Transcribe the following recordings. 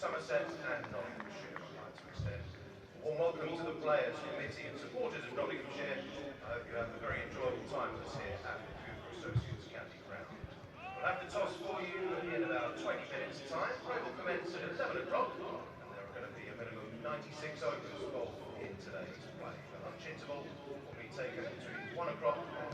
Somerset and Nottinghamshire. I'd like to extend a warm welcome to the players, committee and supporters of Nottinghamshire. I hope you have a very enjoyable time with us here at the Cooper Associates County Ground. We'll have the toss for you in about 20 minutes time. Play will commence at 11 o'clock and there are going to be a minimum of 96 overs involved in today's play. The lunch interval will be taken between 1 o'clock and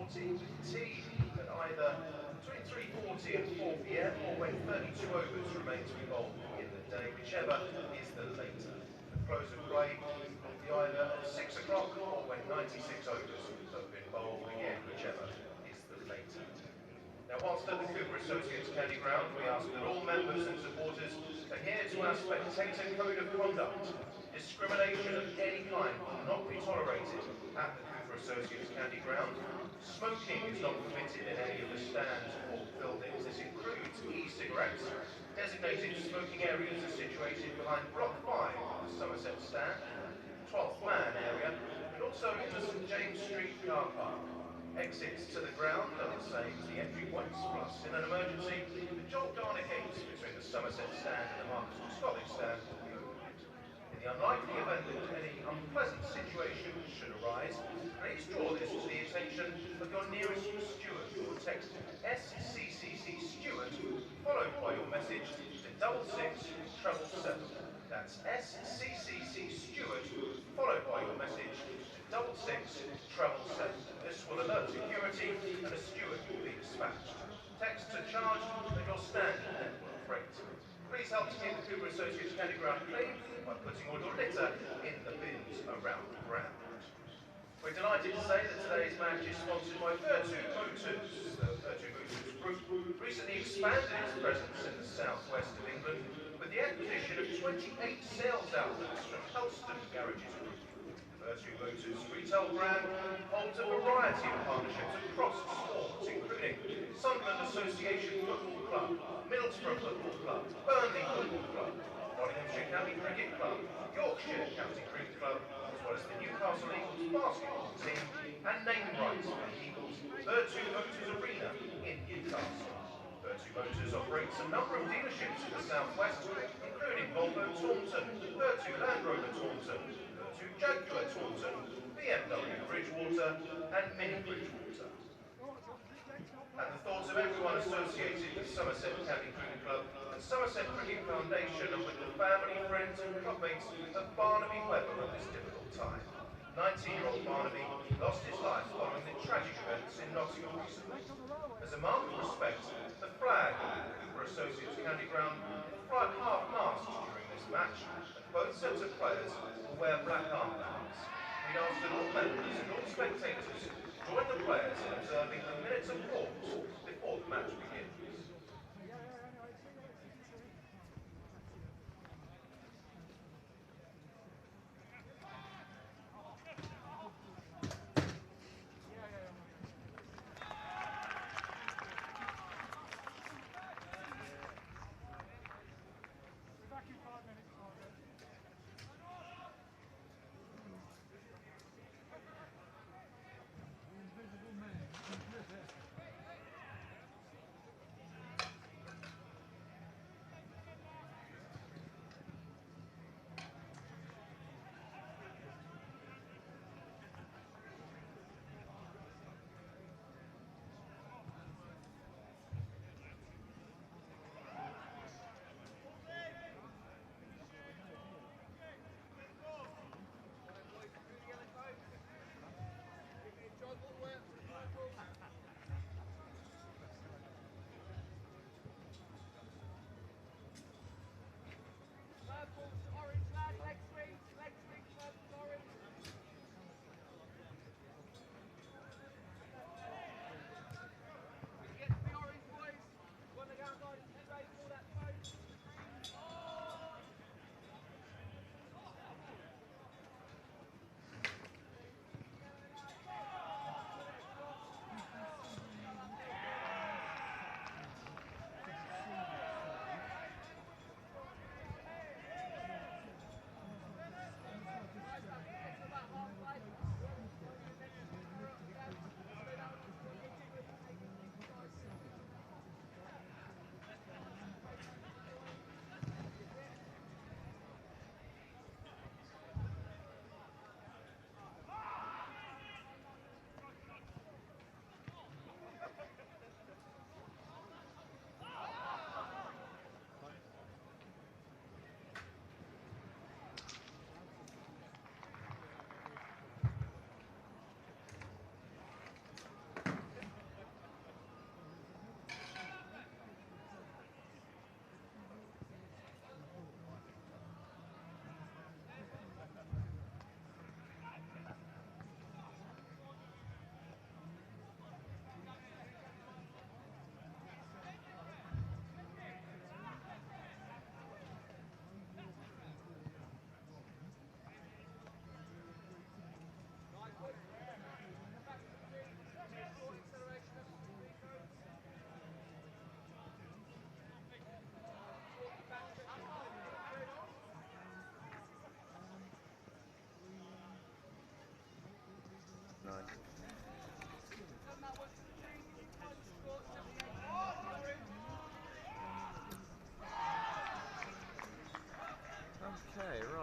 1:40 with tea at either between 3:40 and 4 p.m. or when 32 overs remain to be bowled in the day, whichever is the later. The close of play will be either at 6 o'clock or when 96 overs have been bowled, again, whichever is the later. Now, whilst at the Cooper Associates County Ground, we ask that all members and supporters adhere to our spectator code of conduct. Discrimination of any kind will not be tolerated at the Cooper Associates County Ground. Smoking is not permitted in any of the stands or buildings. This includes e-cigarettes. Designated smoking areas are situated behind Block 5 of the Somerset stand, 12th man area, and also in the St James Street car park. Exits to the ground are the same as the entry points, plus in an emergency, the Joel Garner gates between the Somerset stand and the Marcus Scottish stand will be opened. In the unlikely event that any unpleasant situation should arise, please draw this to the attention of your nearest steward or text SCCC steward followed by your message to 66777. That's SCCC steward followed by your message to 66777. This will alert security and a steward will be dispatched. Texts are charged at your standard network rate. Please help to keep the Cooper Associates County Ground clean by putting all your litter in the bins around the ground. We're delighted to say that today's match is sponsored by Virtu Motors. The Virtu Motors Group recently expanded its presence in the southwest of England with the acquisition of 28 sales outlets from Helston Garages Group. Virtu Motors retail brand holds a variety of partnerships across sports, including Sunderland Association Football Club, Middlesbrough Football Club, Burnley Football Club, Nottinghamshire County Cricket Club, Yorkshire County Cricket Club, as well as the Newcastle Eagles basketball team, and name rights for the Eagles Virtu Motors Arena in Newcastle. Virtu Motors operates a number of dealerships in the southwest, including Volvo Taunton, Virtu Land Rover Taunton, Virtu Jaguar Taunton, BMW Bridgewater, and Mini Bridgewater. And the thoughts of everyone associated with Somerset County Cricket Club and Somerset Cricket Foundation and with the family, friends and clubmates of Barnaby Webber at this difficult time. 19-year-old Barnaby lost his life following the tragic events in Nottingham recently. As a mark of respect, the flag of the Cooper Associates County Ground will fly half-mast during this match, and both sets of players will wear black armbands. We ask that all members and all spectators join the players in observing the minutes of pause before the match begins.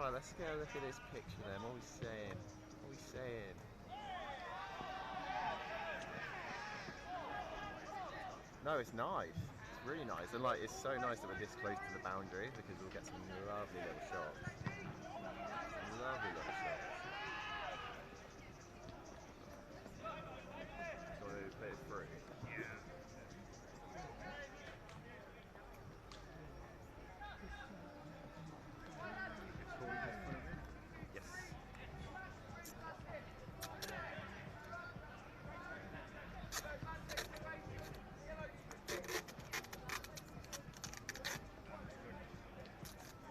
Right, let's go look at this picture then. What are we saying? What are we saying? No, it's nice. It's really nice. And like, it's so nice that we're this close to the boundary because we'll get some lovely little shots. Some lovely little shots. So we play it through. Yeah. Yes.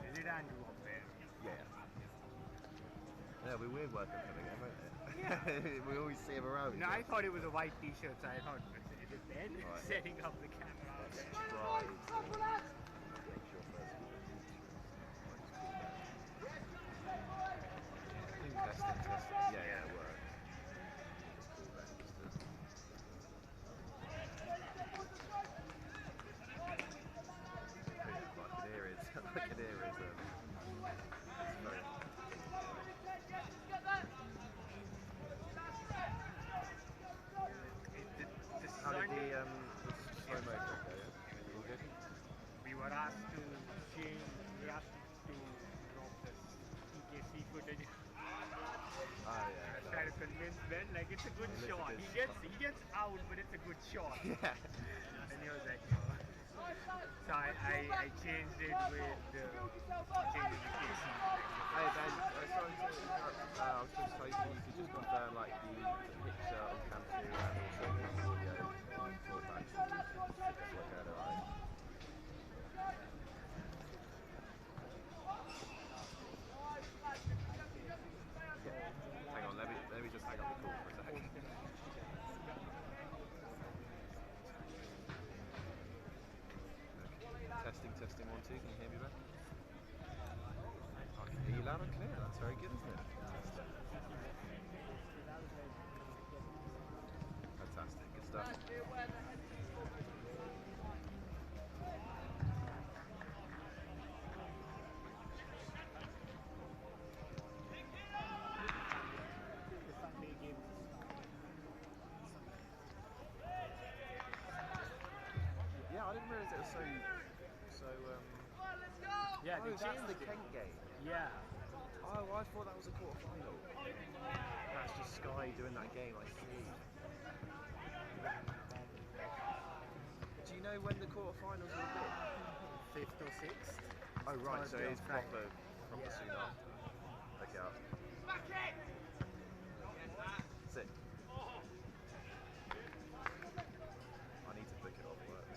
Is it Andrew up there? Yeah. Yeah, we weird working for the game, won't it? Yeah. We always see him around. No, I thought it was a white t-shirt, so I thought, is it Ben Right. setting up the camera? Let's try to make sure first of all. Testing. Yeah, it works. Just cool then, just to... I can hear his, I can hear his, it's very... How did the slow motion go, yeah? All good? We were asked to change, we asked to drop the TKC footage. Oh yeah. I tried to convince Ben, like it's a good shot. He gets out, but it's a good shot. Yeah. And he was like, no. So I changed it with changing the TKC. Hey Ben, sorry to interrupt. I was just hoping you could just confirm like the picture on cam 2 and also the video for back. Hang on, let me just hang up the call for a second. Testing 1 2. Can you hear me, Ben? I can hear you loud and clear. That's very good, isn't it? Fantastic, good stuff. Yeah, I didn't realise it was so. Yeah, they that's changed the it. Kent game. Yeah. Oh, I thought that was a quarter-final. That's just Sky doing that game, I see. Do you know when the quarter-finals will be? 5th or 6th. Oh right, so Thursday it's or proper Friday. soon after. Okay. That's it. I need to book it off work.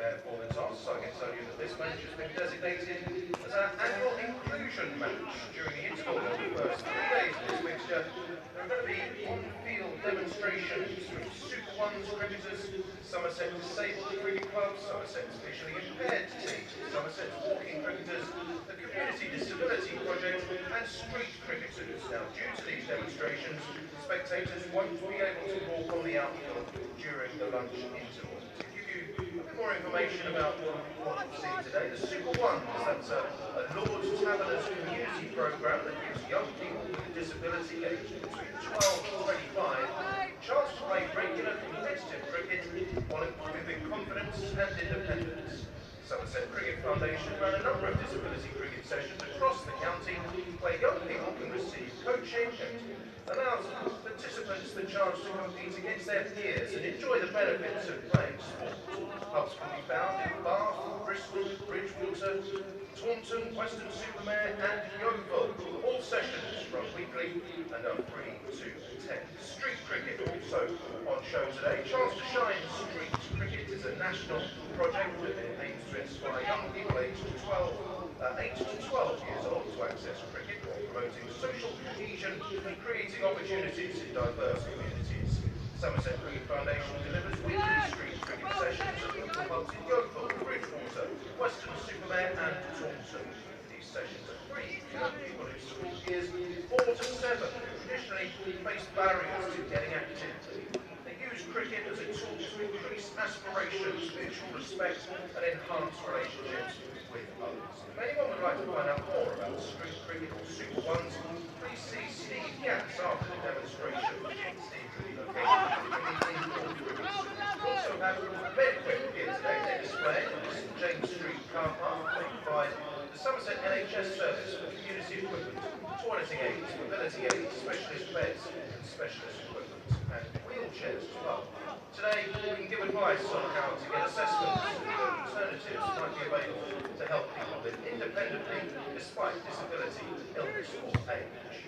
prepare for the toss. I can tell you that this match has been designated as our annual inclusion match. During the interval of the first 3 days of this fixture, there are going to be on-field demonstrations from Super Ones cricketers, Somerset Disabled Cricket Club, Somerset's Visually Impaired team, Somerset's Walking Cricketers, the Community Disability Project, and street cricketers. Now, due to these demonstrations, spectators won't be able to walk on the outfield during the lunch interval. To give you a bit more information about what we've seen today, the Super Ones, that's a Lord's Taverners community programme that gives young people with a disability aged between 12 and 25 a chance to play regular competitive cricket while improving confidence and independence. Somerset Cricket Foundation ran a number of disability cricket sessions across the county where young people can receive coaching and allows participants the chance to compete against their peers and enjoy the benefits of playing sport. Hubs can be found in Bath, Bristol, Bridgewater, Taunton, Weston-super-Mare and Yeovil. All sessions run weekly and are free to attend. Street cricket also on show today. Chance to Shine Street Cricket is a national project that aims to inspire young people aged 8 to 12 years old to access cricket while promoting social cohesion and creating opportunities in diverse communities. Somerset Cricket Foundation delivers weekly street cricket sessions at local pubs in Yeovil, Bridgewater, Weston-super-Mare and Taunton. These sessions are free for young people in school years 4 to 7 who traditionally face barriers to getting active. They use cricket as a tool to increase aspirations, mutual respect and enhance relationships with others. If anyone would like to find out more about street cricket or Super Ones, please see Steve Gatz after the demonstration. Steve will be located in the We also have Medquip here today. They're displaying on the St James Street car park. They provide the Somerset NHS service for community equipment, toileting aids, mobility aids, specialist beds and specialist equipment, and wheelchairs as well. Today, we can give advice on how to get assessments and alternatives might be available to help people live independently despite disability, illness or age.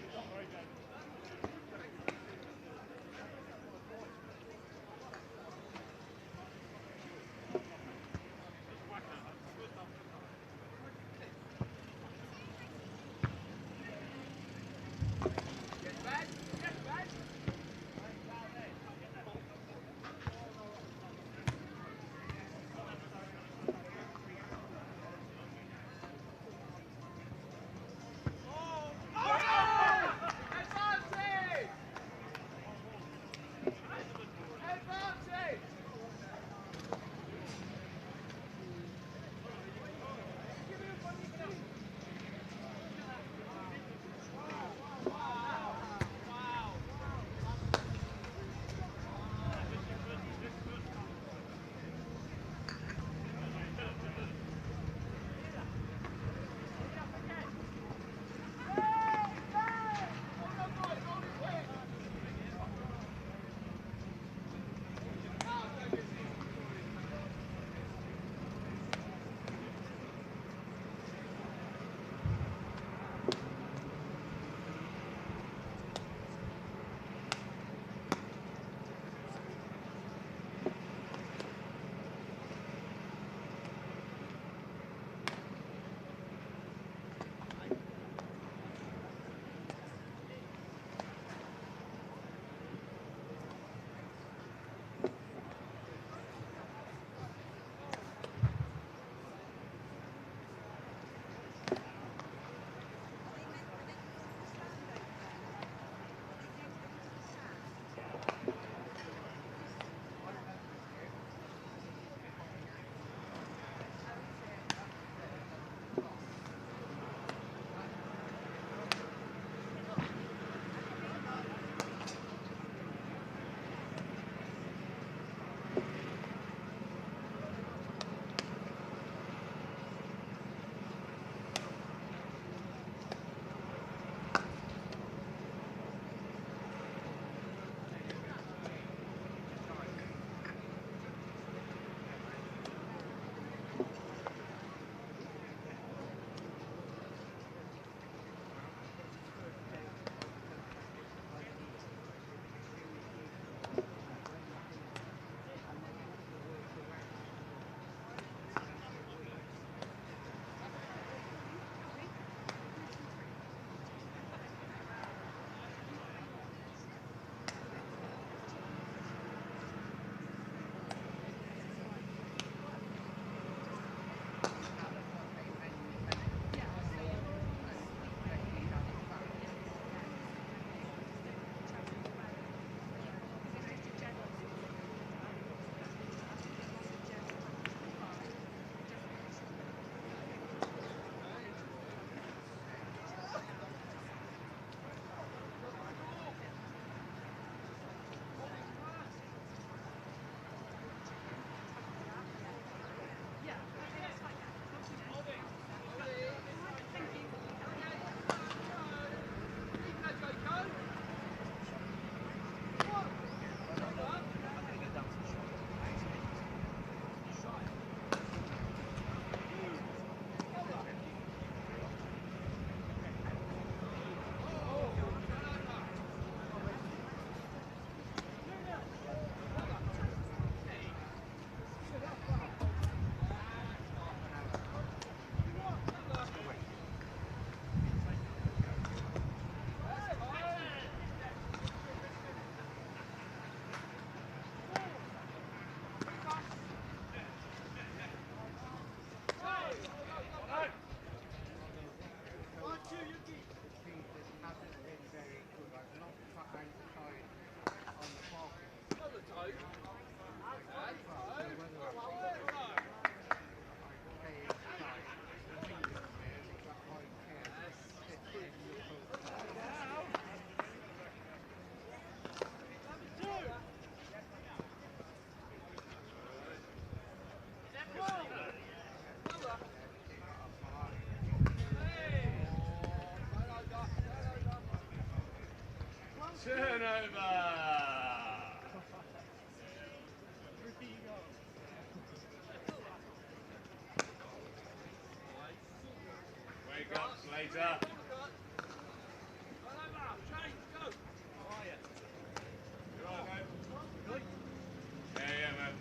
Turnover! Wake up, Slater! You all right, mate? Yeah, man.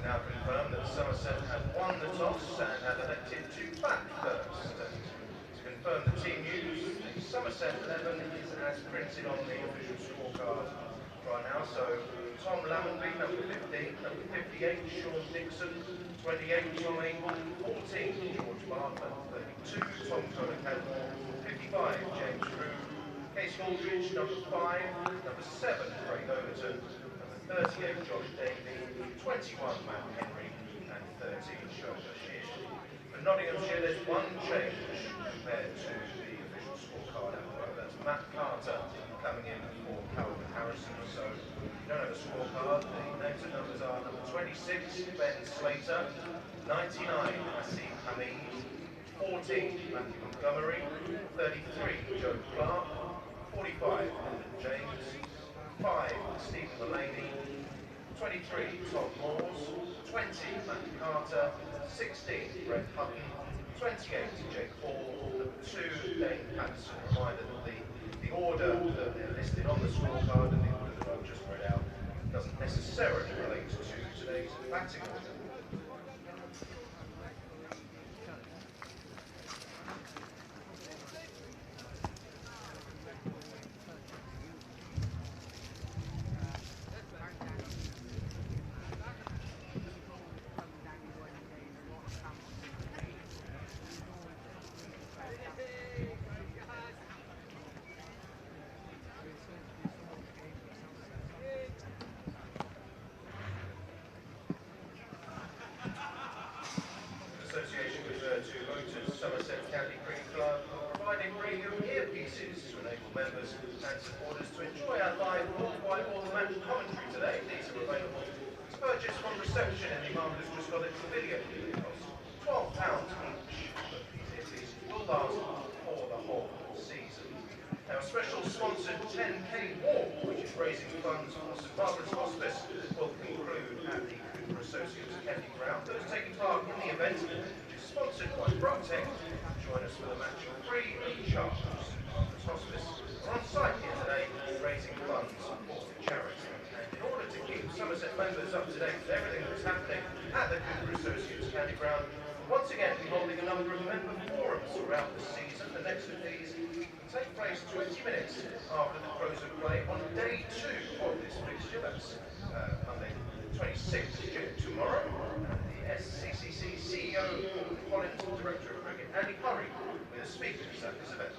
Now confirmed that Somerset had won the toss and had elected to bat first. To confirm the team news, the Somerset 11 is as printed on the official scorecard right now. So Tom Lammonby, number 15, number 58, Sean Dixon, 28, Tom Avon, 14, George Bartlett, 32, Tom Colin-Cadmore, 55, James Drew, Casey Aldridge, number 5, number 7, Craig Overton, number 38, Josh Davey, 21, Matt Henry, and 13, Sean Bashir. For Nottinghamshire, there's one change compared to the official scorecard at the moment. That's Matt Carter coming in for Calvin Harrison. So if you don't have a scorecard, the names and numbers are number 26, Ben Slater, 99, Asim Hamid, 14, Matthew Montgomery, 33, Joe Clark, 45, Lyndon James, 5, Stephen Mulaney, 23, Tom Moores, 20, Matthew Carter, 16, Brett Hutton, 28, Jake Hall, number 2, Dane Patterson. Reminder that the order that they're listed on the scorecard and the order that I've just read out doesn't necessarily relate to today's batting order. Association referred to voters, Somerset County Cricket Club, providing radio earpieces to enable members and supporters to enjoy our live worldwide match commentary today. These are available to purchase from reception in the Marvellous Scottish affiliate. They cost £12 each, but these earpieces will last for the whole season. Now, a special sponsored 10k walk, which is raising funds for St Margaret's Hospice, will conclude at the Cooper Associates County Ground. Those taking part in the event, which is sponsored by Broctech, join us for the match free of charge. St Margaret's Hospice are on site here today, raising funds for the charity. And in order to keep Somerset members up to date with everything that's happening at the Cooper Associates County Ground, once again we're holding a number of member forums throughout the season. The next of these will take place 20 minutes after the close of play on day 2 of this fixture. That's Monday 26th of June tomorrow. And the SCCC CEO, Paul Collins, Director of Cricket, Andy Curry, with the speakers at this event.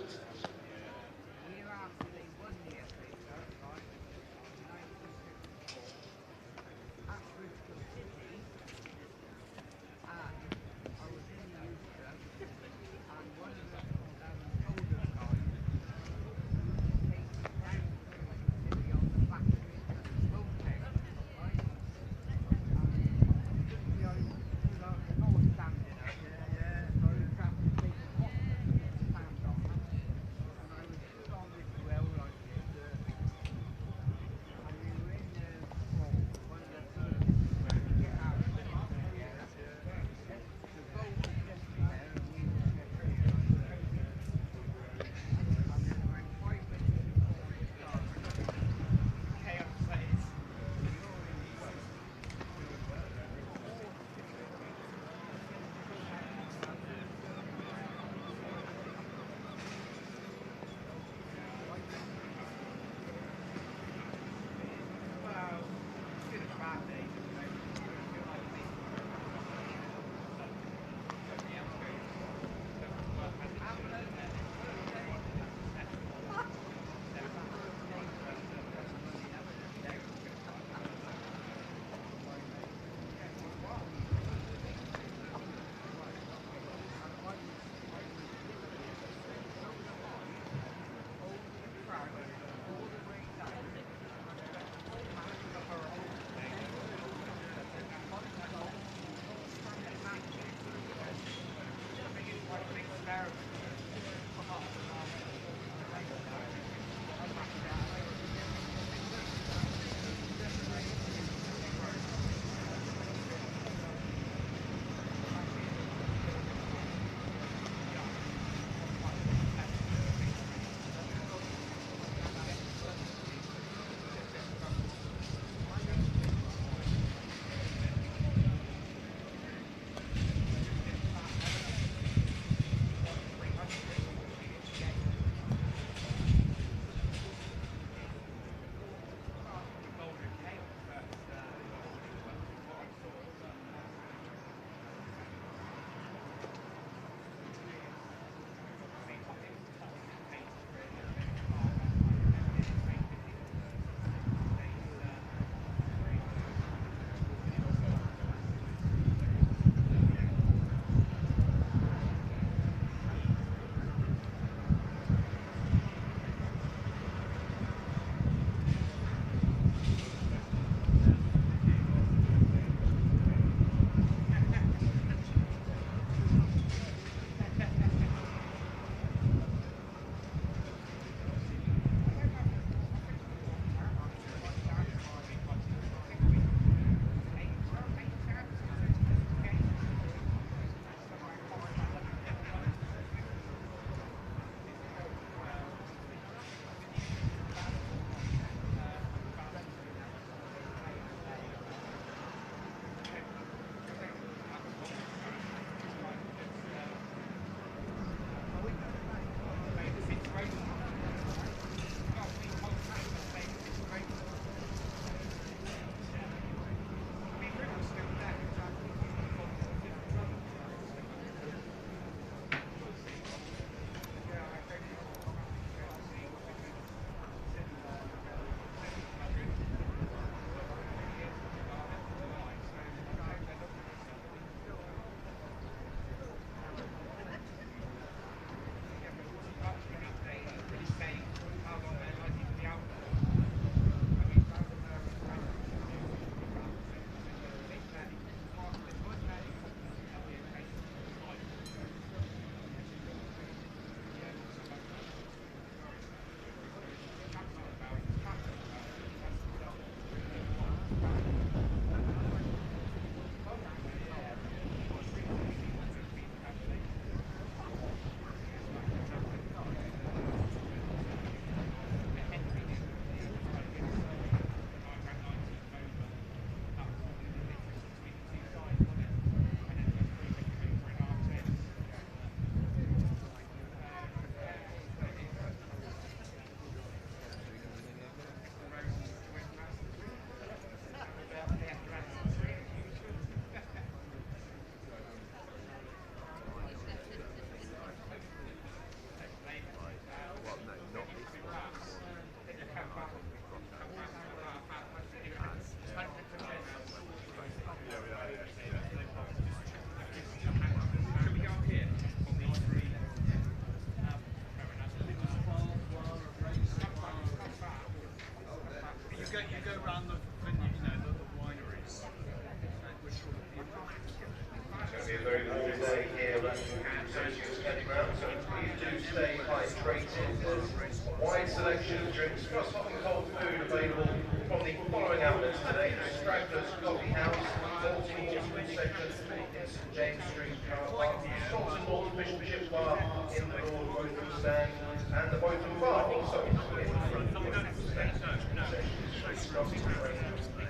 St James Street car park, the Salton North Bishop Bar in the Lord Botham stand, and the Botham Bar also in front of the Botham stand.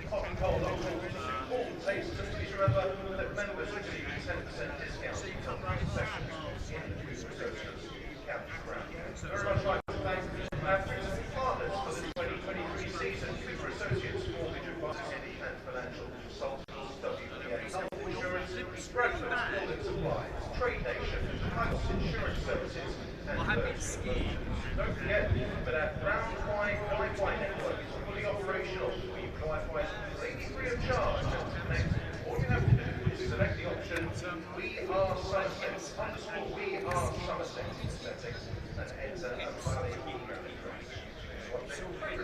Hot and cold options, all tastes, and please remember that members receive a 10% discount on concessions in the Cooper Associates County Ground. Very much like to thank our principal partners for the 2023 season, Cooper Associates Mortgage Advice and Financial Consultants, WPA Health Insurance, Bradford Building Supplies, Trade Nation, House Insurance Services, and Virgin. Don't forget that our Brown Wi-Fi network is fully operational. Wi-Fi is completely free of charge and to connect. All you have to do is select the option We Are Somerset _ We Are Somerset settings and enter a valid email address.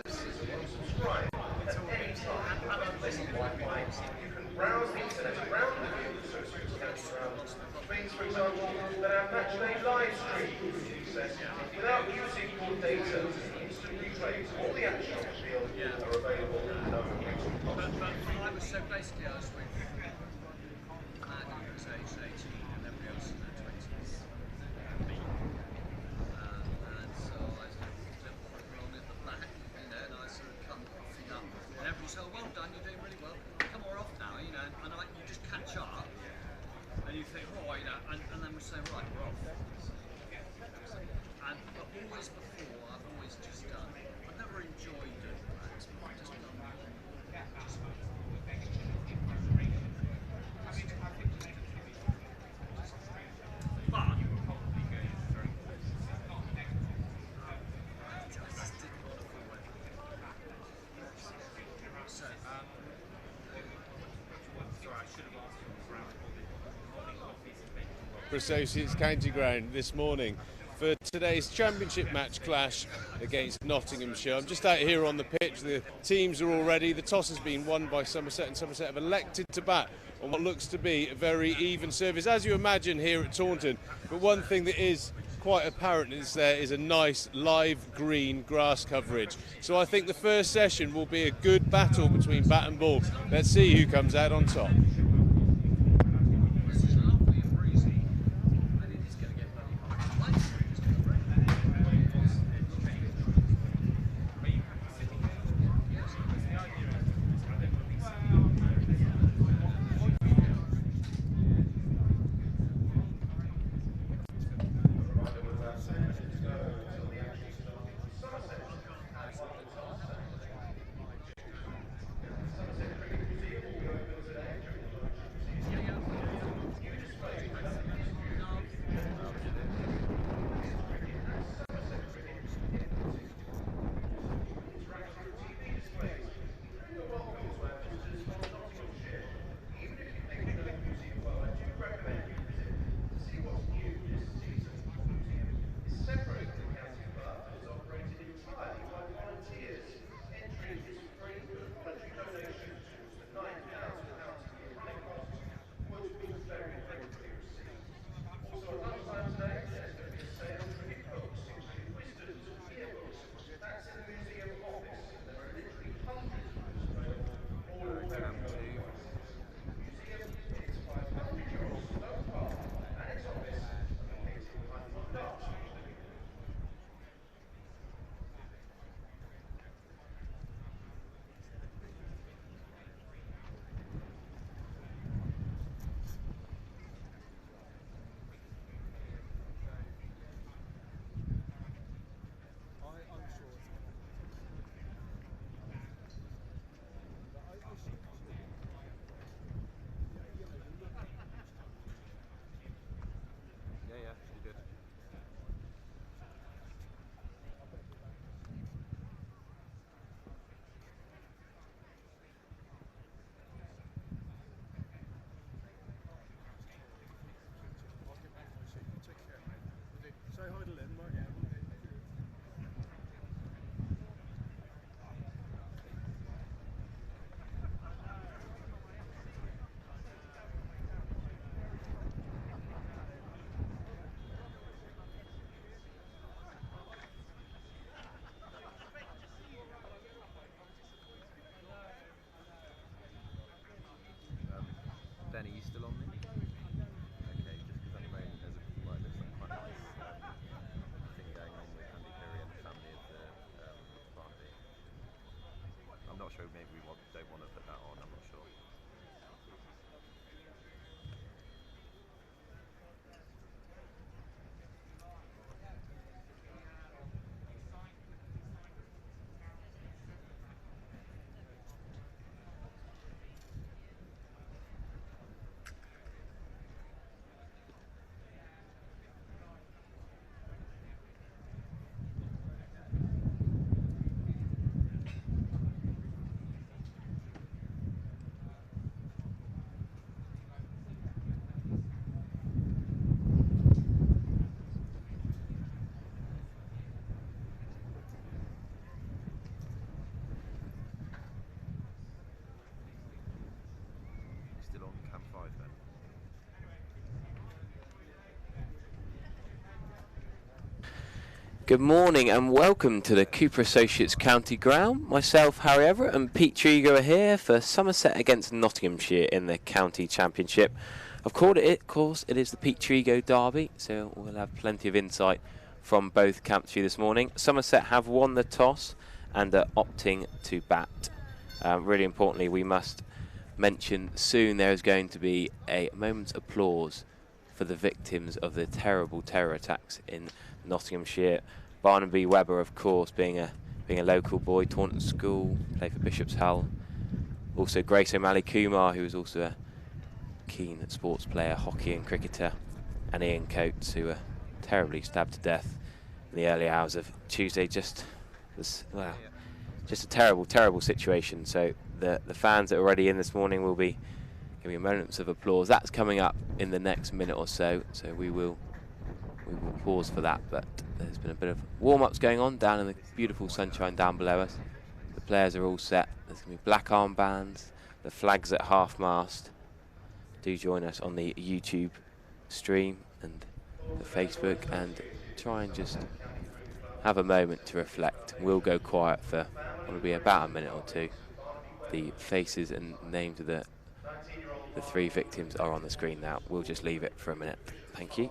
Subscribe at any time with unlimited Wi-Fi. You can browse the internet around the Cooper Associates County Ground, which means, for example, that our match day live stream is accessed without using your data. Instant replays, all the action on the field are available at no extra cost. So basically I was with Andy, who was age 18, and everybody else in their 20s. And so I was along at the back, you know, and I sort of come coughing up. And everybody said, well done, you're doing really well. Come on, we're off now, you know, and you just catch up, and you think, oh, you know, and then we say, right, we're off. But always before, I've always just done, I've never enjoyed doing that, I've just done Associates County Ground this morning for today's championship match clash against Nottinghamshire. I'm just out here on the pitch. The teams are all ready. The toss has been won by Somerset, and Somerset have elected to bat on what looks to be a very even service, as you imagine here at Taunton. But one thing that is quite apparent is there is a nice live green grass coverage. So I think the first session will be a good battle between bat and ball. Let's see who comes out on top. Good morning and welcome to the Cooper Associates County Ground. Myself, Harry Everett, and Pete Trigo are here for Somerset against Nottinghamshire in the County Championship. Of course, it is the Pete Trigo derby, so we'll have plenty of insight from both camps for you this morning. Somerset have won the toss and are opting to bat. Really importantly, we must mention soon there is going to be a moment's applause for the victims of the terrible terror attacks in Nottinghamshire. Barnaby Webber, of course, being a local boy, Taunton School, played for Bishop's Hull. Also Grace O'Malley Kumar, who was also a keen sports player, hockey and cricketer, and Ian Coates, who were terribly stabbed to death in the early hours of Tuesday. Just a terrible, terrible situation. So the fans that are already in this morning will be giving moments of applause. That's coming up in the next minute or so. So we will pause for that. But there's been a bit of warm-ups going on down in the beautiful sunshine down below us. The players are all set. There's going to be black armbands, the flags at half-mast. Do join us on the YouTube stream and the Facebook and try and just have a moment to reflect. We'll go quiet for probably about a minute or two. The faces and names of the three victims are on the screen now. We'll just leave it for a minute. Thank you.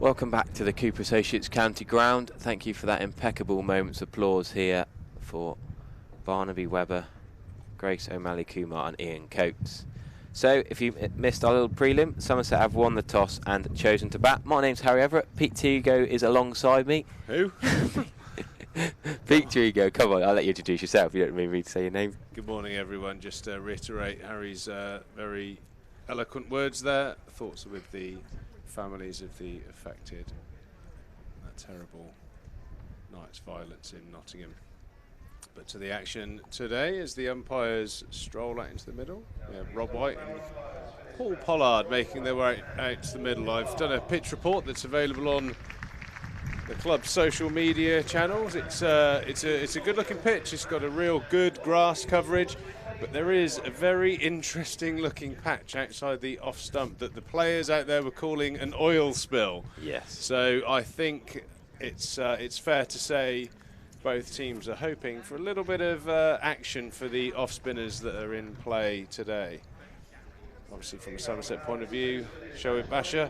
Welcome back to the Cooper Associates County Ground. Thank you for that impeccable moment's applause here for Barnaby Webber, Grace O'Malley Kumar and Ian Coates. So if you missed our little prelim, Somerset have won the toss and chosen to bat. My name's Harry Everett. Pete Trigo is alongside me. Who? Pete Trigo, come on, I'll let you introduce yourself. You don't mean me to say your name. Good morning, everyone. Just to reiterate Harry's very eloquent words there. Thoughts are with the families of the affected. That terrible night's violence in Nottingham. But to the action today as the umpires stroll out into the middle. We have Rob White and Paul Pollard making their way out to the middle. I've done a pitch report that's available on the club's social media channels. It's a good-looking pitch. It's got a real good grass coverage, but there is a very interesting-looking patch outside the off stump that the players out there were calling an oil spill. Yes. So I think it's fair to say both teams are hoping for a little bit of action for the off spinners that are in play today. Obviously, from a Somerset point of view, Shoaib Basha,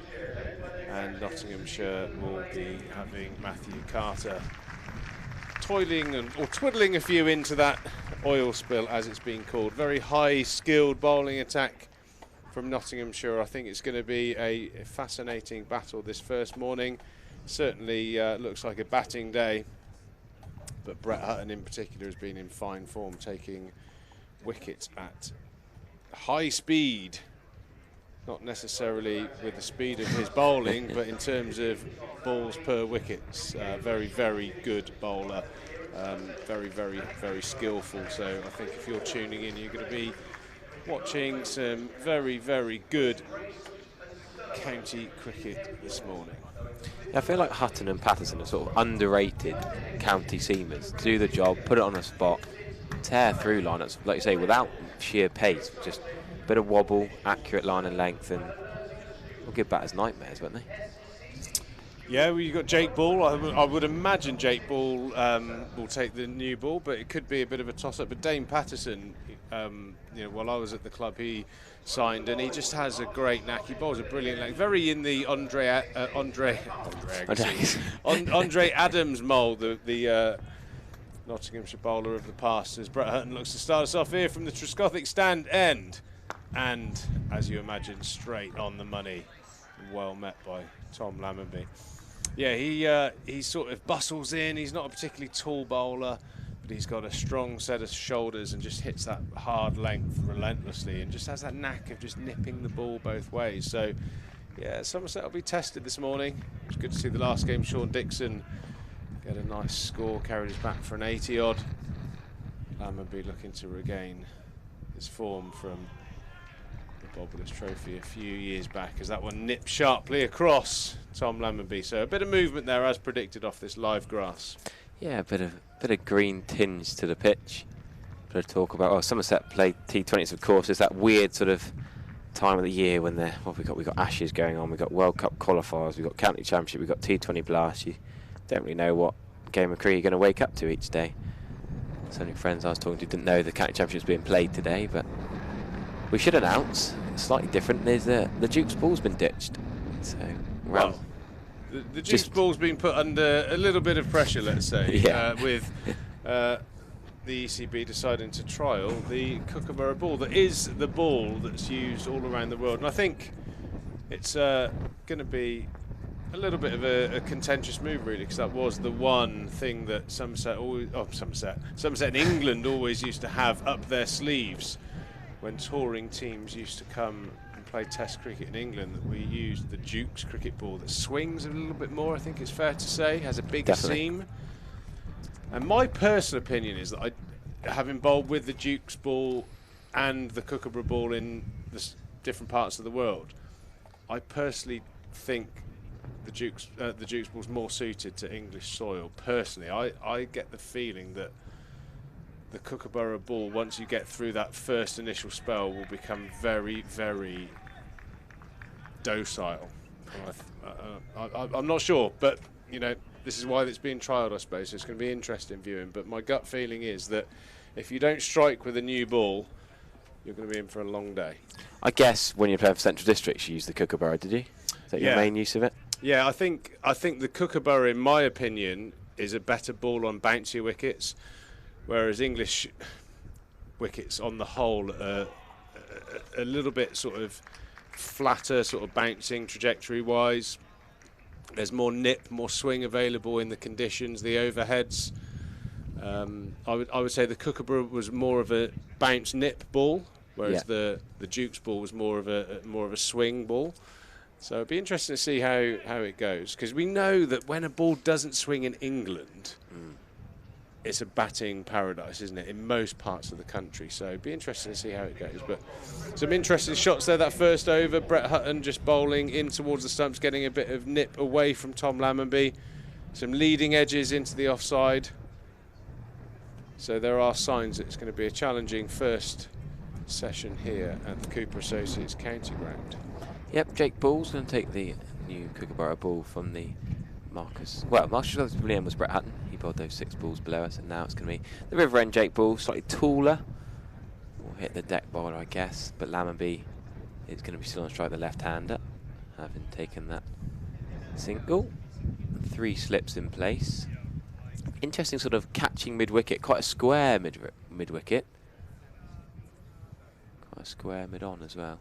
and Nottinghamshire will be having Matthew Carter toiling or twiddling a few into that oil spill, as it's been called. Very high skilled bowling attack from Nottinghamshire. I think it's going to be a fascinating battle this first morning. Certainly looks like a batting day, but Brett Hutton in particular has been in fine form, taking wickets at high speed. Not necessarily with the speed of his bowling, but in terms of balls per wickets. Very, very good bowler. Very, very, very skillful. So I think if you're tuning in, you're going to be watching some very, very good county cricket this morning. Yeah, I feel like Hutton and Patterson are sort of underrated county seamers. Do the job, put it on a spot, tear through lineups, like you say, without sheer pace, just a bit of wobble, accurate line and length, and we'll give batters nightmares, won't they? Yeah, well, you've got Jake Ball. I would imagine Jake Ball will take the new ball, but it could be a bit of a toss-up. But Dane Patterson, while I was at the club, he signed, and he just has a great knack. He bowls a brilliant length, very in the Andre Adams mould, the Nottinghamshire bowler of the past. As Brett Hutton looks to start us off here from the Trescothick stand end, and as you imagine, straight on the money. Well met by Tom Lammonby. Yeah, he sort of bustles in. He's not a particularly tall bowler, but he's got a strong set of shoulders and just hits that hard length relentlessly, and just has that knack of just nipping the ball both ways. So, yeah, Somerset will be tested this morning. It's good to see the last game Sean Dixon get a nice score, carried his bat for an 80-odd. Lammonby looking to regain his form from the Bobulus Trophy a few years back, as that one nipped sharply across Tom Lammonby. So a bit of movement there, as predicted, off this live grass. Yeah, a bit of green tinge to the pitch. Bit of talk about, oh, Somerset play T20s, of course. It's that weird sort of time of the year when we've got Ashes going on, we've got World Cup qualifiers, we've got County Championship, we've got T20 Blast. You don't really know what game of cricket you're going to wake up to each day. So many friends I was talking to didn't know the County Championship's being played today, but we should announce, slightly different, there's the Duke's ball's been ditched. So, well, the Duke's ball's been put under a little bit of pressure, let's say, with the ECB deciding to trial the Kookaburra ball. That is the ball that's used all around the world, and I think it's going to be a little bit of a contentious move, really, because that was the one thing that Somerset in England always used to have up their sleeves when touring teams used to come and play Test cricket in England. That we used the Duke's cricket ball that swings a little bit more, I think it's fair to say, has a bigger seam. And my personal opinion is that having bowled with the Duke's ball and the Kookaburra ball in the different parts of the world, I personally think the Duke's ball is more suited to English soil. Personally, I get the feeling that the Kookaburra ball, once you get through that first initial spell, will become very, very docile. I'm not sure, but this is why it's being trialled, I suppose. So it's going to be interesting viewing. But my gut feeling is that if you don't strike with a new ball, you're going to be in for a long day. I guess when you're playing for Central Districts, you use the Kookaburra, did you? Is that your main use of it? Yeah, I think the Kookaburra, in my opinion, is a better ball on bouncy wickets, whereas English wickets on the whole are a little bit sort of flatter, sort of bouncing trajectory-wise. There's more nip, more swing available in the conditions, the overheads. I would say the Kookaburra was more of a bounce nip ball, whereas the Duke's ball was more of a swing ball. So it'd be interesting to see how it goes, because we know that when a ball doesn't swing in England, it's a batting paradise, isn't it, in most parts of the country. So it'd be interesting to see how it goes. But some interesting shots there. That first over, Brett Hutton just bowling in towards the stumps, getting a bit of nip away from Tom Lammonby. Some leading edges into the offside. So there are signs that it's going to be a challenging first session here at the Cooper Associates County Ground. Yep, Jake Ball's going to take the new Kookaburra ball from the Marcus William was Brett Hutton. He bowled those 6 balls below us, and now it's going to be the River End Jake Ball, slightly taller. Will hit the deck bowler, I guess, but Lammonby is going to be still on strike, the left-hander, having taken that single. 3 slips in place. Interesting sort of catching mid-wicket, quite a square mid-wicket. Quite a square mid-on as well.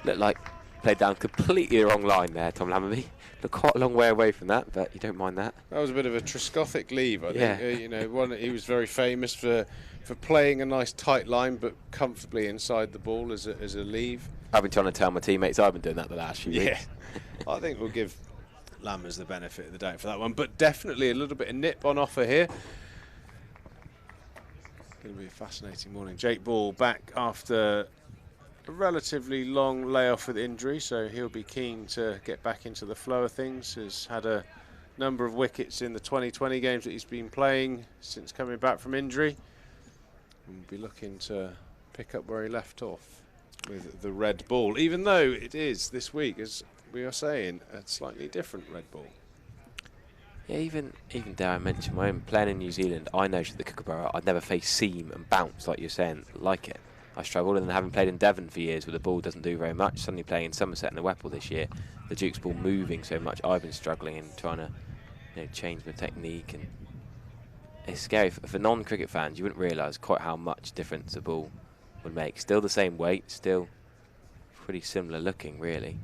Looked like played down completely the wrong line there, Tom Lammonby. Looked quite a long way away from that, but you don't mind that. That was a bit of a Trescothic leave, I Yeah. think. You know, he was very famous for playing a nice tight line, but comfortably inside the ball as a leave. I've been trying to tell my teammates I've been doing that the last few weeks. I think we'll give Lammers the benefit of the doubt for that one, but definitely a little bit of nip on offer here. Going to be a fascinating morning. Jake Ball back after a relatively long layoff with injury, so he'll be keen to get back into the flow of things. Has had a number of wickets in the 2020 games that he's been playing since coming back from injury. We'll be looking to pick up where he left off with the red ball, even though it is this week, as we are saying, a slightly different red ball. Yeah, even dare I mention my own playing in New Zealand, I noticed at the Kookaburra I'd never face seam and bounce like you're saying, like it. I struggled, and then having played in Devon for years where the ball doesn't do very much, suddenly playing in Somerset and the Whipple this year, the Duke's ball moving so much, I've been struggling in trying to change my technique, and it's scary. For non-cricket fans, you wouldn't realise quite how much difference a ball would make. Still the same weight, still pretty similar looking really,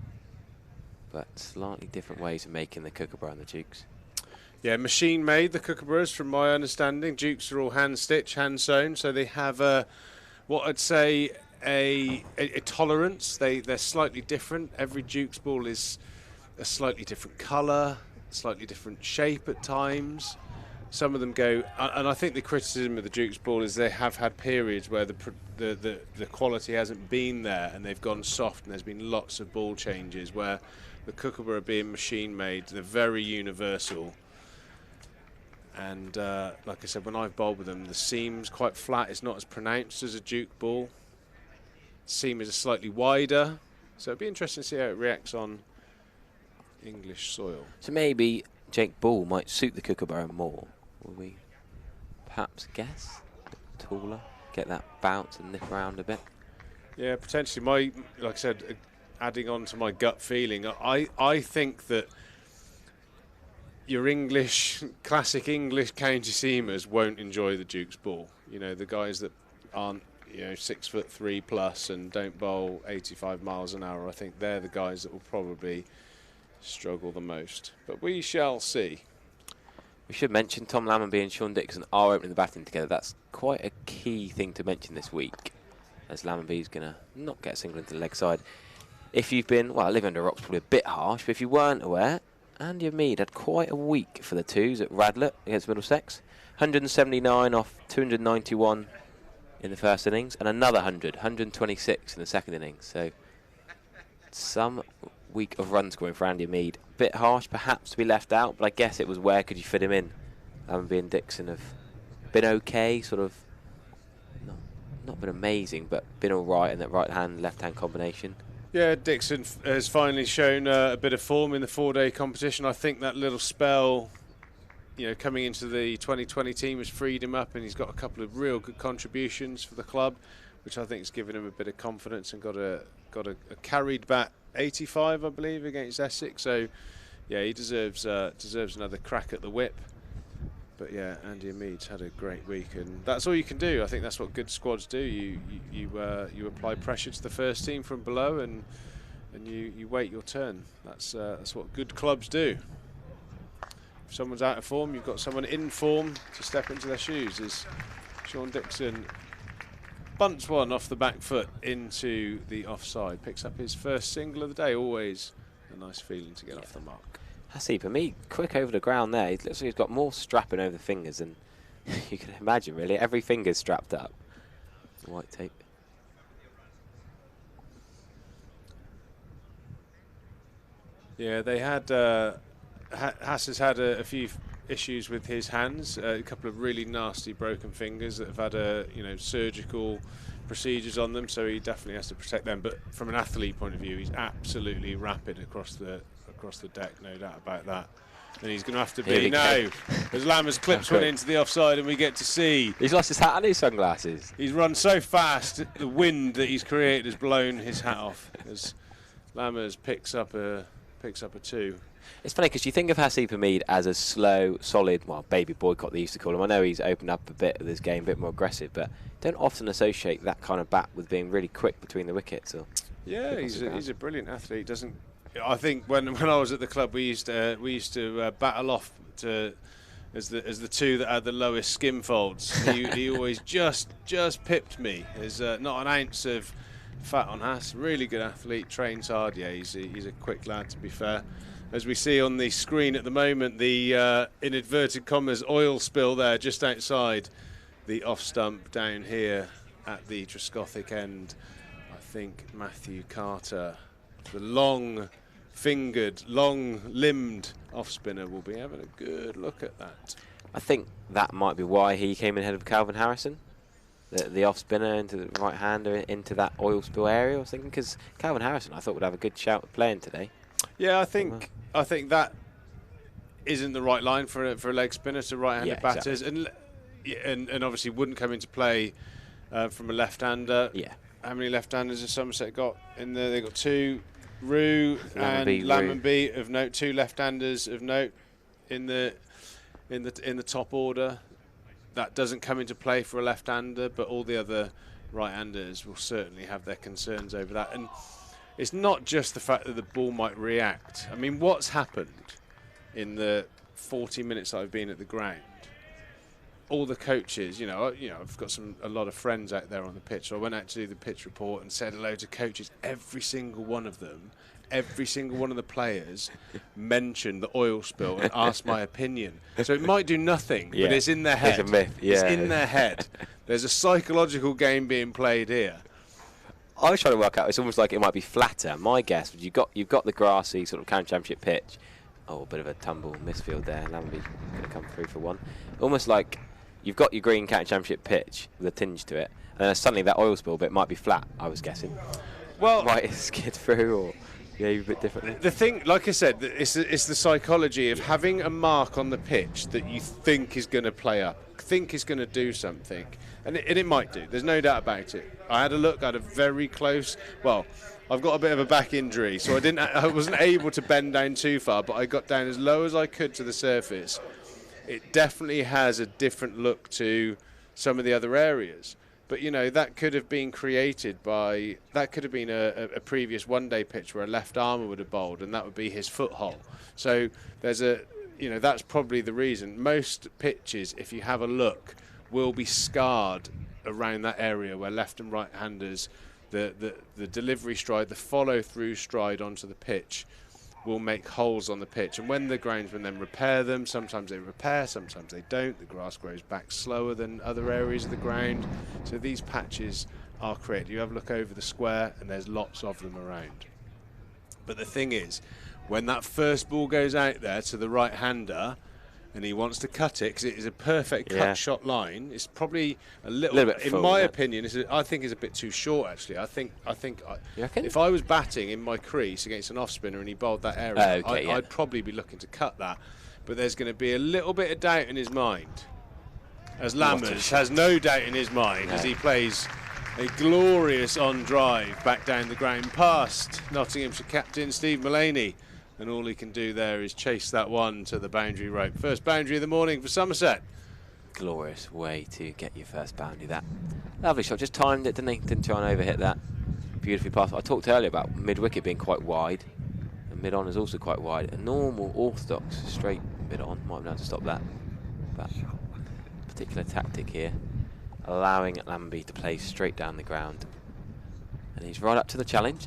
but slightly different ways of making the Kookaburra and the Dukes. Yeah, machine made, the Kookaburras, from my understanding. Dukes are all hand stitched, hand sewn, so they have what I'd say a tolerance. They're slightly different. Every Duke's ball is a slightly different colour, slightly different shape at times. Some of them go, and I think the criticism of the Duke's ball is they have had periods where the quality hasn't been there, and they've gone soft, and there's been lots of ball changes. Where the Kookaburra being machine made, they're very universal. And like I said, when I've bowled with them, the seam's quite flat. It's not as pronounced as a Duke ball. Seam is slightly wider, so it'd be interesting to see how it reacts on English soil. So maybe Jake Ball might suit the Kookaburra more. Will we perhaps guess? Taller, get that bounce and nip around a bit. Yeah, potentially. Like I said, adding on to my gut feeling, I think that your classic English county seamers won't enjoy the Duke's ball. You know, the guys that aren't 6'3" plus and don't bowl 85 miles an hour, I think they're the guys that will probably struggle the most. But we shall see. We should mention Tom Lammonby and Sean Dixon are opening the batting together. That's quite a key thing to mention this week, as Lammonby's going to not get a single into the leg side. If you've been, well, living under a rock's probably a bit harsh, but if you weren't aware, Andy Mead had quite a week for the twos at Radlett against Middlesex. 179 off 291 in the first innings, and another 126 in the second innings. So some week of run scoring for Andy Mead. Bit harsh perhaps to be left out, but I guess it was where could you fit him in. Lammonby and Dixon have been okay, sort of not been amazing, but been all right in that right hand left hand combination. Yeah, Dixon has finally shown a bit of form in the 4-day competition. I think that little spell, coming into the 2020 team has freed him up, and he's got a couple of real good contributions for the club, which I think has given him a bit of confidence, and got a carried bat 85, I believe, against Essex. So, yeah, he deserves another crack at the whip. But yeah, Andy Mead's had a great week, and that's all you can do. I think that's what good squads do. You apply pressure to the first team from below, and you wait your turn. That's what good clubs do. If someone's out of form, you've got someone in form to step into their shoes. As Sean Dixon bunts one off the back foot into the offside, picks up his first single of the day. Always a nice feeling to get off the mark. Hasib, for me, quick over the ground there. He looks like he's got more strapping over the fingers than you can imagine, really. Every finger's strapped up. White tape. Yeah, they had Haas has had a few issues with his hands. A couple of really nasty broken fingers that have had surgical procedures on them. So he definitely has to protect them. But from an athlete point of view, he's absolutely rapid across the across the deck, no doubt about that. And he's going to have to Here be we go. now, as Lammers clips one into the offside, and we get to see. He's lost his hat and his sunglasses. He's run so fast, the wind that he's created has blown his hat off. As Lammers picks up a 2. It's funny because you think of Hasib Hamid as a slow, solid, well, baby boycott they used to call him. I know he's opened up a bit of this game, a bit more aggressive, but don't often associate that kind of bat with being really quick between the wickets. Or yeah, he's a brilliant athlete. I think when I was at the club, we used to battle off as the two that had the lowest skin folds. He always just pipped me. There's not an ounce of fat on Hass. Really good athlete, trains hard. Yeah, he's a quick lad, to be fair. As we see on the screen at the moment, the in inverted commas oil spill there just outside the off stump down here at the Trescothic end. I think Matthew Carter, the long-fingered, long-limbed off-spinner, will be having a good look at that. I think that might be why he came in ahead of Calvin Harrison. The off-spinner into the right-hander into that oil spill area, I was thinking, because Calvin Harrison I thought would have a good shout at playing today. Yeah, I think that isn't the right line for a leg spinner to right-handed batters, exactly. and obviously wouldn't come into play from a left-hander. Yeah. How many left-handers has Somerset got in there? They've got 2, Rue and Lammonby of note. 2 left-handers of note in the top order. That doesn't come into play for a left-hander, but all the other right-handers will certainly have their concerns over that. And it's not just the fact that the ball might react. I mean, what's happened in the 40 minutes I've been at the ground? All the coaches, I've got a lot of friends out there on the pitch. So I went out to do the pitch report and said hello to coaches. Every single one of them, every single one of the players mentioned the oil spill and asked my opinion. So it might do nothing, but it's in their head. It's a myth. Yeah. It's in their head. There's a psychological game being played here. I was trying to work out. It's almost like it might be flatter. My guess was you've got the grassy sort of county championship pitch. Oh, a bit of a tumble misfield there. Lamby's going to come through for one. Almost like you've got your green county championship pitch with a tinge to it, and then suddenly that oil spill bit might be flat. I was guessing. Well, might skid through or behave a bit differently. The thing, like I said, it's the psychology of having a mark on the pitch that you think is going to play up, think is going to do something. And it might do. There's no doubt about it. I had a look. I had a very close. Well, I've got a bit of a back injury, so I wasn't able to bend down too far, but I got down as low as I could to the surface. It definitely has a different look to some of the other areas. But that could have been created by. That could have been a previous one-day pitch where a left armour would have bowled, and that would be his foothold. So there's that's probably the reason. Most pitches, if you have a look, will be scarred around that area where left and right handers, the delivery stride, the follow through stride onto the pitch will make holes on the pitch. And when the groundsmen then repair them, sometimes they repair, sometimes they don't. The grass grows back slower than other areas of the ground. So these patches are created. You have a look over the square and there's lots of them around. But the thing is, when that first ball goes out there to the right hander, and he wants to cut it because it is a perfect cut shot line. It's probably a little bit, in my opinion, I think it's a bit too short. Actually, I think if I was batting in my crease against an off spinner and he bowled that area, I'd probably be looking to cut that. But there's going to be a little bit of doubt in his mind, as Lammers has no doubt in his mind as he plays a glorious on drive back down the ground past Nottinghamshire captain Steve Mullaney. And all he can do there is chase that one to the boundary rope. First boundary of the morning for Somerset. Glorious way to get your first boundary. That lovely shot. Just timed it, didn't he? Didn't try and overhit that. Beautifully passed. I talked earlier about mid-wicket being quite wide. And mid-on is also quite wide. A normal orthodox straight mid-on. Might be able to stop that. But particular tactic here. Allowing Lamby to play straight down the ground. And he's right up to the challenge.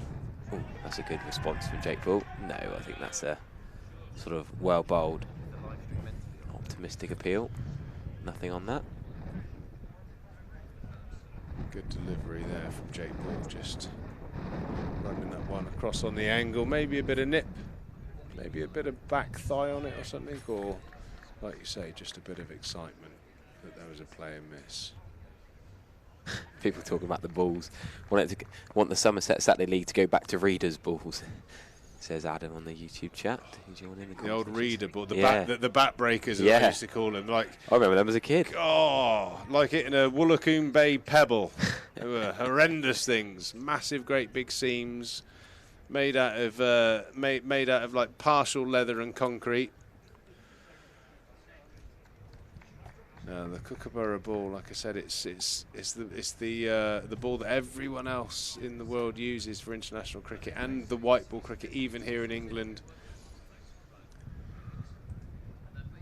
Ooh, that's a good response from Jake Bull. No, I think that's a sort of well bowled, optimistic appeal. Nothing on that. Good delivery there from Jake Bull, just running that one across on the angle. Maybe a bit of nip, maybe a bit of back thigh on it or something, or like you say, just a bit of excitement that there was a play and miss. People talking about the balls. Want the Somerset Saturday League to go back to Readers' balls. says Adam on the YouTube chat. He's joining The old reader ball, the bat breakers, as Yeah. I used to call them. Like, I remember them as a kid. oh, like hitting a Woolacombe Bay pebble. They were horrendous things. Massive, great big seams, made out of made out of like partial leather and concrete. The Kookaburra ball, like I said, it's the ball that everyone else in the world uses for international cricket and the white ball cricket, even here in England.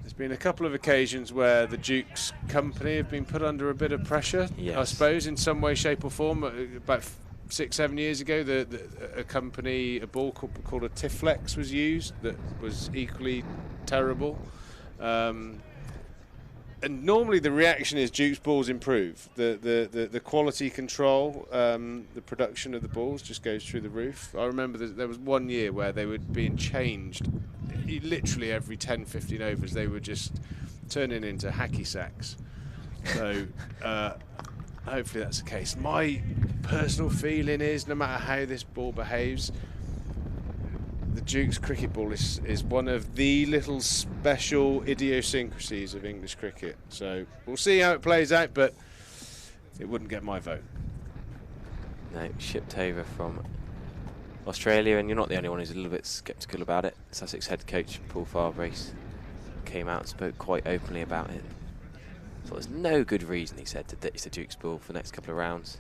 There's been a couple of occasions where the Duke's company have been put under a bit of pressure, yes. I suppose, in some way, shape or form. About 6-7 years ago, a ball called a Tiflex was used that was equally terrible. And normally the reaction is Duke's balls improve. The quality control, the production of the balls just goes through the roof. I remember there was one year where they were being changed literally every 10-15 overs. They were just turning into hacky sacks. So hopefully that's the case. My personal feeling is no matter how this ball behaves, the Duke's cricket ball is one of the little special idiosyncrasies of English cricket. So we'll see how it plays out, but it wouldn't get my vote. No, shipped over from Australia, and you're not the only one who's a little bit sceptical about it. Sussex head coach Paul Farbrace came out and spoke quite openly about it. So there's no good reason, he said, to ditch the Duke's ball for the next couple of rounds.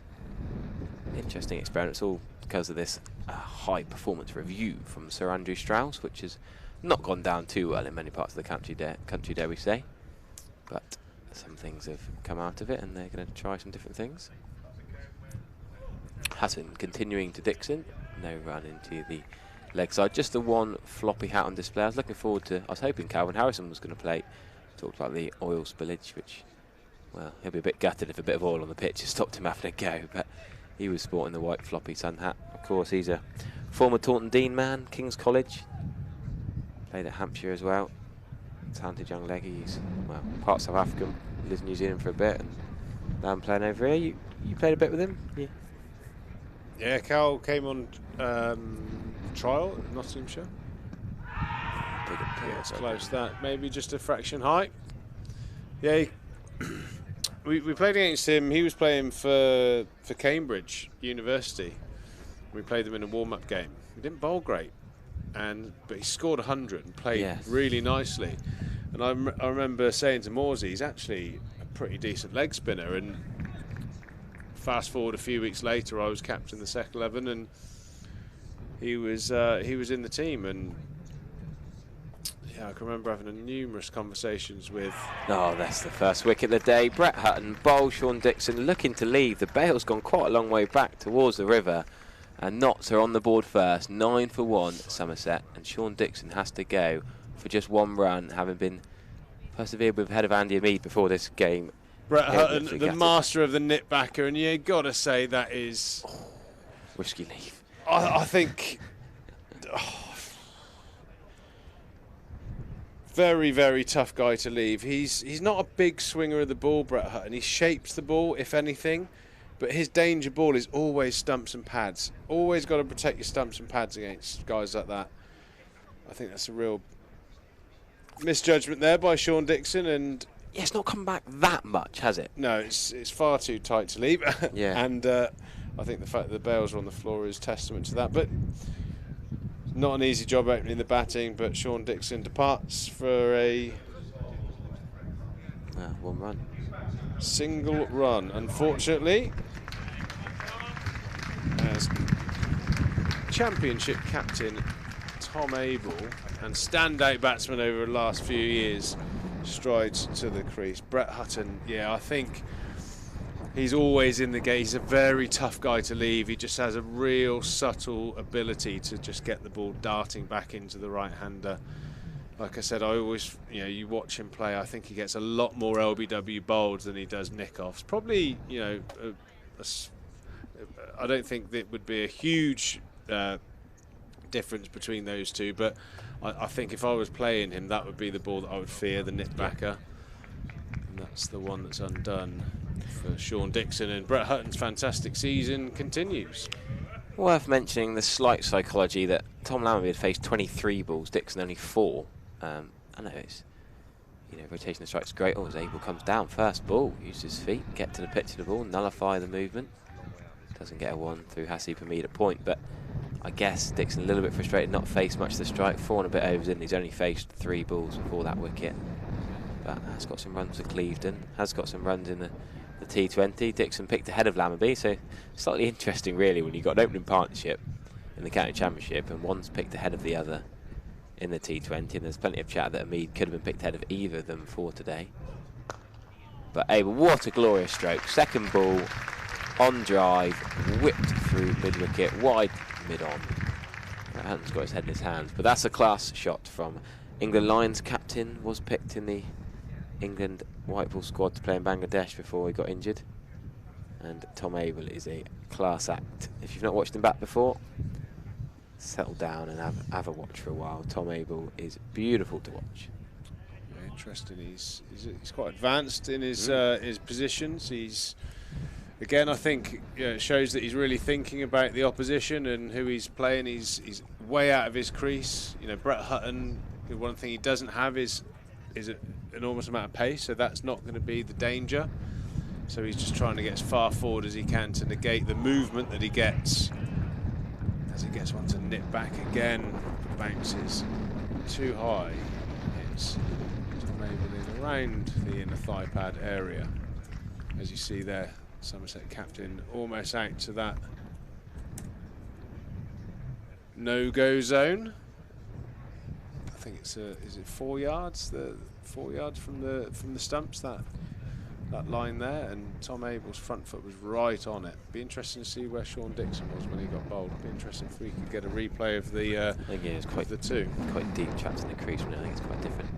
Interesting experiment. It's all because of this high performance review from Sir Andrew Strauss, which has not gone down too well in many parts of the country, dare we say. But some things have come out of it, and they're going to try some different things. Hutton continuing to Dixon. No run into the leg side. Just the one floppy hat on display. I was looking forward to... I was hoping Calvin Harrison was going to play. Talked about the oil spillage, which... Well, he'll be a bit gutted if a bit of oil on the pitch has stopped him having a go, but he was sporting the white floppy sun hat. Of course, he's a former Taunton Dean man, King's College. Played at Hampshire as well. Talented young leggy. He's, well, part South African, lives in New Zealand for a bit, and now I'm playing over here. You played a bit with him? Yeah. Yeah, Cal came on trial at Nottinghamshire. Yeah, it's close that. Maybe just a fraction height. Yeah, we played against him. He was playing for Cambridge University. We played them in a warm-up game. He didn't bowl great, but he scored 100 and played really nicely. And I remember saying to Morsey, he's actually a pretty decent leg spinner. And fast forward a few weeks later, I was captain of the second 11, and he was in the team. And yeah, I can remember having numerous conversations with... Oh, that's the first wicket of the day. Brett Hutton, bowl, Sean Dixon looking to leave. The bail's gone quite a long way back towards the river, and Notts are on the board first. 9 for 1, Somerset, and Sean Dixon has to go for just one run, having been persevered with head of Andy Mead before this game. Brett Hutton, the master of the nip backer, and you got to say that is... risky leave. I think... very, very tough guy to leave. He's not a big swinger of the ball, Brett Hutton. He shapes the ball, if anything, but his danger ball is always stumps and pads. Always got to protect your stumps and pads against guys like that. I think that's a real misjudgment there by Sean Dixon, and yeah, it's not come back that much, has it? No, it's far too tight to leave. Yeah, and I think the fact that the bails are on the floor is testament to that. But not an easy job opening the batting, but Sean Dixon departs for a one run. Single run, unfortunately, as Championship captain Tom Abel and standout batsman over the last few years strides to the crease. Brett Hutton, yeah, I think he's always in the game. He's a very tough guy to leave. He just has a real subtle ability to just get the ball darting back into the right-hander. Like I said, I always, you watch him play, I think he gets a lot more LBW bowled than he does nick-offs. Probably, I don't think that would be a huge difference between those two, but I think if I was playing him, that would be the ball that I would fear, the nip-backer. And that's the one that's undone for Sean Dixon, and Brett Hutton's fantastic season continues. Worth mentioning the slight psychology that Tom Lammerby had faced 23 balls, Dixon only 4. I know it's, you know, rotation of strikes great. Oh, as Abel comes down, first ball, use his feet, get to the pitch of the ball, nullify the movement. Doesn't get a 1 through Hasib Hamid at point, but I guess Dixon a little bit frustrated, not faced much of the strike. 4 and a bit overs in, he's only faced 3 balls before that wicket. But has got some runs for Clevedon, has got some runs in the T20. Dixon picked ahead of Lammerby, so slightly interesting really when you've got an opening partnership in the county championship and one's picked ahead of the other in the T20, and there's plenty of chat that Hamid could have been picked ahead of either of them for today. But Abel, what a glorious stroke. Second ball on drive, whipped through mid-wicket, wide mid-on. Hasn't got his head in his hands, but that's a class shot from England Lions. Captain was picked in the England white ball squad to play in Bangladesh before he got injured. And Tom Abel is a class act. If you've not watched him back before, settle down and have a watch for a while. Tom Abel is beautiful to watch. Yeah, interesting. He's quite advanced in his positions. He's, again, I think, you know, it shows that he's really thinking about the opposition and who he's playing. He's way out of his crease. You know, Brett Hutton, one thing he doesn't have is an enormous amount of pace, so that's not going to be the danger. So he's just trying to get as far forward as he can to negate the movement that he gets. As he gets one to nip back again, bounces too high. It's Tom Abel in around the inner thigh pad area. As you see there, Somerset captain almost out to that no-go zone. I think it's is it 4 yards? 4 yards from the stumps, that line there, and Tom Abel's front foot was right on it. Be interesting to see where Sean Dixon was when he got bowled. Be interesting if we could get a replay of the I think it was quite the two. Quite deep traps in the crease, but I think it's quite different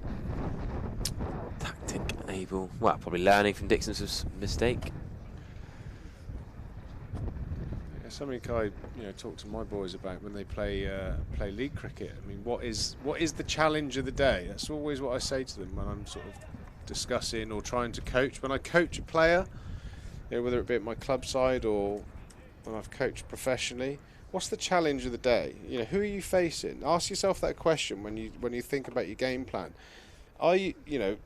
tactic. Abel, well, probably learning from Dixon's mistake. Yeah, something I talk to my boys about when they play league cricket. I mean, what is the challenge of the day? That's always what I say to them when I'm sort of discussing or trying to coach. When I coach a player, whether it be at my club side or when I've coached professionally, what's the challenge of the day? Who are you facing? Ask yourself that question when you think about your game plan. Are you,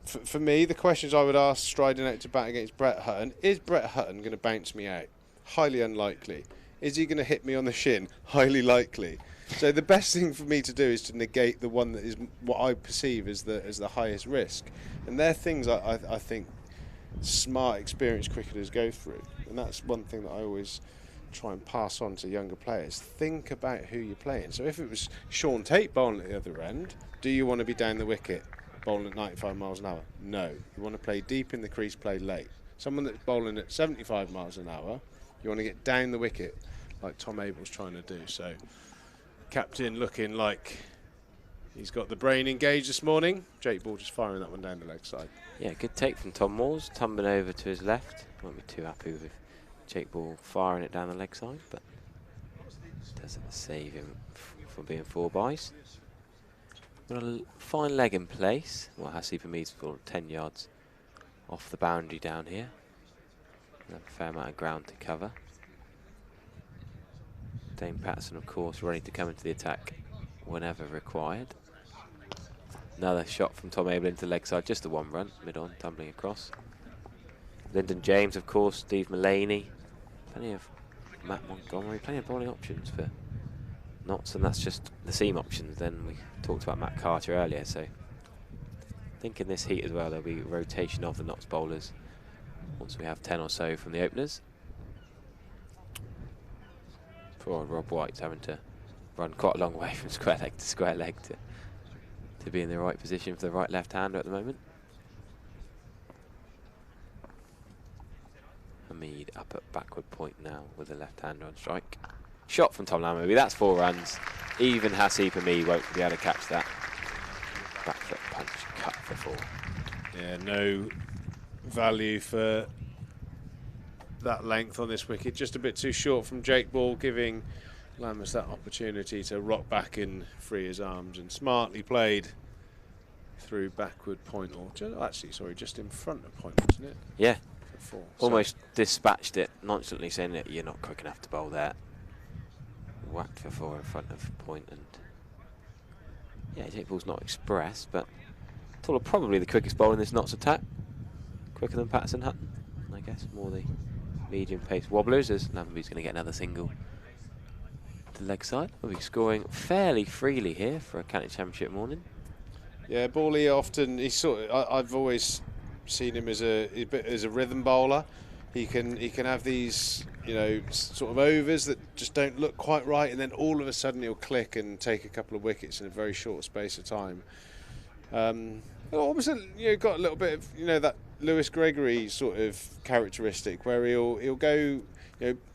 for me, the questions I would ask striding out to bat against Brett Hutton: is Brett Hutton going to bounce me out? Highly unlikely. Is he going to hit me on the shin? Highly likely. So the best thing for me to do is to negate the one that is what I perceive as the highest risk. And they're things I think smart, experienced cricketers go through. And that's one thing that I always try and pass on to younger players. Think about who you're playing. So if it was Sean Tate bowling at the other end, do you want to be down the wicket bowling at 95 miles an hour? No. You want to play deep in the crease, play late. Someone that's bowling at 75 miles an hour, you want to get down the wicket like Tom Abel's trying to do. So captain looking like he's got the brain engaged this morning. Jake Ball just firing that one down the leg side. Yeah, good take from Tom Moores, tumbling over to his left. Won't be too happy with Jake Ball firing it down the leg side, but doesn't save him from being 4 byes. Got a fine leg in place. Well, Hasib Hamid's for 10 yards off the boundary down here. A fair amount of ground to cover. Dane Patterson, of course, ready to come into the attack whenever required. Another shot from Tom Abel into the leg side, just the 1 run, mid-on, tumbling across. Lyndon James, of course, Steve Mullaney, plenty of Matt Montgomery, plenty of bowling options for Notts, and that's just the seam options. Then we talked about Matt Carter earlier, so I think in this heat as well there'll be rotation of the Notts bowlers once we have 10 or so from the openers. Poor Rob White's having to run quite a long way from square leg to square leg to be in the right position for the right left-hander at the moment. Hamid up at backward point now with the left-hander on strike. Shot from Tom Lammerby, that's 4 runs. Even Hasib Hamid won't be able to catch that. Back foot punch, cut for 4. Yeah, no value for that length on this wicket. Just a bit too short from Jake Ball, giving Lammers that opportunity to rock back and free his arms, and smartly played through backward point, or just in front of point, wasn't it? Yeah, for 4. almost dispatched it nonchalantly, saying that you're not quick enough to bowl there. whacked for 4 in front of point, and yeah, Jake Paul's not express, but probably the quickest bowler in this Notts attack. Quicker than Patterson Hutton, I guess. More the medium pace wobblers, as Lamberby's going to get another single to leg side. We'll be scoring fairly freely here for a county championship morning. Yeah, Bawley often, I've always seen him as a rhythm bowler. He can have these, you know, sort of overs that just don't look quite right, and then all of a sudden he'll click and take a couple of wickets in a very short space of time. Almost, got a little bit of, that Lewis Gregory sort of characteristic where he'll go,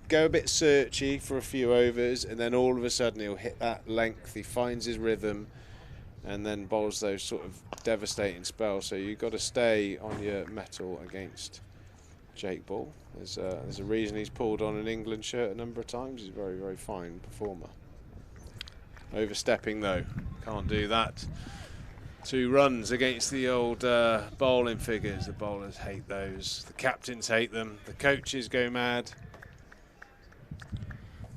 go a bit searchy for a few overs, and then all of a sudden he'll hit that length. He finds his rhythm, and then bowls those sort of devastating spells. So you've got to stay on your mettle against Jake Ball. There's a reason he's pulled on an England shirt a number of times. He's a very, very fine performer. Overstepping though, can't do that. 2 runs against the old bowling figures. The bowlers hate those. The captains hate them. The coaches go mad.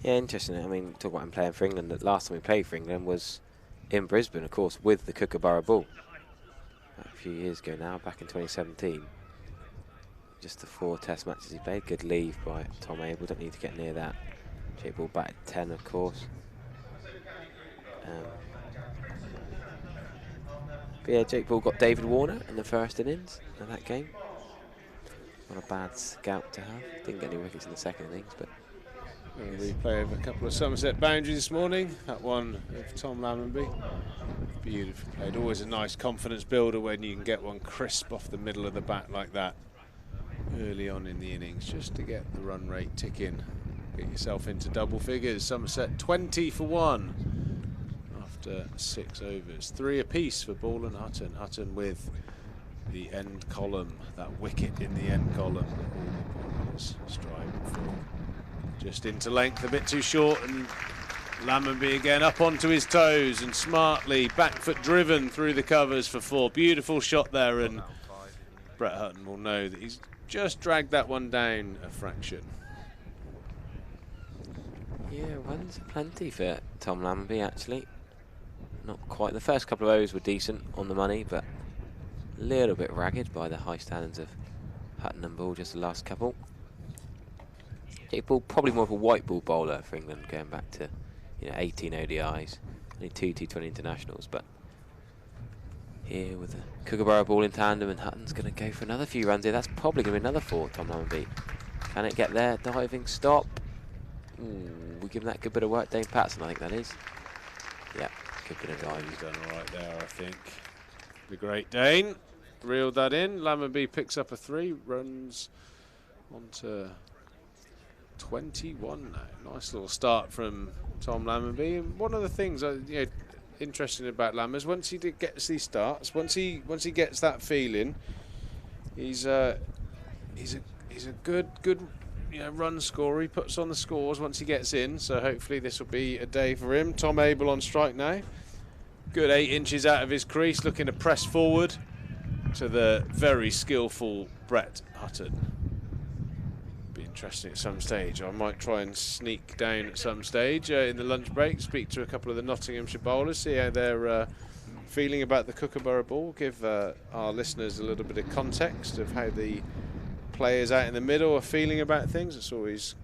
Yeah, interesting. I mean, talk about him playing for England. The last time we played for England was in Brisbane, of course, with the Kookaburra ball. A few years ago now, back in 2017. Just the 4 test matches he played. Good leave by Tom Abel. Don't need to get near that. Jake Ball batted 10, of course. But yeah, Jake Ball got David Warner in the first innings of that game. Not a bad scout to have. Didn't get any wickets in the second innings, but A replay of a couple of Somerset boundaries this morning. That one of Tom Lammonby. Beautifully played. Always a nice confidence builder when you can get one crisp off the middle of the bat like that early on in the innings, just to get the run rate ticking. Get yourself into double figures. Somerset 20 for 1 after 6 overs. 3 apiece for Ball and Hutton. Hutton with the end column, that wicket in the end column that all the bowlers strive for. Just into length, a bit too short, and Lammonby again up onto his toes and smartly back foot driven through the covers for 4. Beautiful shot there, and Brett Hutton will know that he's just dragged that one down a fraction. yeah, runs plenty for Tom Lammonby actually. Not quite. The first couple of overs were decent on the money, but a little bit ragged by the high standards of Hutton and Ball, just the last couple. Jake Ball probably more of a white ball bowler for England, going back to 18 ODIs, only 2 T20 internationals, but here with the Kookaburra ball in tandem, and Hutton's going to go for another few runs here. That's probably going to be another 4, Tom Lammonby. Can it get there? Diving stop. We give him that good bit of work. Dane Patterson, I think that is. Yeah, good bit of diving. He's done all right there, I think. The great Dane reeled that in. Lammonby picks up a 3, runs on to 21 now. Nice little start from Tom Lammonby. And one of the things interesting about Lam is once he gets these starts, once he gets that feeling, he's a good run scorer. He puts on the scores once he gets in. So hopefully this will be a day for him. Tom Abel on strike now. Good 8 inches out of his crease, looking to press forward to the very skillful Brett Hutton. Interesting at some stage. I might try and sneak down at some stage in the lunch break, speak to a couple of the Nottinghamshire bowlers, see how they're feeling about the Kookaburra ball, give our listeners a little bit of context of how the players out in the middle are feeling about things. It's always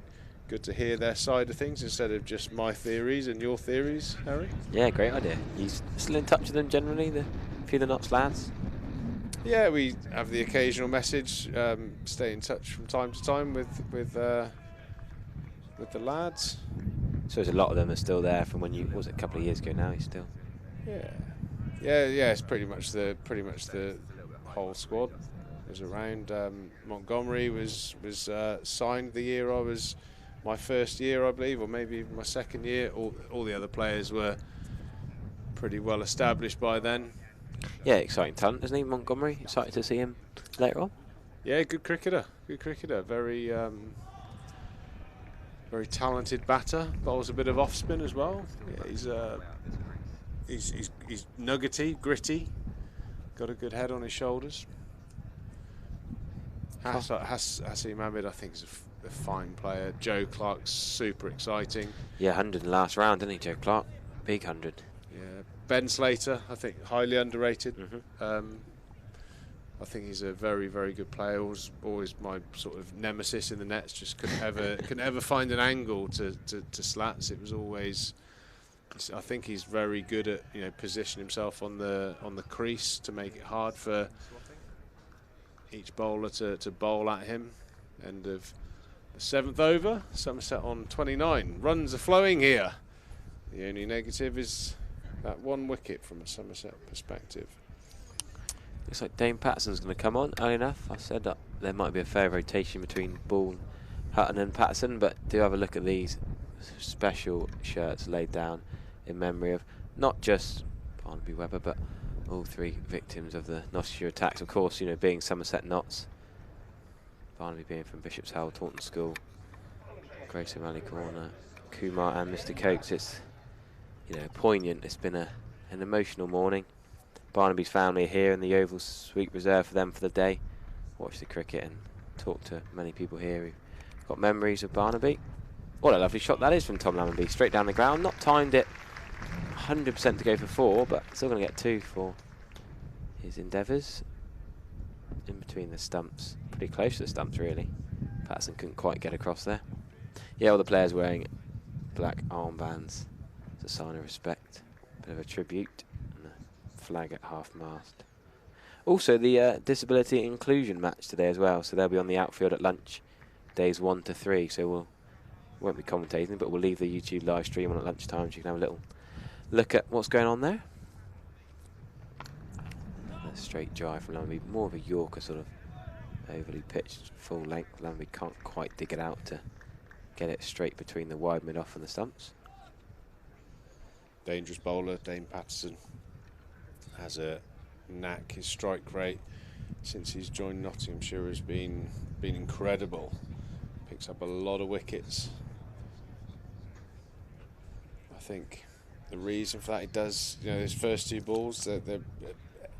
good to hear their side of things instead of just my theories and your theories, Harry. Yeah, great idea. You still in touch with them generally, the few of the Notts lads? Yeah, we have the occasional message, stay in touch from time to time with the lads. So there's a lot of them are still there from when you, was it a couple of years ago now, he's still? Yeah, it's pretty much the whole squad was around. Montgomery was signed the year I was, my first year I believe, or maybe even my second year. All the other players were pretty well established by then. Yeah, exciting talent, isn't he, Montgomery? Excited to see him later on. Yeah, good cricketer. Very very talented batter. Bowls a bit of off spin as well. Yeah, he's nuggety, gritty. Got a good head on his shoulders. Hasim Ahmed, I think, is a fine player. Joe Clark's super exciting. Yeah, 100 in the last round, didn't he, Joe Clark? Big 100. Yeah, Ben Slater, I think highly underrated. Mm-hmm. I think he's a very, very good player. Always my sort of nemesis in the nets. Just couldn't ever find an angle to slats. It was always. I think he's very good at positioning himself on the crease to make it hard for each bowler to bowl at him. End of the 7th over. Somerset on 29. Runs are flowing here. The only negative is that 1 wicket from a Somerset perspective. Looks like Dane Patterson's going to come on early enough. I said that there might be a fair rotation between Ball, Hutton and Patterson, but do have a look at these special shirts laid down in memory of not just Barnaby Webber, but all 3 victims of the Nottinghamshire attacks. Of course, being Somerset Notts, Barnaby being from Bishop's Hell, Taunton School, Grace O'Malley Corner, Kumar and Mr. Coates. It's poignant. It's been an emotional morning. Barnaby's family are here in the Oval Suite reserved for them for the day. Watch the cricket and talk to many people here who've got memories of Barnaby. What a lovely shot that is from Tom Lammonby. Straight down the ground. Not timed it 100% to go for 4, but still going to get 2 for his endeavours. In between the stumps. Pretty close to the stumps, really. Patterson couldn't quite get across there. Yeah, all the players wearing black armbands. It's a sign of respect. Bit of a tribute. Flag at half-mast. Also, the disability inclusion match today as well, so they'll be on the outfield at lunch, days 1 to 3. So won't be commentating, but we'll leave the YouTube live stream on at lunchtime, so you can have a little look at what's going on there. Another straight drive from Lammonby, more of a Yorker sort of overly pitched full length. Lammonby can't quite dig it out to get it straight between the wide mid-off and the stumps. Dangerous bowler, Dane Patterson. Has a knack. His strike rate since he's joined Nottinghamshire has been incredible. Picks up a lot of wickets. I think the reason for that, he does, his first 2 balls, they're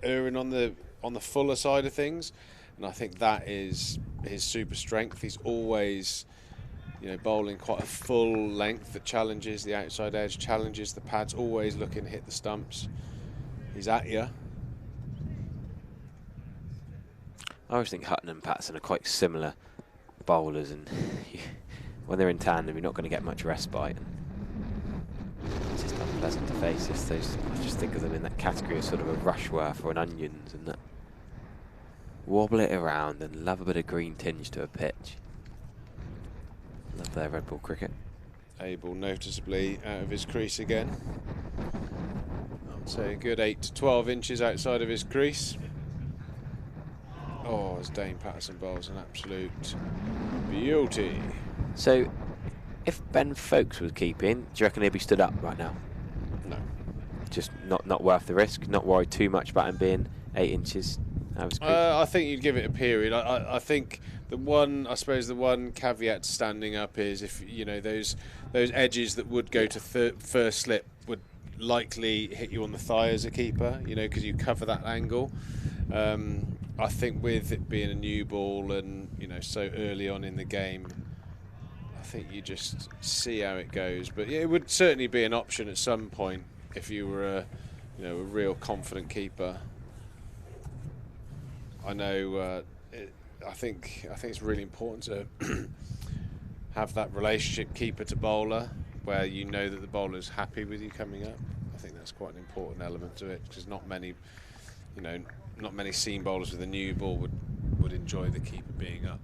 erring on the fuller side of things, and I think that is his super strength. He's always bowling quite a full length that challenges the outside edge, challenges the pads, always looking to hit the stumps. He's at you. I always think Hutton and Patterson are quite similar bowlers, and when they're in tandem, you're not going to get much respite. It's just unpleasant to face this. I just think of them in that category of sort of a Rushworth or an Onions, and that wobble it around and love a bit of green tinge to a pitch. Love their red ball cricket. Abel noticeably out of his crease again. So a good 8 to 12 inches outside of his crease. Oh, as Dane Patterson bowls an absolute beauty. So, if Ben Folkes was keeping, do you reckon he'd be stood up right now? No. Just not worth the risk, not worried too much about him being 8 inches out of his crease? I think you'd give it a period. I think the one caveat to standing up is if, those edges that would go to first slip would likely hit you on the thigh as a keeper, because you cover that angle. I think with it being a new ball and so early on in the game, I think you just see how it goes. But yeah, it would certainly be an option at some point if you were a real confident keeper. I know. I think it's really important to have that relationship keeper to bowler, where that the bowler's happy with you coming up. I think that's quite an important element to it, because not many seam bowlers with a new ball would enjoy the keeper being up.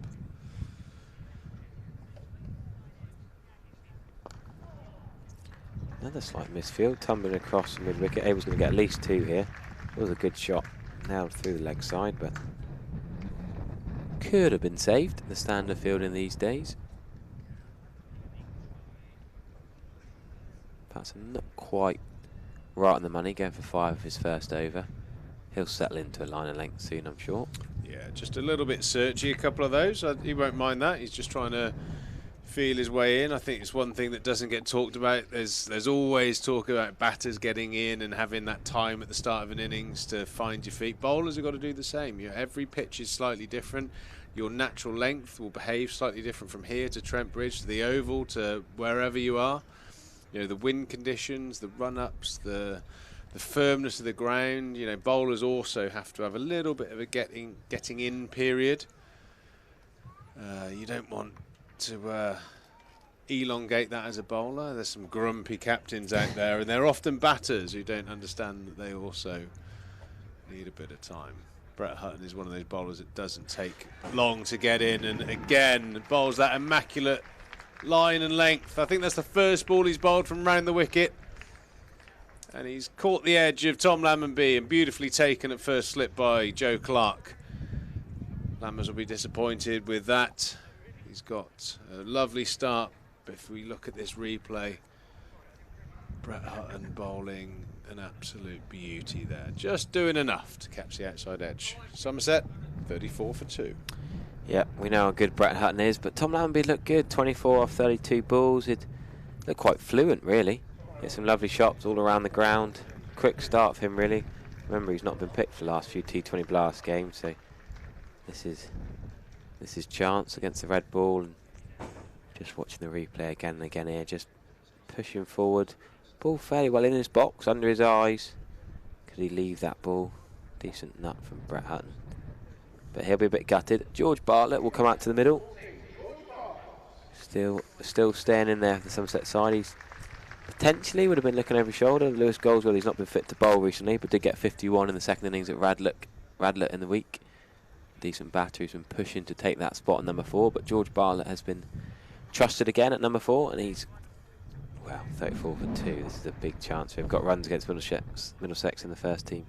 Another slight misfield, tumbling across mid wicket. Abel's going to get at least 2 here. It was a good shot, nailed through the leg side, but could have been saved. The standard field in these days. Patterson not quite right on the money, going for 5 of his first over. He'll settle into a line of length soon, I'm sure. Yeah, just a little bit searchy, a couple of those. He won't mind that. He's just trying to feel his way in. I think it's one thing that doesn't get talked about. There's always talk about batters getting in and having that time at the start of an innings to find your feet. Bowlers have got to do the same. Every pitch is slightly different. your natural length will behave slightly different from here to Trent Bridge, to the Oval, to wherever you are. You know, the wind conditions, the run-ups, the firmness of the ground. You know, bowlers also have to have a little bit of a getting in period. You don't want to elongate that as a bowler. There's some grumpy captains out there, and they're often batters who don't understand that they also need a bit of time. Brett Hutton is one of those bowlers that doesn't take long to get in, and again bowls that immaculate line and length. I think that's the first ball he's bowled from round the wicket, and he's caught the edge of Tom Lammonby and beautifully taken at first slip by Joe Clark. Lammers will be disappointed with that. He's got a lovely start, but if we look at this replay, Brett Hutton bowling an absolute beauty there, just doing enough to catch the outside edge. Somerset 34 for 2. Yeah, we know how good Brett Hutton is, but Tom Lammonby looked good. 24 off 32 balls. It looked quite fluent, really. Hit some lovely shots all around the ground. Quick start for him, really. Remember, he's not been picked for the last few T20 Blast games, so this is chance against the red ball. And just watching the replay again and again here, just pushing forward. Ball fairly well in his box, under his eyes. Could he leave that ball? Decent nut from Brett Hutton. But he'll be a bit gutted. George Bartlett will come out to the middle. Still staying in there for the Somerset side. He's potentially would have been looking over his shoulder. Lewis Goldsworthy, he's not been fit to bowl recently, but did get 51 in the second innings at Radlett in the week. Decent batter who's been pushing to take that spot at number 4, but George Bartlett has been trusted again at number 4, and he's, well, 34 for 2. This is a big chance. We've got runs against Middlesex in the first team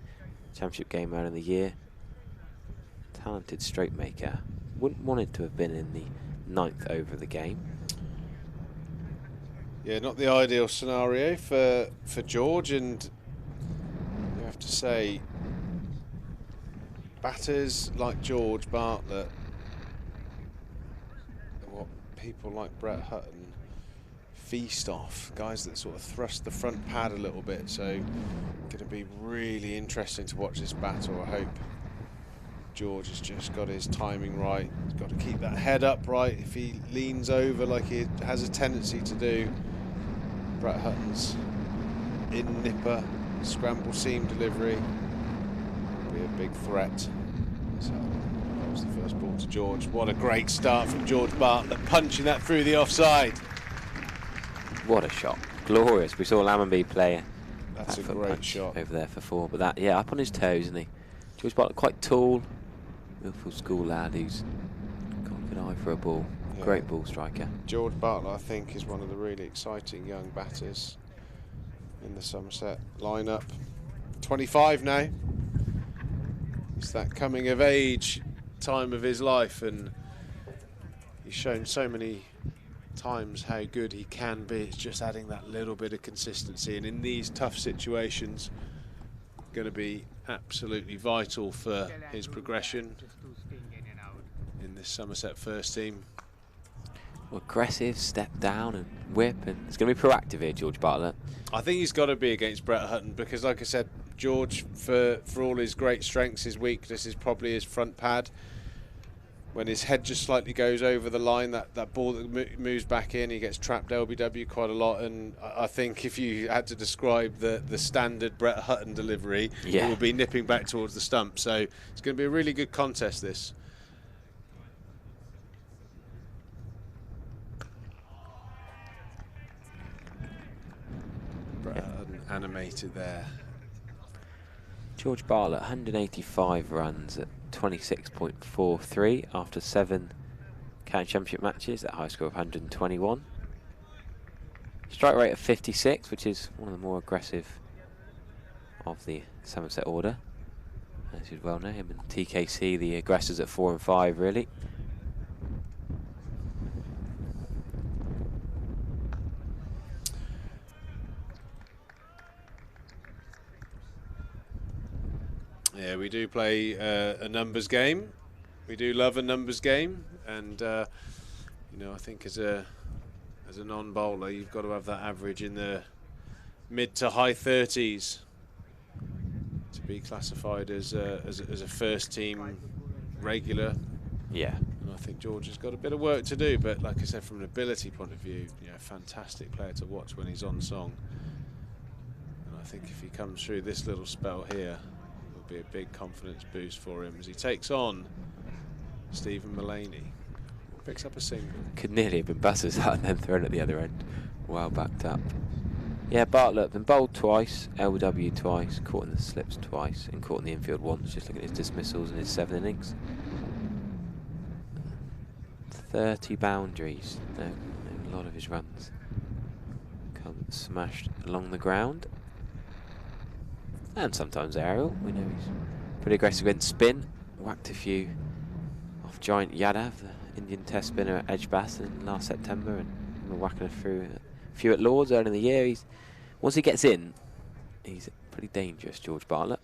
championship game round of the year. Talented stroke maker. Wouldn't want it to have been in the 9th over of the game. Yeah, not the ideal scenario for George, and you have to say, batters like George Bartlett are what people like Brett Hutton feast off. Guys that sort of thrust the front pad a little bit, so going to be really interesting to watch this battle. I hope George has just got his timing right. He's got to keep that head up right. If he leans over like he has a tendency to do, Brett Hutton's in nipper, scramble seam delivery will be a big threat. So that was the first ball to George. What a great start from George Bartlett, punching that through the offside. What a shot. Glorious. We saw Lammonby play. That's a great shot over there for 4, but that, yeah, up on his toes, isn't he? George Bartlett quite tall. Willful school lad who's got a good eye for a ball. Yeah. Great ball striker. George Bartlett, I think, is one of the really exciting young batters in the Somerset lineup. 25 now. It's that coming of age time of his life, and he's shown so many times how good he can be. It's just adding that little bit of consistency, and in these tough situations, going to be absolutely vital for his progression in this Somerset first team. Aggressive, step down and whip, and it's going to be proactive here, George Bartlett. I think he's got to be against Brett Hutton, because like I said, George, for all his great strengths, his weakness is probably his front pad. When his head just slightly goes over the line, that ball that moves back in, he gets trapped LBW quite a lot. And I think if you had to describe the standard Brett Hutton delivery, it will be nipping back towards the stump. So it's going to be a really good contest, this. Brett Hutton animated there. George Bartlett, 185 runs at 26.43 after 7 county championship matches at a high score of 121. Strike rate of 56, which is one of the more aggressive of the Somerset order. As you well know, him and TKC, the aggressors at 4 and 5, really. Yeah, we do play a numbers game. We do love a numbers game, and you know, I think as a non-bowler, you've got to have that average in the mid to high 30s to be classified as a first team regular. Yeah. think George has got a bit of work to do, but like I said, from an ability point of view, you know, fantastic player to watch when he's on song. And I think if he comes through this little spell here, it'll be a big confidence boost for him as he takes on Stephen Mullaney. Picks up a single. Could nearly have been buzzers and then thrown at the other end. Well backed up. Yeah, Bartlett been bowled twice, LW twice, caught in the slips twice, and caught in the infield once. Just looking at his dismissals in his 7 innings. 30 boundaries. No, a lot of his runs come smashed along the ground. And sometimes aerial. We know he's pretty aggressive against spin. Whacked a few off Giant Yadav, the Indian test spinner at Edgbaston last September, and we're whacking through a few at Lords early in the year. Once he gets in, he's pretty dangerous, George Bartlett.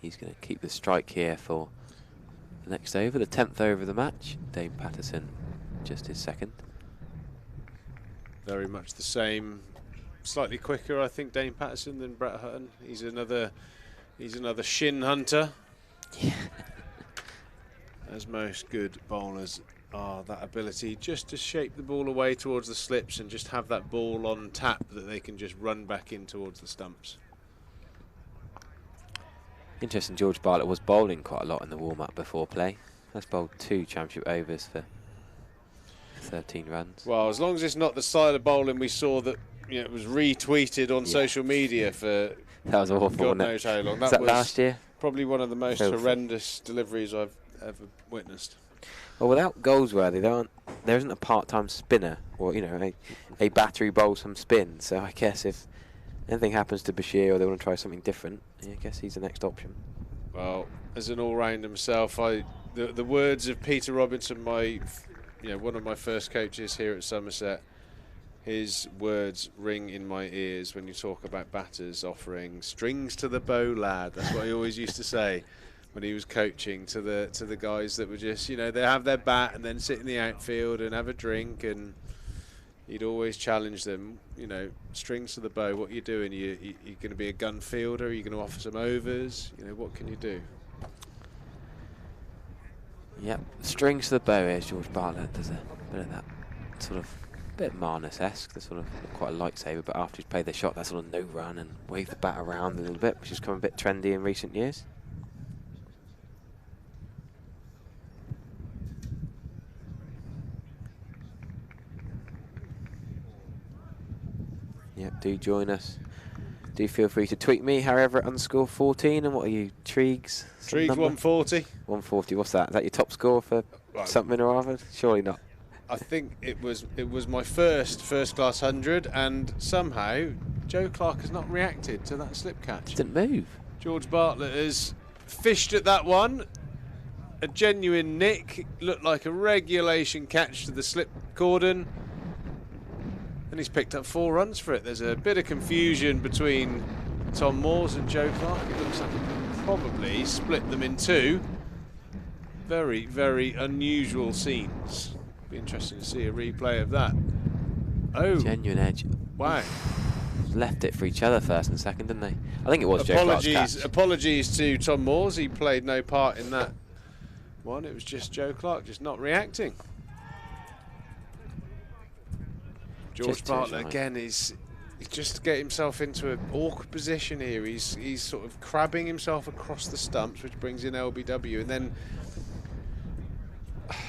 He's going to keep the strike here for the next over, the 10th over of the match. Dane Patterson, just his second. Very much the same. Slightly quicker, I think, Dane Patterson than Brett Hutton. He's another shin hunter. Yeah. As most good bowlers are, that ability just to shape the ball away towards the slips and just have that ball on tap that they can just run back in towards the stumps. Interesting, George Bartlett was bowling quite a lot in the warm-up before play. Has bowled 2 championship overs for 13 runs. Well, as long as it's not the style of bowling we saw that, you know, it was retweeted on social media for that was awful, God knows how long. Was that last year? Probably one of the most horrendous deliveries I've ever witnessed. Well, without Goldsworthy, there isn't a part-time spinner, or, you know, a battery bowl some spin. So I guess if anything happens to Bashir or they want to try something different, I guess he's the next option. Well, as an all-round himself, the words of Peter Robinson, one of my first coaches here at Somerset, his words ring in my ears when you talk about batters offering strings to the bow, lad. That's what he always used to say when he was coaching to the guys that were just, you know, they have their bat and then sit in the outfield and have a drink, and he'd always challenge them, you know, strings to the bow, what are you doing? You're going to be a gun fielder? Are you going to offer some overs? You know, what can you do? Yep, strings to the bow here, George Bartlett does a bit of that sort of bit Marnus-esque, the sort of quite a lightsaber, but after he's played the shot, that sort of no run and wave the bat around a little bit, which has come a bit trendy in recent years. Yep, do join us. Do feel free to tweet me, however, _14. And what are you, Triegs? Triegs 140. 140. What's that? Is that your top score for something or other? Surely not. I think it was my first class 100, and somehow Joe Clark has not reacted to that slip catch. Didn't move. George Bartlett has fished at that one. A genuine nick, looked like a regulation catch to the slip cordon. And he's picked up 4 runs for it. There's a bit of confusion between Tom Moores and Joe Clark. It looks like he could probably split them in 2. Very, very unusual scenes. Be interesting to see a replay of that. Oh, genuine edge. Wow. Left it for each other first and second, didn't they? I think it was Joe Clark's catch. Apologies to Tom Moores. He played no part in that one. It was just Joe Clark just not reacting. George Bartlett again he's just get himself into an awkward position here. He's sort of crabbing himself across the stumps, which brings in LBW, and then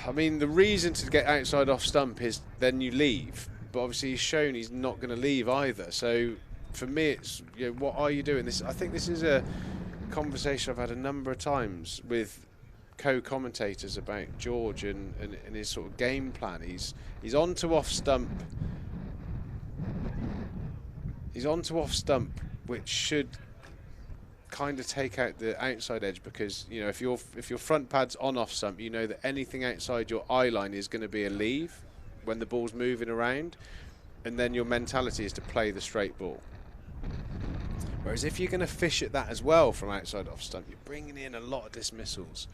I mean the reason to get outside off stump is then you leave, but obviously he's shown he's not going to leave either. So for me it's, you know, what are you doing? I think this is a conversation I've had a number of times with co-commentators about George and his sort of game plan. He's on to off stump. He's on to off stump, which should kind of take out the outside edge, because, you know, if your front pad's on off stump, you know that anything outside your eye line is going to be a leave when the ball's moving around, and then your mentality is to play the straight ball. Whereas if you're going to fish at that as well from outside off stump, you're bringing in a lot of dismissals.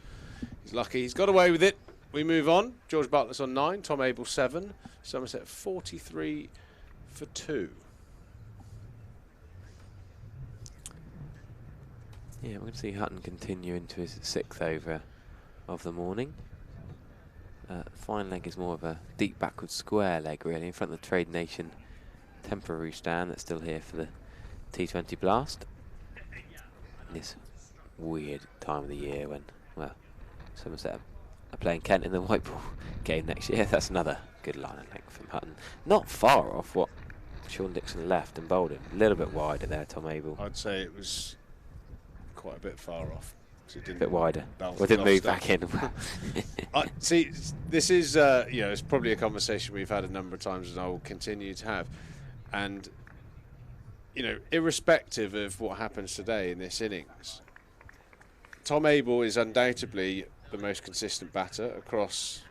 He's lucky he's got away with it. We move on. George Bartlett's on 9, Tom Abel 7, Somerset 43 for 2. Yeah, we're going to see Hutton continue into his 6th over of the morning. fine leg is more of a deep backward square leg, really, in front of the Trade Nation temporary stand that's still here for the T20 Blast. This weird time of the year when, well, Somerset are playing Kent in the white ball game next year. That's another good line of length from Hutton. Not far off what Sean Dixon left and bowled him. A little bit wider there, Tom Abel. I'd say it was quite a bit far off. It didn't a bit wider. Bounce Or didn't move stuff. back in. See, this is, you know, it's probably a conversation we've had a number of times and I will continue to have. And, you know, irrespective of what happens today in this innings, Tom Abel is undoubtedly the most consistent batter across,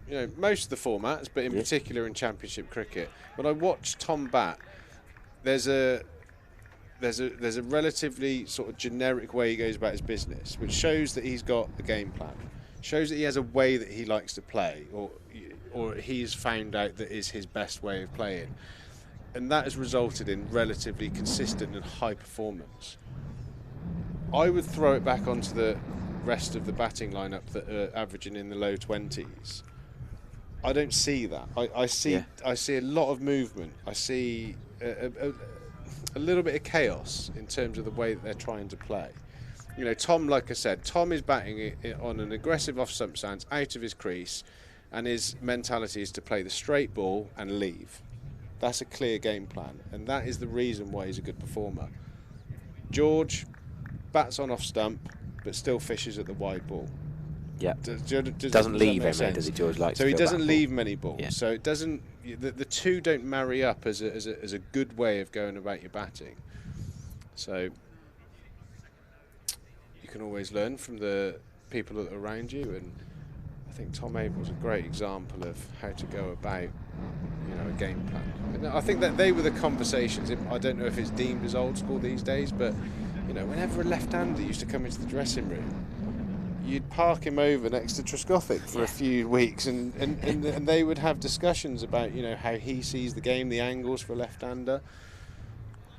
you know, most of the formats, but in particular in Championship cricket. When I watch Tom bat, there's a relatively sort of generic way he goes about his business, which shows that he's got a game plan, shows that he has a way that he likes to play, or he's found out that is his best way of playing, and that has resulted in relatively consistent and high performance. I would throw it back onto the rest of the batting lineup that are averaging in the low 20s. I don't see that. I see a lot of movement. I see a little bit of chaos in terms of the way that they're trying to play. You know, Tom, like I said, Tom is batting on an aggressive off-stump stance, out of his crease, and his mentality is to play the straight ball and leave. That's a clear game plan, and that is the reason why he's a good performer. George bats on off-stump, but still fishes at the wide ball. Yeah. Doesn't leave him, does he, George? So he doesn't leave many balls. Yeah. So it doesn't. The two don't marry up as a good way of going about your batting. So you can always learn from the people that are around you, and I think Tom Abel's a great example of how to go about, you know, a game plan. And I think that they were the conversations. I don't know if it's deemed as old school these days, but you know, whenever a left-hander used to come into the dressing room, you'd park him over next to Trescothick for a few weeks, and they would have discussions about, you know, how he sees the game, the angles for a left-hander.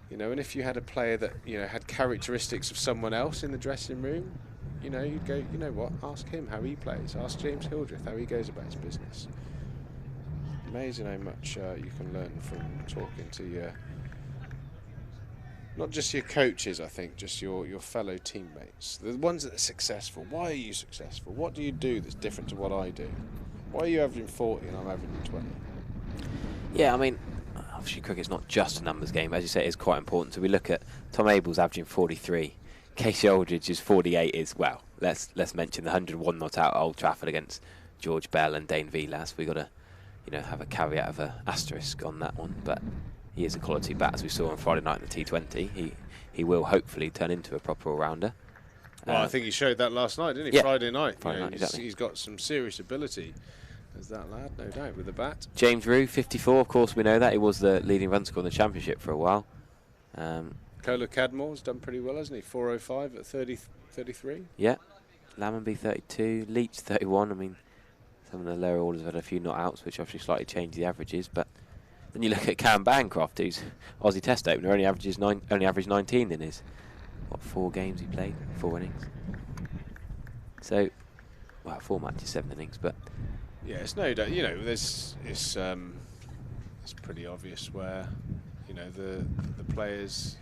You know, and if you had a player that, you know, had characteristics of someone else in the dressing room, you know, you'd go, you know what, ask him how he plays. Ask James Hildreth how he goes about his business. Amazing how much you can learn from talking to your, not just your coaches, I think, just your fellow teammates. The ones that are successful. Why are you successful? What do you do that's different to what I do? Why are you averaging 40 and I'm averaging 20? Yeah, I mean, obviously cricket's not just a numbers game. As you say, it's quite important. So we look at Tom Abel's averaging 43. Casey Aldridge's 48 is, well, let's mention the 101 not out at Old Trafford against George Bell and Dane Vilas. We've got to, you know, have a caveat of an asterisk on that one, but he is a quality bat, as we saw on Friday night in the T20. He will hopefully turn into a proper all-rounder. Well, I think he showed that last night, didn't he? Yeah. Friday night. Friday night, exactly. He's got some serious ability as that lad, no doubt, with the bat. James Rue, 54, of course we know that. He was the leading run scorer in the Championship for a while. Kola Cadmore's done pretty well, hasn't he? 405 at 33. Yeah. Lammonby, 32. Leach, 31. I mean, some of the lower orders have had a few not outs, which obviously slightly changed the averages, but then you look at Cam Bancroft, who's Aussie Test opener, only averaged 19 in his 4 games he played, 4 innings. So, well, 4 matches, 7 innings, but yeah, it's no doubt. You know, it's pretty obvious where, you know, the players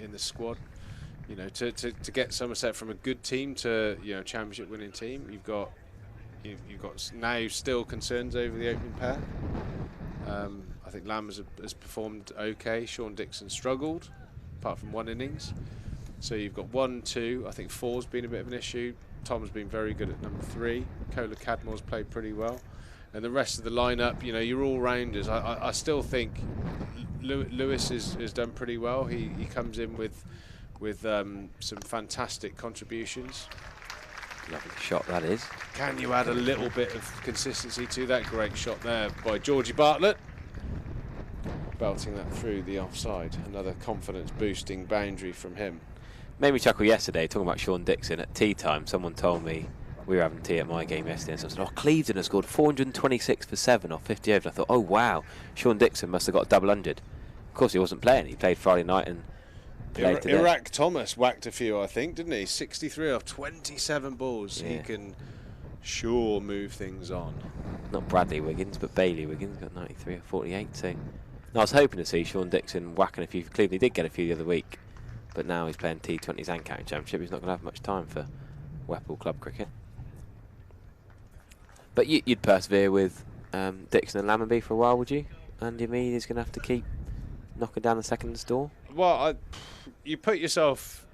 in the squad, you know, to get Somerset from a good team to, you know, championship winning team, you've got now still concerns over the opening pair. I think Lamb has performed okay. Sean Dixon struggled, apart from 1 innings. So you've got 1, 2. I think 4's been a bit of an issue. Tom's been very good at number 3. Kola Cadmore's played pretty well. And the rest of the lineup, you know, you're all rounders. I still think Lewis has done pretty well. He comes in with some fantastic contributions. lovely shot that is. Can you add a little bit of consistency to that? Great shot there by Georgie Bartlett. Belting that through the offside. Another confidence-boosting boundary from him. Made me chuckle yesterday, talking about Sean Dixon at tea time. Someone told me, we were having tea at my game yesterday, and someone said, oh, Clevedon has scored 426 for 7 off 50 overs. I thought, oh wow, Sean Dixon must have got a double 100. Of course he wasn't playing, he played Friday night and played today. Iraq Thomas whacked a few, I think, didn't he? 63 off 27 balls. Yeah. He can sure move things on. Not Bradley Wiggins, but Bailey Wiggins got 93 or 48. So I was hoping to see Sean Dixon whacking a few. Clearly did get a few the other week, but now he's playing T20s and County Championship. He's not going to have much time for Whipple club cricket. But you'd persevere with Dixon and Lammonby for a while, would you? And you mean he's going to have to keep knocking down the second door? Well, you put yourself.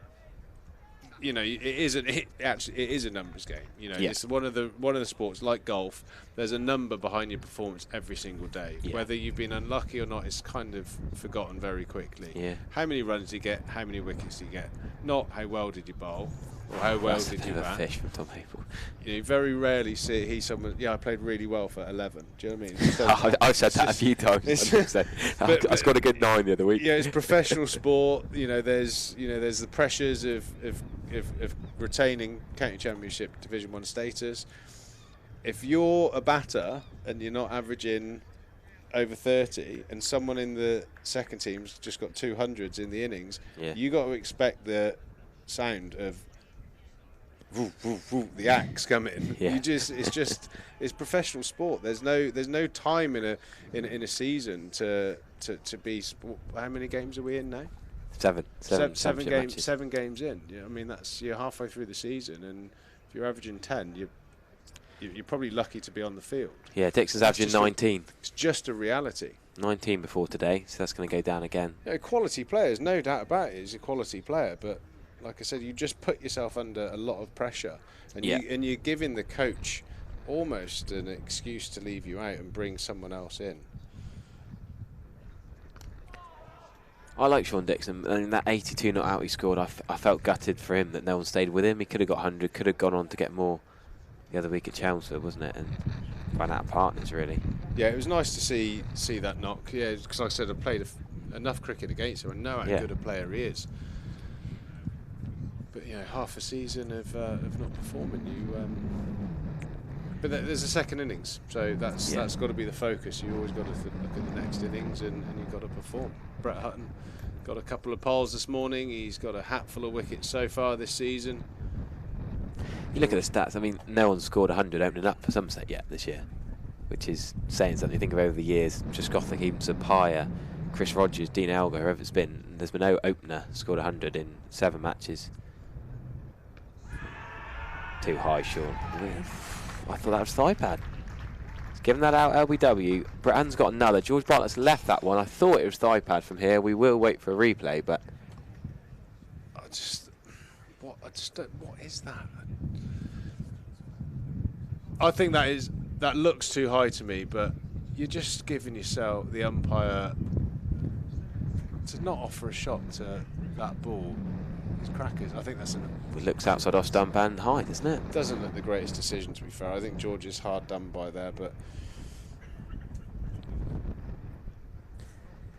You know, it is a numbers game. You know, it's one of the sports like golf. There's a number behind your performance every single day. Yeah. Whether you've been unlucky or not, it's kind of forgotten very quickly. Yeah. How many runs do you get? How many wickets do you get? Not how well did you bowl, or how well did you bat. Fish from Tom Abel. You very rarely see someone. Yeah, I played really well for 11. Do you know what I mean? So I've said that a few times. I scored a good 9 the other week. Yeah, it's professional sport. You know, there's the pressures of retaining county championship Division 1 status. If you're a batter and you're not averaging over 30, and someone in the second team's just got 200s in the innings, you got to expect the sound of woo, woo, woo, the axe coming. Yeah. It's professional sport. There's no time in a season to be. How many games are we in now? Seven games. 7 games in. Yeah, I mean you're halfway through the season, and if you're averaging 10, you're probably lucky to be on the field. Yeah, Dixon's averaging 19. It's just a reality. 19 before today, so that's going to go down again. Yeah, quality players, no doubt about it. He's a quality player, but like I said, you just put yourself under a lot of pressure, and you're giving the coach almost an excuse to leave you out and bring someone else in. I like Sean Dixon. I mean, that 82 not out he scored, I felt gutted for him that no one stayed with him. He could have got 100, could have gone on to get more the other week at Chelmsford, wasn't it? And ran out of partners, really. Yeah, it was nice to see that knock. Yeah, because like I said, I played enough cricket against him and know how good a player he is. But, you know, half a season of not performing, but there's a second innings, so that's got to be the focus. You always got to look at the next innings, and you've got to perform. Brett Hutton got a couple of poles this morning. He's got a hatful of wickets so far this season. You look at the stats. I mean, no one's scored 100 opening up for Somerset yet this year, which is saying something. You think of over the years, Trescothick, even Sapaya, Chris Rogers, Dean Elgar, whoever it's been. There's been no opener scored 100 in 7 matches. Too high, Sean. I thought that was thigh pad. Giving that out, LBW. Bratton's got another. George Bartlett's left that one. I thought it was thigh pad from here. We will wait for a replay, but What is that? I think that looks too high to me, but you're just giving yourself, the umpire, to not offer a shot to that ball. It's crackers. I think that's it looks outside off stump and high, doesn't it? Doesn't look the greatest decision, to be fair. I think George is hard done by there, but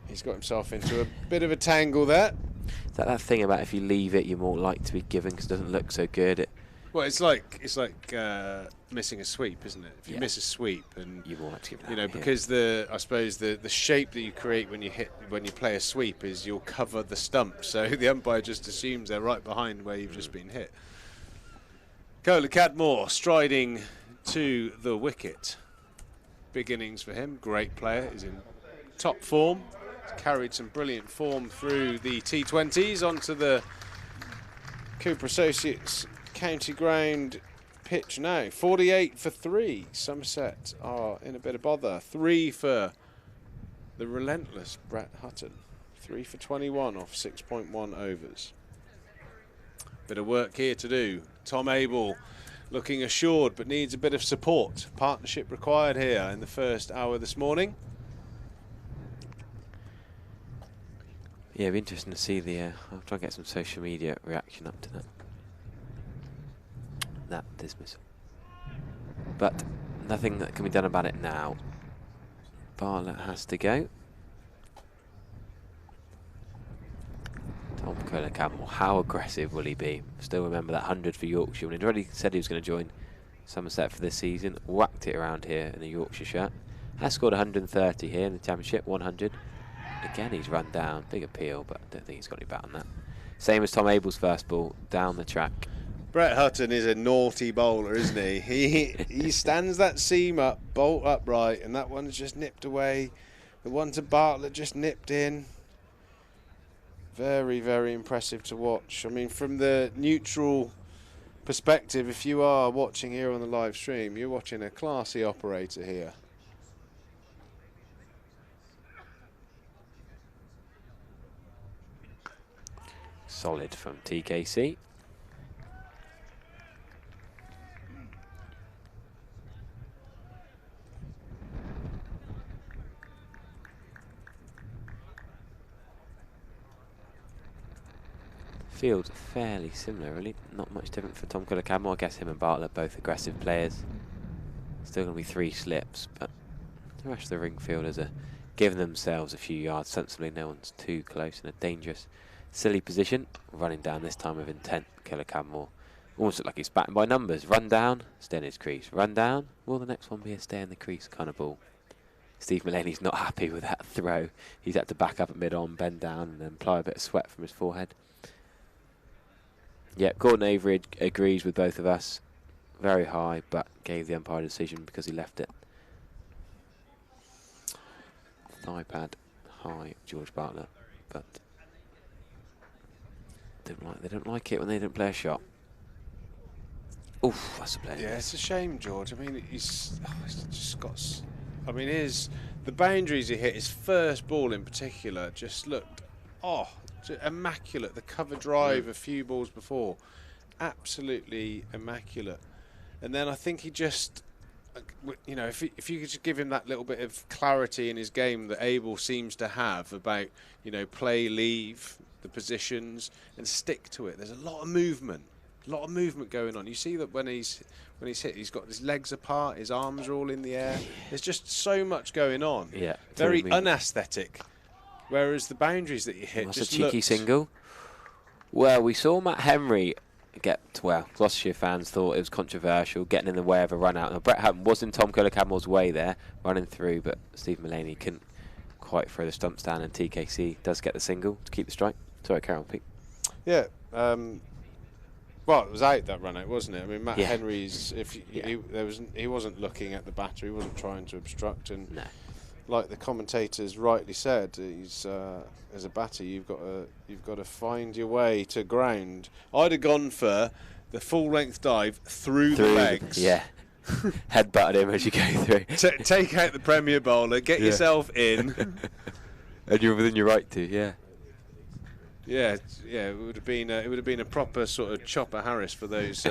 he's got himself into a bit of a tangle there. Is that thing about if you leave it, you're more likely to be given because it doesn't look so good? Well, it's like missing a sweep, isn't it? If you miss a sweep, and you won't have to give it, you know, because I suppose the shape that you create when you play a sweep is you'll cover the stump, so the umpire just assumes they're right behind where you've just been hit. Cola Cadmore striding to the wicket. Big innings for him. Great player. Is in top form. He's carried some brilliant form through the T20s onto the Cooper Associates County Ground pitch now. 48 for 3. Somerset are in a bit of bother. 3 for the relentless Brett Hutton. 3 for 21 off 6.1 overs. Bit of work here to do. Tom Abel looking assured but needs a bit of support. Partnership required here in the first hour this morning. Yeah, it'd be interesting to see the. I'll try and get some social media reaction up to that dismissal. But nothing that can be done about it now. Bartlett has to go. Tom Kohler-Campbell, how aggressive will he be? Still remember that 100 for Yorkshire when he'd already said he was going to join Somerset for this season. Whacked it around here in a Yorkshire shirt. Has scored 130 here in the Championship, 100. Again, he's run down. Big appeal, but I don't think he's got any bat on that. Same as Tom Abel's first ball, down the track. Brett Hutton is a naughty bowler, isn't he? He stands that seam up, bolt upright, and that one's just nipped away. The one to Bartlett just nipped in. Very, very impressive to watch. I mean, from the neutral perspective, if you are watching here on the live stream, you're watching a classy operator here. Solid from TKC. Field's fairly similar, really. Not much different for Tom Cadmore. I guess him and Bartlett both aggressive players. Still going to be 3 slips, but the rest of the ring fielders are giving themselves a few yards sensibly. No one's too close in a dangerous, silly position. Running down this time with intent. Cadmore almost look like he's batting by numbers. Run down, stay in his crease. Run down. Will the next one be a stay in the crease kind of ball? Steve Mullaney's not happy with that throw. He's had to back up at mid-on, bend down, and then apply a bit of sweat from his forehead. Yeah, Gordon Avery agrees with both of us. Very high, but gave the umpire a decision because he left it. Thigh pad high, George Bartlett, but they don't like it when they don't play a shot. Oof, that's a play. Yeah, it's a shame, George. I mean, he's just got. I mean, the boundaries he hit, his first ball in particular, just looked immaculate. The cover drive a few balls before, absolutely immaculate. And then I think he just, you know, if you could just give him that little bit of clarity in his game that Abel seems to have about, you know, play, leave, the positions, and stick to it. There's a lot of movement going on. You see that when he's hit, he's got his legs apart, his arms are all in the air. There's just so much going on. Yeah, very unaesthetic. Whereas the boundaries that you hit, that's just a cheeky single. Well, we saw Matt Henry Gloucestershire fans thought it was controversial, getting in the way of a run out. Now, Brett Hutton was in Tom Cadmore's way there, running through, but Steve Mullaney couldn't quite throw the stumps down, and TKC does get the single to keep the strike. Sorry, carry on, Pete. Yeah. Well, it was out, that run out, wasn't it? I mean, Matt Henry's, he wasn't looking at the batter, he wasn't trying to obstruct, and like the commentators rightly said, he's as a batter, you've got to find your way to ground. I'd have gone for the full length dive through the legs. Yeah. Head butted him as you go through. Take out the Premier bowler, get yourself in. And you're within your right to, yeah. Yeah, it would have been a proper sort of Chopper Harris for those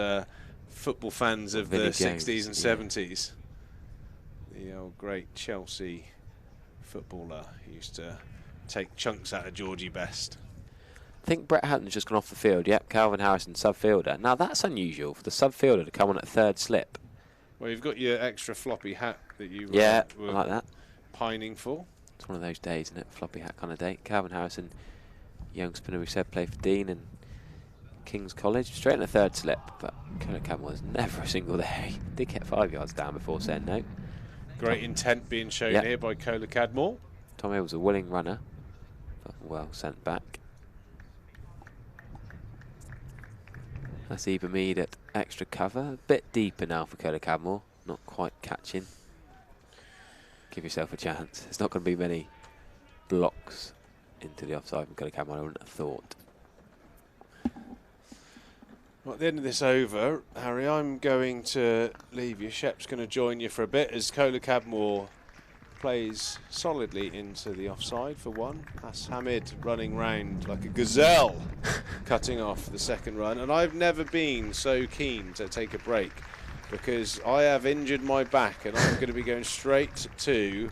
football fans of the 60s and 70s. The old great Chelsea footballer who used to take chunks out of Georgie Best. I think Brett Hutton's just gone off the field. Yep, Calvin Harrison, sub-fielder. Now that's unusual for the sub-fielder to come on at third slip. Well, you've got your extra floppy hat that you were I like that. Pining for. It's one of those days, isn't it? Floppy hat kind of day. Calvin Harrison, young spinner we said, played for Dean and King's College. Straight in the third slip, but Cadmore was never a single there. He did get 5 yards down before saying no. Great intent being shown here by Cadmore. Tom Hill was a willing runner, but well sent back. That's Ebermead at extra cover. A bit deeper now for Cadmore. Not quite catching. Give yourself a chance. There's not going to be many blocks into the offside from Cadmore, I wouldn't have thought. Well, at the end of this over, Harry, I'm going to leave you. Shep's going to join you for a bit as Cadmore plays solidly into the offside for one. That's Hamid running round like a gazelle, cutting off the second run. And I've never been so keen to take a break because I have injured my back and I'm going to be going straight to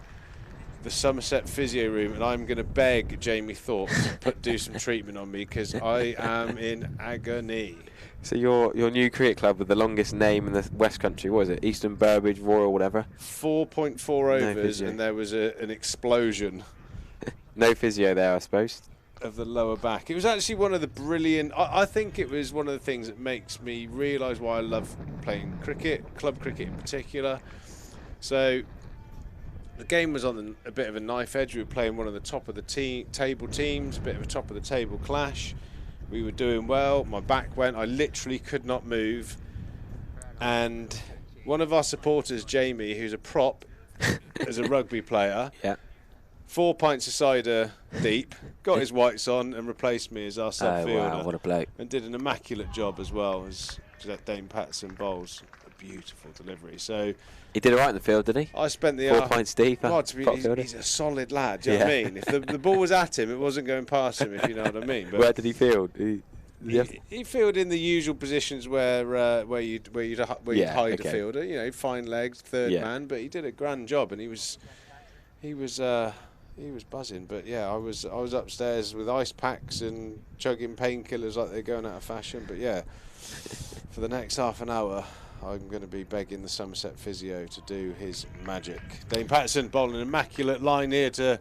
the Somerset physio room, and I'm going to beg Jamie Thorpe to do some treatment on me because I am in agony. So your new cricket club with the longest name in the West Country, what is it? Eastern Burbage Royal, whatever. 4.4 overs, and there was an explosion. No physio there, I suppose. Of the lower back. It was actually one of the brilliant. I think it was one of the things that makes me realise why I love playing cricket, club cricket in particular. So the game was on a bit of a knife edge. We were playing one of the top of the table teams, a bit of a top of the table clash. We were doing well. My back went. I literally could not move. And one of our supporters, Jamie, who's a prop as a rugby player, 4 pints of cider deep, got his whites on and replaced me as our sub-fielder. Wow, what a bloke. And did an immaculate job as well as Dame Patterson bowls. A beautiful delivery. So he did all right in the field, did he? I spent the 4 pints deep. Well, he's a solid lad, do you know what I mean? If the ball was at him, it wasn't going past him, if you know what I mean. But where did he field? He fielded in the usual positions where you'd hide a fielder. You know, fine legs, third man. But he did a grand job, and he was buzzing. But yeah, I was upstairs with ice packs and chugging painkillers like they're going out of fashion. But yeah, for the next half an hour, I'm going to be begging the Somerset physio to do his magic. Dane Patterson bowling an immaculate line here to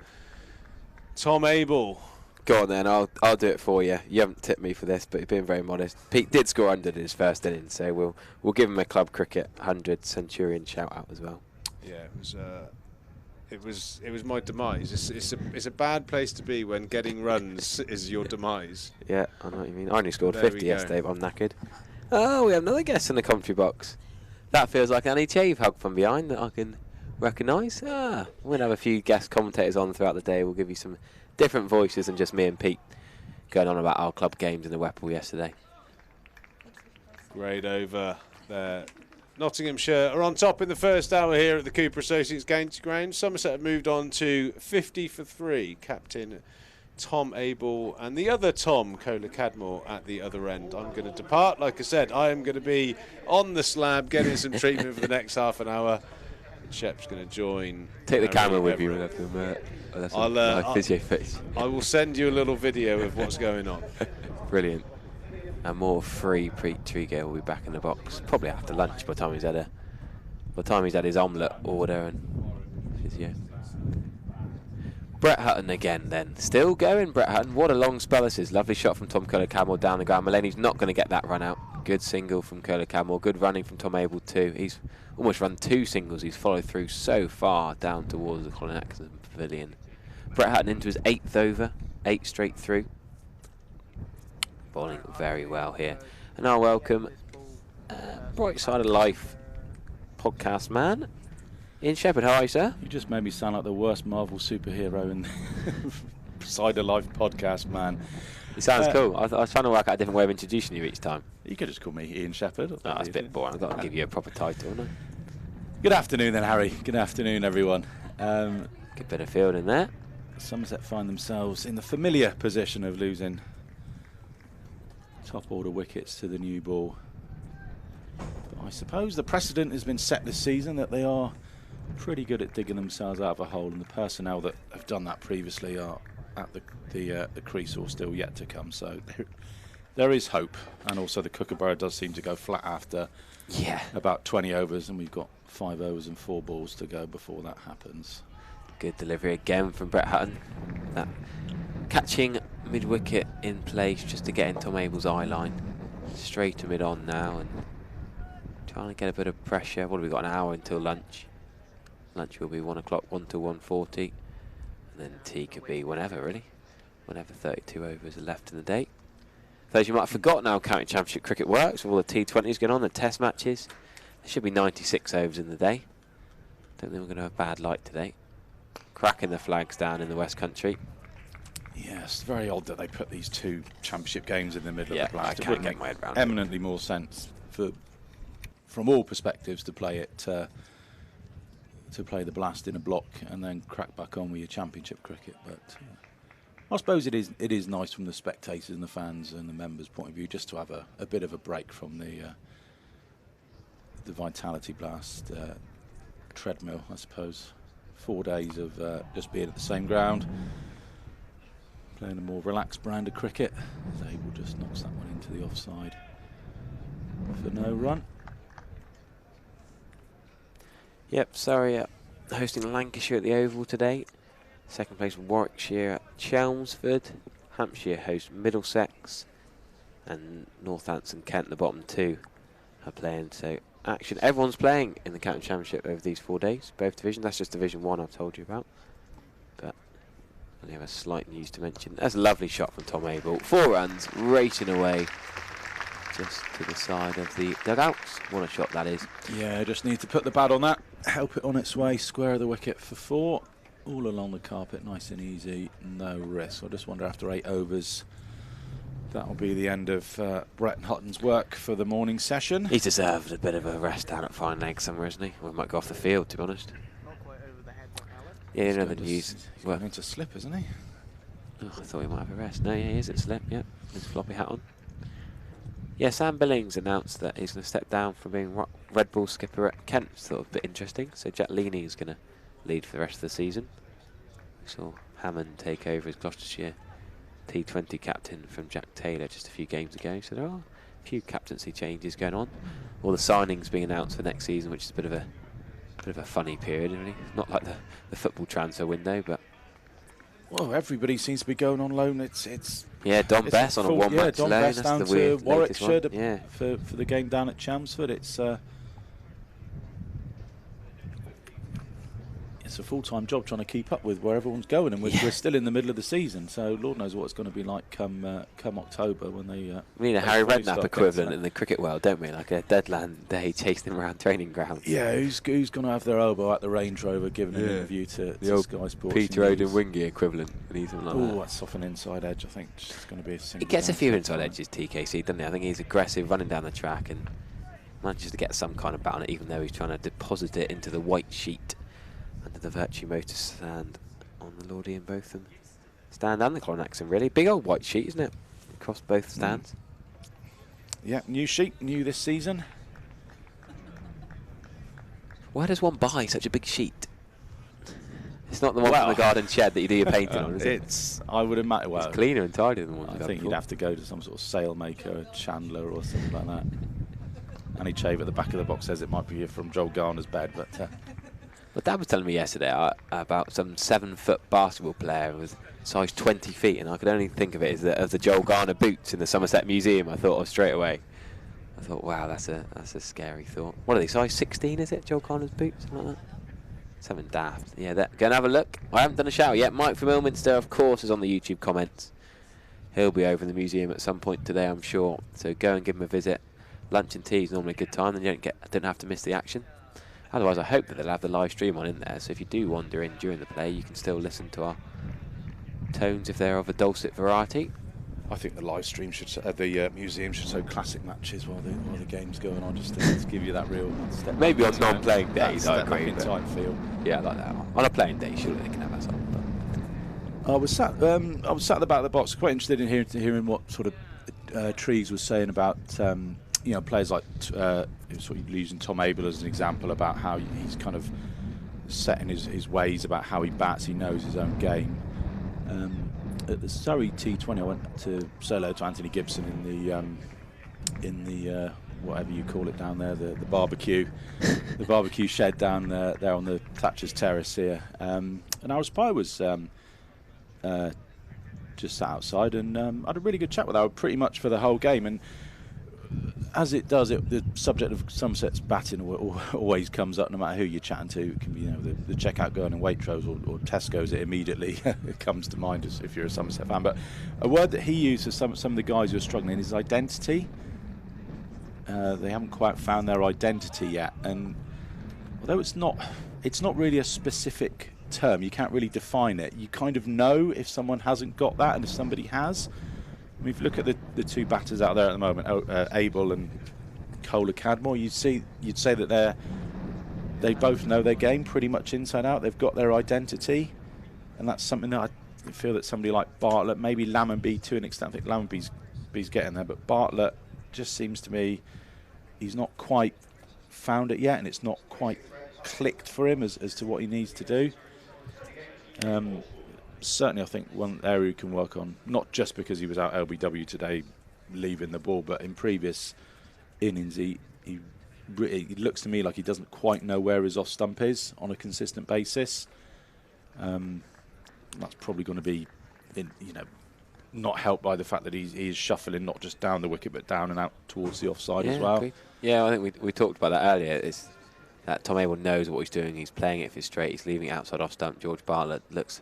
Tom Abel. Go on then, I'll do it for you. You haven't tipped me for this, but you've been very modest. Pete did score 100 in his first inning, so we'll give him a club cricket 100 Centurion shout out as well. Yeah, it was my demise. It's a bad place to be when getting runs is your demise. Yeah, I know what you mean. I only scored 50 yesterday, but I'm knackered. Oh, we have another guest in the commentary box. That feels like an Chave hug from behind that I can recognise. We're going to have a few guest commentators on throughout the day. We'll give you some different voices than just me and Pete going on about our club games in the Whipple yesterday. Great over there. Nottinghamshire are on top in the first hour here at the Cooper Associates County Ground. Somerset have moved on to 50 for 3. Captain Tom Abel and the other Tom, Cola Cadmore, at the other end. I'm going to depart. Like I said, I am going to be on the slab getting some treatment for the next half an hour. Shep's going to join. Take the camera with you. I'll physio face. I will send you a little video of what's going on. Brilliant. And more free Pete Trigo will be back in the box probably after lunch by the time he's had his omelette order and physio. Brett Hutton again then. Still going, Brett Hutton. What a long spell this is. Lovely shot from Tom Curler-Camel down the ground. Mulaney's not going to get that run out. Good single from Curler-Camel. Good running from Tom Abel too. He's almost run 2 singles. He's followed through so far down towards the Colin Atkinson Pavilion. Brett Hutton into his 8th over. 8 straight through. Bowling very well here. And I'll welcome Bright Side of Life podcast man, Ian Shepherd. How are you, sir? You just made me sound like the worst Marvel superhero in Side of Life podcast man. He sounds cool. I was trying to work out a different way of introducing you each time. You could just call me Ian Shepherd. No, that's a bit boring. I've got to give you a proper title, haven't I? Good afternoon then, Harry. Good afternoon, everyone. Good bit of fielding there. Somerset find themselves in the familiar position of losing top order wickets to the new ball. But I suppose the precedent has been set this season that they are pretty good at digging themselves out of a hole, and the personnel that have done that previously are at the crease or still yet to come. So there is hope, and also the Kookaburra does seem to go flat after about 20 overs, and we've got 5 overs and 4 balls to go before that happens. Good delivery again from Brett Hutton. That catching mid-wicket in place just to get in Tom Abel's eye line. Straight to mid-on now and trying to get a bit of pressure. What have we got? An hour until lunch. Lunch will be 1 o'clock, 1 to 1:40. And then tea could be whenever, really. Whenever 32 overs are left in the day. Those you might have forgotten how County Championship cricket works with all the T20s going on, the test matches. There should be 96 overs in the day. Don't think we're going to have bad light today. Cracking the flags down in the West Country. Yes, very odd that they put these 2 championship games in the middle of the blast. I can't get my head around it. Eminently more sense from all perspectives to play it to play the blast in a block and then crack back on with your championship cricket. But I suppose it is nice from the spectators and the fans and the members' point of view just to have a bit of a break from the Vitality Blast treadmill, I suppose. 4 days of just being at the same ground, playing a more relaxed brand of cricket. Abel just knocks that one into the offside for no run. Yep, Surrey hosting Lancashire at the Oval today. Second place Warwickshire at Chelmsford. Hampshire host Middlesex. And Northampton Kent, the bottom 2, are playing. So action. Everyone's playing in the County Championship over these 4 days. Both divisions. That's just Division 1 I've told you about. But only have a slight news to mention. That's a lovely shot from Tom Abel. 4 runs, racing away just to the side of the dugouts. What a shot that is. Yeah, just need to put the bat on that, help it on its way, square the wicket for 4. All along the carpet, nice and easy, no risk. I just wonder after 8 overs, that'll be the end of Brett Hutton's work for the morning session. He's deserved a bit of a rest down at fine leg somewhere, isn't he? Or he might go off the field, to be honest. Yeah, you know the news. He's going into slip, isn't he? Oh, I thought he might have a rest. No, yeah, he is at slip, yeah. His floppy hat on. Yeah, Sam Billings announced that he's going to step down from being Red Bull skipper at Kent. Thought it was a bit interesting. So Jack Leaney is going to lead for the rest of the season. We saw Hammond take over as Gloucestershire T20 captain from Jack Taylor just a few games ago. So there are a few captaincy changes going on. All the signings being announced for next season, which is a bit of a funny period, really. Not like the football transfer window, but well, everybody seems to be going on loan. It's yeah, Don Bess on a one-match loan. Don Bess down That's the to weird Warwickshire for the game down at Chelmsford. It's a full-time job trying to keep up with where everyone's going, and we're still in the middle of the season, so Lord knows what it's going to be like come October when they. We need a Harry Redknapp equivalent in the cricket world, don't we? Like a deadline day chasing them around training grounds. Yeah, who's going to have their elbow at the Range Rover giving an interview to Sky Sports? Peter Odin-Wingy equivalent, anything like that. Oh, that's off an inside edge. I think it's going to be a single. He gets a few inside edges, TKC, doesn't he? I think he's aggressive, running down the track, and manages to get some kind of bat on it, even though he's trying to deposit it into the white sheet under the Virtue Motor stand on the Lordie and Botham stand and the Clonexon, really. Big old white sheet, isn't it? Across both stands. Yeah, new sheet, new this season. Why does one buy such a big sheet? It's not the one from the garden shed that you do your painting on, is it? I would imagine. Well, it's cleaner and tidier than one. I think you'd have to go to some sort of sailmaker, Chandler, or something like that. Annie Chave at the back of the box says it might be from Joel Garner's bed, but. Well, Dad was telling me yesterday about some 7-foot basketball player with size 20 feet, and I could only think of it as the Joel Garner boots in the Somerset Museum. I thought of straight away. I thought, wow, that's a scary thought. What are they, size 16, is it, Joel Garner's boots? Something like that? Something daft. Yeah, go and have a look. I haven't done a shout yet. Mike from Ilminster, of course, is on the YouTube comments. He'll be over in the museum at some point today, I'm sure. So go and give him a visit. Lunch and tea is normally a good time, and you don't have to miss the action. Otherwise, I hope that they'll have the live stream on in there, so if you do wander in during the play, you can still listen to our tones if they're of a dulcet variety. I think the live stream should, the museum should show classic matches while the game's going on, just to give you that real step. Maybe on non-playing days, I agree. In time feel. Yeah, I like that one. On a playing day, surely they can have that song. I was sat at the back of the box, quite interested in hearing what sort of Trees was saying about. Players like sort of using Tom Abel as an example about how he's kind of set in his ways about how he bats. He knows his own game. At the Surrey T20, I went to say hello to Anthony Gibson in the whatever you call it down there, the barbecue, the barbecue shed down there on the Thatcher's Terrace here. And Aaron Spy was just sat outside and had a really good chat with Aaron pretty much for the whole game. And as it does, the subject of Somerset's batting always comes up, no matter who you're chatting to. It can be the checkout girl in Waitrose or Tesco's. It immediately comes to mind if you're a Somerset fan. But a word that he used for some of the guys who are struggling is identity. They haven't quite found their identity yet, and although it's not really a specific term, you can't really define it. You kind of know if someone hasn't got that, and if somebody has. I mean, if you look at the two batters out there at the moment, Abel and Kohler Cadmore, you'd say that they both know their game pretty much inside out. They've got their identity, and that's something that I feel that somebody like Bartlett, maybe Lammonby to an extent. I think Lammonby's getting there, but Bartlett just seems to me he's not quite found it yet, and it's not quite clicked for him as to what he needs to do. Certainly, I think one area he can work on, not just because he was out LBW today leaving the ball, but in previous innings, he looks to me like he doesn't quite know where his off stump is on a consistent basis. That's probably going to be, not helped by the fact that he is shuffling not just down the wicket but down and out towards the offside as well. Agreed. Yeah, I think we talked about that earlier. It's that Tom Abel knows what he's doing. He's playing it if it's straight. He's leaving it outside off stump. George Bartlett looks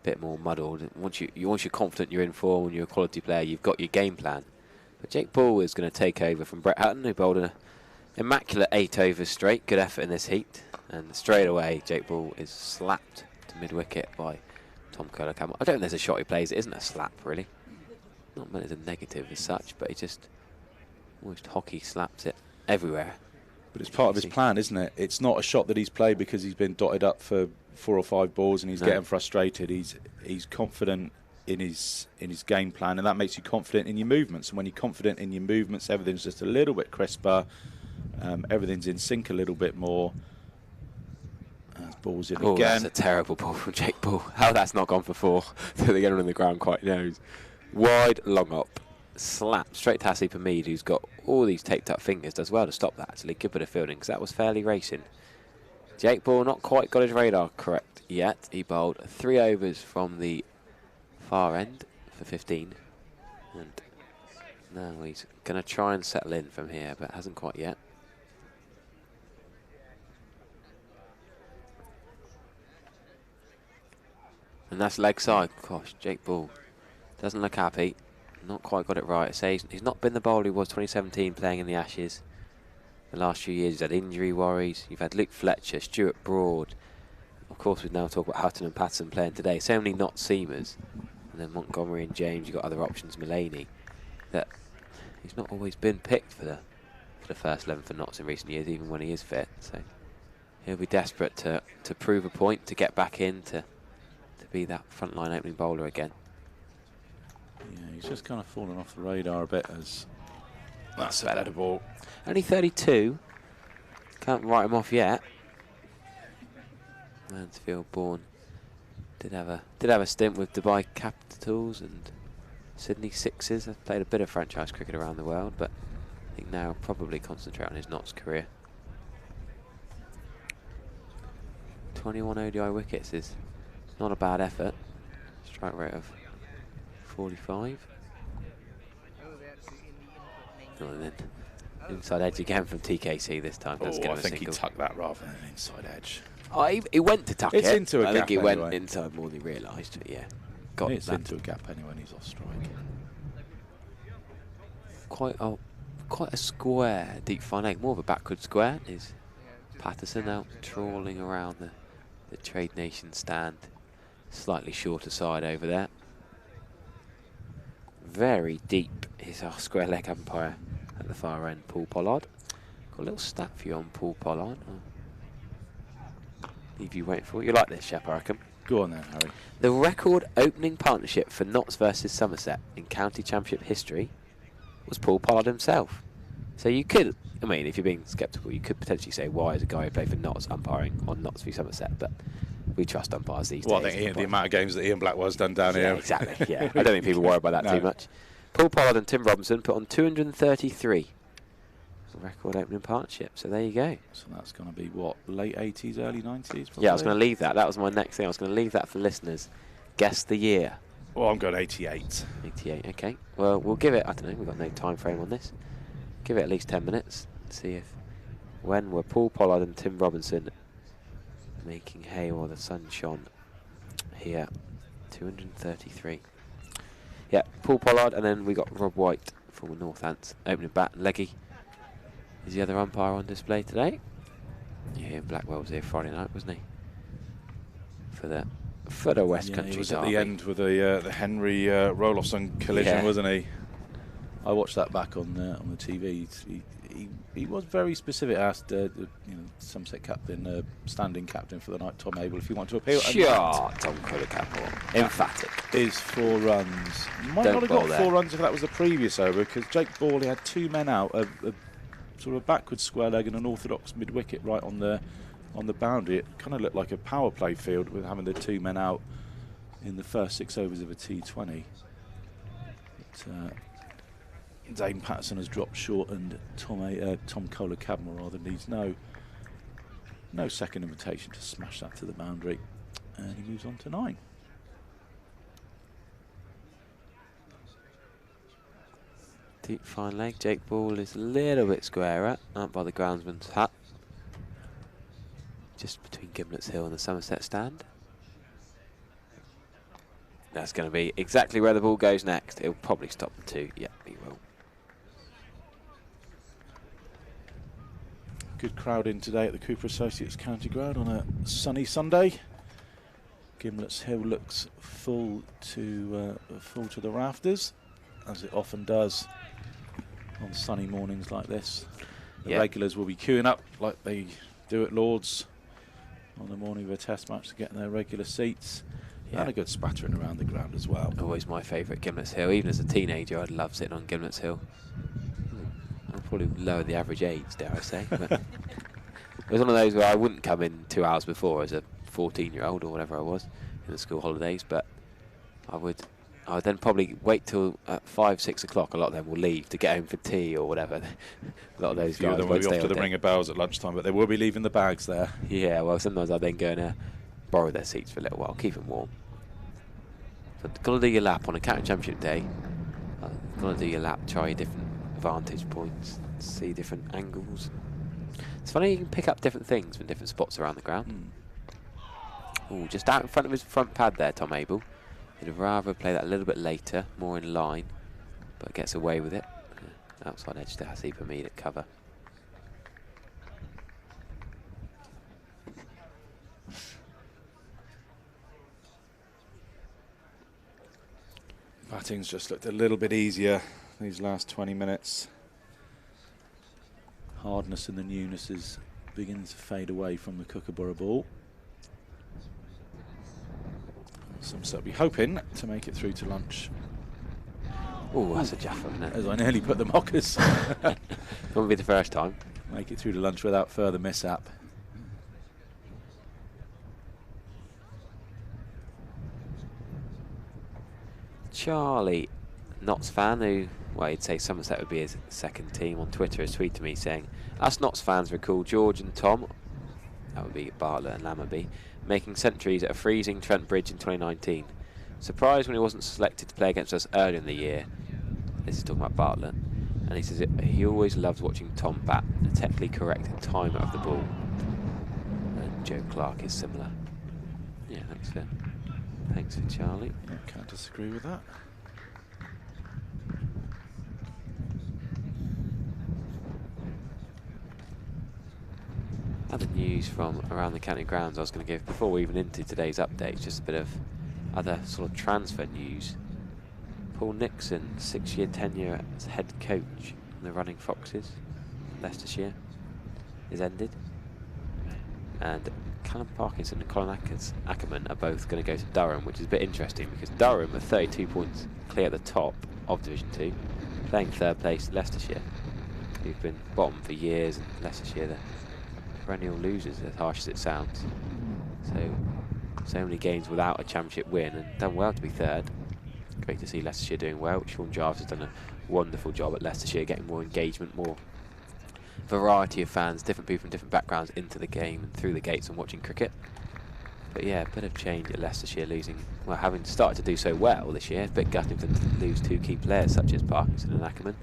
bit more muddled. Once you're confident you're in form and you're a quality player, you've got your game plan. But Jake Ball is going to take over from Brett Hutton, who bowled an immaculate 8 overs straight. Good effort in this heat. And straight away, Jake Ball is slapped to mid-wicket by Tom Kohler-Campbell. I don't think there's a shot he plays. It isn't a slap, really. Not meant as a negative as such, but he just almost hockey slaps it everywhere. But it's part of his plan, isn't it? It's not a shot that he's played because he's been dotted up for 4 or 5 balls and he's getting frustrated. He's confident in his game plan, and that makes you confident in your movements. And when you're confident in your movements, everything's just a little bit crisper. Everything's in sync a little bit more. Ball's in again. That's a terrible ball from Jake Ball. How that's not gone for 4 to the get on the ground quite knows. Wide, long up. Slap straight to Hasib Hamid, who's got all these taped up fingers, does well to stop that actually. Good bit of fielding because that was fairly racing. Jake Ball not quite got his radar correct yet. He bowled 3 overs from the far end for 15, and now he's going to try and settle in from here, but hasn't quite yet. And that's leg side. Gosh, Jake Ball doesn't look happy. Not quite got it right. I say he's not been the bowler he was 2017 playing in the Ashes. The last few years he's had injury worries. You've had Luke Fletcher, Stuart Broad. Of course, we've now talked about Hutton and Patterson playing today. So many not seamers. And then Montgomery and James, you've got other options, Mullaney. That he's not always been picked for the first 11 for Notts in recent years, even when he is fit. So he'll be desperate to prove a point, to get back in, to be that frontline opening bowler again. Yeah, he's just kind of fallen off the radar a bit as that's a better ball. Only 32. Can't write him off yet. Mansfield-born did have a stint with Dubai Capitals and Sydney Sixers. Has played a bit of franchise cricket around the world, but I think now probably concentrate on his Notts career. 21 ODI wickets is not a bad effort. Strike rate of 45. And then inside edge again from TKC this time. I think he tucked that rather than an inside edge. Oh, he went to tuck it. It's into a gap. I think he anyway. went inside more than he realised. But yeah, It's into a gap anyway, and he's off strike. Quite a square deep fine leg, more of a backward square. Is Patterson out trawling around the Trade Nation stand, slightly shorter side over there. Very deep is our square leg umpire at the far end, Paul Pollard. Got a little stat for you on Paul Pollard. Leave you waiting for it. You like this, Shep, I reckon. Go on then, Harry. The record opening partnership for Notts versus Somerset in county championship history was Paul Pollard himself. So you could, I mean, if you're being sceptical, you could potentially say, why is a guy who played for Notts umpiring on Notts v Somerset? But we trust umpires these days. Well, I think the amount of games that Ian Blackwell's done down here. Exactly, yeah. I don't think people worry about that too much. Paul Pollard and Tim Robinson put on 233. Record opening partnership, so there you go. So that's going to be what, late 80s, early 90s? Probably? Yeah, I was going to leave that. That was my next thing. I was going to leave that for listeners. Guess the year. Well, I'm going 88. 88, okay. Well, we'll give it, I don't know, we've got no time frame on this. Give it at least 10 minutes. See if, when were Paul Pollard and Tim Robinson making hay while the sun shone here? 233. Yeah, Paul Pollard, and then we got Rob White from Northants opening bat. Leggy is the other umpire on display today. Yeah, Blackwell was here Friday night, wasn't he? For the West Country he was derby. at the end with the Henry Roloffson collision, wasn't he? I watched that back on the TV. He was very specific. Asked Somerset captain, standing captain for the night, Tom Abel, if he wanted to appeal. Sure, Tom Kohler-Campbell. Emphatic. Is 4 runs. Might not have got 4 runs if that was the previous over, because Jake Ball had 2 men out, a sort of backward square leg and an orthodox mid wicket right on the boundary. It kind of looked like a power play field with having the 2 men out in the first 6 overs of a T20. But, Dane Patterson has dropped short, and Tom Kohler-Campbell needs no second invitation to smash that to the boundary, and he moves on to 9. Deep fine leg. Jake Ball is a little bit squarer out by the groundsman's hut, just between Gimlet's Hill and the Somerset stand. That's going to be exactly where the ball goes next. He'll probably stop the 2. Yeah, he will. Good crowd in today at the Cooper Associates County Ground on a sunny Sunday. Gimlet's Hill looks full to the rafters, as it often does on sunny mornings like this. The regulars will be queuing up like they do at Lord's on the morning of a test match to get in their regular seats. And a good spattering around the ground as well. Always my favourite, Gimlet's Hill. Even as a teenager, I'd love sitting on Gimlet's Hill. I'm probably lower the average age, dare I say. But it was one of those where I wouldn't come in 2 hours before as a 14-year-old or whatever I was in the school holidays, but I would then probably wait till 5, 6 o'clock. A lot of them will leave to get home for tea or whatever. A lot of those guys will be off to the ring of bells at lunchtime, but they will be leaving the bags there. Yeah, well, sometimes I then go and borrow their seats for a little while, keep them warm. But got to do your lap on a county championship day. Got to do your lap, try different vantage points, see different angles. It's funny, you can pick up different things from different spots around the ground. Oh, just out in front of his front pad there, Tom Abel. He'd rather play that a little bit later, more in line, but gets away with it. Outside edge to Hasib Hamid at cover. Batting's just looked a little bit easier these last 20 minutes. Hardness and the newness is beginning to fade away from the Kookaburra ball. Somerset will be hoping to make it through to lunch. Oh, that's a jaffa, isn't it? As I nearly put the mockers. Won't be the first time. Make it through to lunch without further mishap. Charlie, Notts fan, who, well, he'd say Somerset would be his second team, on Twitter has tweeted me saying, us Notts fans recall George and Tom, that would be Bartlett and Lammerby, making centuries at a freezing Trent Bridge in 2019. Surprised when he wasn't selected to play against us earlier in the year. This is talking about Bartlett. And he says he always loves watching Tom bat, the technically correct timer of the ball. And Joe Clark is similar. Yeah, thanks for Charlie. I can't disagree with that. Other news from around the county grounds I was going to give before we even into today's update, just a bit of other sort of transfer news. Paul Nixon, 6-year tenure as head coach in the Running Foxes, Leicestershire, is ended. And Callum Parkinson and Colin Ackerman are both going to go to Durham, which is a bit interesting because Durham are 32 points clear at the top of Division 2, playing third place Leicestershire, who've been bottom for years, and Leicestershire, the perennial losers, as harsh as it sounds. So many games without a championship win and done well to be third. Great to see Leicestershire doing well. Sean Jarvis has done a wonderful job at Leicestershire, getting more engagement, more variety of fans, different people from different backgrounds into the game and through the gates and watching cricket. But yeah, a bit of change at Leicestershire, losing, well, having started to do so well this year. It's a bit gutting to lose 2 key players such as Parkinson and Ackerman.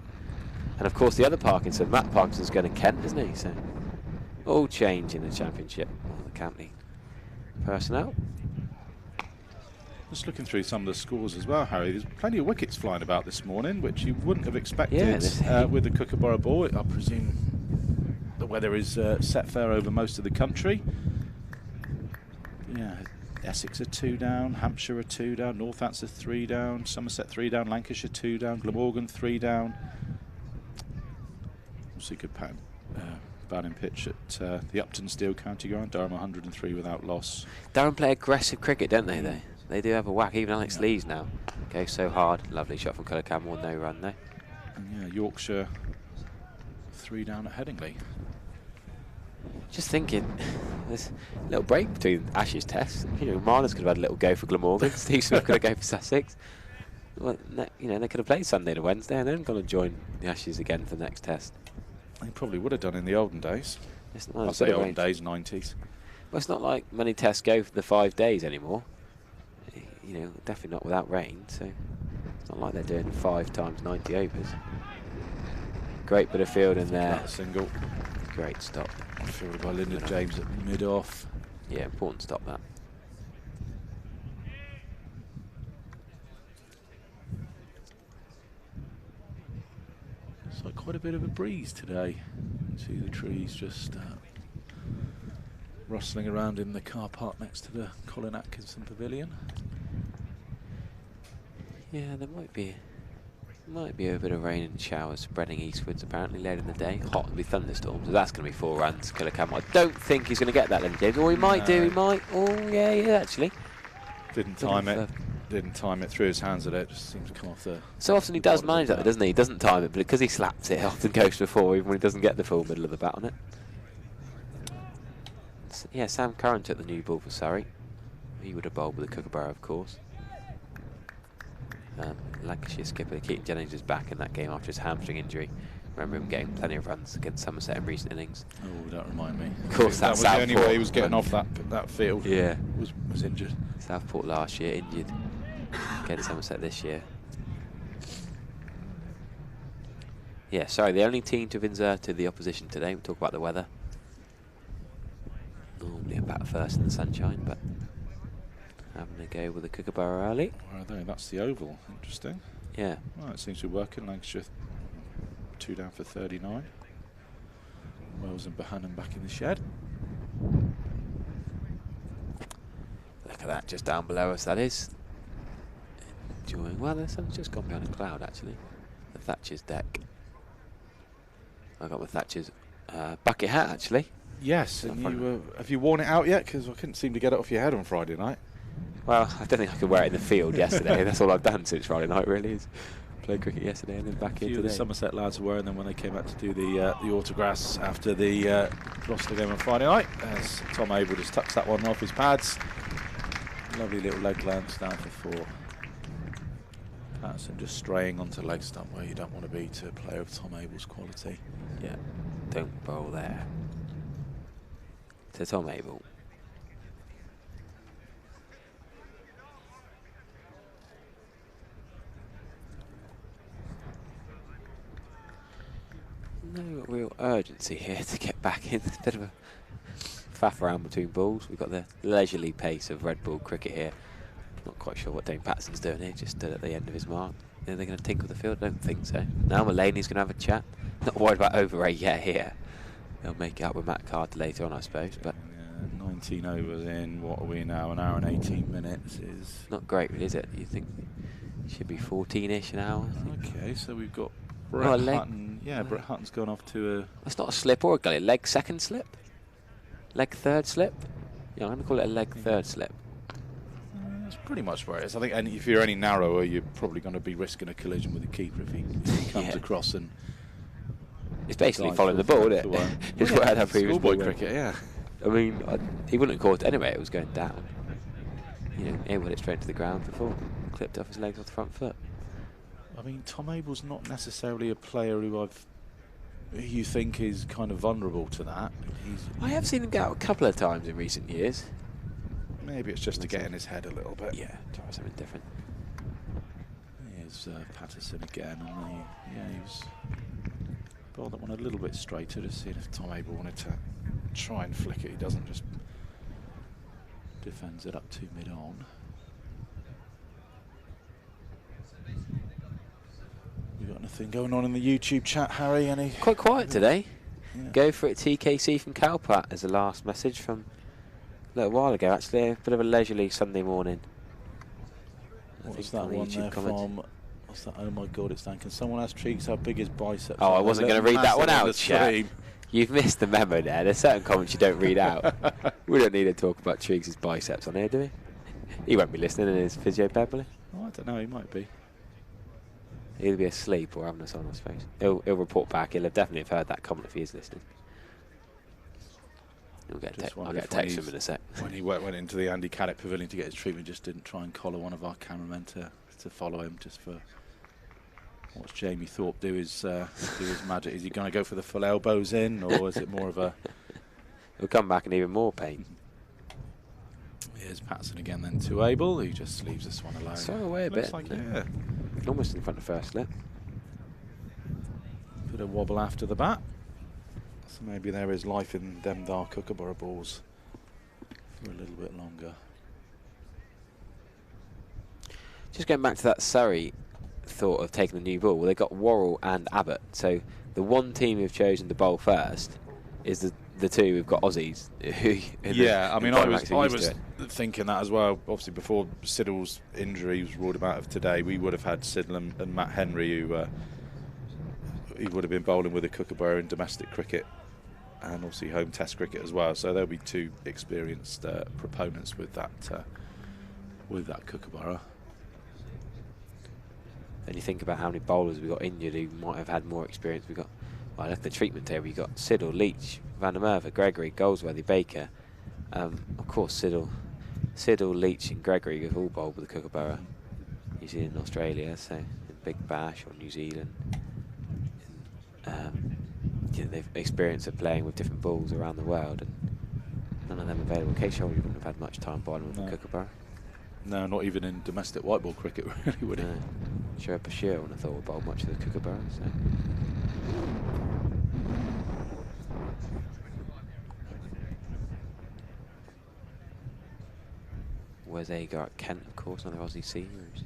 And of course the other Parkinson, Matt Parkinson's going to Kent, isn't he? So all change in the championship, all the county personnel. Just looking through some of the scores as well, Harry. There's plenty of wickets flying about this morning, which you wouldn't have expected with the Kookaburra ball. I presume the weather is set fair over most of the country. Yeah, Essex are 2 down, Hampshire are 2 down, Northants are 3 down, Somerset 3 down, Lancashire 2 down, Glamorgan 3 down. Obviously good batting pitch at the Upton Steel County Ground. Durham 103 without loss. Durham play aggressive cricket, don't they? They do have a whack. Even Alex Lees now goes so hard. Lovely shot from Colour Camel, no run though. And yeah, Yorkshire 3 down at Headingley. Just thinking, there's a little break between Ashes tests. You know, Marlins could have had a little go for Glamorgan. Steve Smith could have go for Sussex. Well, you know, they could have played Sunday and Wednesday and then gone and join the Ashes again for the next test. They probably would have done in the olden days. I'll say olden days, 90s. Well, it's not like many tests go for the 5 days anymore. You know, definitely not without rain, so it's not like they're doing 5 times 90 overs. Great bit of field in there. A single. Great stop. Fielded by Lyndon James at mid-off. Yeah, important stop that. like quite a bit of a breeze today. See the trees just rustling around in the car park next to the Colin Atkinson Pavilion. Yeah, there might be a bit of rain and showers spreading eastwards apparently later in the day. Hot with thunderstorms, so that's going to be 4 runs. Killer Cam. I don't think he's going to get that then, James. Or he might do, he might. Oh, yeah, actually. Didn't time it. Didn't time it through his hands at it. Just seems to come off the... So often he does manage that, doesn't he? He doesn't time it, but because he slaps it, it often goes before, even when he doesn't get the full middle of the bat on it. Yeah, Sam Curran took the new ball for Surrey. He would have bowled with the Kookaburra, of course. Lancashire skipper Keith Jennings is back in that game after his hamstring injury. Remember him getting plenty of runs against Somerset in recent innings. Oh, don't remind me. Of course, that was the only way he was getting off that field. Yeah, was injured. Southport last year, injured. Against Somerset this year. Yeah, sorry, the only team to have inserted the opposition today. We'll talk about the weather. Normally about first in the sunshine, but having a go with the Kookaburra early. Where are they? That's the oval. Interesting. Yeah. Well, it seems to be working. Lancashire 2 down for 39. Wells and Bohannon back in the shed. Look at that, just down below us, that is. Enjoying, well, the sun's just gone behind a cloud, actually. The Thatcher's deck. I got my Thatcher's bucket hat, actually. Yes, and you have you worn it out yet? Because I couldn't seem to get it off your head on Friday night. Well, I don't think I could wear it in the field yesterday. That's all I've done since Friday night, really, is play cricket yesterday and then back here today. The Somerset lads were wearing them when they came out to do the autographs after the Gloucester game on Friday night. As Tom Abel just tucks that one off his pads. Lovely little leg glance down for 4. Patterson just straying onto leg stump where you don't want to be to a player of Tom Abel's quality. Yeah, don't bowl there. To Tom Abel. No real urgency here to get back in. It's a bit of a faff around between balls. We've got the leisurely pace of red ball cricket here. Not quite sure what Dane Patterson's doing here, just stood at the end of his mark. Are they going to tinkle the field? I don't think so. Now Mulaney's going to have a chat. Not worried about over 8 yet here. They'll make it up with Matt Carter later on, I suppose. But 19 overs in, what are we now? An hour and 18 minutes is... Not great, really, is it? You think it should be 14-ish an hour? Okay, so we've got Brett Hutton. Yeah, Brett Hutton's gone off to a... That's not a slip or a gully. Leg second slip? Leg third slip? Yeah, I'm going to call it a leg third slip. That's pretty much where it is. I think if you're any narrower, you're probably going to be risking a collision with the keeper if he comes across and... It's basically following the ball, isn't it? It's what I had previous schoolboy cricket, yeah. I mean, he wouldn't have caught it anyway. It was going down. You know, he would it straight to the ground before clipped off his legs off the front foot. I mean, Tom Abel's not necessarily a player who you think is kind of vulnerable to that. I have seen him get out a couple of times in recent years. Maybe it's just to get in his head a little bit. Yeah, try something different. Here's Patterson again, and he was bowled that one a little bit straighter, just seeing if Tom Abel wanted to try and flick it. He doesn't, just defends it up to mid-on. We got anything going on in the YouTube chat, Harry? Any? Quite quiet today. Yeah. Go for it, TKC from Calpat as the last message from a little while ago. Actually, a bit of a leisurely Sunday morning. What's that one there from? What's that? Oh my God, it's Dan. Can someone ask Triggs how big his biceps are? I wasn't going to read that one out, chat. You've missed the memo there. There's certain comments you don't read out. We don't need to talk about Triggs' biceps on here, do we? He won't be listening in his physio bed, will he? Oh, I don't know, he might be. He'll be asleep or having us on, I suppose. He'll report back. He'll definitely have heard that comment if he is listening. I'll get a text from him in a sec. When he went into the Andy Caddick Pavilion to get his treatment, just didn't try and collar one of our cameramen to follow him, just for watch Jamie Thorpe do his magic. Is he going to go for the full elbows in, or is it more of a... He'll come back in even more pain. Here's Patterson again then to Abel, who just leaves this one alone. So away a bit. Like, yeah. Almost in front of first slip. Bit of wobble after the bat. So maybe there is life in them dark Kookaburra balls for a little bit longer. Just going back to that Surrey thought of taking the new ball? Well, they got Worrell and Abbott. So the one team who've chosen to bowl first is the two who've got Aussies. Yeah, I mean, I was thinking that as well. Obviously, before Siddle's injury was ruled out of today, we would have had Siddle and Matt Henry, who he would have been bowling with a Kookaburra in domestic cricket and obviously home test cricket as well. So there'll be two experienced proponents with that Kookaburra. And you think about how many bowlers we got injured who might have had more experience. We got, well, I look at the treatment table. You got Siddle, Leach, Van der Merwe, Gregory, Goldsworthy, Baker. Of course, Siddle, Leach, and Gregory have all bowled with the Kookaburra. New Zealand, Australia, so in Big Bash or New Zealand. You know, they've experience of playing with different balls around the world, and none of them available. Kate Shelby wouldn't have had much time bowling with the Kookaburra. No, not even in domestic white ball cricket, really, would he? No. Sure, Bashir wouldn't have thought would bowl much of the Kookaburra. So. Where's Agar at Kent, of course, another Aussie senior who's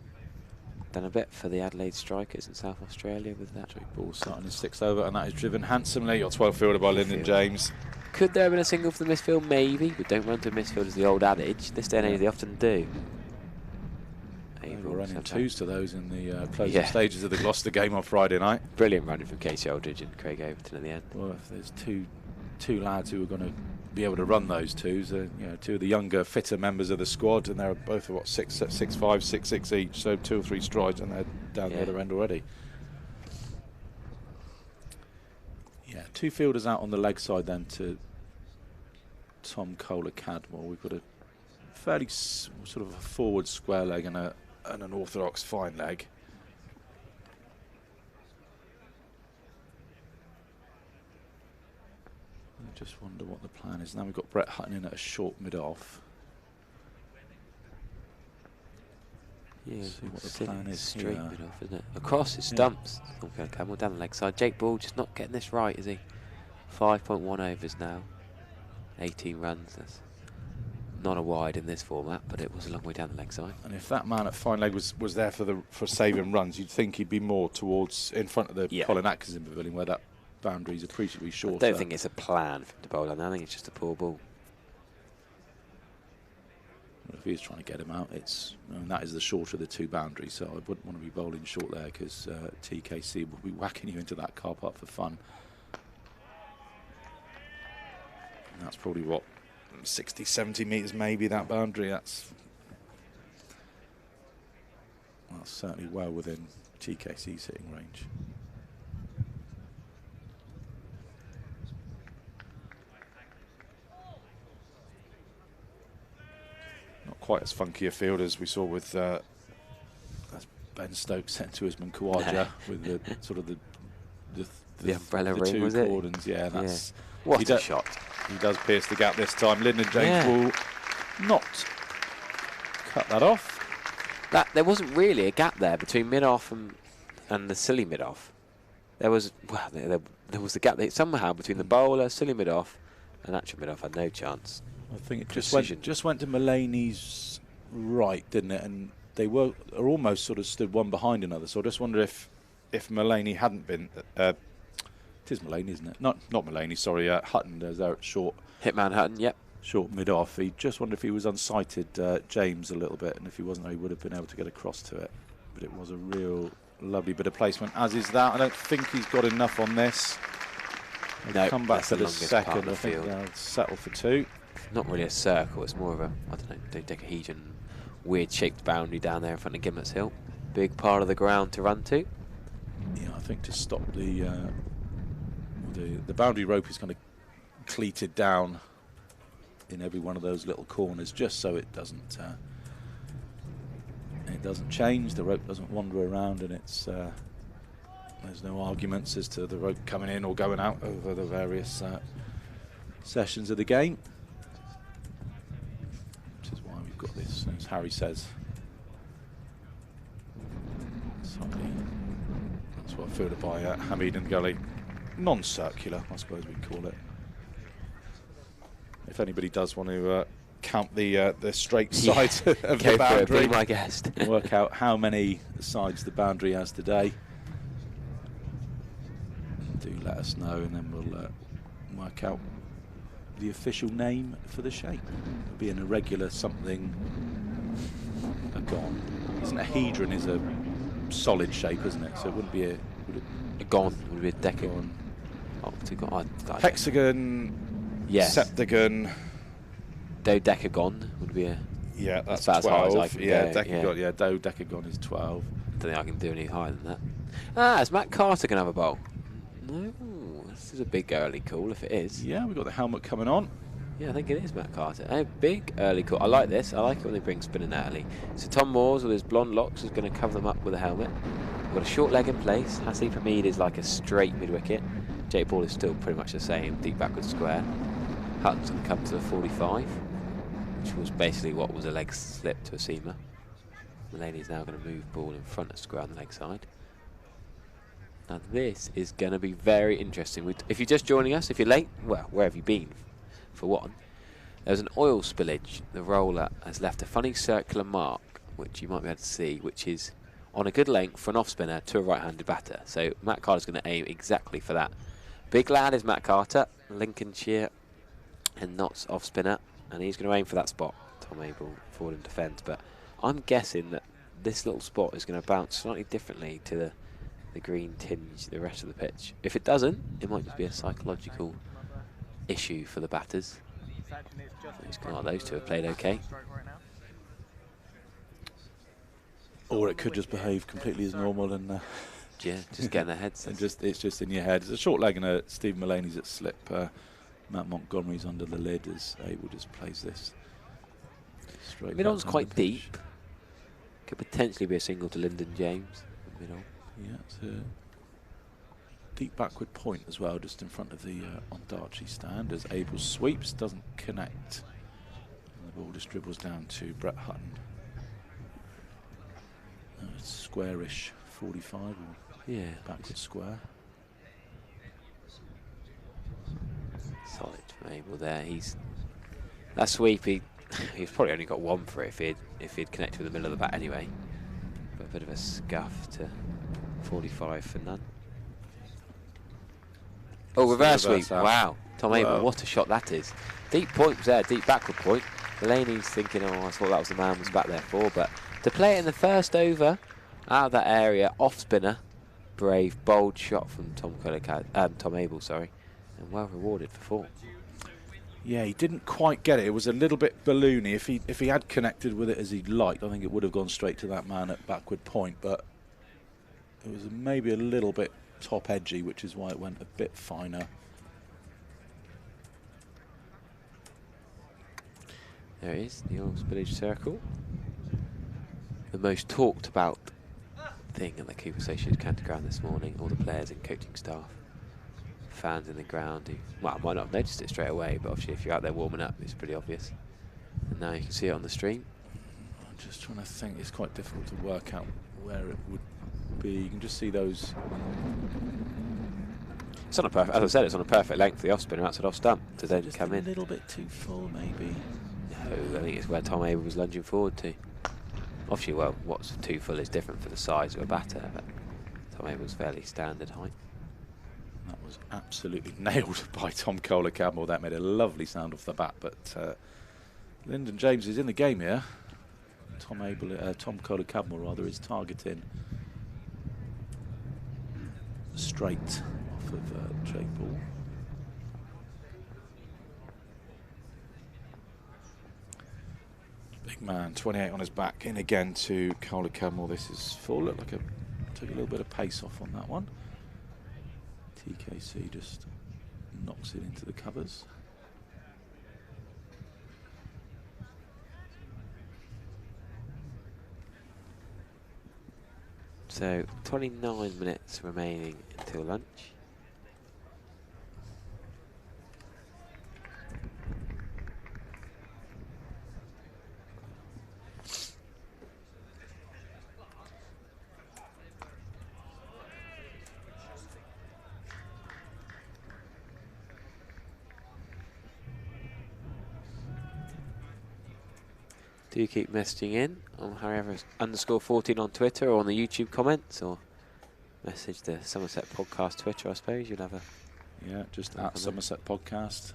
done a bit for the Adelaide Strikers in South Australia with that. Ball starting his 6th over, and that is driven handsomely. Your 12th fielder by Lyndon James. Could there have been a single for the misfield? Maybe, but don't run to midfield as the old adage. This day and age they often do. We're running twos to those in the closing stages of the Gloucester game on Friday night. Brilliant running from Casey Aldridge and Craig Overton at the end. Well, if there's two lads who are going to be able to run those twos, you know, two of the younger, fitter members of the squad, and they're both what 6'5", 6'6" each, so 2 or 3 strides, and they're down the other end already. Yeah, 2 fielders out on the leg side then to Tom Kohler Cadmore. We've got a fairly sort of a forward square leg and an orthodox fine leg. I just wonder what the plan is. Now we've got Brett Hutton in at a short mid-off. Yeah, see what the plan is straight here. mid-off, isn't it? Across it stumps. Okay, Cadmore down the leg side. Jake Ball just not getting this right, is he? 5.1 overs now. 18 runs. That's not a wide in this format, but it was a long way down the leg side. And if that man at fine leg was there for saving runs, you'd think he'd be more towards in front of the Colin Atkinson pavilion, where that boundary's appreciably shorter. I don't think it's a plan for him to bowl on. I think it's just a poor ball. Well, if he's trying to get him out, that is the shorter of the 2 boundaries, so I wouldn't want to be bowling short there, because TKC will be whacking you into that car park for fun. And that's probably what, 60, 70 metres maybe, that boundary. That's certainly well within TKC's hitting range. Not quite as funky a field as we saw with as Ben Stokes sent to Usman Khawaja with the sort of the umbrella the ring, 2 was it? cordons. Yeah, that's what a shot. He does pierce the gap this time. Lyndon James will not cut that off. There wasn't really a gap there between mid-off and the silly mid-off. There was there was the gap somehow between the bowler, silly mid-off, and actual mid-off had no chance. I think it just went to Mulaney's right, didn't it? And they are almost sort of stood one behind another. So I just wonder if Mulaney hadn't been. It is Mulaney, isn't it? Not Mulaney, sorry, Hutton. There's there at short. Hitman Hutton, yep. Short mid-off. He just wondered if he was unsighted James a little bit, and if he wasn't, he would have been able to get across to it. But it was a real lovely bit of placement, as is that. I don't think he's got enough on this. No, come back to the second. I think they'll settle for 2. Not really a circle, it's more of a, I don't know, dodecahedron, weird shaped boundary down there in front of Gimlet's Hill. Big part of the ground to run to. Yeah, I think to stop the boundary rope is kind of cleated down in every one of those little corners, just so it doesn't change, the rope doesn't wander around, and it's there's no arguments as to the rope coming in or going out over the various sessions of the game. Which is why we've got this, as Harry says, slightly, that's what I feel by Hamid and Gully. Non-circular, I suppose we'd call it. If anybody does want to count the straight sides of Go the for it, boundary. be my guest. Work out how many sides the boundary has today. Do let us know, and then we'll work out the official name for the shape. It'll be an irregular something. A gon. Isn't a hedron is a solid shape, isn't it? So it wouldn't be a. A gon would be a decagon. Octagon. Hexagon. Yes. Septagon. Dodecagon would be a. Yeah, that's about as high as 12. I can Yeah, go, decagon. Yeah, dodecagon is 12. Don't think I can do any higher than that. Ah, is Matt Carter going to have a bowl? No. This is a big early call if it is. Yeah, we've got the helmet coming on. Yeah, I think it is Matt Carter. A big early call. I like this. I like it when they bring spinning early. So Tom Moores with his blonde locks is going to cover them up with a helmet. We've got a short leg in place. Hasib Hamid is like a straight mid-wicket. Jake Ball is still pretty much the same, deep backward square. Hutton's going to come to the 45, which was basically what was a leg slip to a seamer. Mulaney's now going to move ball in front of square on the leg side. Now this is going to be very interesting. If you're just joining us, if you're late, well, where have you been? For one, there's an oil spillage. The roller has left a funny circular mark, which you might be able to see, which is on a good length for an off-spinner to a right-handed batter. So Matt Carter's going to aim exactly for that. Big lad is Matt Carter, Lincolnshire and Notts off-spinner, and he's going to aim for that spot. Tom Abel forward in defence, but I'm guessing that this little spot is going to bounce slightly differently to the green tinge the rest of the pitch. If it doesn't, it might just be a psychological issue for the batters. It's kind of like those two have played okay. Or it could just behave completely as normal and yeah, just getting their heads. And it's just in your head. It's a short leg and a Steve Mulaney's at slip. Matt Montgomery's under the lid as Abel just plays this straight. Mid-on's quite deep. Could potentially be a single to Lyndon James. Mid-on. Yeah, it's a deep backward point as well, just in front of the Ondaatje stand as Abel sweeps, doesn't connect. And the ball just dribbles down to Brett Hutton. It's squarish 45 or yeah, backward square. Solid from Abel there. That sweep, he's probably only got one for it if he'd connected with the middle of the bat anyway. But a bit of a scuff to 45 for none. Oh, reverse sweep. Wow. Tom Abel, what a shot that is. Deep point was there, deep backward point. Mulaney's thinking, oh, I thought that was the man was back there for. But to play it in the first over, out of that area, off spinner, brave, bold shot from Tom Abel, sorry, and well rewarded for 4. Yeah, he didn't quite get it. It was a little bit balloony. If he had connected with it as he'd liked, I think it would have gone straight to that man at backward point. But it was maybe a little bit top edgy, which is why it went a bit finer. There it is, the oil spillage circle. The most talked about thing at the Cooper Associates County Ground this morning. All the players and coaching staff, fans in the ground who, well, might not have noticed it straight away, but obviously if you're out there warming up, it's pretty obvious. And now you can see it on the stream. I'm just trying to think. It's quite difficult to work out where it would be. You can just see those. It's on a perfect, as I said, it's on a perfect length for the off spinner outside off stump to then come in. A little bit too full, maybe. No, I think it's where Tom Abel was lunging forward to. Obviously, well, what's too full is different for the size of a batter, but Tom Abel's fairly standard height. That was absolutely nailed by Tom Kohler-Cadmore. That made a lovely sound off the bat, but Lyndon James is in the game here. Tom Kohler-Cadmore rather is targeting straight off of Jake Ball. Big man, 28 on his back, in again to Kohler-Cadmore. This is full. Looked like took a little bit of pace off on that one. TKC just knocks it into the covers. So 29 minutes remaining until lunch. Do keep messaging in on _14 on Twitter or on the YouTube comments, or message the Somerset Podcast Twitter, I suppose. You'll have a... Yeah, just at Somerset Podcast.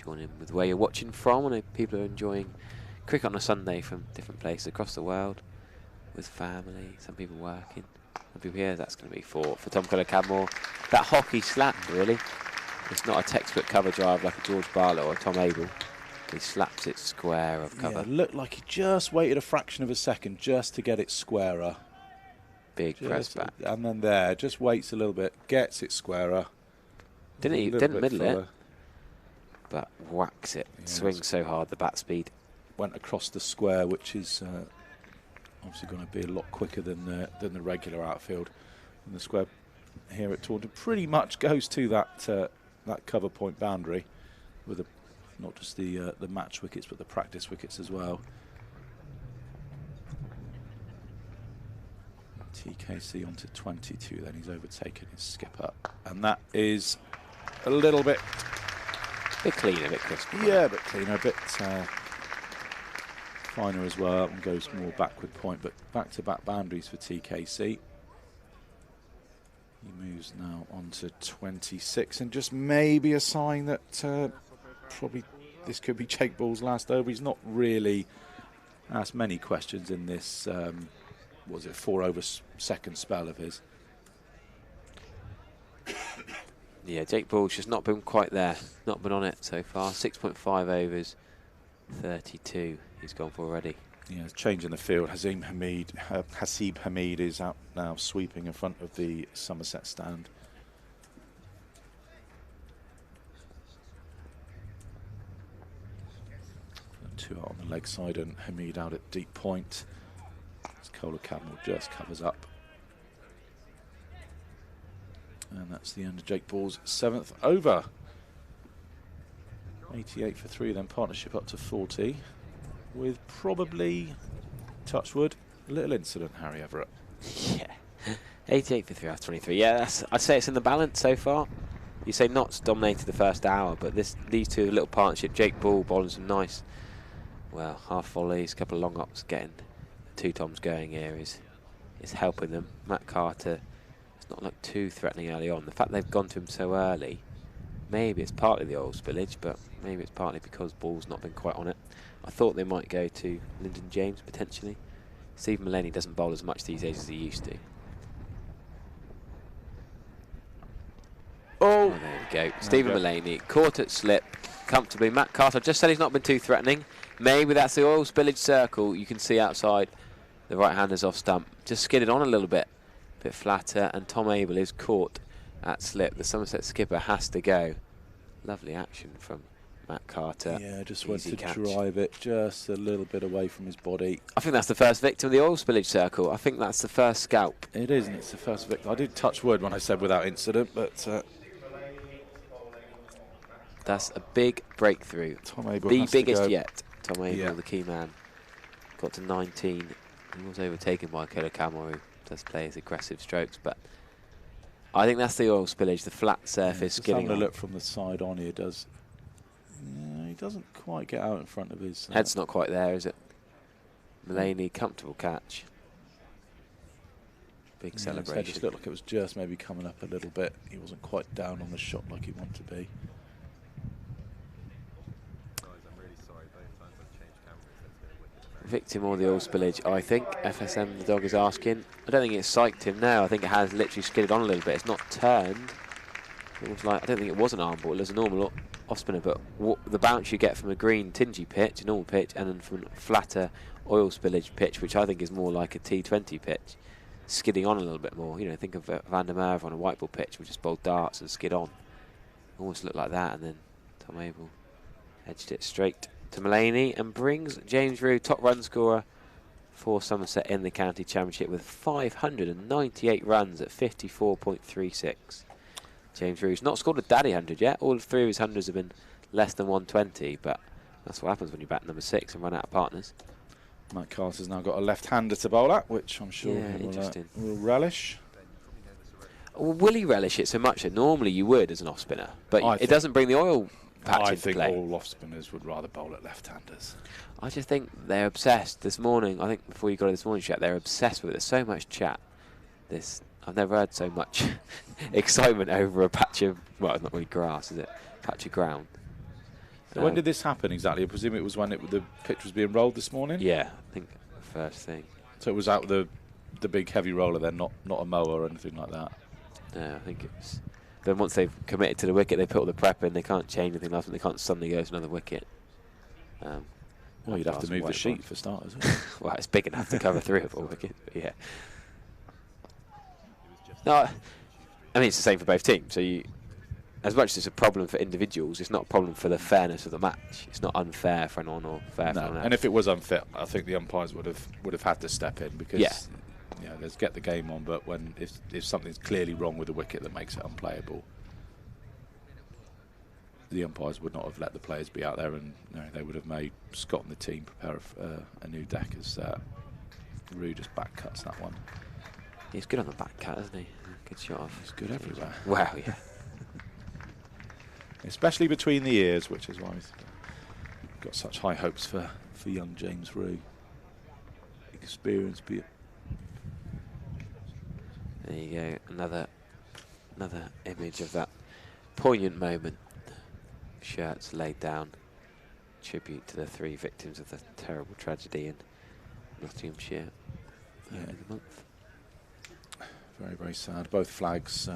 Join in with where you're watching from. I know people are enjoying cricket on a Sunday from different places across the world with family, some people working. Some people here, that's going to be for Tom Cadmore. That hockey slap, really. It's not a textbook cover drive like a George Barlow or a Tom Abel. He slaps it square of cover. Yeah, looked like he just waited a fraction of a second just to get it squarer. Big press back. And then there, just waits a little bit, gets it squarer. Didn't middle it, but whacks it. Yeah, swings so hard, the bat speed. Went across the square, which is obviously going to be a lot quicker than the regular outfield. And the square here at Taunton pretty much goes to that cover point boundary with not just the match wickets but the practice wickets as well. TKC onto 22, then he's overtaken his skipper, and that is a little bit cleaner, a bit crisper. Yeah, a bit cleaner, a bit finer as well, and goes more backward point, but back-to-back boundaries for TKC. He moves now on to 26, and just maybe a sign that probably this could be Jake Ball's last over. He's not really asked many questions in this, 4 over second spell of his. Yeah, Jake Ball's just not been quite there, not been on it so far. 6.5 overs, 32 he's gone for already. Yeah, change in the field. Hasib Hamid is out now, sweeping in front of the Somerset stand. Two out on the leg side and Hamid out at deep point. As Kohler Cadmore just covers up. And that's the end of Jake Ball's 7th over. 88 for 3, then partnership up to 40. With probably, touchwood, a little incident, Harry Everett. Yeah, 88 for 3 out of 23. Yeah, I'd say it's in the balance so far. You say Notts dominated the first hour, but these two, little partnership, Jake Ball bowling some nice, well, half volleys, a couple of long ups, getting two toms going here is helping them. Matt Carter has not looked too threatening early on. The fact they've gone to him so early, maybe it's partly the oil spillage, but maybe it's partly because Ball's not been quite on it. I thought they might go to Lyndon James potentially. Stephen Mullaney doesn't bowl as much these days as he used to. Oh, there we go. Stephen Mullaney caught at slip comfortably. Matt Carter just said he's not been too threatening. Maybe that's the oil spillage circle you can see outside the right-hander's off stump. Just skidded on a little bit flatter, and Tom Abel is caught at slip. The Somerset skipper has to go. Lovely action from Matt Carter. Yeah, just went to drive it just a little bit away from his body. I think that's the first victim of the oil spillage circle. I think that's the first scalp. It is, and it's the first victim. I did touch wood when I said without incident, but that's a big breakthrough. Tom Abel the biggest yet. Tom Abel, yeah, the key man, got to 19. He was overtaken by Kohler Cadmore, who does play his aggressive strokes, but I think that's the oil spillage, the flat surface skidding. Having a look from the side on here does. Yeah, he doesn't quite get out in front of his. Head's not quite there, is it? Mullaney, comfortable catch. Big celebration. His head just looked like it was just maybe coming up a little bit. He wasn't quite down on the shot like he wanted to be. Victim or the oil spillage, I think. FSM, the dog, is asking. I don't think it's psyched him now. I think it has literally skidded on a little bit. It's not turned. It was like, I don't think it was an arm ball. It was a normal off spinner, but the bounce you get from a green tingy pitch, a normal pitch, and then from a flatter oil spillage pitch, which I think is more like a T20 pitch, skidding on a little bit more. You know, think of Van der Merwe on a white ball pitch, which just bowled darts and skid on. Almost looked like that, and then Tom Abel edged it straight to Mullaney and brings James Rew, top run scorer for Somerset in the county championship, with 598 runs at 54.36. James Rew's not scored a daddy 100 yet. All 3 of his 100s have been less than 120, but that's what happens when you bat number 6 and run out of partners. Matt Carter's now got a left-hander to bowl at, which I'm sure he will relish. Well, will he relish it so much that normally you would as an off spinner, but it doesn't bring the oil patch I into think play. all off-spinners would rather bowl at left-handers. I just think they're obsessed. This morning, I think before you got to this morning chat, they're obsessed with it. There's so much chat. I've never heard so much excitement over a patch of, well, it's not really grass, is it? Patch of ground. So when did this happen exactly? I presume it was when the pitch was being rolled this morning? Yeah, I think first thing. So it was out with the big heavy roller then, not a mower or anything like that? No, I think it was. Then once they've committed to the wicket, they put all the prep in. They can't change anything else, and they can't suddenly go to another wicket. Well, you'd have to move the sheet for starters. Well, it's big enough to cover 3 or 4 wickets, but yeah. No, I mean, it's the same for both teams. So as much as it's a problem for individuals, it's not a problem for the fairness of the match. It's not unfair for anyone or fair for anyone else. And if it was unfair, I think the umpires would have had to step in because let's get the game on. But if something's clearly wrong with the wicket that makes it unplayable, the umpires would not have let the players be out there, and they would have made Scott and the team prepare a new deck as Rue just back cuts that one. He's good on the back cut, isn't he? Good shot off. He's good everywhere. Wow, yeah. Especially between the ears, which is why he's got such high hopes for young James Rue. Experience, be it. There you go, another image of that poignant moment. Shirts laid down, tribute to the 3 victims of the terrible tragedy in Nottinghamshire earlier in the month. Very, very sad. Both flags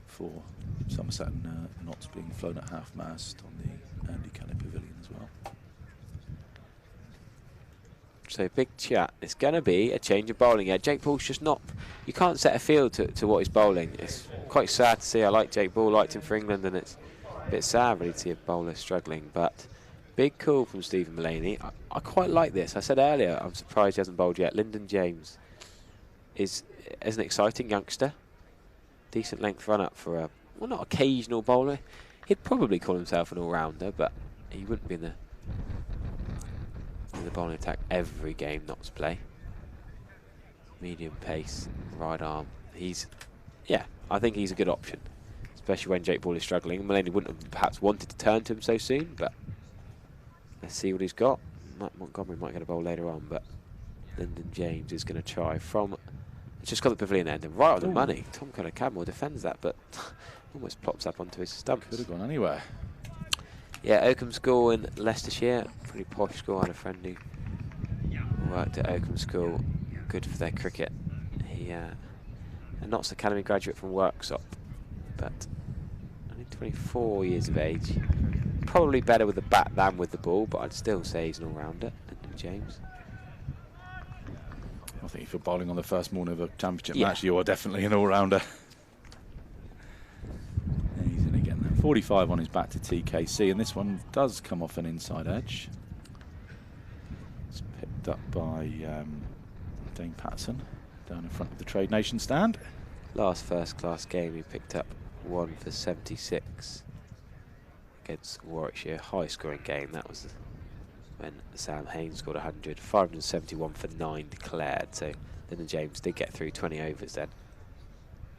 for Somerset and Notts being flown at half-mast on the Andy Kelly Pavilion as well. So big chat. It's going to be a change of bowling. Yeah, Jake Ball's just not. You can't set a field to what he's bowling. It's quite sad to see. I like Jake Ball, liked him for England, and it's a bit sad really to see a bowler struggling. But big call from Stephen Mullaney. I quite like this. I said earlier, I'm surprised he hasn't bowled yet. Lyndon James is an exciting youngster. Decent length run up for well, not occasional bowler. He'd probably call himself an all-rounder, but he wouldn't be in the bowling attack every game Notts play. Medium pace, right arm. I think he's a good option, especially when Jake Ball is struggling. Mullaney wouldn't have perhaps wanted to turn to him so soon, but let's see what he's got. Montgomery might get a bowl later on, but Lyndon James is going to try from. It's just got the pavilion end and right on the money. Tom Cadmore defends that, but almost plops up onto his stumps. Could have gone anywhere. Yeah, Oakham School in Leicestershire, pretty posh school. I had a friend who worked at Oakham School, good for their cricket. He a Notts Academy graduate from Worksop, but only 24 years of age. Probably better with the bat than with the ball, but I'd still say he's an all-rounder, Lyndon James. I think if you're bowling on the first morning of a championship match, you are definitely an all-rounder. He's in again then. 45 on his bat to TKC, and this one does come off an inside edge. It's picked up by Dane Patterson down in front of the Trade Nation stand. Last first-class game, he picked up 1 for 76 against Warwickshire. High-scoring game. That was when Sam Haynes scored 100, 571 for 9 declared. So Lyndon James did get through 20 overs then.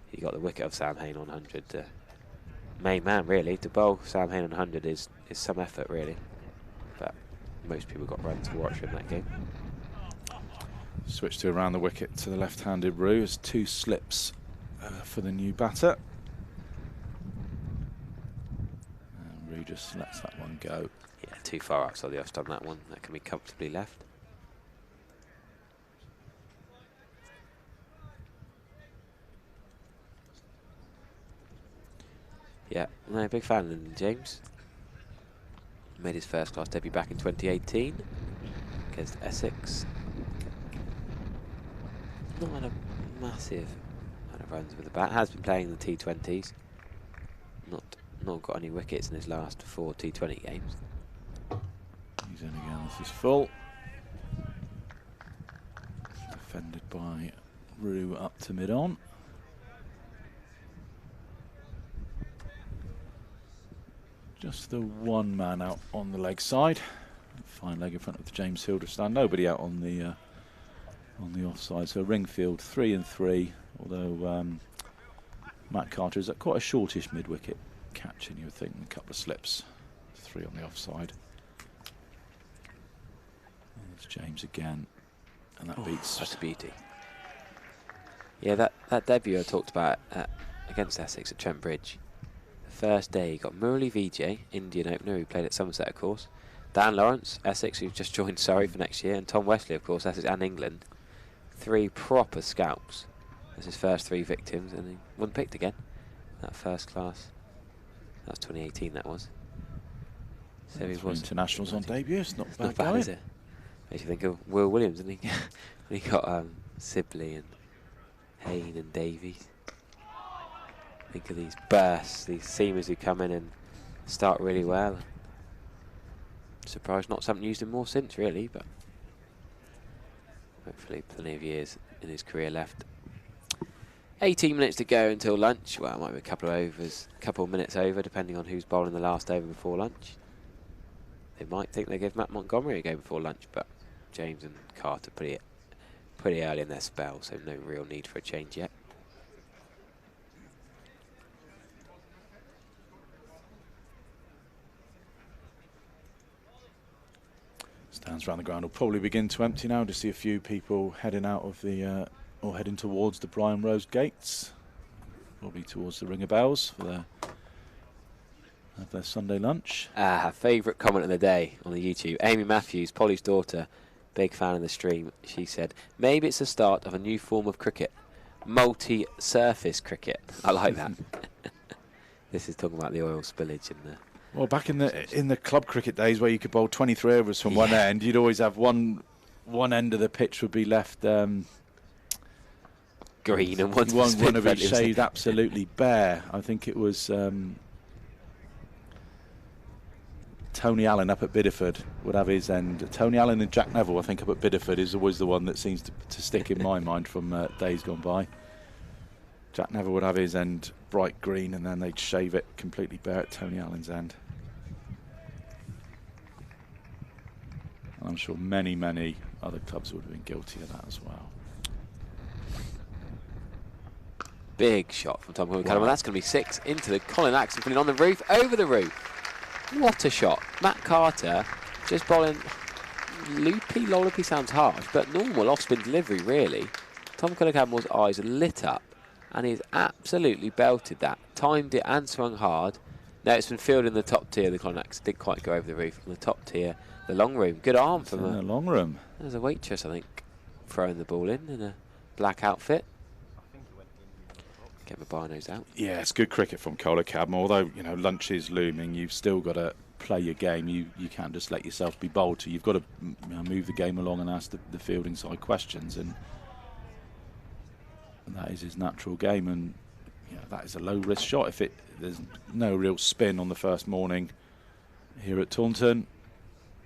He got the wicket of Sam Hayne on 100. Main man, really. To bowl Sam Hayne on 100 is some effort, really. But most people got runs for Warwickshire in that game. Switch to around the wicket to the left-handed Rue as 2 slips for the new batter. And Rue just lets that one go. Yeah, too far outside the off on that one. That can be comfortably left. Yeah, no, big fan of Lyndon James. Made his first class debut back in 2018 against Essex. Not had a massive amount of runs with the bat. Has been playing the T20s. Not got any wickets in his last 4 T20 games. He's in again. This is full. Defended by Rue up to mid-on. Just the one man out on the leg side. Fine leg in front of the James Hilder stand. Nobody out on the offside. So Ringfield 3 and 3. Although Matt Carter is at quite a shortish mid-wicket catch, and you would think a couple of slips 3 on the offside. There's James again, and that beats. That's a beauty. Yeah, that debut I talked about against Essex at Trent Bridge. The first day he got Murali Vijay, Indian opener, who played at Somerset, of course. Dan Lawrence, Essex, who's just joined Surrey for next year, and Tom Wesley, of course, Essex and England. 3 proper scalps as his first 3 victims, and he wasn't picked again. That first class. That was 2018, that was. So he was internationals on debut. It's not bad, bad, is it? Makes you think of Will Williams, doesn't he? When he got Sibley and Hayne and Davies. Think of these bursts, these seamers who come in and start really well. Surprised not something used him more since, really, but hopefully plenty of years in his career left. 18 minutes to go until lunch. Well, it might be a couple of minutes over, depending on who's bowling the last over before lunch. They might think they give Matt Montgomery a go before lunch, but James and Carter pretty early in their spell, so no real need for a change yet. Stands around the ground will probably begin to empty now. To see a few people heading out of the or heading towards the Brian Rose gates, probably towards the Ring of Bells for their Sunday lunch. Her favourite comment of the day on the YouTube. Amy Matthews, Polly's daughter, big fan of the stream. She said, "Maybe it's the start of a new form of cricket, multi-surface cricket." I like that. This is talking about the oil spillage and the. Well, back in the club cricket days where you could bowl 23 overs from one end, you'd always have one end of the pitch would be left green and one of it shaved absolutely bare. I think it was Tony Allen up at Bideford would have his end. Tony Allen and Jack Neville, I think, up at Bideford is always the one that seems to stick in my mind from days gone by. Jack Neville would have his end bright green, and then they'd shave it completely bare at Tony Allen's end. And I'm sure many, many other clubs would have been guilty of that as well. Big shot from Tom Callum. Well, that's going to be 6 into the Colin Axon, putting on the roof, over the roof. What a shot. Matt Carter just bowling loopy, lollopy sounds harsh, but normal off-spin delivery, really. Tom Cullenham's eyes lit up, and he's absolutely belted that. Timed it and swung hard. Now it's been fielded in the top tier. The Colin Axon didn't quite go over the roof. On the top tier, the long room. Good arm from the long room. There's a waitress, I think, throwing the ball in a black outfit. Get my binos out. Yeah, it's good cricket from Kola Cadman. Although, you know, lunch is looming, you've still got to play your game. You can't just let yourself be bowled to. You've got to move the game along and ask the fielding side questions, and that is his natural game. And that is a low risk shot. If there's no real spin on the first morning here at Taunton,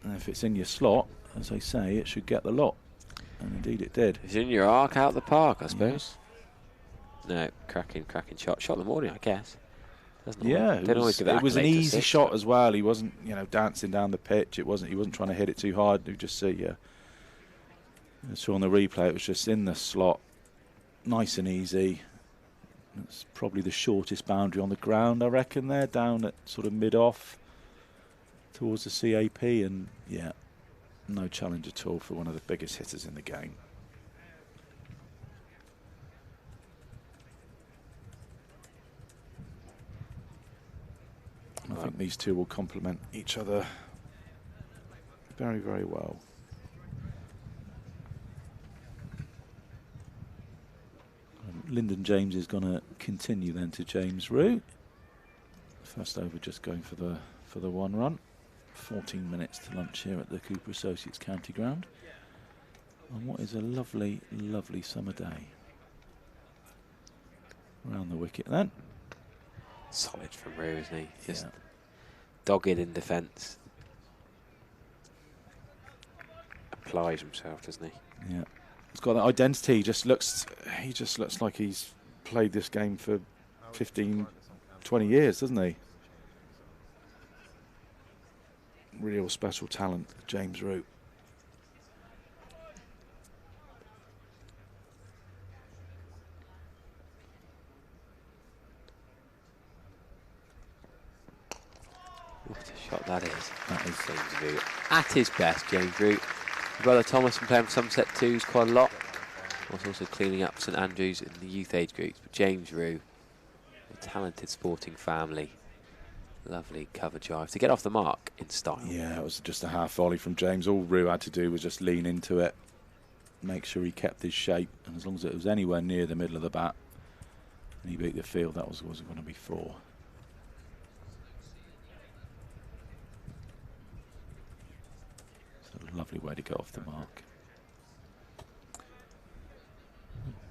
and if it's in your slot, as they say, it should get the lot, and indeed it did. It's in your arc out the park, I suppose. No, cracking shot. Shot in the morning, I guess. Yeah, it was an easy shot as well. He wasn't, dancing down the pitch. He wasn't trying to hit it too hard. You just see, saw on the replay, it was just in the slot, nice and easy. It's probably the shortest boundary on the ground, I reckon. There, down at sort of mid-off towards the CAP, and no challenge at all for one of the biggest hitters in the game. I think these two will complement each other very, very well. Lyndon James is going to continue then to James Rue. First over just going for the one run. 14 minutes to lunch here at the Cooper Associates County Ground. On what is a lovely, lovely summer day. Around the wicket then. Solid from Rue, isn't he? Just dogged in defence. Applies himself, doesn't he? Yeah. He's got that identity. He just looks like he's played this game for 15, 20 years, doesn't he? Real special talent, James Rue. What a shot that is. That is James Root. At his best, James Root. His brother Thomas been playing for Somerset twos quite a lot. Was also cleaning up St Andrews in the youth age groups. But James Root, a talented sporting family. Lovely cover drive to get off the mark in style. Yeah, it was just a half volley from James. All Rue had to do was just lean into it, make sure he kept his shape, and as long as it was anywhere near the middle of the bat and he beat the field, that was going to be 4. It's a lovely way to get off the mark.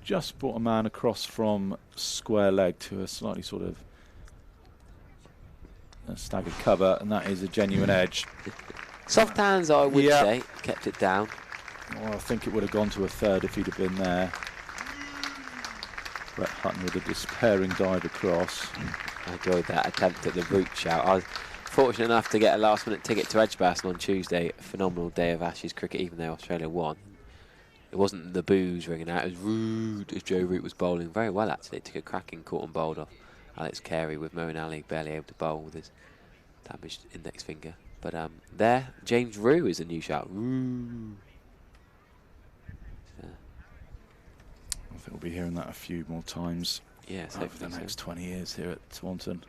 Just brought a man across from square leg to a slightly sort of a staggered cover, and that is a genuine edge. Soft hands, I would say, kept it down. Well, I think it would have gone to a third if he'd have been there. Brett Hutton with a despairing dive across. I enjoyed that attempt at the root shout. I was fortunate enough to get a last-minute ticket to Edgbaston on Tuesday. A phenomenal day of Ashes cricket, even though Australia won. It wasn't the boos ringing out, it was rude as Joe Root was bowling very well, actually. It took a cracking caught and bowled off Alex Carey, with Moeen Ali barely able to bowl with his damaged index finger. But there, James Rue is a new shout. Rue. I think we'll be hearing that a few more times over the next 20 years here at Taunton.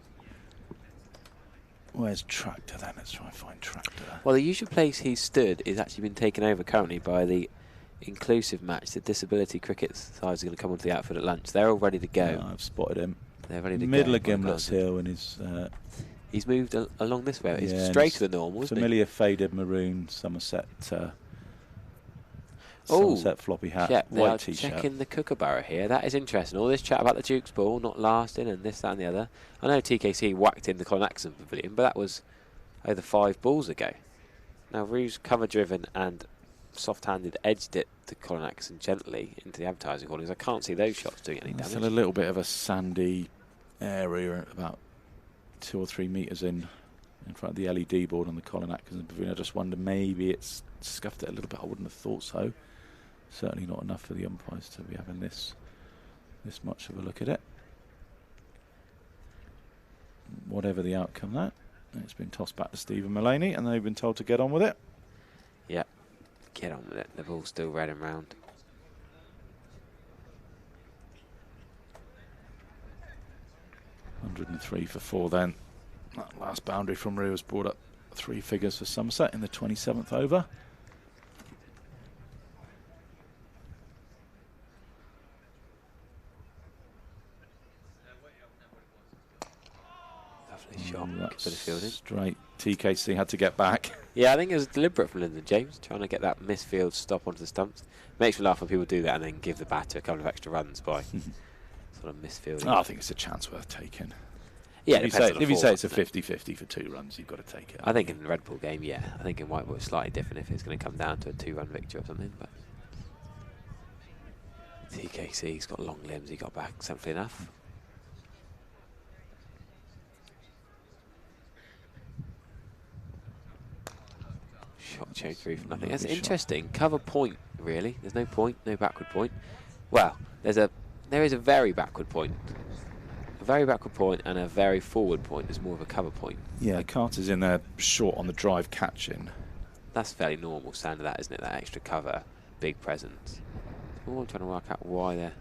Where's Tractor then? Let's try and find Tractor. Well, the usual place he's stood is actually been taken over currently by the inclusive match. The disability cricket side is going to come onto the outfield at lunch. They're all ready to go. Yeah, I've spotted him. They're ready to Middle go. of Gimlet's Hill, and he's moved along this way. He's straight to the normal, isn't familiar faded maroon Somerset Somerset floppy hat, white t-shirt. Checking the Kookaburra here. That is interesting. All this chat about the Duke's ball not lasting and this, that and the other. I know TKC whacked in the Colin Atkinson Pavilion, but that was over 5 balls ago. Now Rue's cover driven and soft-handed edged it to Colin Atkinson gently into the advertising hoardings. I can't see those shots doing any damage. Still a little bit of a sandy area, about 2 or 3 metres in front of the LED board on the Colin Atkinson Pavilion. I just wonder, maybe it's scuffed it a little bit. I wouldn't have thought so. Certainly not enough for the umpires to be having this much of a look at it. Whatever the outcome, that it's been tossed back to Stephen Mullaney, and they've been told to get on with it. Yeah, get on with it. The ball's still red and round. $103 for 4 then. That last boundary from Rue has brought up 3 figures for Somerset in the 27th over. Lovely shot. Bit of fielding. Straight. TKC had to get back. Yeah, I think it was deliberate from Lyndon James, trying to get that misfield stop onto the stumps. Makes me laugh when people do that and then give the batter a couple of extra runs by sort of misfielding. Oh, I think it's a chance worth taking. Yeah, if you say it's a 50-50 for 2 runs, you've got to take it. I think in the Red Bull game, yeah. I think in White Ball it's slightly different if it's going to come down to a 2-run victory or something. But TKC's got long limbs, he got back simply enough. Shot chased through for nothing. That's interesting. Cover point, really. There's no point, no backward point. Well, there is a very backward point. A very backward point and a very forward point. There's more of a cover point. Yeah, Carter's in there short on the drive catching. That's fairly normal standard, that, isn't it? That extra cover, big presence. I'm trying to work out why they're...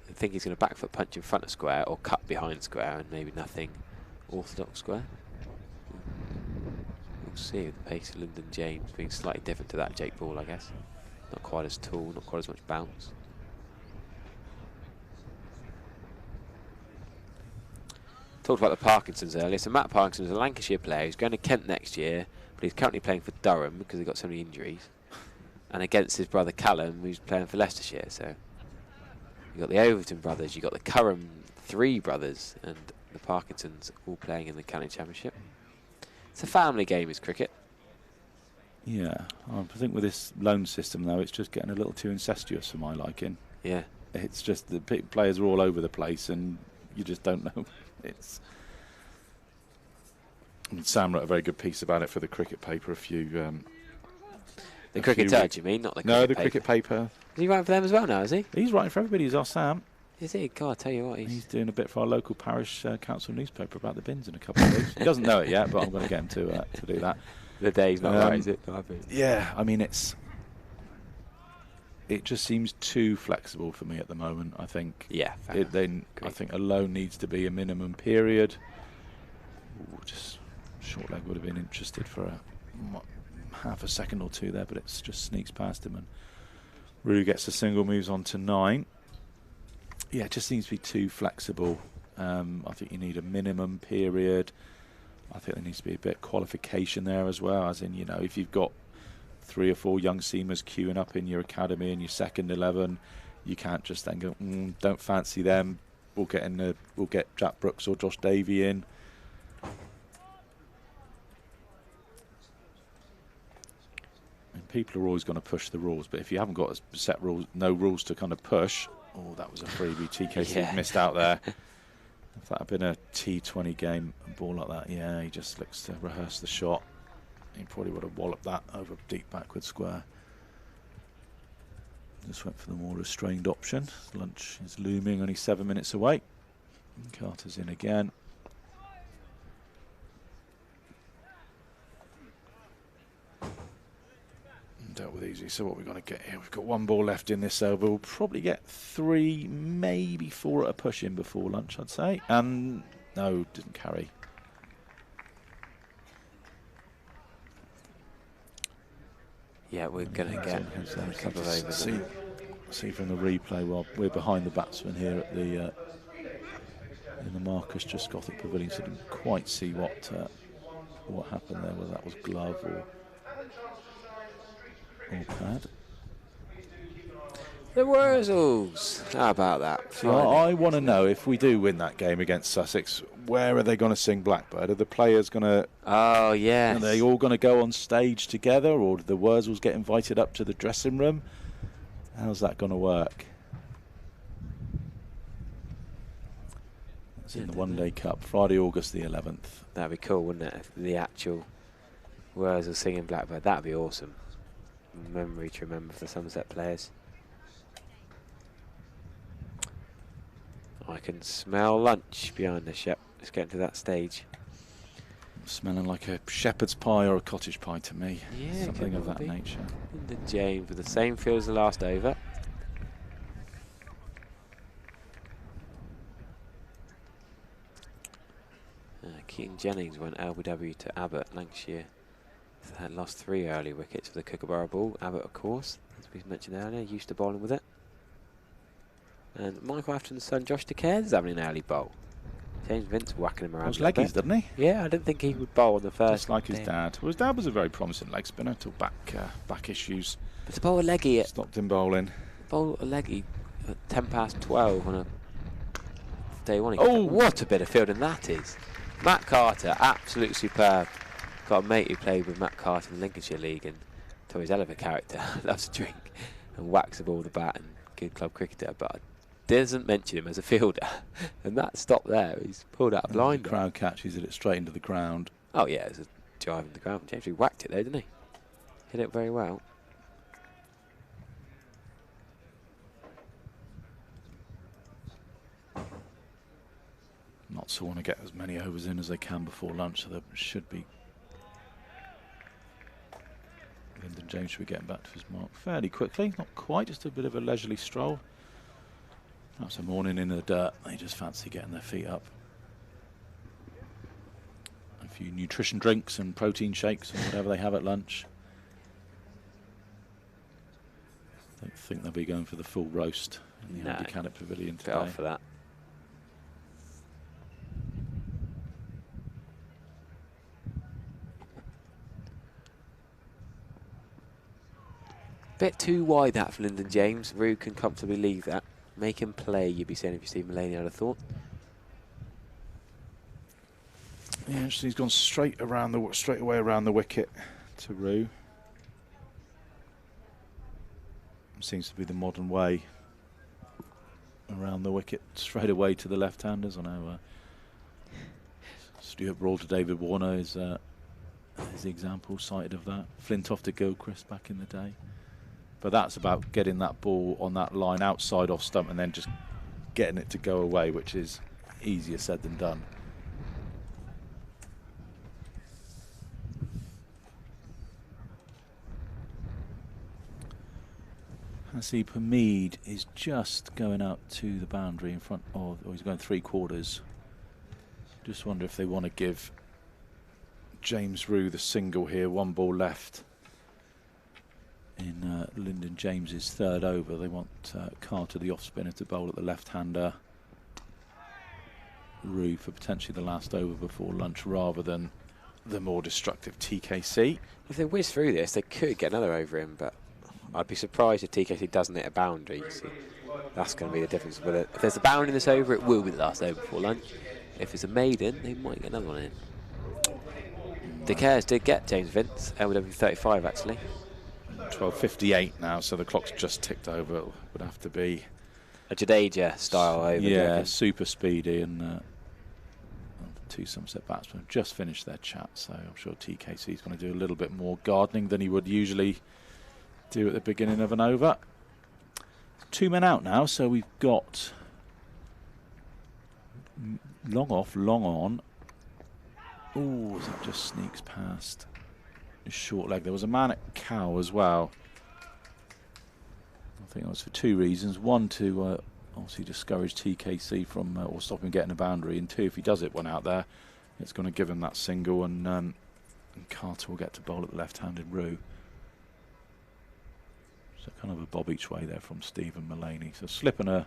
I think he's going to back foot punch in front of square or cut behind square and maybe nothing orthodox square. We'll see with the pace of Lyndon James being slightly different to that Jake Ball, I guess. Not quite as tall, not quite as much bounce. Talked about the Parkinsons earlier. So Matt Parkinson is a Lancashire player. He's going to Kent next year, but he's currently playing for Durham because they've got so many injuries. And against his brother Callum, who's playing for Leicestershire. So you've got the Overton brothers, you've got the Curran 3 brothers, and the Parkinsons all playing in the county championship. It's a family game, is cricket. Yeah, I think with this loan system, though, it's just getting a little too incestuous for my liking. Yeah. It's just the players are all over the place, and you just don't know. Sam wrote a very good piece about it for the cricket paper. The Cricket Touch, you mean, not the cricket No, the paper. cricket paper. Is he writing for them as well now, is he? He's writing for everybody. He's our Sam. Is he? God, I tell you what, he's doing a bit for our local parish council newspaper about the bins in a couple of weeks. He doesn't know it yet, but I'm going to get him to do that. The day's not right, is it? Yeah, I mean, it just seems too flexible for me at the moment. I think. Yeah. I think a loan needs to be a minimum period. Ooh, just short leg would have been interested for half a second or two there, but it just sneaks past him, and Rue gets the single, moves on to 9. Yeah, it just seems to be too flexible. I think you need a minimum period. I think there needs to be a bit of qualification there as well, as in, you know, if you've got 3 or 4 young seamers queuing up in your academy and your second 11, you can't just then go, don't fancy them. We'll get Jack Brooks or Josh Davey in. And people are always going to push the rules, but if you haven't got a set rules, no rules to kind of push. Oh, that was a freebie. TKC missed out there. If that had been a T20 game, a ball like that, yeah, he just looks to rehearse the shot. He probably would have walloped that over deep backward square. Just went for the more restrained option. Lunch is looming, only 7 minutes away. And Carter's in again. Dealt with easy. So what we're going to get here, we've got 1 ball left in this over. We'll probably get 3, maybe 4 at a push in before lunch, I'd say. And no, didn't carry. Yeah, we're going to get a couple of overs. See from the replay, while we're behind the batsman here at the in the Marcus just Gothic Pavilion, so didn't quite see what happened there, whether that was glove or pad. The Wurzels. How about that? See, I want to know, if we do win that game against Sussex, where are they going to sing Blackbird? Are the players going to... Oh, yes. Are they all going to go on stage together, or do the Wurzels get invited up to the dressing room? How's that going to work? It's in the One Day Cup, Friday, August the 11th. That'd be cool, wouldn't it? If the actual Wurzels singing Blackbird, that'd be awesome. Memory to remember for the Somerset players. I can smell lunch behind us. Yep, it's getting to that stage. Smelling like a shepherd's pie or a cottage pie to me. Yeah, something of that nature. Lyndon James with the same feel as the last over. Keaton Jennings went LBW to Abbott, Lancashire. So had lost 3 early wickets for the Kookaburra ball. Abbott, of course, as we mentioned earlier, used to bowling with it. And Michael Afton's son, Josh DeCairns, is having an early bowl. James Vince whacking him around. Those leggies, didn't he? Yeah, I didn't think he would bowl on the first. Just like his dad. Well, his dad was a very promising leg spinner till back issues. But to bowl a leggy, stopped him bowling. Bowl a leggy at 12 on a day 1. Oh, what a bit of fielding that is! Matt Carter, absolutely superb. Got a mate who played with Matt Carter in the Lincolnshire League, and so he's a hell of a character. Loves to drink and whacks the ball with the bat, and good club cricketer, but doesn't mention him as a fielder. And that stop there, he's pulled out a blind. The crowd catches it straight into the ground. Oh yeah, it's a drive in the ground. James whacked it there, didn't he? Hit it very well. Knots want to get as many overs in as they can before lunch, so there should be. Lyndon James should be getting back to his mark fairly quickly. Not quite, just a bit of a leisurely stroll. Perhaps a morning in the dirt. They just fancy getting their feet up. A few nutrition drinks and protein shakes and whatever they have at lunch. I don't think they'll be going for the full roast in the Andy Caddick Pavilion today. Bit off for that. Bit too wide that for Lyndon James. Rue can comfortably leave that. Make him play, you'd be saying if you Steve Mulaney, I'd have thought. Yeah, actually he's gone straight away around the wicket to Rue. Seems to be the modern way. Around the wicket, straight away to the left-handers. I know Stuart Brawl to David Warner is the example cited of that. Flintoff to Gilchrist back in the day. But that's about getting that ball on that line outside off stump and then just getting it to go away, which is easier said than done. Hasib Hamid is just going out to the boundary in front of, or he's going 3/4. Just wonder if they want to give James Rue the single here. 1 ball left in Lyndon James's 3rd over. They want Carter, the off spinner, to bowl at the left-hander. Rue for potentially the last over before lunch, rather than the more destructive TKC. If they whiz through this, they could get another over in, but I'd be surprised if TKC doesn't hit a boundary. You see, that's going to be the difference with it. If there's a boundary in this over, it will be the last over before lunch. If it's a maiden, they might get another one in. De Cares did get James Vince, LW 35 actually. 12:58 now, so the clock's just ticked over. It would have to be a Jadeja style over. Yeah, super speedy, and 2 Somerset batsmen have just finished their chat, so I'm sure TKC is going to do a little bit more gardening than he would usually do at the beginning of an over. 2 men out now, so we've got long off, long on. Oh, that just sneaks past his short leg. There was a man at Cow as well. I think that was for 2 reasons. One, to obviously discourage TKC from or stop him getting a boundary, and 2, if he does hit one out there, it's going to give him that single, and Carter will get to bowl at the left-handed Rue. So kind of a bob each way there from Stephen Mullaney. So slip and a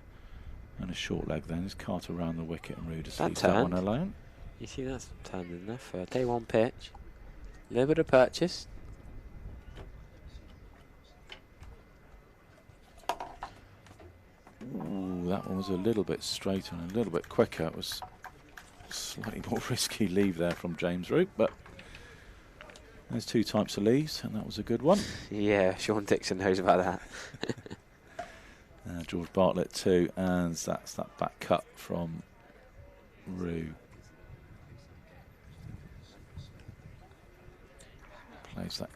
short leg then. Is Carter around the wicket, and Rue just leaves that one alone. You see, that's turned enough for a day 1 pitch. A little bit of purchase. Ooh, that one was a little bit straighter and a little bit quicker. It was slightly more risky leave there from James Root, but there's 2 types of leaves, and that was a good one. Yeah, Sean Dixon knows about that. George Bartlett too, and that's that back cut from Rue. Plays that.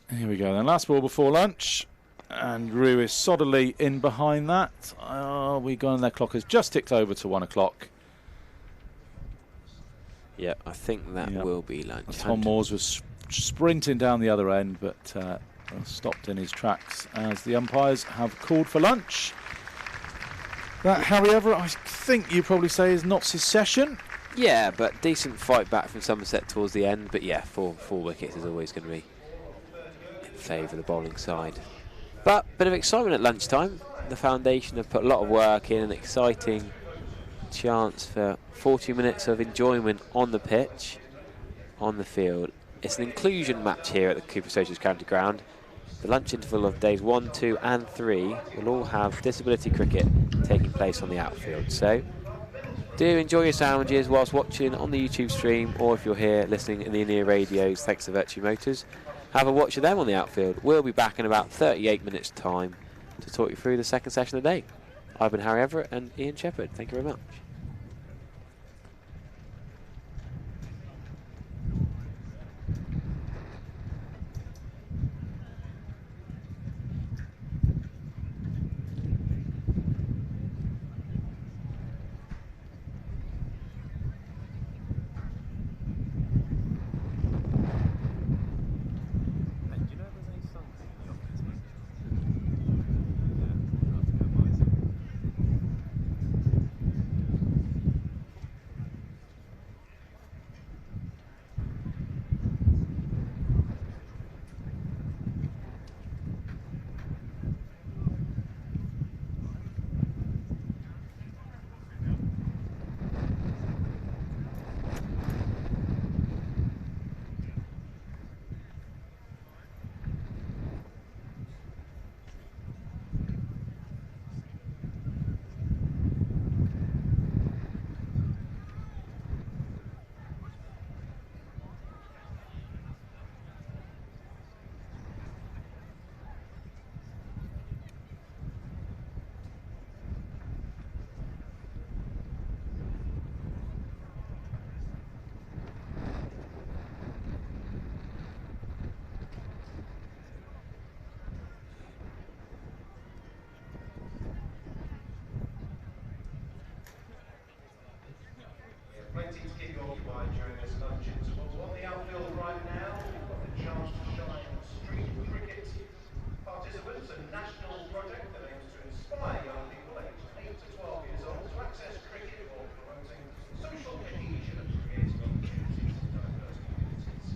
Here we go then, last ball before lunch, and Rue is solidly in behind that. We gone, their clock has just ticked over to 1 o'clock. Yeah, I think that will be lunch. Tom Moores was sprinting down the other end, but stopped in his tracks as the umpires have called for lunch. That, Harry Everett, I think you probably say is not his session. Yeah, but decent fight back from Somerset towards the end. But yeah, 4 wickets is always going to be in favour of the bowling side. But bit of excitement at lunchtime. The Foundation have put a lot of work in, an exciting chance for 40 minutes of enjoyment on the pitch, on the field. It's an inclusion match here at the Cooper Associates County Ground. The lunch interval of days 1, 2 and 3 will all have disability cricket taking place on the outfield. So do enjoy your sandwiches whilst watching on the YouTube stream, or if you're here listening in the in-ear radios, thanks to Virtue Motors, have a watch of them on the outfield. We'll be back in about 38 minutes time to talk you through the second session of the day. I've been Harry Everett and Ian Shepherd. Thank you very much. plenty to keep you occupied during this lunch interval. On the outfield right now, we've got the Chance to Shine Street Cricket Participants, a national project that aims to inspire young people aged 8 to 12 years old to access cricket while promoting social cohesion and creating opportunities in diverse communities.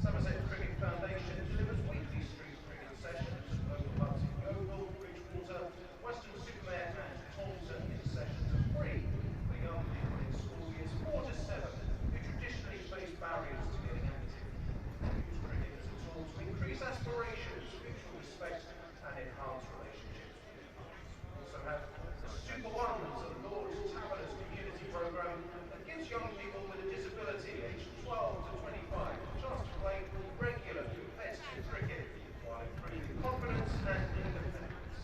Somerset Cricket Foundation delivers weekly street cricket sessions at local hubs in Yeovil, Bridgewater, Weston-super-Mare and Taunton. These sessions are free for young people in school years 4 to 7 who traditionally face barriers to getting active. Use cricket as a tool to increase aspirations, mutual respect and enhance relationships. We also have the Super Ones, a Lord's Taverners community programme that gives young people with a disability aged 12 to 25 a chance to play regular competitive cricket while improving confidence and independence.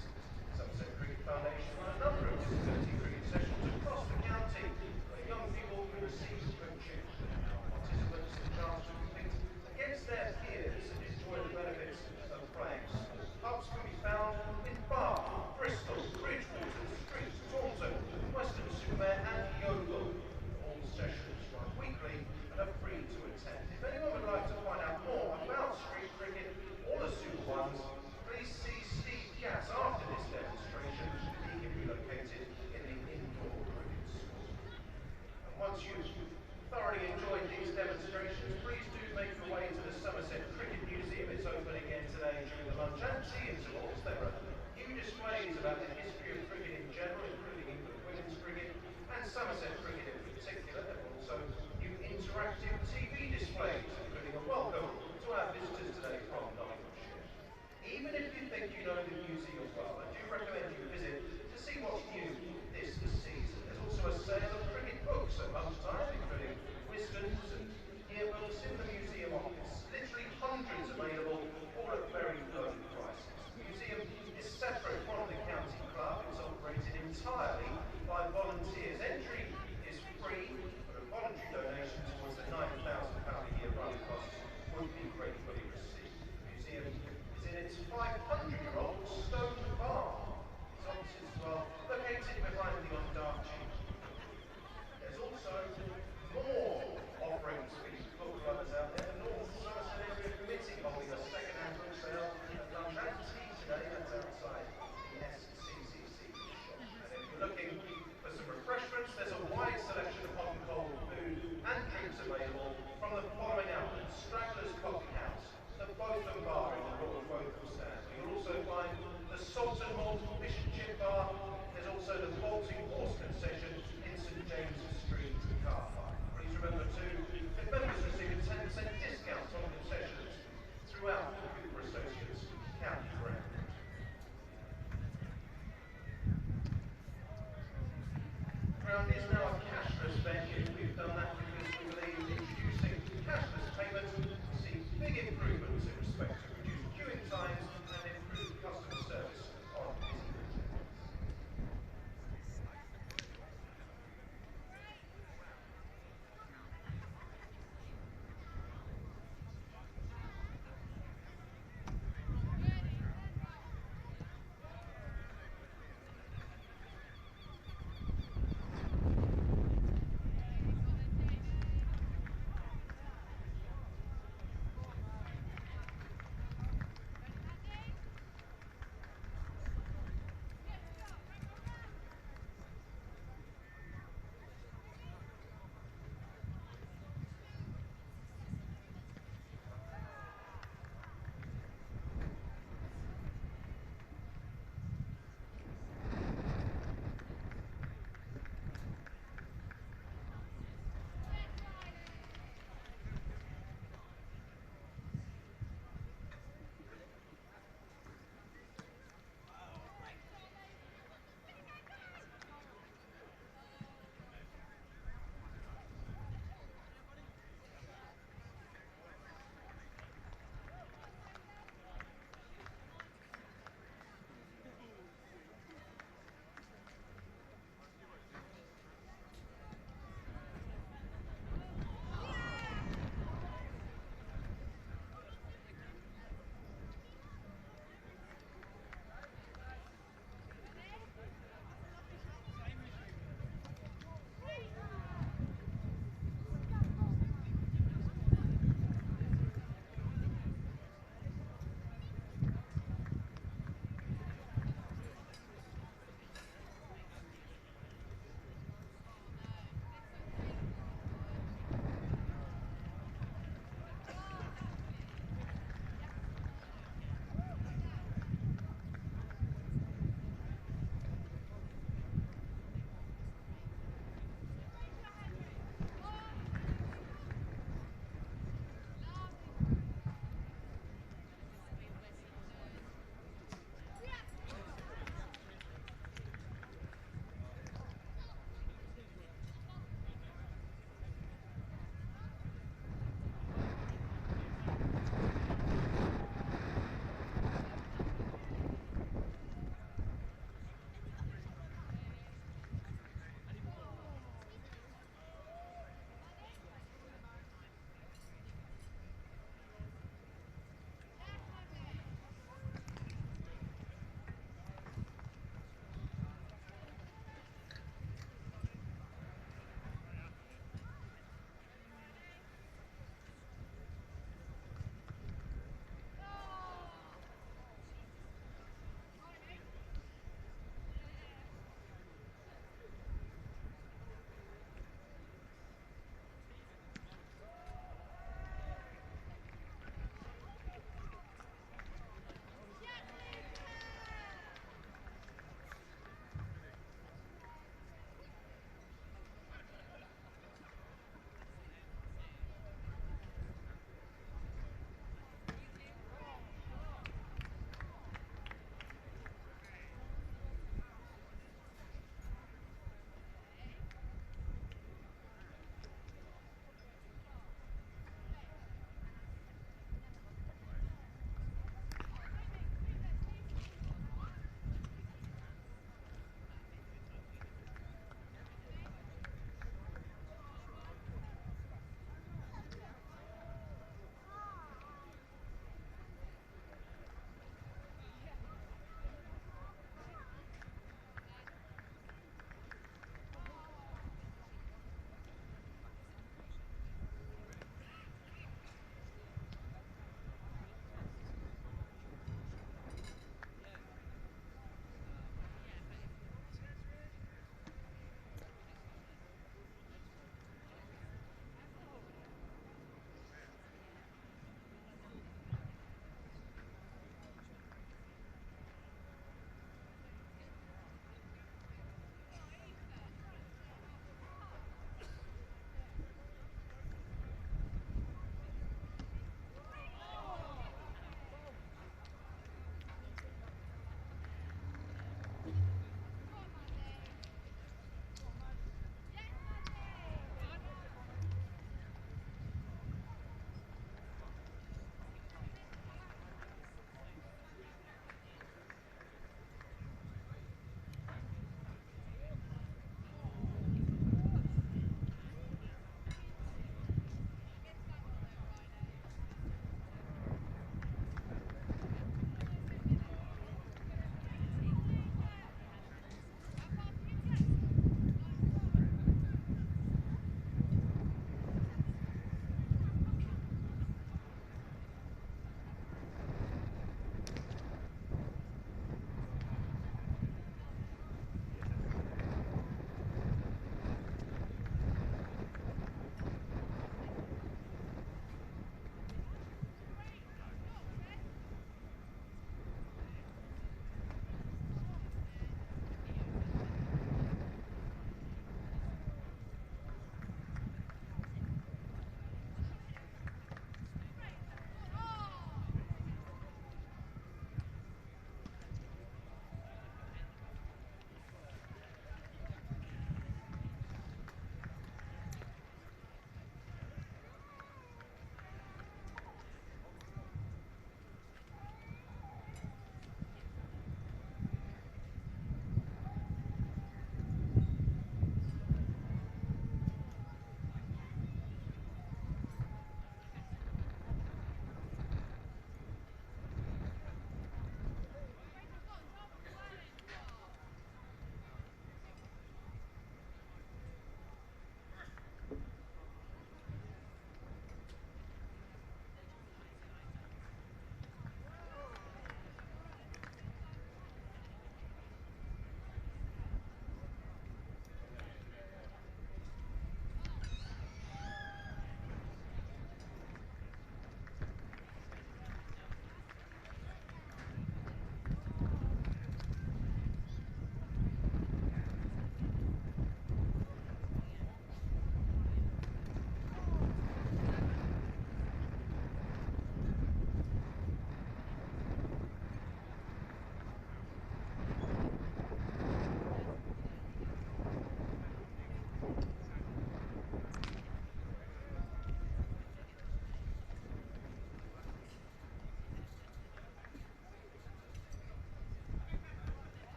Somerset Cricket Foundation run a number of disability cricket sessions across the county where young people can receive coaching and our participants a chance to compete against their peers and enjoy the benefits of playing sport. Hubs can be found in Bath, Bristol, Bridgewater, Street, Taunton, Weston-super-Mare and Yeovil. All sessions run weekly and are free to attend. If anyone would like to find out more about street cricket or the Super Ones, please see Steve Gass after this demonstration. He can be located in the indoor cricket school. And once you've thoroughly enjoyed these demonstrations, please do make your way to the Somerset Cricket Museum. It's open again today during the lunch and tea intervals. There are new displays about the history of cricket in general, including England women's cricket and Somerset cricket in particular. There are also new interactive TV displays, including a welcome to our visitors today from Nottinghamshire. Even if you think you know the museum well, I do recommend you visit to see what's new this season. There's also a sale of cricket books at lunchtime, including wisdoms and yearbooks in the museum office. Literally hundreds available, all at very low prices. The museum is separate from the county club. It's operated entirely by volunteers. Entry is free, but a voluntary donation towards the £9,000 a year run costs would be gratefully received. The museum is in its 500-year-old stone barn. Its offices as well located behind the Ondarchi. There's also more offerings for you book lovers out there. The North Somerset Area Committee holding a second-hand book sale at lunch and tea today. That's outside the SCCC shop. And if you're looking for some refreshments, there's a wide selection of hot and cold food and drinks available from the following outlets: Stragglers Coffee House, the Botham Bar in the Royal Botham stand. You'll also find the Salt and Malt Fish and Chip Bar. There's also the Bolting Horse Concession in St James's Street car park. Please remember too, that members receive a 10% discount on concessions throughout the Cooper Associates County Ground. Ground is now a cashless venue. We've done that because we believe introducing cashless payment will see big improvements in respect to reduced queuing times and improved customer service on busy weekends.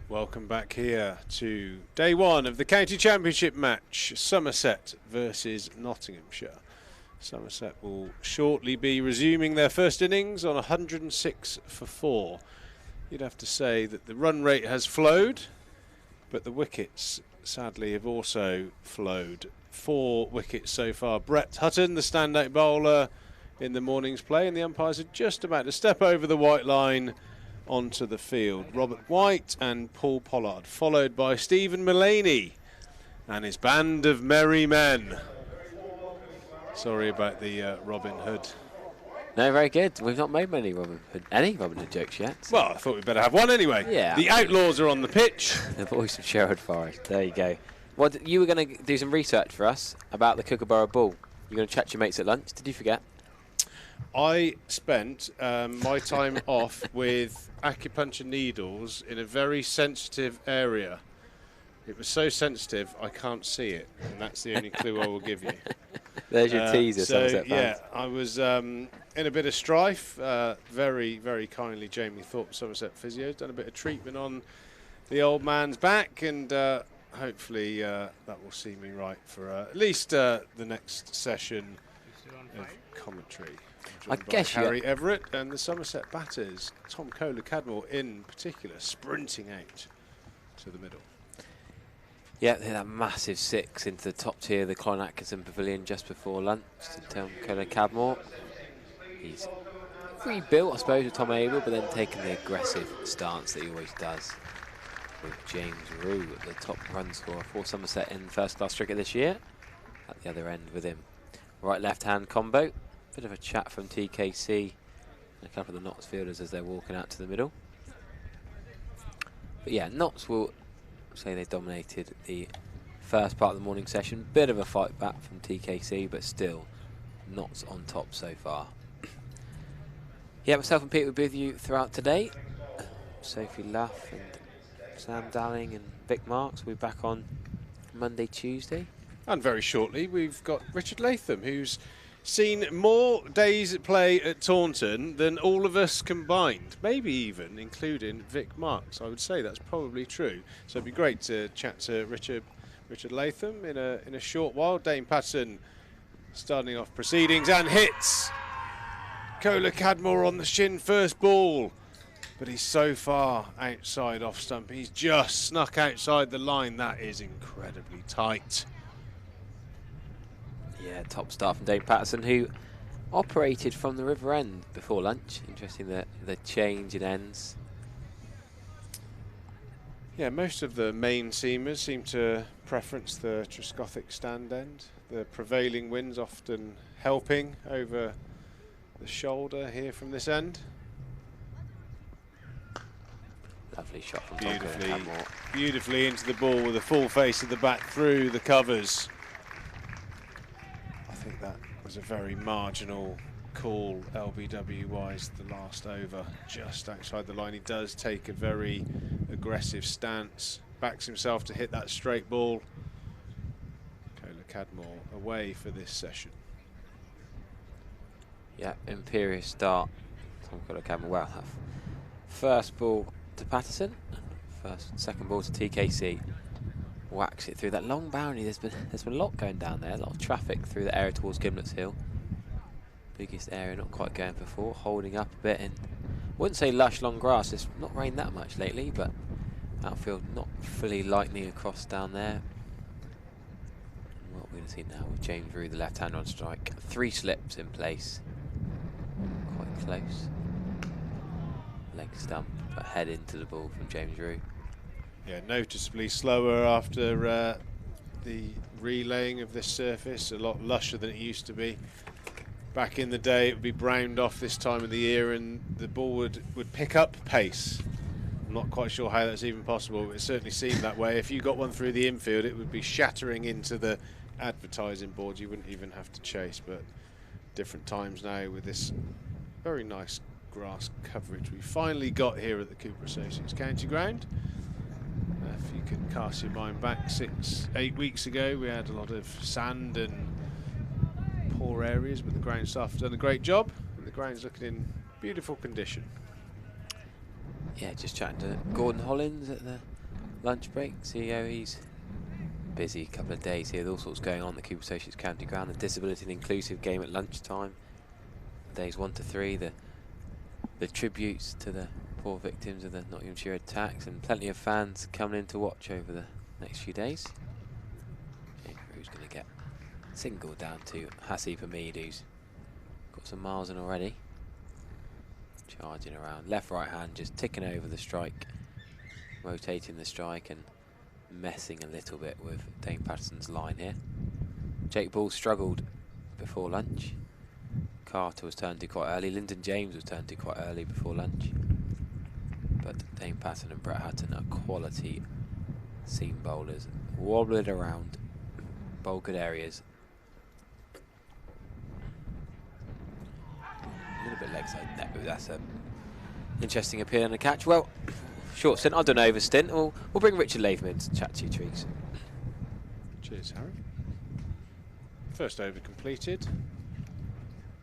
Welcome back here to day one of the County Championship match, Somerset versus Nottinghamshire. Somerset will shortly be resuming their first innings on 106 for 4. You'd have to say that the run rate has flowed, but the wickets sadly have also flowed. 4 wickets so far. Brett Hutton, the standout bowler in the morning's play, and the umpires are just about to step over the white line onto the field. Robert White and Paul Pollard, followed by Stephen Mullaney and his band of merry men. Sorry about the Robin Hood. No, very good. We've not made any Robin Hood jokes yet. So. Well, I thought we'd better have one anyway. Yeah. The Outlaws are on the pitch. The voice of Sherwood Forest. There you go. Well, you were going to do some research for us about the Kookaburra Ball. You're going to chat to your mates at lunch. Did you forget? I spent my time off with acupuncture needles in a very sensitive area. It was so sensitive I can't see it, and that's the only clue I will give you. There's your teaser, Somerset fans. Yeah, I was in a bit of strife. Very, very kindly, Jamie Thorpe, Somerset Physio, done a bit of treatment on the old man's back, and hopefully that will see me right for at least the next session of commentary. I guess Harry Everett and the Somerset batters, Tom Kohler-Cadmore in particular, sprinting out to the middle. Yeah, that massive 6 into the top tier of the Colin Atkinson Pavilion just before lunch to Tom Kohler-Cadmore. He's rebuilt, I suppose, with Tom Abel, but then taking the aggressive stance that he always does with James Rue at the top run scorer for Somerset in first-class cricket this year. At the other end with him. Right-left-hand combo. Bit of a chat from TKC and a couple of the Notts fielders as they're walking out to the middle. But yeah, Notts will say they dominated the first part of the morning session. Bit of a fight back from TKC, but still Notts on top so far. Yeah, myself and Pete will be with you throughout today. Sophie Luff and Sam Dowling and Vic Marks will be back on Monday, Tuesday. And very shortly we've got Richard Latham, who's seen more days at play at Taunton than all of us combined, maybe even including Vic Marks. I would say that's probably true. So it'd be great to chat to Richard Latham in a short while. Dane Patterson starting off proceedings and hits Kohler-Cadmore on the shin first ball, but he's so far outside off stump. He's just snuck outside the line. That is incredibly tight. Yeah, top start from Dane Patterson, who operated from the River End before lunch. Interesting the change in ends. Yeah, most of the main seamers seem to preference the Trescothic stand end. The prevailing winds often helping over the shoulder here from this end. Lovely shot from Tom Kohler-Cadmore. Beautifully into the ball with the full face of the bat through the covers. I think that was a very marginal call LBW-wise, the last over, just outside the line. He does take a very aggressive stance, backs himself to hit that straight ball. Kohler-Cadmore away for this session. Yeah, imperious start. Tom Kohler-Cadmore, well, first ball to Patterson, second ball to TKC. Whacks it through that long boundary. There's been a lot going down there, a lot of traffic through the area towards Gimlets Hill. Biggest area not quite going for 4, holding up a bit in, wouldn't say lush long grass, it's not rained that much lately, but outfield not fully lightning across down there. And what we're going to see now with James Rue, the left-hander on strike. 3 slips in place, quite close. Leg stump, but head into the ball from James Rue. Yeah, noticeably slower after the relaying of this surface, a lot lusher than it used to be. Back in the day, it would be browned off this time of the year and the ball would pick up pace. I'm not quite sure how that's even possible, but it certainly seemed that way. If you got one through the infield, it would be shattering into the advertising boards. You wouldn't even have to chase, but different times now with this very nice grass coverage we finally got here at the Cooper Associates County Ground. If you can cast your mind back 6-8 weeks ago, we had a lot of sand and poor areas, but the ground staff have done a great job and the ground's looking in beautiful condition. Yeah, just chatting to Gordon Hollins at the lunch break. CEO, he's busy couple of days here with all sorts going on at the Cooper Associates County Ground. The disability and inclusive game at lunchtime. Days 1 to 3, the tributes to the poor victims of the Nottinghamshire attacks, and plenty of fans coming in to watch over the next few days. Who's going to get single down to Hasib Hamid, who's got some miles in already. Charging around, left, right hand, just ticking over the strike, rotating the strike and messing a little bit with Dane Patterson's line here. Jake Ball struggled before lunch. Carter was turned to quite early. Lyndon James was turned to quite early before lunch. But Dane Patterson and Brett Hutton are quality seam bowlers. Wobbling around, bowl good areas. A little bit leg side. No, that's a interesting appeal on the catch. Well, short stint, I don't know over stint. We'll bring Richard Latham in to chat to you, Trees. Cheers, Harry. First over completed.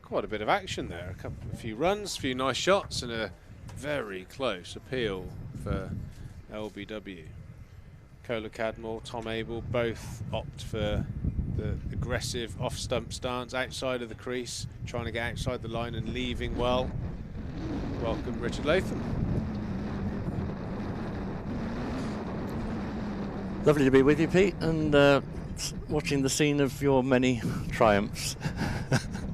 Quite a bit of action there. A few runs, a few nice shots, and a very close appeal for LBW. Cola Cadmore, Tom Abel both opt for the aggressive off-stump stance outside of the crease, trying to get outside the line and leaving well. Welcome, Richard Latham. Lovely to be with you, Pete, and watching the scene of your many triumphs.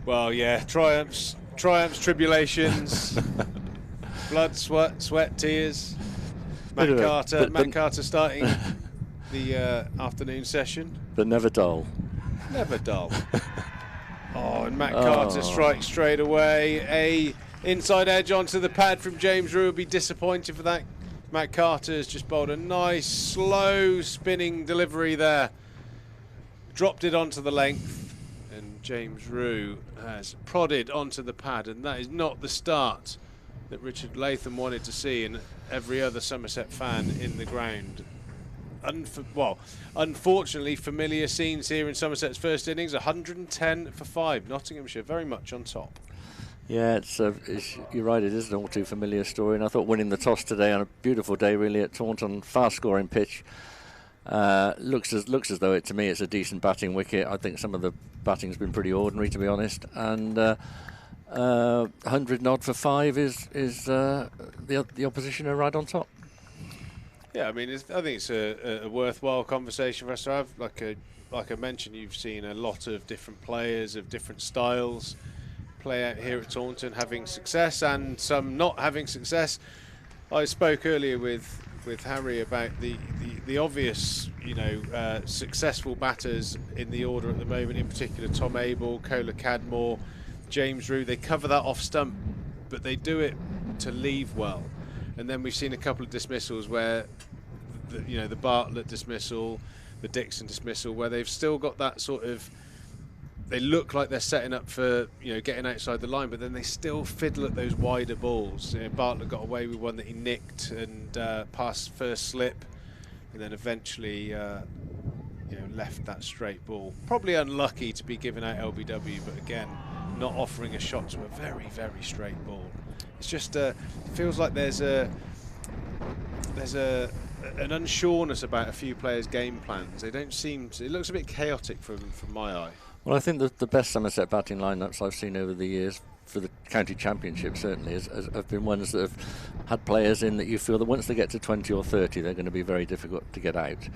Well, yeah, triumphs, tribulations, blood, sweat, tears. Matt Carter starting the afternoon session. But never dull. Never dull. Oh, and Matt Carter strikes straight away. A inside edge onto the pad from James Rue. Will be disappointed for that. Matt Carter has just bowled a nice, slow spinning delivery there. Dropped it onto the length, and James Rue has prodded onto the pad, and that is not the start that Richard Latham wanted to see, and every other Somerset fan in the ground. Unfortunately, familiar scenes here in Somerset's first innings. 110 for 5. Nottinghamshire very much on top. Yeah, you're right, it is an all too familiar story, and I thought winning the toss today on a beautiful day really at Taunton, fast scoring pitch, looks as though to me it's a decent batting wicket. I think some of the batting's been pretty ordinary, to be honest, and 100 nod for 5 is the opposition are right on top. Yeah, I mean, I think it's a worthwhile conversation for us to have. Like I mentioned, you've seen a lot of different players of different styles play out here at Taunton, having success and some not having success. I spoke earlier with Harry about the obvious, successful batters in the order at the moment, in particular Tom Abel, Cola Cadmore, James Rue. They cover that off stump, but they do it to leave well. And then we've seen a couple of dismissals where, the Bartlett dismissal, the Dixon dismissal, where they've still got that sort of, they look like they're setting up for, getting outside the line, but then they still fiddle at those wider balls. Bartlett got away with one that he nicked and passed first slip, and then eventually, left that straight ball. Probably unlucky to be given out LBW, but again, not offering a shot to a very, very straight ball. It's just it feels like there's an unsureness about a few players' game plans. They don't seem to, it looks a bit chaotic from my eye. Well, I think that the best Somerset batting lineups I've seen over the years for the county championship certainly have been ones that have had players in that you feel that once they get to 20 or 30 they're going to be very difficult to get out.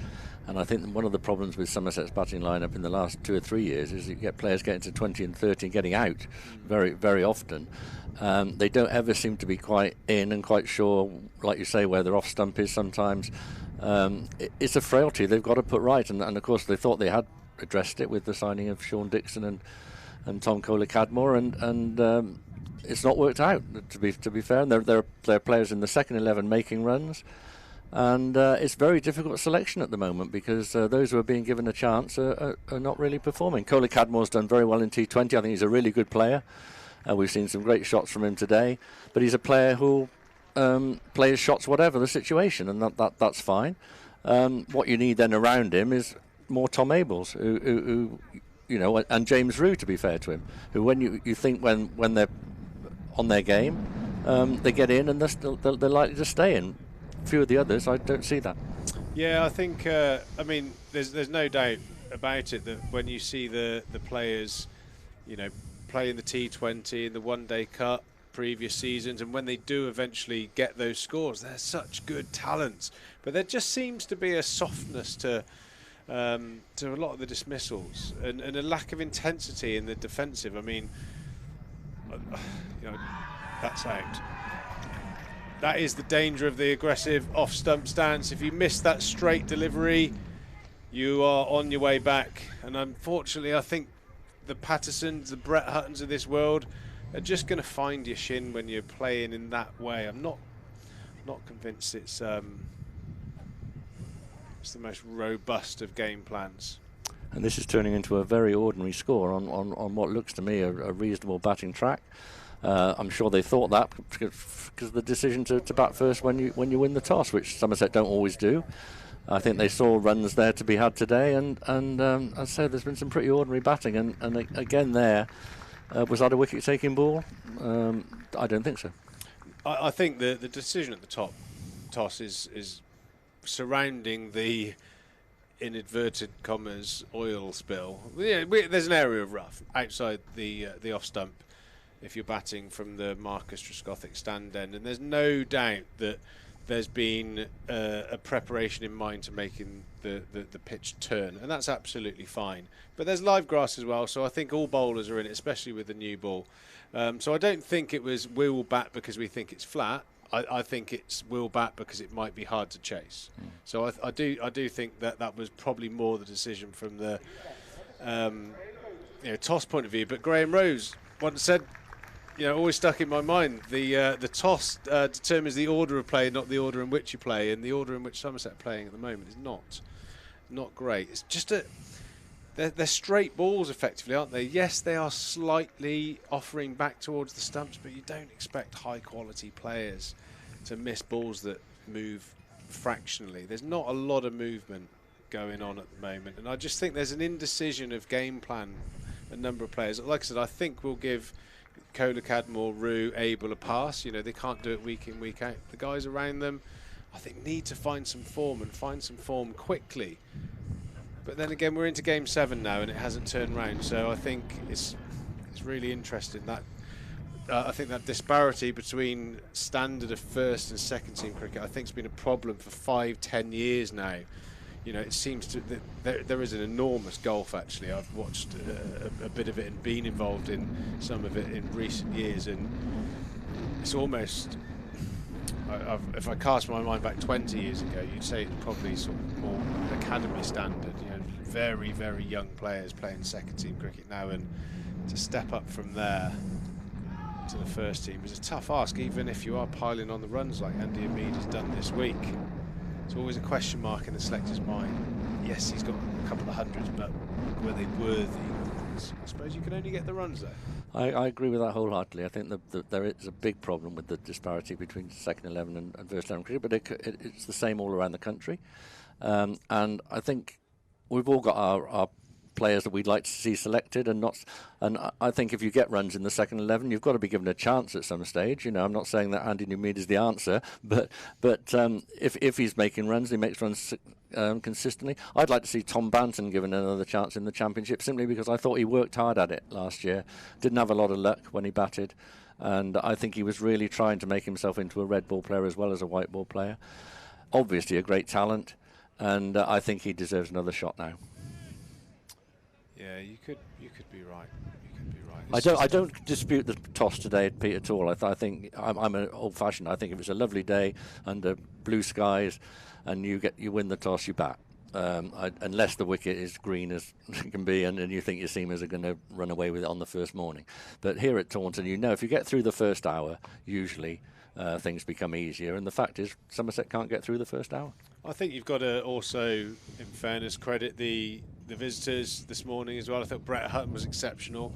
And I think that one of the problems with Somerset's batting lineup in the last 2 or 3 years is you get players getting to 20 and 30 and getting out very, very often. They don't ever seem to be quite in and quite sure, like you say, where their off stump is sometimes. It's a frailty they've got to put right, and of course they thought they had addressed it with the signing of Sean Dixon and Tom Cola Cadmore, and it's not worked out, to be fair. And there are players in the second 11 making runs, and it's very difficult selection at the moment because those who are being given a chance are not really performing. Cola Cadmore's done very well in T20. I think he's a really good player. We've seen some great shots from him today, but he's a player who plays shots whatever the situation, and that's fine. What you need then around him is more Tom Abels, who and James Rue, to be fair to him, who when you think when they're on their game, they get in and they're likely to stay in. A few of the others, I don't see that. Yeah, I think. I mean, there's no doubt about it that when you see the players, you know, playing the T20 and the One Day Cup previous seasons, and when they do eventually get those scores, they're such good talents. But there just seems to be a softness to a lot of the dismissals and a lack of intensity in the defensive. I mean, you know, that's out. That is the danger of the aggressive off-stump stance. If you miss that straight delivery, you are on your way back. And unfortunately, I think the Pattersons, the Brett Huttons of this world are just going to find your shin when you're playing in that way. I'm not convinced it's the most robust of game plans. And this is turning into a very ordinary score on what looks to me a reasonable batting track. I'm sure they thought that because the decision to bat first when you win the toss, which Somerset don't always do. I think they saw runs there to be had today, and as I said, there's been some pretty ordinary batting, and again there, was that a wicket-taking ball? I don't think so. I think the decision at the top toss is surrounding the, in inverted commas, oil spill. Yeah, there's an area of rough outside the off stump if you're batting from the Marcus Trescothic stand end, and there's no doubt that there's been a preparation in mind to making the pitch turn, and that's absolutely fine. But there's live grass as well, so I think all bowlers are in it, especially with the new ball. So I don't think it was we'll bat because we think it's flat. I think it's we'll bat because it might be hard to chase. So I do think that was probably more the decision from the toss point of view. But Graham Rose once said, always stuck in my mind, the toss determines the order of play, not the order in which you play, and the order in which Somerset are playing at the moment is not great. It's just they're straight balls effectively, aren't they? Yes, they are slightly offering back towards the stumps, but you don't expect high quality players to miss balls that move fractionally. There's not a lot of movement going on at the moment, and I just think there's an indecision of game plan. A number of players, like I said, I think we'll give Kohler, Cadmore, Rue, Abel a pass. They can't do it week in, week out. The guys around them, I think, need to find some form and find some form quickly. But then again, we're into Game 7 now, and it hasn't turned round. So I think it's really interesting that I think that disparity between standard of first and second team cricket, I think, has been a problem for 5-10 years now. It seems there is an enormous gulf. Actually, I've watched a bit of it and been involved in some of it in recent years, and it's almost. If I cast my mind back 20 years ago, you'd say it's probably sort of more academy standard. Very, very young players playing second team cricket now, and to step up from there to the first team is a tough ask, even if you are piling on the runs like Andy Hamid has done this week. It's always a question mark in the selector's mind. Yes, he's got a couple of hundreds, but were they worthy? I suppose you can only get the runs there. I agree with that wholeheartedly. I think that there is a big problem with the disparity between second 11 and first 11 cricket, but it's the same all around the country. And I think we've all got our players that we'd like to see selected, and I think if you get runs in the second 11, you've got to be given a chance at some stage. I'm not saying that Andy Numid is the answer, but if he's making runs, he makes runs consistently. I'd like to see Tom Banton given another chance in the Championship, simply because I thought he worked hard at it last year. Didn't have a lot of luck when he batted, and I think he was really trying to make himself into a red ball player as well as a white ball player. Obviously a great talent, and I think he deserves another shot now. Yeah, you could be right. You could be right. I don't dispute the toss today, Pete, at all. I think I'm an old-fashioned. I think if it's a lovely day under blue skies, and you win the toss, you bat. Unless the wicket is green as it can be, and you think your seamers are going to run away with it on the first morning. But here at Taunton, if you get through the first hour, usually things become easier. And the fact is, Somerset can't get through the first hour. I think you've got to also, in fairness, credit the visitors this morning as well. I thought Brett Hutton was exceptional.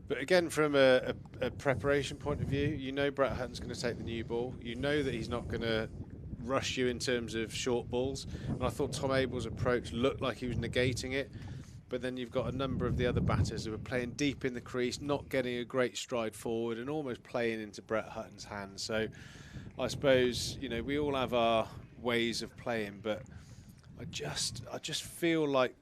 But again, from a preparation point of view, Brett Hutton's going to take the new ball. That he's not going to rush you in terms of short balls. And I thought Tom Abel's approach looked like he was negating it. But then you've got a number of the other batters who are playing deep in the crease, not getting a great stride forward, and almost playing into Brett Hutton's hands. So I suppose, we all have our ways of playing, but I just feel like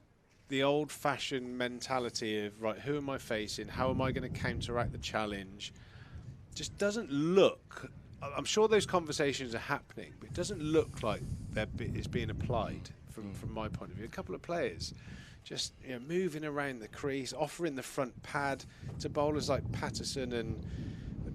the old-fashioned mentality of, right, who am I facing? How am I going to counteract the challenge? Just doesn't look. I'm sure those conversations are happening, but it doesn't look like it's being applied from my point of view. A couple of players just moving around the crease, offering the front pad to bowlers like Patterson and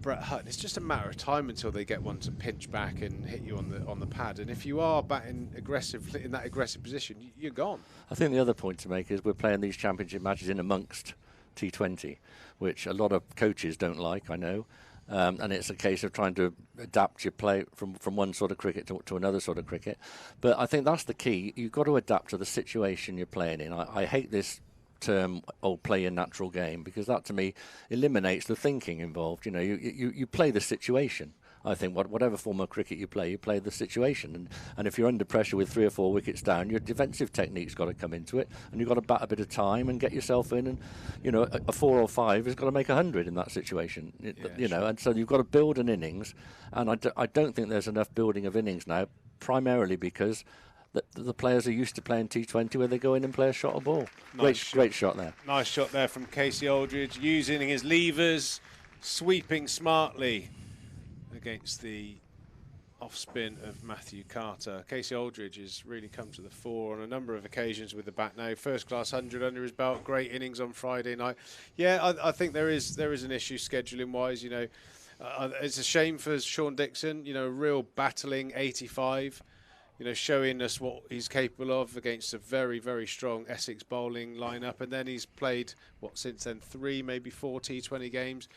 Brett Hutton. It's just a matter of time until they get one to pinch back and hit you on the pad. And if you are batting aggressively in that aggressive position, you're gone. I think the other point to make is we're playing these championship matches in amongst T20, which a lot of coaches don't like, I know. And it's a case of trying to adapt your play from one sort of cricket to another sort of cricket. But I think that's the key. You've got to adapt to the situation you're playing in. I hate this term, play your natural game, because that to me eliminates the thinking involved. You play the situation. I think whatever form of cricket you play the situation. And if you're under pressure with 3 or 4 wickets down, your defensive technique's got to come into it, and you've got to bat a bit of time and get yourself in. And a 4 or 5 has got to make 100 in that situation. Sure. And so you've got to build an innings. And I don't think there's enough building of innings now, primarily because the players are used to playing T20 where they go in and play a shot or ball. Great shot there. Nice shot there from Casey Aldridge, using his levers, sweeping smartly against the off spin of Matthew Carter. Casey Aldridge has really come to the fore on a number of occasions with the bat now. First class 100 under his belt, great innings on Friday night. Yeah, I think there is an issue scheduling wise. It's a shame for Sean Dixon. Real battling 85. Showing us what he's capable of against a very, very strong Essex bowling lineup, and then he's played since then 3, maybe 4 T20 games.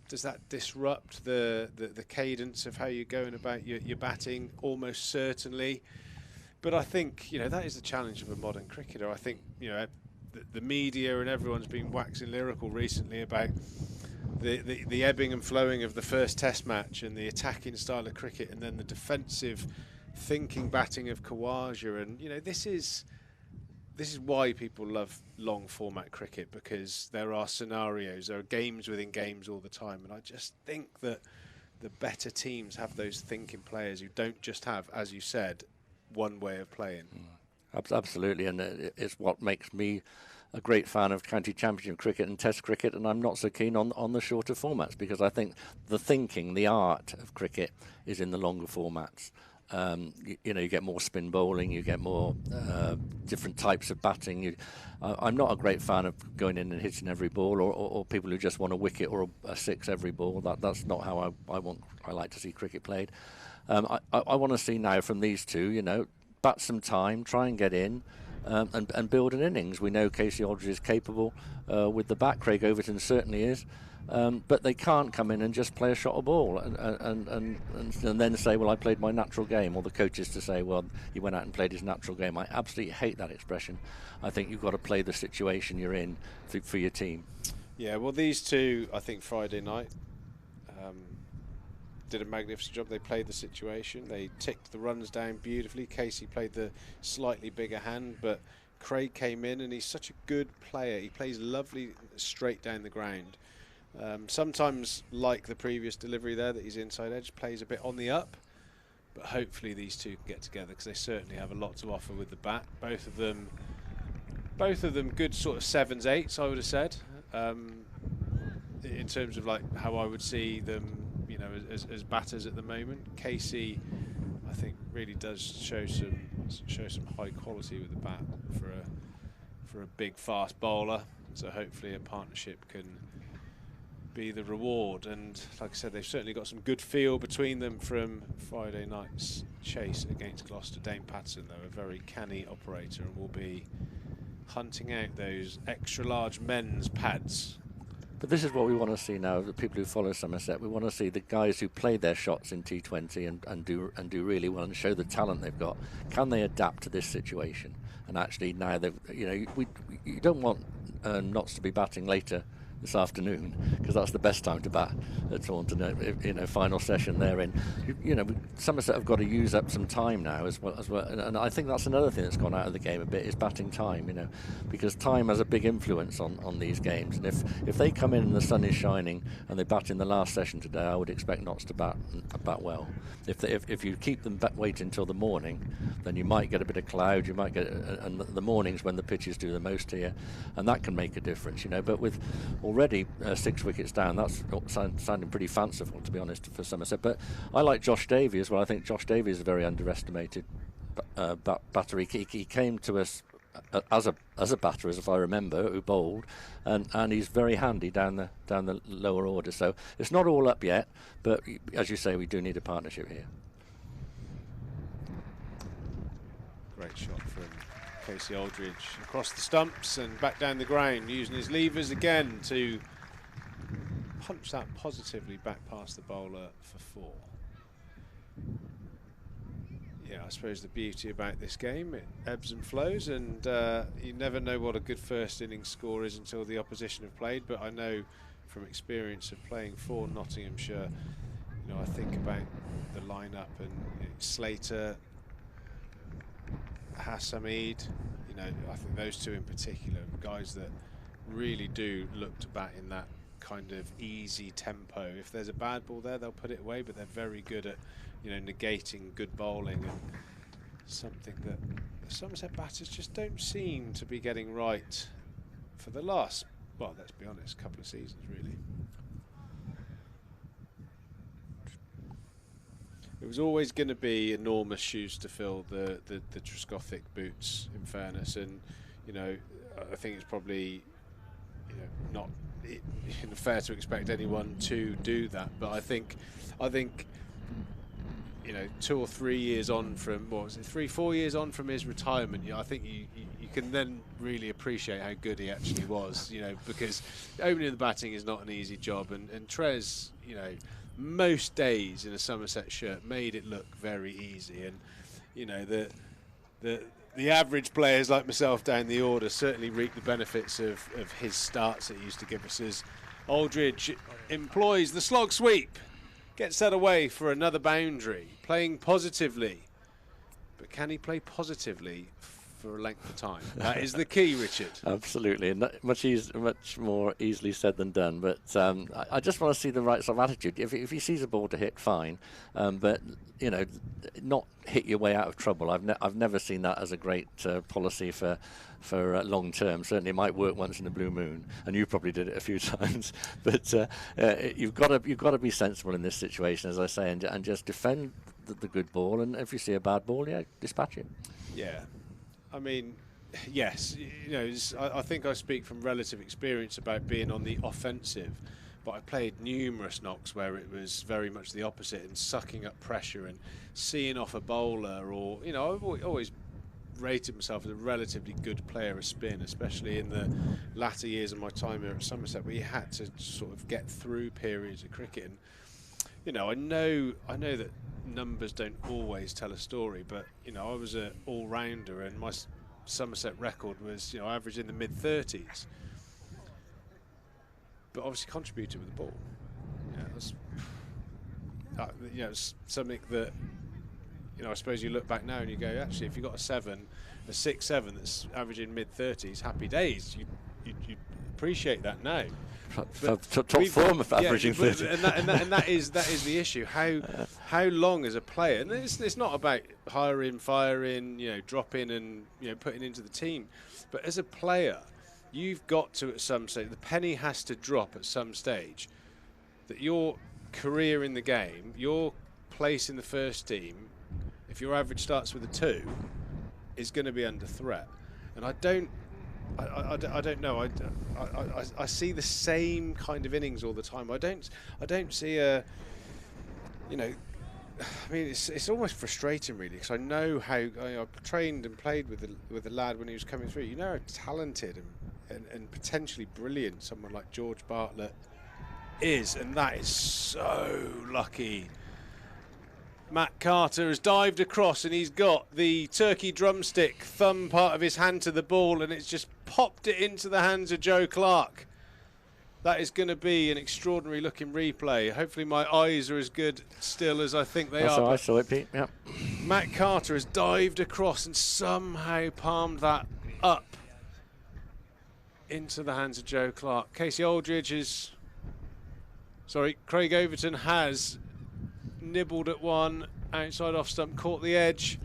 Does that disrupt the cadence of how you're going about your batting? Almost certainly. But I think, that is the challenge of a modern cricketer. I think, the media and everyone's been waxing lyrical recently about the ebbing and flowing of the first Test match and the attacking style of cricket, and then the defensive thinking batting of Khawaja. And, this is why people love long format cricket, because there are scenarios, there are games within games all the time, and I just think that the better teams have those thinking players who don't just have, as you said, one way of playing. Absolutely, and it's what makes me a great fan of county championship cricket and Test cricket, and I'm not so keen on the shorter formats, because I think the thinking, the art of cricket is in the longer formats. You get more spin bowling, you get more different types of batting. I'm not a great fan of going in and hitting every ball, or people who just want a wicket or a 6 every ball. That's not how I like to see cricket played. I want to see now from these two, bat some time, try and get in, and build an innings. We know Casey Aldridge is capable with the bat. Craig Overton certainly is. But they can't come in and just play a shot or ball and then say, well, I played my natural game, or the coaches to say, well, he went out and played his natural game. I absolutely hate that expression. I think you've got to play the situation you're in for your team. Yeah, well, these two, I think Friday night did a magnificent job. They played the situation. They ticked the runs down beautifully. Casey played the slightly bigger hand, but Craig came in, and he's such a good player. He plays lovely straight down the ground. Sometimes, like the previous delivery there, that he's inside edge, plays a bit on the up, but hopefully these two can get together, because they certainly have a lot to offer with the bat. Both of them good sort of 7s, 8s, I would have said, in terms of like how I would see them, as batters at the moment. Casey, I think, really does show some high quality with the bat for a big fast bowler. So hopefully a partnership can be the reward. And like I said, they've certainly got some good feel between them from Friday night's chase against Gloucester. Dane Patterson, though, a very canny operator, and will be hunting out those extra large men's pads. But this is what we want to see now, the people who follow Somerset. We want to see the guys who play their shots in T20 and do really well and show the talent they've got. Can they adapt to this situation? And actually now, you don't want Notts to be batting later this afternoon, because that's the best time to bat at Taunton. Final session there. And Somerset have got to use up some time now as well. And I think that's another thing that's gone out of the game a bit, is batting time. Because time has a big influence on these games. And if they come in and the sun is shining and they bat in the last session today, I would expect Notts to bat well. If you keep them waiting until the morning, then you might get a bit of cloud. You might get, and the mornings when the pitches do the most here, and that can make a difference. But with already 6 wickets down, that's sounding pretty fanciful, to be honest, for Somerset. But I like Josh Davey as well. I think Josh Davey is a very underestimated batter. He came to us as a batter, as if I remember, who bowled, and he's very handy down the lower order. So it's not all up yet, but as you say, we do need a partnership here. Great shot from Casey Aldridge across the stumps and back down the ground, using his levers again to punch that positively back past the bowler for 4. Yeah, I suppose the beauty about this game, it ebbs and flows, and you never know what a good first innings score is until the opposition have played. But I know from experience of playing for Nottinghamshire, I think about the lineup and Slater, Hassamid, I think those two in particular, guys that really do look to bat in that kind of easy tempo. If there's a bad ball there, they'll put it away, but they're very good at negating good bowling, and something that the Somerset batters just don't seem to be getting right for the last, well, let's be honest, couple of seasons really. It was always going to be enormous shoes to fill, the Trescothic boots, in fairness, and I think it's probably not fair to expect anyone to do that, but I think 2 or 3 years on from, 3-4 years on from his retirement, I think you can then really appreciate how good he actually was, because opening the batting is not an easy job, and Trez, most days in a Somerset shirt made it look very easy, and the average players like myself down the order certainly reap the benefits of his starts that he used to give us, as Aldridge employs the slog sweep, gets set away for another boundary, playing positively. But can he play positively for a length of time? That is the key, Richard. Absolutely, and much more easily said than done. But I just want to see the right sort of attitude. If he sees a ball to hit, fine, but not hit your way out of trouble. I've never seen that as a great policy for long term. Certainly, it might work once in a blue moon, and you probably did it a few times. But you've got to be sensible in this situation, as I say, and just defend the good ball. And if you see a bad ball, dispatch it. Yeah. I mean, yes, I think I speak from relative experience about being on the offensive, but I played numerous knocks where it was very much the opposite, and sucking up pressure and seeing off a bowler, or I've always rated myself as a relatively good player of spin, especially in the latter years of my time here at Somerset, where you had to sort of get through periods of cricket. And I know that numbers don't always tell a story, but I was an all-rounder, and my Somerset record was average in the mid-30s, but obviously contributed with the ball. It's something that I suppose you look back now and you go, actually, if you got a 6-7 that's averaging mid-30s, happy days. You appreciate that now. Top form of averaging 30. And that is the issue. How long as a player, and it's not about hiring, firing, dropping and putting into the team, but as a player, you've got to, at some stage, the penny has to drop at some stage that your career in the game, your place in the first team, if your average starts with a 2, is going to be under threat. And I don't know. I see the same kind of innings all the time. I don't see a. I mean, it's almost frustrating, really, because I know how I trained and played with the lad when he was coming through. How talented and potentially brilliant someone like George Bartlett is, and that is so lucky. Matt Carter has dived across, and he's got the turkey drumstick thumb part of his hand to the ball, and it's just popped it into the hands of Joe Clark. That is going to be an extraordinary looking replay. Hopefully my eyes are as good still as I think they That's are. how I saw it, Pete. Yep. Matt Carter has dived across and somehow palmed that up into the hands of Joe Clark. Casey Aldridge is... Sorry, Craig Overton has nibbled at one outside off stump, caught the edge,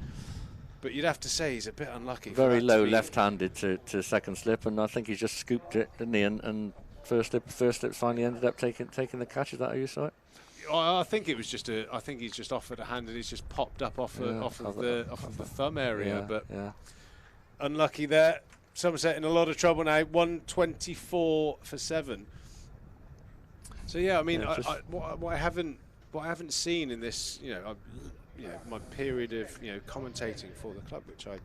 but you'd have to say he's a bit unlucky. Very low left-handed to second slip, and I think he just scooped it, didn't he? And first slip finally ended up taking the catch. Is that how you saw it? I think it was just I think he's just offered a hand and he's just popped up off of the thumb area, but unlucky there. Somerset in a lot of trouble now. 124 for 7. So yeah, I mean, what I haven't seen in this, my period of commentating for the club, which I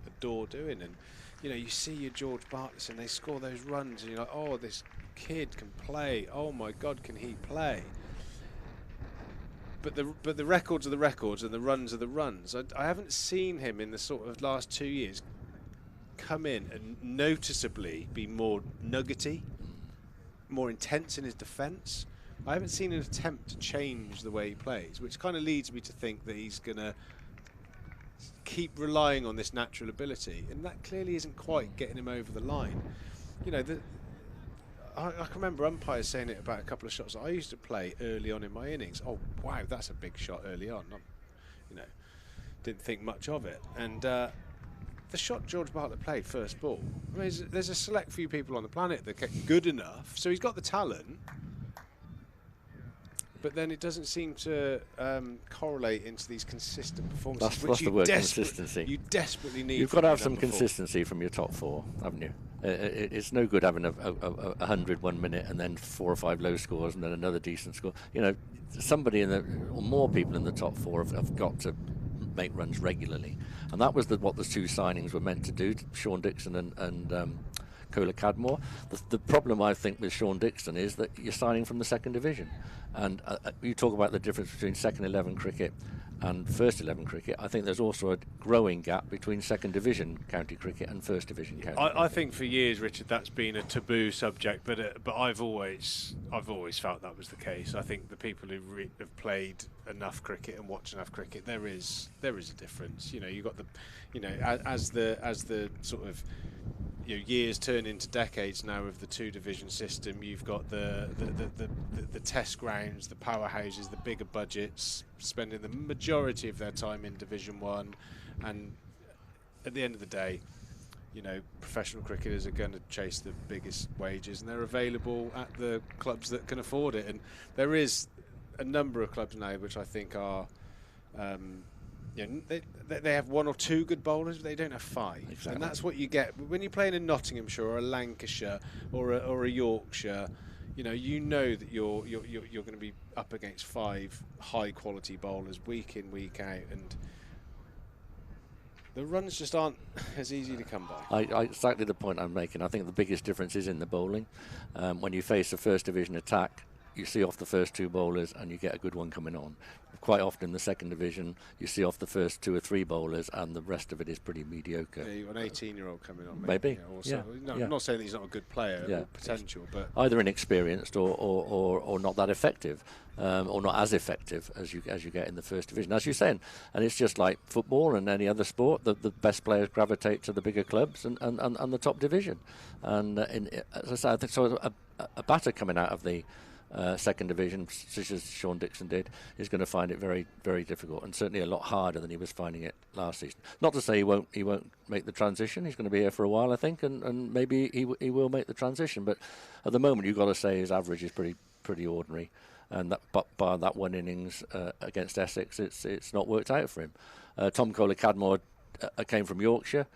adore doing, and you see your George Bartletts and they score those runs, and you're like, oh, this kid can play. Oh my God, can he play? But the records are the records, and the runs are the runs. I haven't seen him in the sort of last 2 years come in and noticeably be more nuggety, more intense in his defence. I haven't seen an attempt to change the way he plays, which kind of leads me to think that he's going to keep relying on this natural ability, and that clearly isn't quite getting him over the line. I can remember umpires saying it about a couple of shots that I used to play early on in my innings. Oh wow, that's a big shot early on. Didn't think much of it. And the shot George Bartlett played first ball, I mean, there's a select few people on the planet that get good enough. So he's got the talent, but then it doesn't seem to correlate into these consistent performances. That's the word, consistency. You desperately need. You've got to have some consistency from your top 4, haven't you? It's no good having a 100 1 minute and then 4 or 5 low scores and then another decent score. Somebody or more people in the top 4 have got to make runs regularly, and that was what the 2 signings were meant to do. Sean Dixon and Cola Cadmore. The problem I think with Sean Dixon is that you're signing from the 2nd division, and you talk about the difference between 2nd 11 cricket and 1st 11 cricket. I think there's also a growing gap between 2nd division county cricket and 1st division county cricket. I think for years, Richard, that's been a taboo subject, but I've always felt that was the case. I think the people who have played enough cricket and watched enough cricket, there is a difference. You got as the sort of years turn into decades now of the 2-division system. You've got the test grounds, the powerhouses, the bigger budgets, spending the majority of their time in Division 1, and at the end of the day, professional cricketers are going to chase the biggest wages, and they're available at the clubs that can afford it. And there is a number of clubs now which I think are they have 1 or 2 good bowlers, but they don't have 5. Exactly. And that's what you get when you're playing in Nottinghamshire or a Lancashire or a Yorkshire. That you're going to be up against 5 high quality bowlers week in, week out, and the runs just aren't as easy to come by. Exactly the point I'm making. I think the biggest difference is in the bowling. When you face a 1st division attack, you see off the first 2 bowlers and you get a good one coming on. Quite often in the 2nd division, you see off the first 2 or 3 bowlers and the rest of it is pretty mediocre. Yeah, you've got an 18-year-old coming on. Maybe. I'm not saying that he's not a good player, or potential, but either inexperienced or not that effective, or not as effective as you get in the 1st division, as you're saying. And it's just like football and any other sport. The best players gravitate to the bigger clubs and the top division. And as I say, I think so. A batter coming out of the 2nd division, such as Sean Dixon did, is going to find it very, very difficult, and certainly a lot harder than he was finding it last season. Not to say he won't make the transition. He's going to be here for a while, I think, and maybe he will make the transition. But at the moment, you've got to say his average is pretty ordinary, and but by that 1 innings against Essex, it's not worked out for him. Tom Cola Cadmore came from Yorkshire,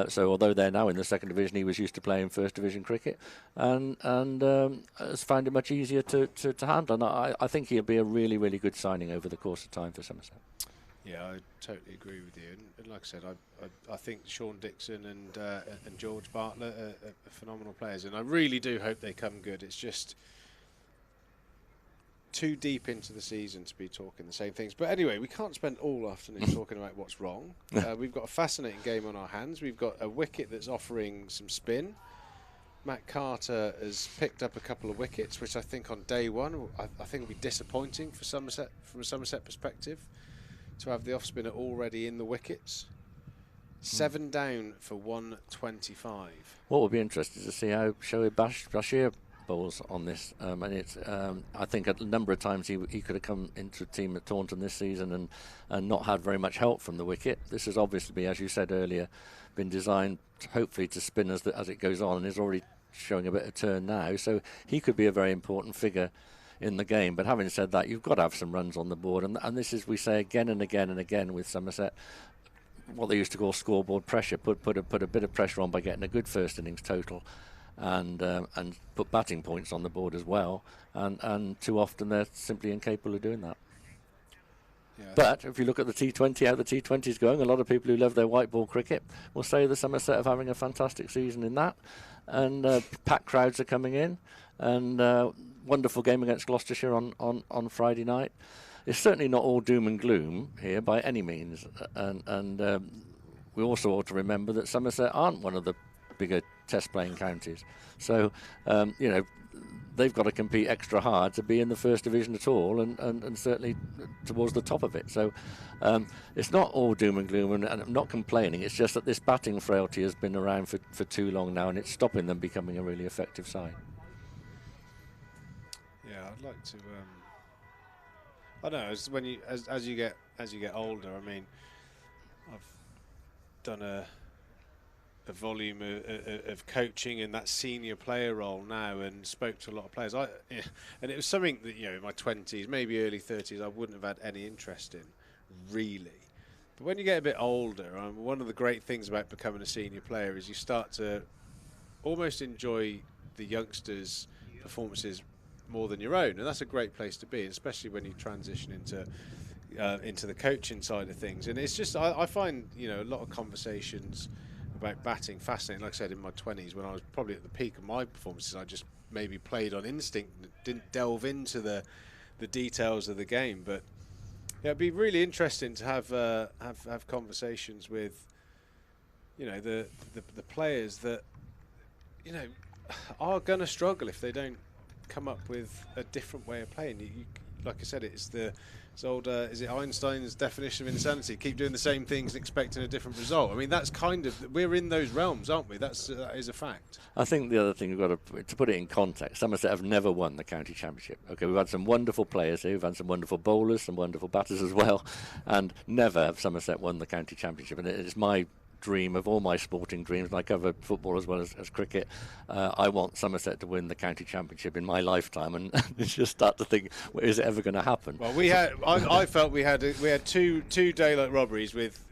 so although they're now in the 2nd division, he was used to playing 1st division cricket, and has found it much easier to handle. And I think he'll be a really, really good signing over the course of time for Somerset. Yeah, I totally agree with you. And like I said, I think Sean Dixon and George Bartlett are phenomenal players, and I really do hope they come good. It's just too deep into the season to be talking the same things. But anyway, we can't spend all afternoon talking about what's wrong. We've got a fascinating game on our hands. We've got a wicket that's offering some spin. Matt Carter has picked up a couple of wickets, which I think on day one, I think will be disappointing for Somerset, from a Somerset perspective, to have the off-spinner already in the wickets. 7 down for 125. What will be interesting to see how Shoaib Bashir bowls on this. And it's, I think a number of times he could have come into a team at Taunton this season and not had very much help from the wicket. This has obviously, as you said earlier, been designed hopefully to spin as it goes on, and is already showing a bit of turn now. So he could be a very important figure in the game. But having said that, you've got to have some runs on the board, and this is, we say again and again and again with Somerset, what they used to call scoreboard pressure. Put a bit of pressure on by getting a good first innings total, and put batting points on the board as well. And too often they're simply incapable of doing that. Yeah. But if you look at the T20, how the T20 is going, a lot of people who love their white ball cricket will say the Somerset are having a fantastic season in that, and packed crowds are coming in, and wonderful game against Gloucestershire on Friday night. It's certainly not all doom and gloom here by any means, and we also ought to remember that Somerset aren't one of the bigger test-playing counties, so they've got to compete extra hard to be in the first division at all, and certainly towards the top of it. So it's not all doom and gloom, and I'm not complaining. It's just that this batting frailty has been around for too long now, and it's stopping them becoming a really effective side. Yeah, I'd like to. I don't know. As you get older, I mean, I've done a volume of coaching in that senior player role now, and spoke to a lot of players. And it was something that, in my 20s, maybe early 30s, I wouldn't have had any interest in, really. But when you get a bit older, one of the great things about becoming a senior player is you start to almost enjoy the youngsters' performances more than your own, and that's a great place to be, especially when you transition into the coaching side of things. And it's just, I find a lot of conversations about batting fascinating. Like I said, in my 20s, when I was probably at the peak of my performances, I just maybe played on instinct, didn't delve into the details of the game. But yeah, it'd be really interesting to have conversations with the players that are going to struggle if they don't come up with a different way of playing. You, like I said, it's old, is it Einstein's definition of insanity? Keep doing the same things and expecting a different result. I mean, that's kind of, we're in those realms, aren't we? That is a fact. I think the other thing we've got to put it in context, Somerset have never won the county championship. Okay, we've had some wonderful players here, we've had some wonderful bowlers, some wonderful batters as well, and never have Somerset won the county championship. And it's my dream of all my sporting dreams, and I cover football as well as cricket. I want Somerset to win the county championship in my lifetime, and just start to think, is it ever going to happen? Well, I felt we had two daylight robberies with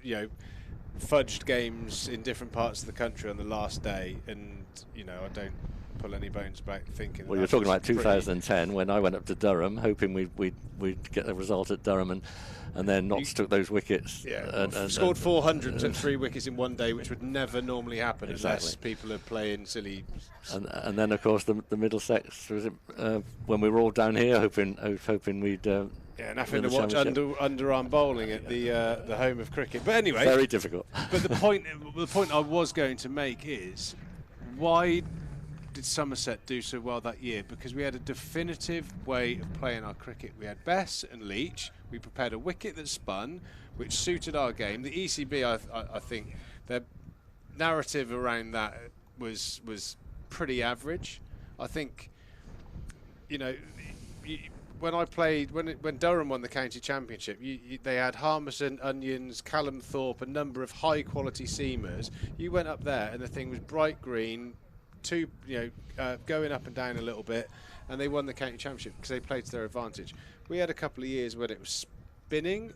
fudged games in different parts of the country on the last day, and I don't pull any bones about thinking. Well, you're talking about 2010 when I went up to Durham, hoping we'd get a result at Durham, and then Notts took those wickets. Yeah, and scored 400 and took 3 wickets in one day, which would never normally happen unless people are playing silly. And then, of course, the Middlesex, was it, when we were all down here hoping we'd. And having to watch underarm bowling at the home of cricket. But anyway, very difficult. But the point I was going to make is, why did Somerset do so well that year? Because we had a definitive way of playing our cricket. We had Bess and Leach. We prepared a wicket that spun, which suited our game. The ECB, I think, their narrative around that was pretty average. I think, when Durham won the county championship, they had Harmison, Onions, Callum Thorpe, a number of high quality seamers. You went up there and the thing was bright green, going up and down a little bit, and they won the county championship because they played to their advantage. We had a couple of years when it was spinning.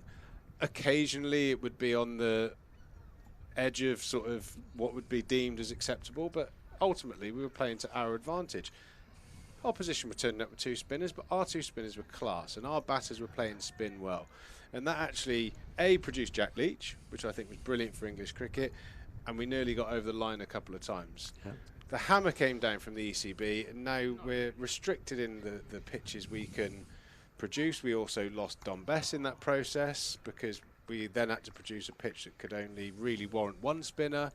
Occasionally it would be on the edge of sort of what would be deemed as acceptable, but ultimately we were playing to our advantage. Opposition were turning up with 2 spinners, but our 2 spinners were class, and our batters were playing spin well. And that actually, produced Jack Leach, which I think was brilliant for English cricket, and we nearly got over the line a couple of times. Yeah. The hammer came down from the ECB, and now we're restricted in the pitches we can produce. We also lost Don Bess in that process, because we then had to produce a pitch that could only really warrant 1 spinner.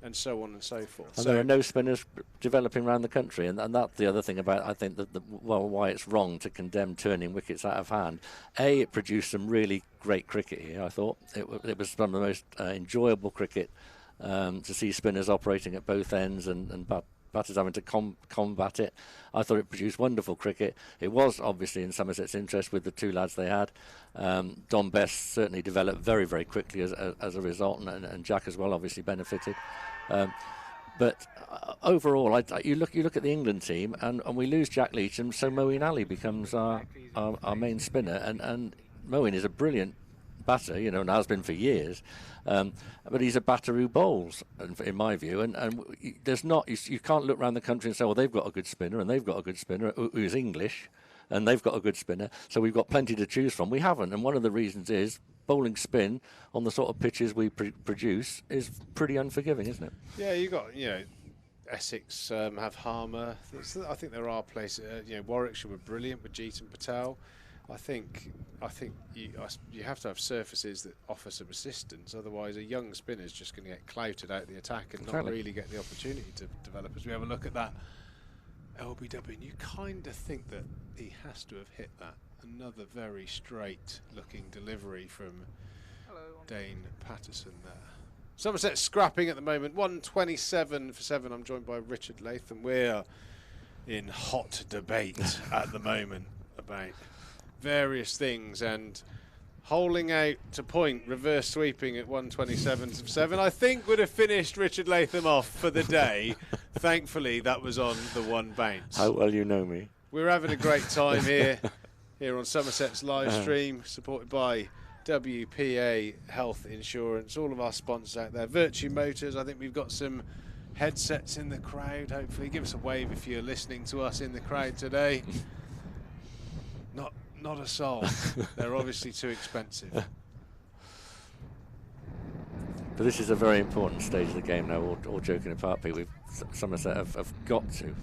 and so on and so forth. And so there are no spinners developing around the country, and that's the other thing about, I think, why it's wrong to condemn turning wickets out of hand. It produced some really great cricket here, I thought. It was some of the most enjoyable cricket to see spinners operating at both ends and batters having to combat it. I thought it produced wonderful cricket. It was obviously in Somerset's interest with the two lads they had. Don Best certainly developed very, very quickly as a result, and Jack as well obviously benefited. But overall, you look at the England team, and we lose Jack Leacham, so Moeen Ali becomes our main spinner, and Moeen is a brilliant batter, and has been for years. But he's a batter who bowls, in my view, and there's not you can't look around the country and say, well, they've got a good spinner and they've got a good spinner who's English, and they've got a good spinner, so we've got plenty to choose from. We haven't, and one of the reasons is bowling spin on the sort of pitches we produce is pretty unforgiving, isn't it? Yeah, you got Essex have Harmer. I think there are places. Warwickshire were brilliant with Jeet and Patel. I think you have to have surfaces that offer some assistance. Otherwise, a young spinner's just going to get clouted out of the attack and not really get the opportunity to develop. As we have a look at that LBW, and you kind of think that he has to have hit that. Another very straight-looking delivery from Dane Patterson there. Somerset scrapping at the moment. 127 for 7. I'm joined by Richard Latham. We're in hot debate at the moment about various things, and holding out to point, reverse sweeping at 127 for 7, I think would have finished Richard Latham off for the day. Thankfully, that was on the one bounce. How well you know me. We're having a great time here on Somerset's live stream, supported by WPA Health Insurance, all of our sponsors out there. Virtue Motors, I think we've got some headsets in the crowd, hopefully. Give us a wave if you're listening to us in the crowd today. Not a soul. They're obviously too expensive. But this is a very important stage of the game now, all joking apart, Pete. Somerset have got to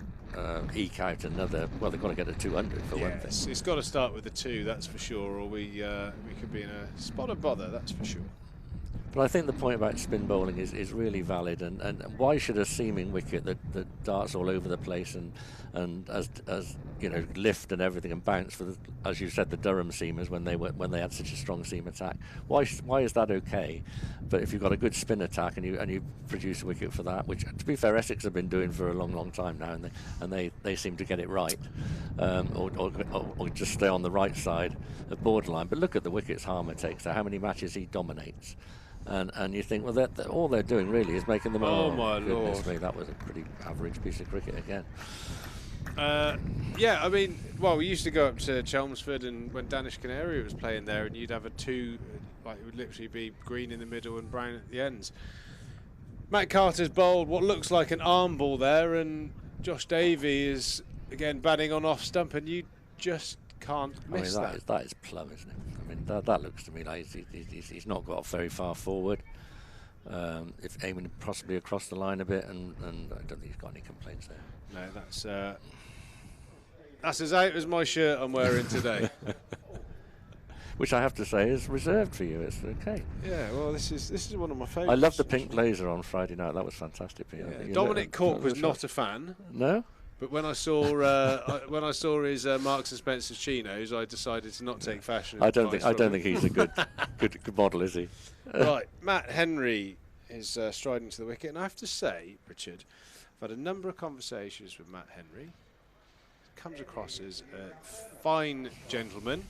eke out another, well, they've got to get a 200 for one thing. It's got to start with a 2, that's for sure, or we could be in a spot of bother, that's for sure. But I think the point about spin bowling is really valid, and why should a seaming wicket that darts all over the place and as lift and everything and bounce for as you said, the Durham seamers when they had such a strong seam attack, why is that okay? But if you've got a good spin attack and you produce a wicket for that, which to be fair Essex have been doing for a long time now, and they seem to get it right, or just stay on the right side of borderline. But look at the wickets Harmer takes, so how many matches he dominates. And you think, well, all they're doing really is making them. Oh my goodness Lord! Me, that was a pretty average piece of cricket again. Yeah, I mean, well, we used to go up to Chelmsford, and when Danish Canary was playing there, and you'd have a 2, like it would literally be green in the middle and brown at the ends. Matt Carter's bowled what looks like an arm ball there, and Josh Davey is again batting on off stump, and you just can't miss that. That is plum, isn't it? I mean, that looks to me like he's not got very far forward. If aiming possibly across the line a bit, and I don't think he's got any complaints there. No, that's as out as my shirt I'm wearing today. Which I have to say is reserved for you. It's okay. Yeah, well, this is one of my favourites. I love the pink blazer on Friday night. That was fantastic. Yeah. Dominic Cork was not a fan. No. But when I saw his Marks and Spencer's chinos, I decided to not take fashion. I don't think he's a good model, is he? Right, Matt Henry is striding to the wicket, and I have to say, Richard, I've had a number of conversations with Matt Henry. Comes across as a fine gentleman,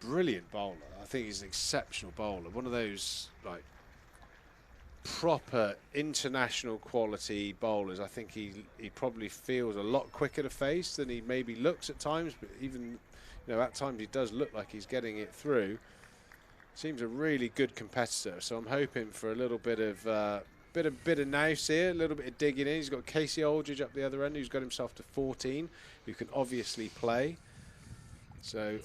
brilliant bowler. I think he's an exceptional bowler. One of those like proper international quality bowlers. I think he probably feels a lot quicker to face than he maybe looks at times, but even at times he does look like he's getting it through. Seems a really good competitor, so I'm hoping for a little bit of nous here, a little bit of digging in. He's got Casey Aldridge up the other end, who's got himself to 14, who can obviously play. So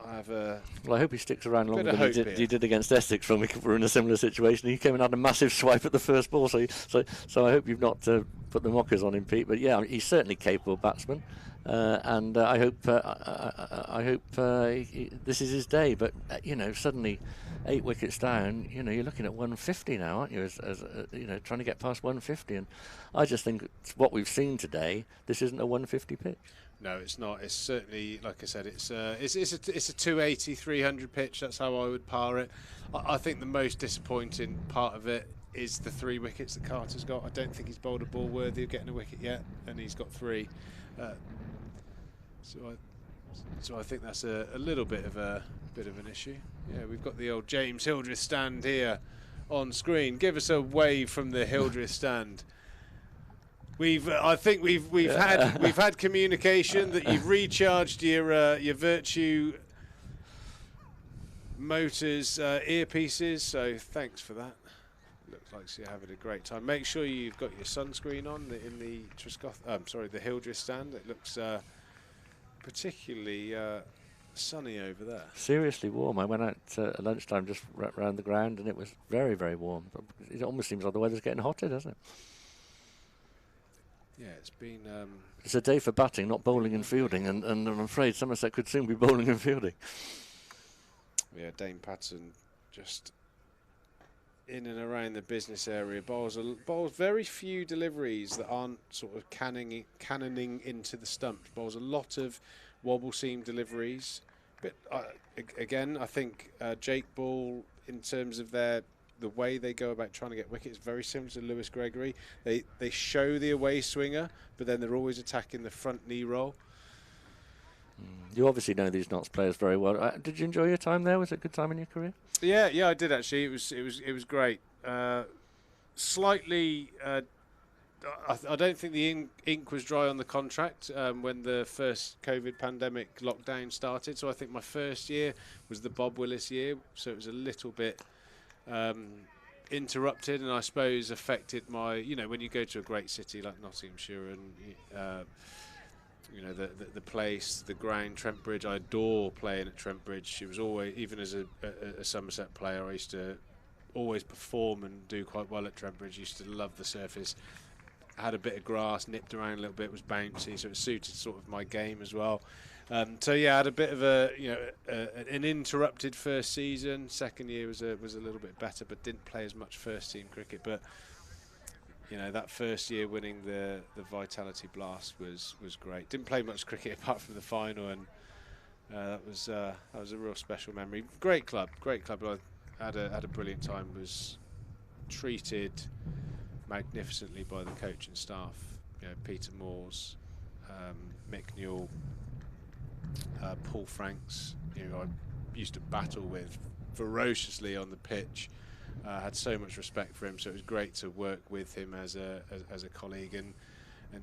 I have a. Well, I hope he sticks around longer than he did against Essex when we were in a similar situation. He came and had a massive swipe at the first ball, so I hope you've not put the mockers on him, Pete. But yeah, he's certainly capable batsman. and I hope this is his day. But suddenly 8 wickets down, you're looking at 150 now, aren't you? As trying to get past 150, and I just think what we've seen today, this isn't a 150 pitch. No, it's not. It's certainly, like I said, it's a 280, 300 pitch. That's how I would par it. I think the most disappointing part of it is the 3 wickets that Carter's got. I don't think he's bowled a ball worthy of getting a wicket yet, and he's got 3. So I think that's a little bit of an issue. Yeah, we've got the old James Hildreth stand here on screen. Give us a wave from the Hildreth stand. I think we've had communication that you've recharged your Virtue Motors earpieces. So thanks for that. Looks like you're having a great time. Make sure you've got your sunscreen on in the the Hildreth stand. It looks particularly sunny over there. Seriously warm. I went out at lunchtime just round the ground, and it was very, very warm. It almost seems like the weather's getting hotter, doesn't it? Yeah, it's been... It's a day for batting, not bowling and fielding, and I'm afraid Somerset could soon be bowling and fielding. Yeah, Dane Patton just in and around the business area. Bowls very few deliveries that aren't sort of cannoning into the stumps. Bowls a lot of wobble seam deliveries. But again, I think Jake Ball, in terms of the way they go about trying to get wickets, very similar to Lewis Gregory. They show the away swinger, but then they're always attacking the front knee roll. You obviously know these Notts players very well. Did you enjoy your time there? Was it a good time in your career? Yeah, I did actually. It was great. Slightly, I don't think the ink was dry on the contract when the first COVID pandemic lockdown started. So I think my first year was the Bob Willis year. So it was a little bit interrupted, and I suppose affected my, when you go to a great city like Nottinghamshire and the place, the ground, Trent Bridge. I adore playing at Trent Bridge. It was always, even as a Somerset player, I used to always perform and do quite well at Trent Bridge. Used to love the surface. Had a bit of grass, nipped around a little bit, was bouncy, so it suited sort of my game as well. So yeah, I had a bit of an interrupted first season. Second year was a little bit better, but didn't play as much first team cricket. But that first year winning the Vitality Blast was great. Didn't play much cricket apart from the final, and that was a real special memory. Great club. I had a brilliant time. Was treated magnificently by the coach and staff. Peter Moores, Mick Newell, Paul Franks, I used to battle with ferociously on the pitch. Had so much respect for him, so it was great to work with him as a colleague, and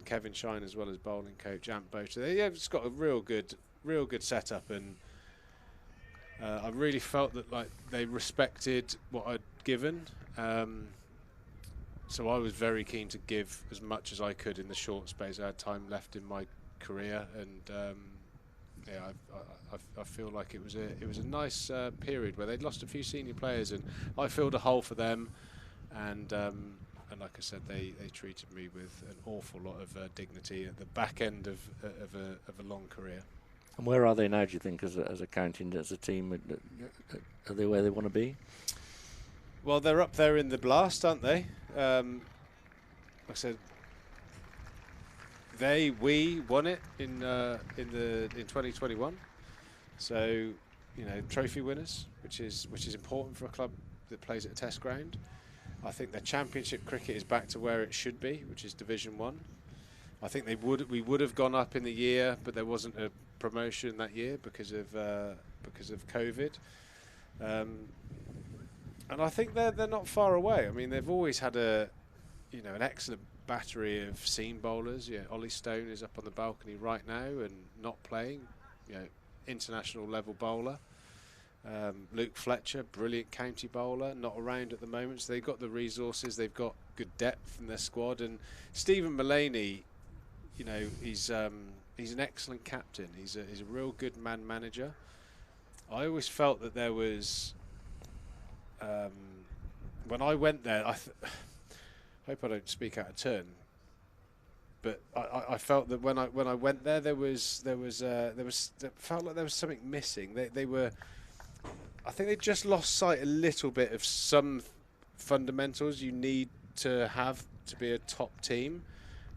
Kevin Shine as well as bowling coach, Ant Boter. Yeah, it's got a real good setup, and I really felt that they respected what I'd given. So I was very keen to give as much as I could in the short space I had time left in my career, and I feel like it was a nice period where they'd lost a few senior players, and I filled a hole for them, and like I said, they treated me with an awful lot of dignity at the back end of a long career. And where are they now, do you think, as a county and as a team? Are they where they want to be? Well, they're up there in the Blast, aren't they? Like I said, we won it in 2021. So, trophy winners, which is important for a club that plays at a test ground. I think their championship cricket is back to where it should be, which is Division 1. I think we would have gone up in the year, but there wasn't a promotion that year because of COVID. And I think they're not far away. I mean, they've always had an excellent battery of seam bowlers. Ollie Stone is up on the balcony right now and not playing. International level bowler. Luke Fletcher, brilliant county bowler, not around at the moment. So they've got the resources. They've got good depth in their squad. And Stephen Mullaney, he's an excellent captain. He's a real good man manager. I always felt that there was. When I went there, I hope I don't speak out of turn. but I felt that when I went there, it felt like there was something missing. I think they just lost sight a little bit of some fundamentals you need to have to be a top team,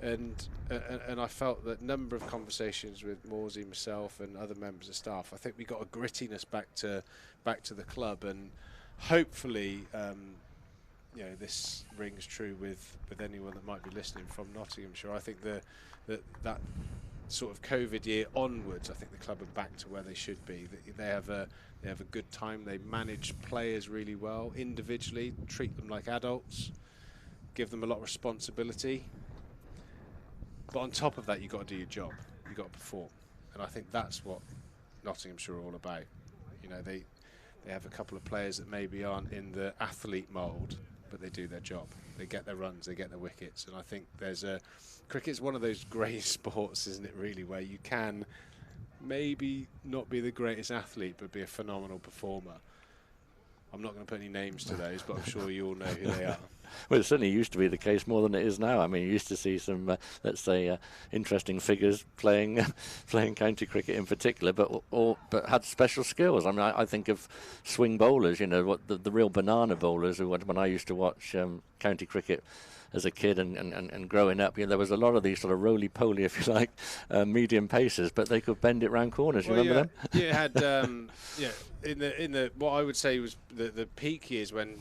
and I felt that number of conversations with Morsey, myself, and other members of staff. I think we got a grittiness back to the club, and hopefully, this rings true with anyone that might be listening from Nottinghamshire. I think that sort of COVID year onwards, I think the club are back to where they should be. They have a good time. They manage players really well individually, treat them like adults, give them a lot of responsibility. But on top of that, you've got to do your job. You've got to perform, and I think that's what Nottinghamshire are all about. They have a couple of players that maybe aren't in the athlete mould, but they do their job. They get their runs, they get their wickets, and I think cricket's one of those great sports, isn't it, really, where you can maybe not be the greatest athlete, but be a phenomenal performer. I'm not going to put any names to those, but I'm sure you all know who they are. Well, it certainly used to be the case more than it is now. I mean, you used to see some, let's say, interesting figures playing county cricket in particular, but had special skills. I mean, I think of swing bowlers, what the real banana bowlers, when I used to watch county cricket as a kid and growing up, there was a lot of these sort of roly-poly, if you like, medium pacers, but they could bend it round corners. You remember them? You had, in the what I would say was the peak years when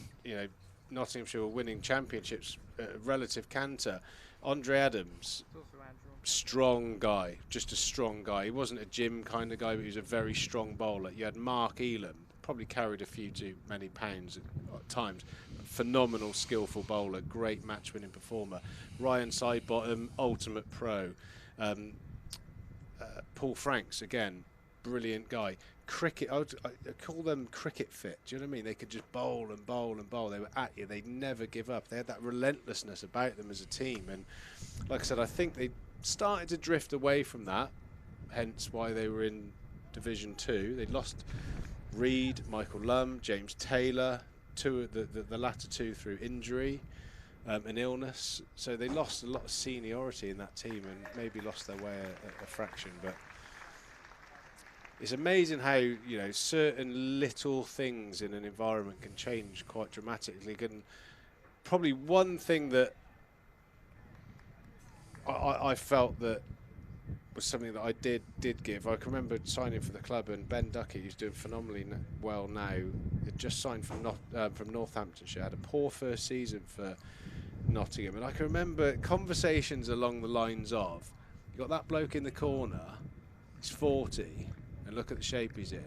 Nottinghamshire were winning championships, relative canter. Andre Adams, strong guy, just a strong guy. He wasn't a gym kind of guy, but he was a very strong bowler. You had Mark Elam, probably carried a few too many pounds at times. Phenomenal, skillful bowler, great match-winning performer. Ryan Sidebottom, ultimate pro. Paul Franks, again, brilliant guy. Cricket, I call them cricket fit. Do you know what I mean? They could just bowl and bowl and bowl. They were at you. They'd never give up. They had that relentlessness about them as a team. And like I said, I think they started to drift away from that, hence why they were in Division 2. They lost Reed, Michael Lum, James Taylor, the latter two through injury and illness. So they lost a lot of seniority in that team and maybe lost their way a fraction. But it's amazing how certain little things in an environment can change quite dramatically. And probably one thing that I felt that was something that I did give. I can remember signing for the club, and Ben Duckett, who's doing phenomenally well now, had just signed from Northamptonshire. Had a poor first season for Nottingham, and I can remember conversations along the lines of, you got that bloke in the corner, he's 40. And look at the shape he's in,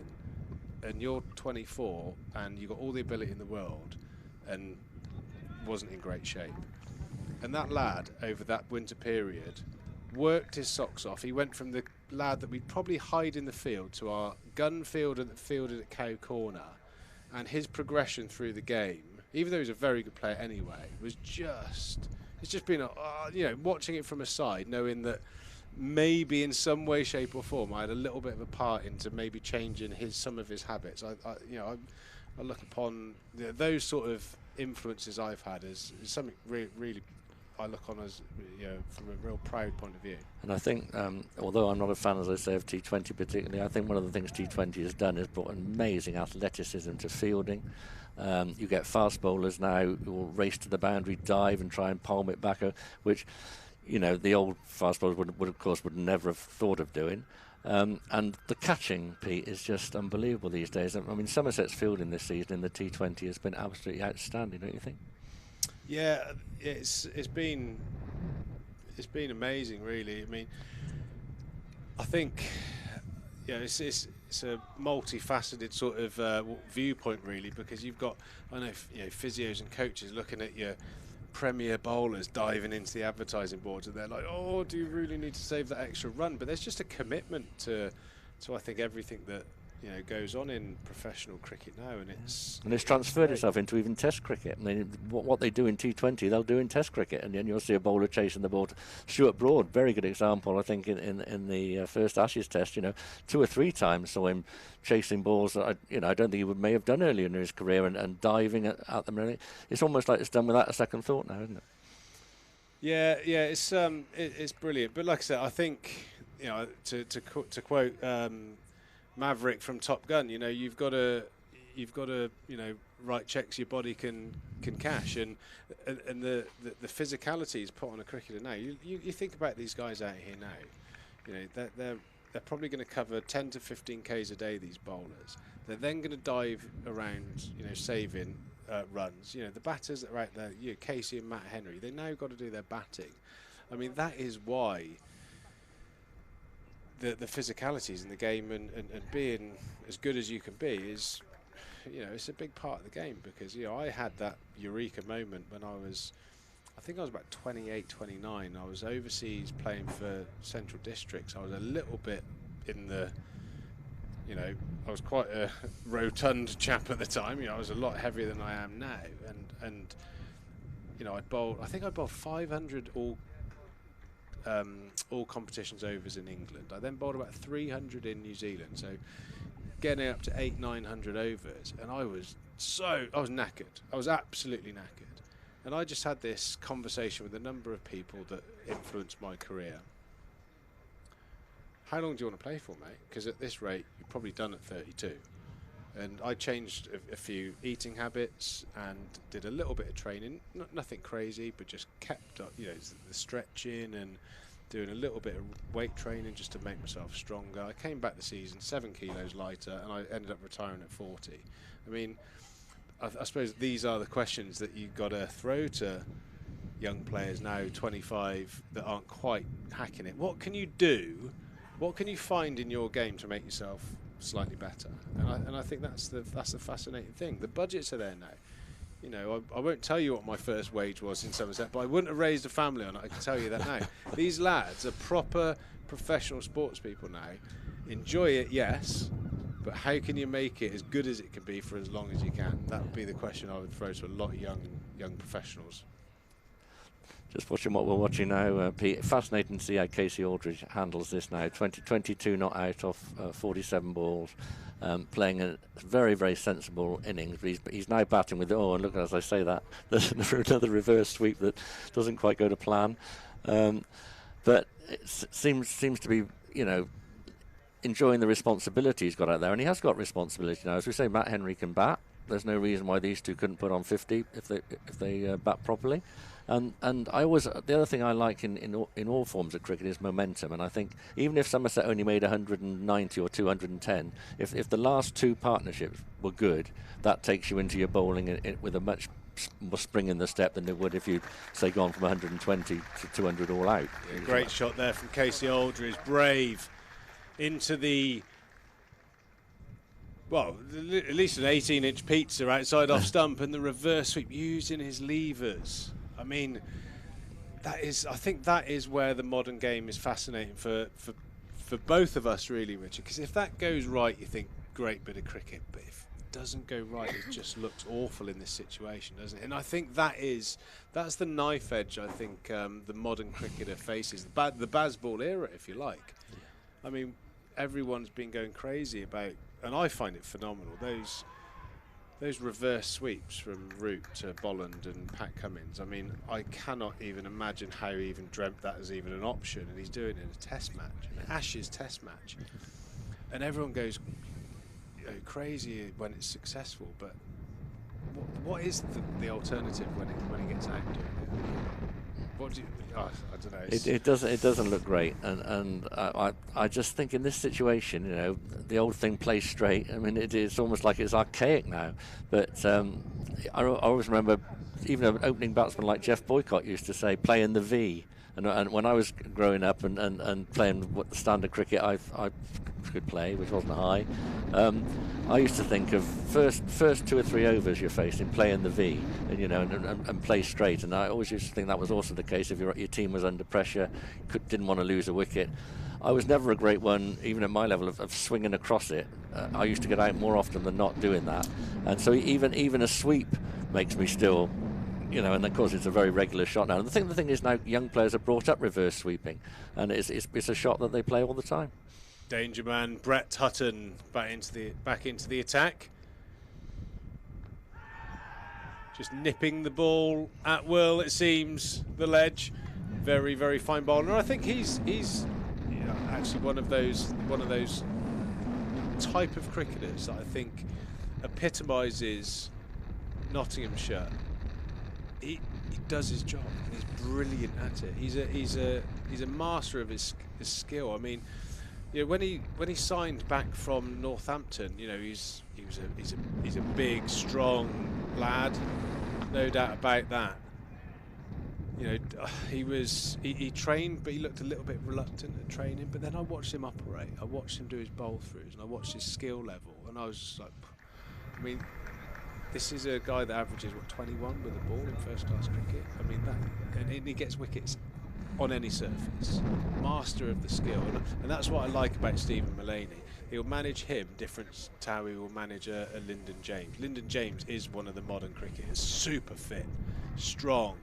and you're 24 and you've got all the ability in the world and wasn't in great shape. And that lad, over that winter period, worked his socks off. He went from the lad that we'd probably hide in the field to our gun fielder that fielded at Cow Corner, and his progression through the game, even though he was a very good player anyway, was it's just been watching it from a side, knowing that maybe in some way, shape or form I had a little bit of a part into maybe changing some of his habits. I look upon those sort of influences I've had as something really I look on as from a real proud point of view. And I think, although I'm not a fan, as I say, of T20 particularly, I think one of the things T20 has done is brought amazing athleticism to fielding. You get fast bowlers now who will race to the boundary, dive and try and palm it back, which the old fast bowlers would never have thought of doing. And the catching, Pete, is just unbelievable these days. I mean, Somerset's fielding this season in the T20 has been absolutely outstanding, don't you think? Yeah, it's been amazing, really. I mean, I think it's a multifaceted sort of viewpoint, really, because you've got physios and coaches looking at your premier bowlers diving into the advertising boards, and they're like, oh, do you really need to save that extra run? But there's just a commitment to I think everything that goes on in professional cricket now, and it's transferred itself into even Test cricket. I mean, what they do in T20, they'll do in Test cricket, and then you'll see a bowler chasing the ball. Stuart Broad, very good example, I think, in the first Ashes Test. 2 or 3 times saw him chasing balls that I don't think he may have done earlier in his career, and diving at them. It's almost like it's done without a second thought now, isn't it? Yeah, it's brilliant. But like I said, I think, you know, to quote Maverick from Top Gun, you know, you've got to you know, write checks your body can cash, and the physicalities put on a cricketer now. You think about these guys out here now, you know, they're probably going to cover 10 to 15 Ks a day, these bowlers. They're then going to dive around, you know, saving runs. You know, the batters that are out there, you know, Casey and Matt Henry, they now got to do their batting. I mean, that is why the physicalities in the game and being as good as you can be is, you know, it's a big part of the game, because, you know, I had that eureka moment when I think I was about 28, 29. I was overseas playing for Central Districts. I was a little bit in the, you know, I was quite a rotund chap at the time. You know, I was a lot heavier than I am now, and you know, I think I bowled 500 all competitions overs in England. I then bowled about 300 in New Zealand, so getting up to 800-900 overs, and I was knackered. I was absolutely knackered. And I just had this conversation with a number of people that influenced my career. How long do you want to play for, mate? Because at this rate, you're probably done at 32. And I changed a few eating habits and did a little bit of training. Nothing crazy, but just kept up, you know, the stretching and doing a little bit of weight training just to make myself stronger. I came back the season 7 kilos lighter, and I ended up retiring at 40. I mean, I suppose these are the questions that you've got to throw to young players now, 25, that aren't quite hacking it. What can you do? What can you find in your game to make yourself slightly better? And I think that's the fascinating thing. The budgets are there now. You know, I won't tell you what my first wage was in Somerset, but I wouldn't have raised a family on it. I can tell you that now. These lads are proper professional sports people now. Enjoy it, yes, but how can you make it as good as it can be for as long as you can? That would be the question I would throw to a lot of young professionals. Just watching what we're watching now, Pete. Fascinating to see how Casey Aldridge handles this now. 22 not out off 47 balls, playing a very, very sensible innings. But he's now batting with, and look, as I say that, there's another reverse sweep that doesn't quite go to plan. But it seems to be, you know, enjoying the responsibility he's got out there, and he has got responsibility now. As we say, Matt Henry can bat. There's no reason why these two couldn't put on 50 if they bat properly. And the other thing I like in all forms of cricket is momentum. And I think even if Somerset only made 190 or 210, if the last two partnerships were good, that takes you into your bowling with a much more spring in the step than it would if you'd, say, gone from 120 to 200 all out. Yeah, great shot there from Casey Aldridge. Brave into the, well, at least an 18-inch pizza outside off stump, and the reverse sweep using his levers. I mean, I think that is where the modern game is fascinating for both of us, really, Richard. Because if that goes right, you think, great bit of cricket. But if it doesn't go right, it just looks awful in this situation, doesn't it? And I think that's the knife edge, I think, the modern cricketer faces. The Bazball era, if you like. I mean, everyone's been going crazy about, and I find it phenomenal, those reverse sweeps from Root to Bolland and Pat Cummins. I mean, I cannot even imagine how he even dreamt that as even an option, and he's doing it in a test match, an Ashes test match. And everyone goes, you know, crazy when it's successful, but what is the alternative when he gets out doing it? What do you, I don't know. It doesn't look great, and I just think in this situation, you know, the old thing, play straight. I mean, it's almost like it's archaic now. But I always remember, even an opening batsman like Jeff Boycott used to say, "Play in the V." And when I was growing up and playing what the standard cricket I could play, which wasn't high, I used to think of first 2 or 3 overs you're facing, play in the V, and, you know, and play straight. And I always used to think that was also the case if your team was under pressure, didn't want to lose a wicket. I was never a great one, even at my level, of swinging across it. I used to get out more often than not doing that, and so even a sweep makes me still. You know, and of course it's a very regular shot now. And the thing is now, young players are brought up reverse sweeping, and it's a shot that they play all the time. Danger man Brett Hutton back into the attack, just nipping the ball at will. It seems the ledge, very, very fine bowler. And I think he's actually one of those type of cricketers that I think epitomises Nottinghamshire. He does his job and he's brilliant at it. He's a master of his skill. I mean, when he signed back from Northampton, he's a big, strong lad, no doubt about that. He trained, but he looked a little bit reluctant at training. But then I watched him operate. I watched him do his bowl throughs, and I watched his skill level, and I was just like, I mean, this is a guy that averages 21 with a ball in first-class cricket. I mean and he gets wickets on any surface. Master of the skill, and that's what I like about Stephen Mullaney. He'll manage him different to how he will manage a Lyndon James. Lyndon James is one of the modern cricketers, super fit, strong.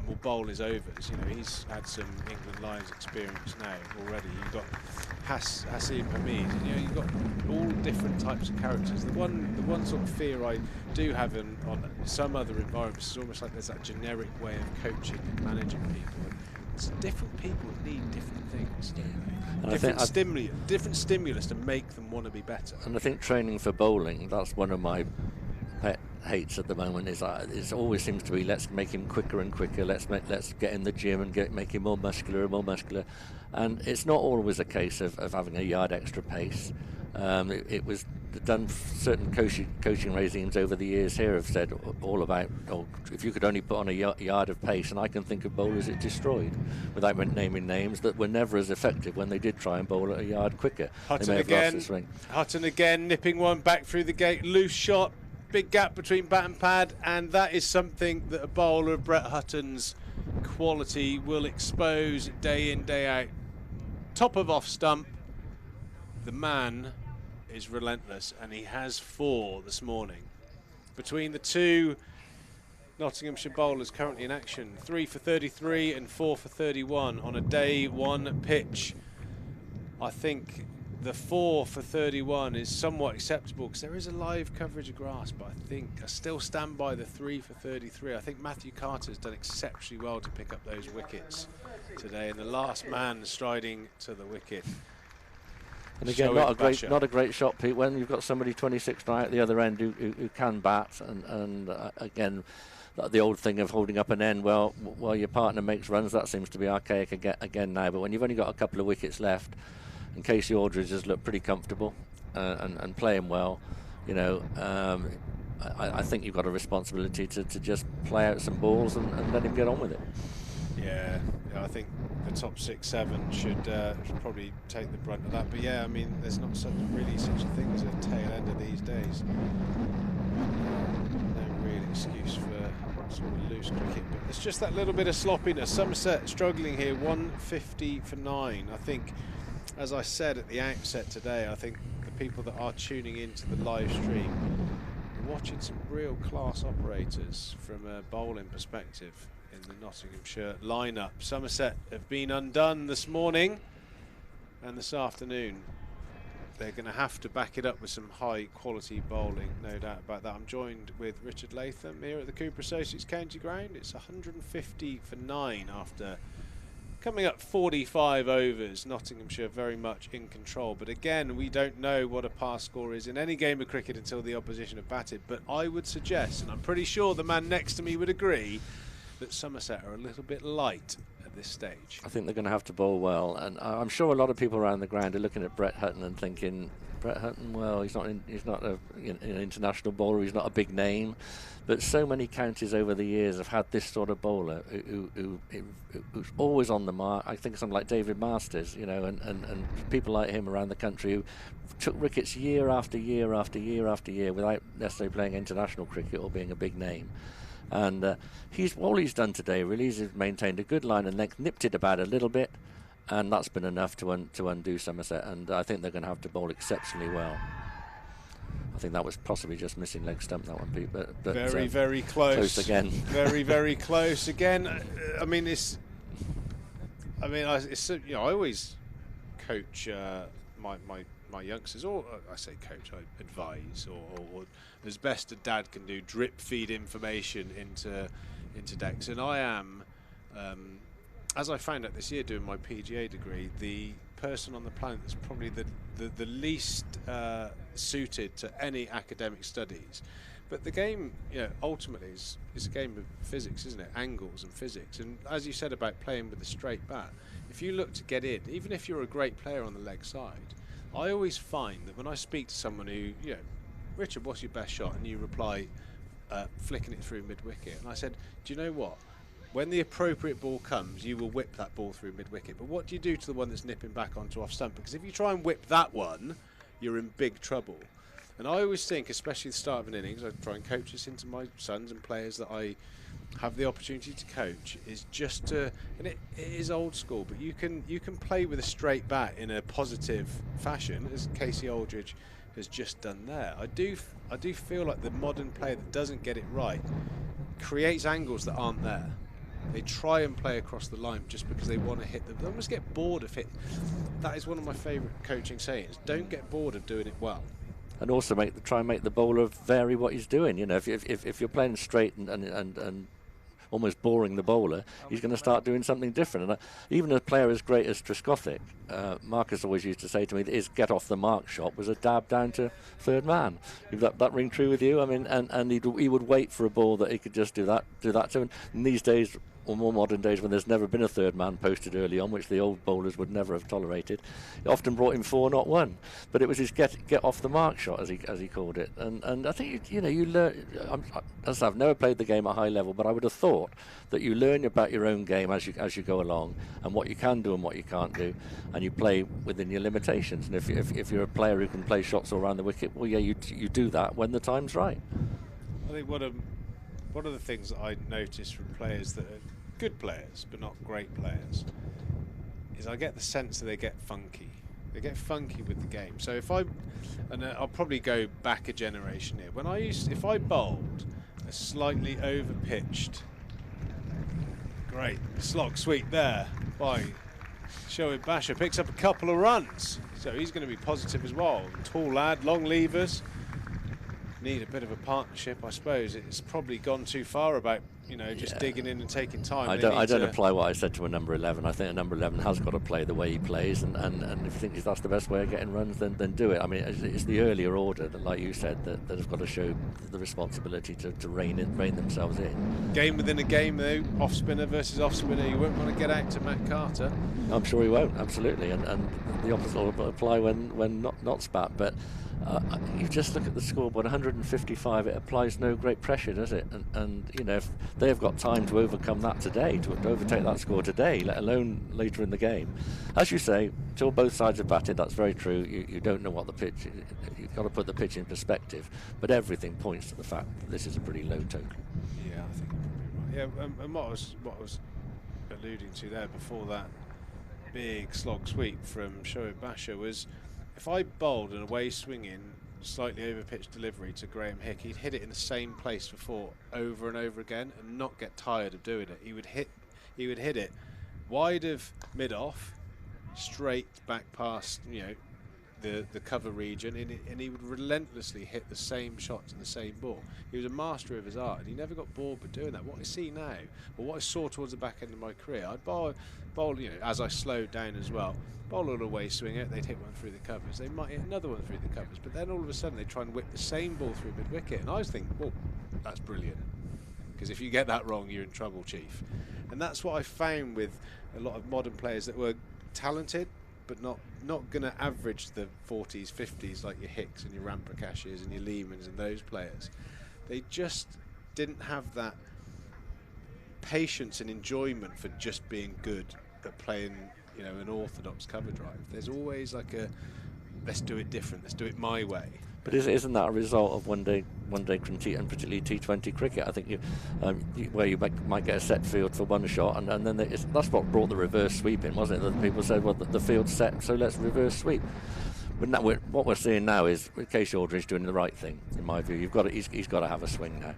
Will bowl his overs. He's had some England Lions experience now already. You've got Hasim Hamid, and you've got all different types of characters. The one sort of fear I do have on some other environments is almost like there's that generic way of coaching and managing people. It's different people need different things, don't they? Different stimulus to make them want to be better. And I think training for bowling, that's one of my pet hates at the moment. It always seems to be, let's make him quicker and quicker. Let's get in the gym and make him more muscular and more muscular. And it's not always a case of having a yard extra pace. It was done. Certain coaching regimes over the years here have said all about, if you could only put on a yard of pace, and I can think of bowlers it destroyed, without naming names, that were never as effective when they did try and bowl at a yard quicker. Hutton again, nipping one back through the gate, loose shot, big gap between bat and pad, and that is something that a bowler of Brett Hutton's quality will expose day in, day out. Top of off stump, the man is relentless, and he has 4 this morning. Between the two Nottinghamshire bowlers currently in action, 3 for 33 and 4 for 31 on a day 1 pitch. I think the 4 for 31 is somewhat acceptable because there is a live coverage of grass, but I still stand by the 3 for 33. I think Matthew Carter's done exceptionally well to pick up those wickets today, and the last man striding to the wicket. And again, not a great shot, Pete, when you've got somebody 26 right at the other end who can bat, and again, the old thing of holding up an end while your partner makes runs, that seems to be archaic again now. But when you've only got a couple of wickets left, and Casey Aldridge has looked pretty comfortable and playing well, I think you've got a responsibility to just play out some balls and let him get on with it. Yeah, I think the top 6, 7 should probably take the brunt of that. But yeah, I mean, there's not really such a thing as a tail ender these days. No real excuse for sort of loose cricket, but it's just that little bit of sloppiness. Somerset struggling here, 150 for 9. I think, as I said at the outset today, I think the people that are tuning into the live stream are watching some real class operators from a bowling perspective in the Nottinghamshire lineup. Somerset have been undone this morning, and this afternoon they're going to have to back it up with some high quality bowling, no doubt about that. I'm joined with Richard Latham here at the Cooper Associates County Ground. It's 150 for 9 after coming up 45 overs. Nottinghamshire very much in control, but again, we don't know what a pass score is in any game of cricket until the opposition have batted. But I would suggest, and I'm pretty sure the man next to me would agree, that Somerset are a little bit light at this stage. I think they're going to have to bowl well, and I'm sure a lot of people around the ground are looking at Brett Hutton and thinking, Brett Hutton, well, he's not an international bowler, he's not a big name, but so many counties over the years have had this sort of bowler who's always on the mark. I think something like David Masters, and people like him around the country who took wickets year after year after year after year without necessarily playing international cricket or being a big name. And all he's done today really is maintained a good line and length, nipped it about a little bit, and that's been enough to undo Somerset. And I think they're going to have to bowl exceptionally well. I think that was possibly just missing leg stump, that one, Pete. But very close. Close again. very close again. I always coach my youngsters, or I say coach, I advise, or as best a dad can do, drip feed information into decks. And I am as I found out this year doing my PGA degree, the person on the planet that's probably the least suited to any academic studies. But the game, ultimately is a game of physics, isn't it? Angles and physics. And as you said about playing with a straight bat, if you look to get in, even if you're a great player on the leg side, I always find that when I speak to someone who, Richard, what's your best shot? And you reply, flicking it through mid-wicket. And I said, do you know what? When the appropriate ball comes, you will whip that ball through mid-wicket. But what do you do to the one that's nipping back onto off stump? Because if you try and whip that one, you're in big trouble. And I always think, especially at the start of an innings, I try and coach this into my sons and players that I have the opportunity to coach, is just to, and it is old school, but you can play with a straight bat in a positive fashion, as Casey Aldridge has just done there. I do feel like the modern player that doesn't get it right creates angles that aren't there. They try and play across the line just because they want to hit them. They almost get bored of it. That is one of my favourite coaching sayings. Don't get bored of doing it well. And also try and make the bowler vary what he's doing. If you're playing straight and almost boring the bowler, he's going to start doing something different. And even a player as great as Trescothick, Marcus always used to say to me that his get off the mark shot was a dab down to third man. If that ring true with you? I mean, and he would wait for a ball that he could just do that to. And in these days, or more modern days, when there's never been a third man posted early on, which the old bowlers would never have tolerated, it often brought him 4, not 1. But it was his get off the mark shot, as he called it. And I think you learn. As I've never played the game at high level, but I would have thought that you learn about your own game as you go along, and what you can do and what you can't do, and you play within your limitations. And if you're a player who can play shots all around the wicket, well, yeah, you do that when the time's right. I think one of the things that I notice from players that are good players but not great players is I get the sense that they get funky. They get funky with the game. So I'll probably go back a generation here. If I bowled a slightly over-pitched, great slog sweep there by Shoaib Basher, picks up a couple of runs. So he's going to be positive as well. Tall lad, long levers. Need a bit of a partnership, I suppose. It's probably gone too far about just digging in and taking time. I don't apply what I said to a number 11. I think a number 11 has got to play the way he plays, and if you think that's the best way of getting runs, then do it. I mean, it's the earlier order that, like you said, that have got to show the responsibility to rein themselves in. Game within a game, though, off spinner versus off spinner. You won't want to get out to Matt Carter. I'm sure he won't, absolutely, and the opposite will apply when not spat, but. You just look at the scoreboard, 155. It applies no great pressure, does it? And if they have got time to overcome that today, to overtake that score today, let alone later in the game. As you say, till both sides are batted, that's very true. You don't know what the pitch. You've got to put the pitch in perspective. But everything points to the fact that this is a pretty low total. Yeah, I think you're probably right. Yeah, and what I was alluding to there before that big slog sweep from Shoaib Basher was, if I bowled an away swinging, slightly over-pitched delivery to Graham Hick, he'd hit it in the same place before over and over again and not get tired of doing it. He would hit it wide of mid-off, straight back past the cover region, and he would relentlessly hit the same shots and the same ball. He was a master of his art, and he never got bored with doing that. What I see now, or what I saw towards the back end of my career, I'd bowl as I slowed down as well, bowl all away swinger, they'd hit one through the covers, they might hit another one through the covers, but then all of a sudden they try and whip the same ball through mid-wicket, and I was thinking, well, that's brilliant, because if you get that wrong, you're in trouble, Chief. And that's what I found with a lot of modern players that were talented, but not going to average the 40s, 50s like your Hicks and your Ramprakashes and your Lehmans and those players. They just didn't have that patience and enjoyment for just being good at playing, an orthodox cover drive. There's always like a, let's do it different, let's do it my way. But isn't that a result of one day cricket, and particularly T20 cricket? I think where you might get a set field for one shot, and then that's what brought the reverse sweep in, wasn't it? That people said, well, the field's set, so let's reverse sweep. But now what we're seeing now is Casey Aldridge doing the right thing, in my view. He's got to have a swing now.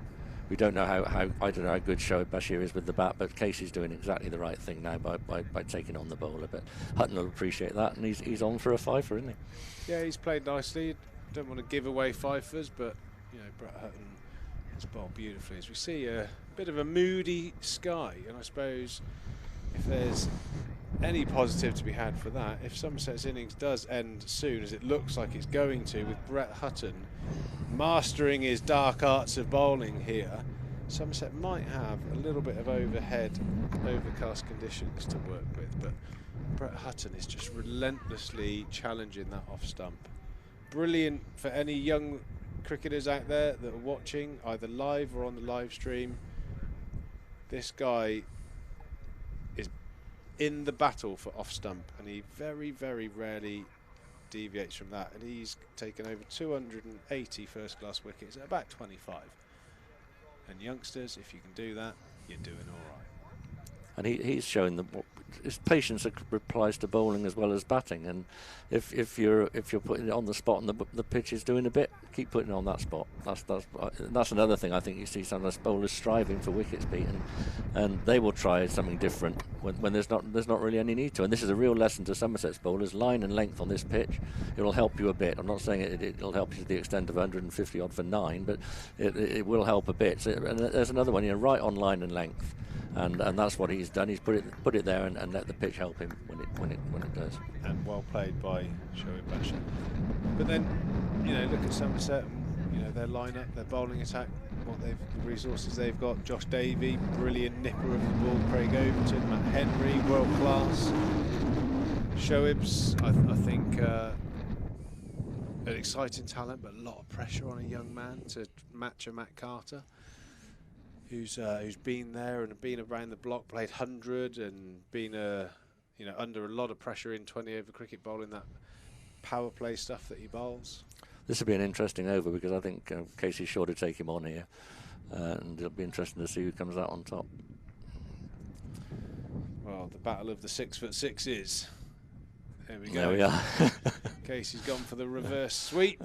We don't know how I don't know how good Shoaib Basher is with the bat, but Casey's doing exactly the right thing now by taking on the bowler. But Hutton will appreciate that, and he's on for a fifer, isn't he? Yeah, he's played nicely. Don't want to give away fifers, but Brett Hutton has bowled beautifully. As we see a bit of a moody sky, and I suppose if there's any positive to be had for that, if Somerset's innings does end soon, as it looks like it's going to, with Brett Hutton mastering his dark arts of bowling here, Somerset might have a little bit of overcast conditions to work with, but Brett Hutton is just relentlessly challenging that off stump. Brilliant for any young cricketers out there that are watching, either live or on the live stream. This guy is in the battle for off stump, and he very, very rarely deviates from that, and he's taken over 280 first class wickets at about 25. And youngsters, if you can do that, you're doing all right. And he's shown that his patience applies to bowling as well as batting. And if you're putting it on the spot and the pitch is doing a bit, keep putting it on that spot. That's another thing I think you see some of those bowlers striving for wickets, Pete, and they will try something different when there's not really any need to. And this is a real lesson to Somerset's bowlers: line and length on this pitch. It'll help you a bit. I'm not saying it'll help you to the extent of 150 odd for 9, but it will help a bit. So, and there's another one, right on line and length. And that's what he's done. He's put it there and let the pitch help him when it does. And well played by Shoaib Bashir. But then, look at Somerset. Their lineup, their bowling attack, the resources they've got. Josh Davey, brilliant nipper of the ball. Craig Overton, Matt Henry, world class. Shoaib's, I think, an exciting talent, but a lot of pressure on a young man to match a Matt Carter, who's been there and been around the block, played 100 and been under a lot of pressure in 20 over cricket bowling, that power play stuff that he bowls. This will be an interesting over, because I think Casey's sure to take him on here, and it'll be interesting to see who comes out on top. Well, the battle of the 6'6". There we go. There we are. Casey's gone for the reverse sweep.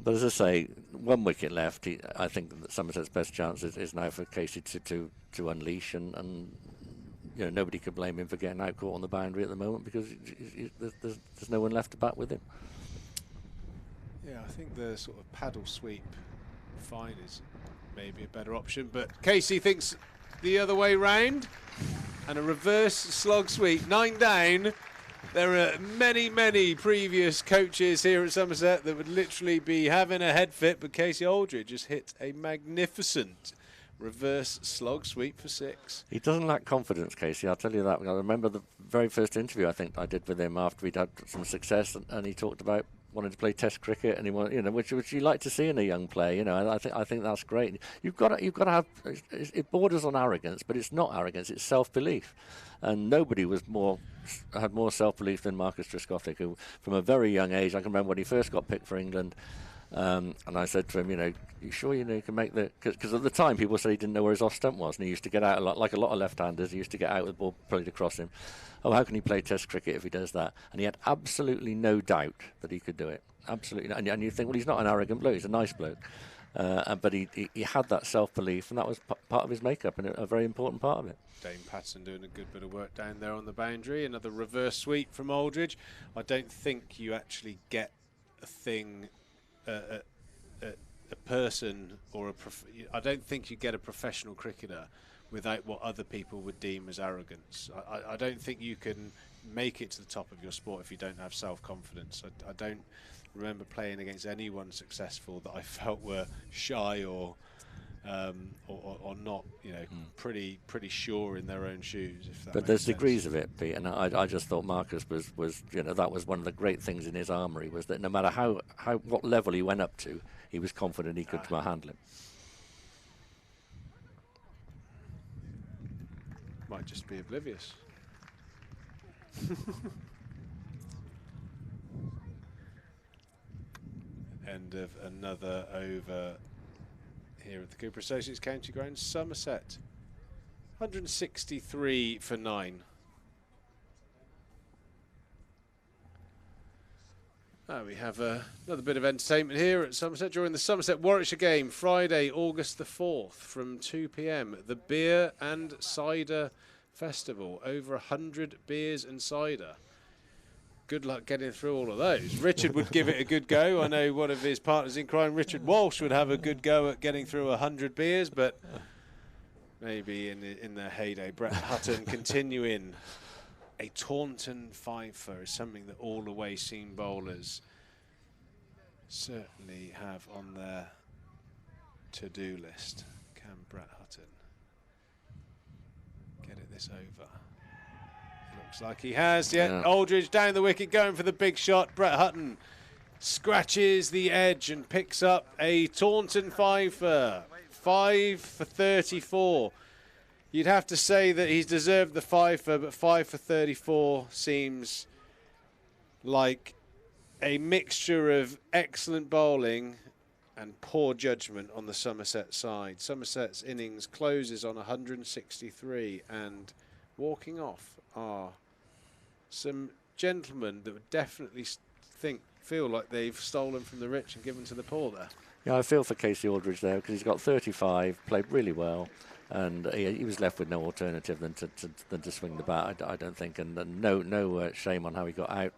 But as I say, 1 wicket left. I think that Somerset's best chance is now for Casey to unleash, and nobody could blame him for getting out caught on the boundary at the moment, because there's no one left to bat with him. Yeah, I think the sort of paddle sweep fine is maybe a better option, but Casey thinks the other way round, and a reverse slog sweep, 9 down. There are many, many previous coaches here at Somerset that would literally be having a head fit, but Casey Aldridge just hit a magnificent reverse slog sweep for 6. He doesn't lack confidence, Casey, I'll tell you that. I remember the very first interview I think I did with him after we'd had some success, and he talked about wanted to play Test cricket, and he wanted, which you like to see in a young player. I think that's great. You've got to have. It borders on arrogance, but it's not arrogance. It's self-belief, and nobody had more self-belief than Marcus Trescothick, who, from a very young age, I can remember when he first got picked for England. And I said to him, you sure you can make the... Because at the time, people said he didn't know where his off stump was, and he used to get out a lot, like a lot of left-handers. He used to get out with the ball played across him. Oh, how can he play Test cricket if he does that? And he had absolutely no doubt that he could do it. Absolutely. And you think, well, he's not an arrogant bloke. He's a nice bloke. But he had that self-belief, and that was part of his makeup, and a very important part of it. Dane Patterson doing a good bit of work down there on the boundary. Another reverse sweep from Aldridge. I don't think you actually get a thing... a person or I don't think you get a professional cricketer without what other people would deem as arrogance. I don't think you can make it to the top of your sport if you don't have self-confidence. I don't remember playing against anyone successful that I felt were shy or not, pretty sure in their own shoes. But there's degrees of it, Pete, and I just thought Marcus was that was one of the great things in his armoury, was that no matter what level he went up to, he was confident he could handle it. Might just be oblivious. End of another over here at the Cooper Associates County Ground. Somerset 163 for 9. We have another bit of entertainment here at Somerset during the Somerset Warwickshire game, Friday, August the 4th from 2 p.m. The Beer and Cider Festival. Over 100 beers and cider. Good luck getting through all of those. Richard would give it a good go. I know one of his partners in crime, Richard Walsh, would have a good go at getting through 100 beers, but maybe in their heyday. Brett Hutton continuing. A Taunton fifer is something that all away seam bowlers certainly have on their to-do list. Can Brett Hutton get it this over? Looks like he has. Yeah, Aldridge down the wicket, going for the big shot. Brett Hutton scratches the edge and picks up a Taunton fifer. 5 for 34. You'd have to say that he's deserved the fifer, but 5 for 34 seems like a mixture of excellent bowling and poor judgment on the Somerset side. Somerset's innings closes on 163, and walking off are some gentlemen that would definitely feel like they've stolen from the rich and given to the poor there. Yeah, I feel for Casey Aldridge there because he's got 35, played really well, and he was left with no alternative than to swing the bat. I don't think, and no shame on how he got out.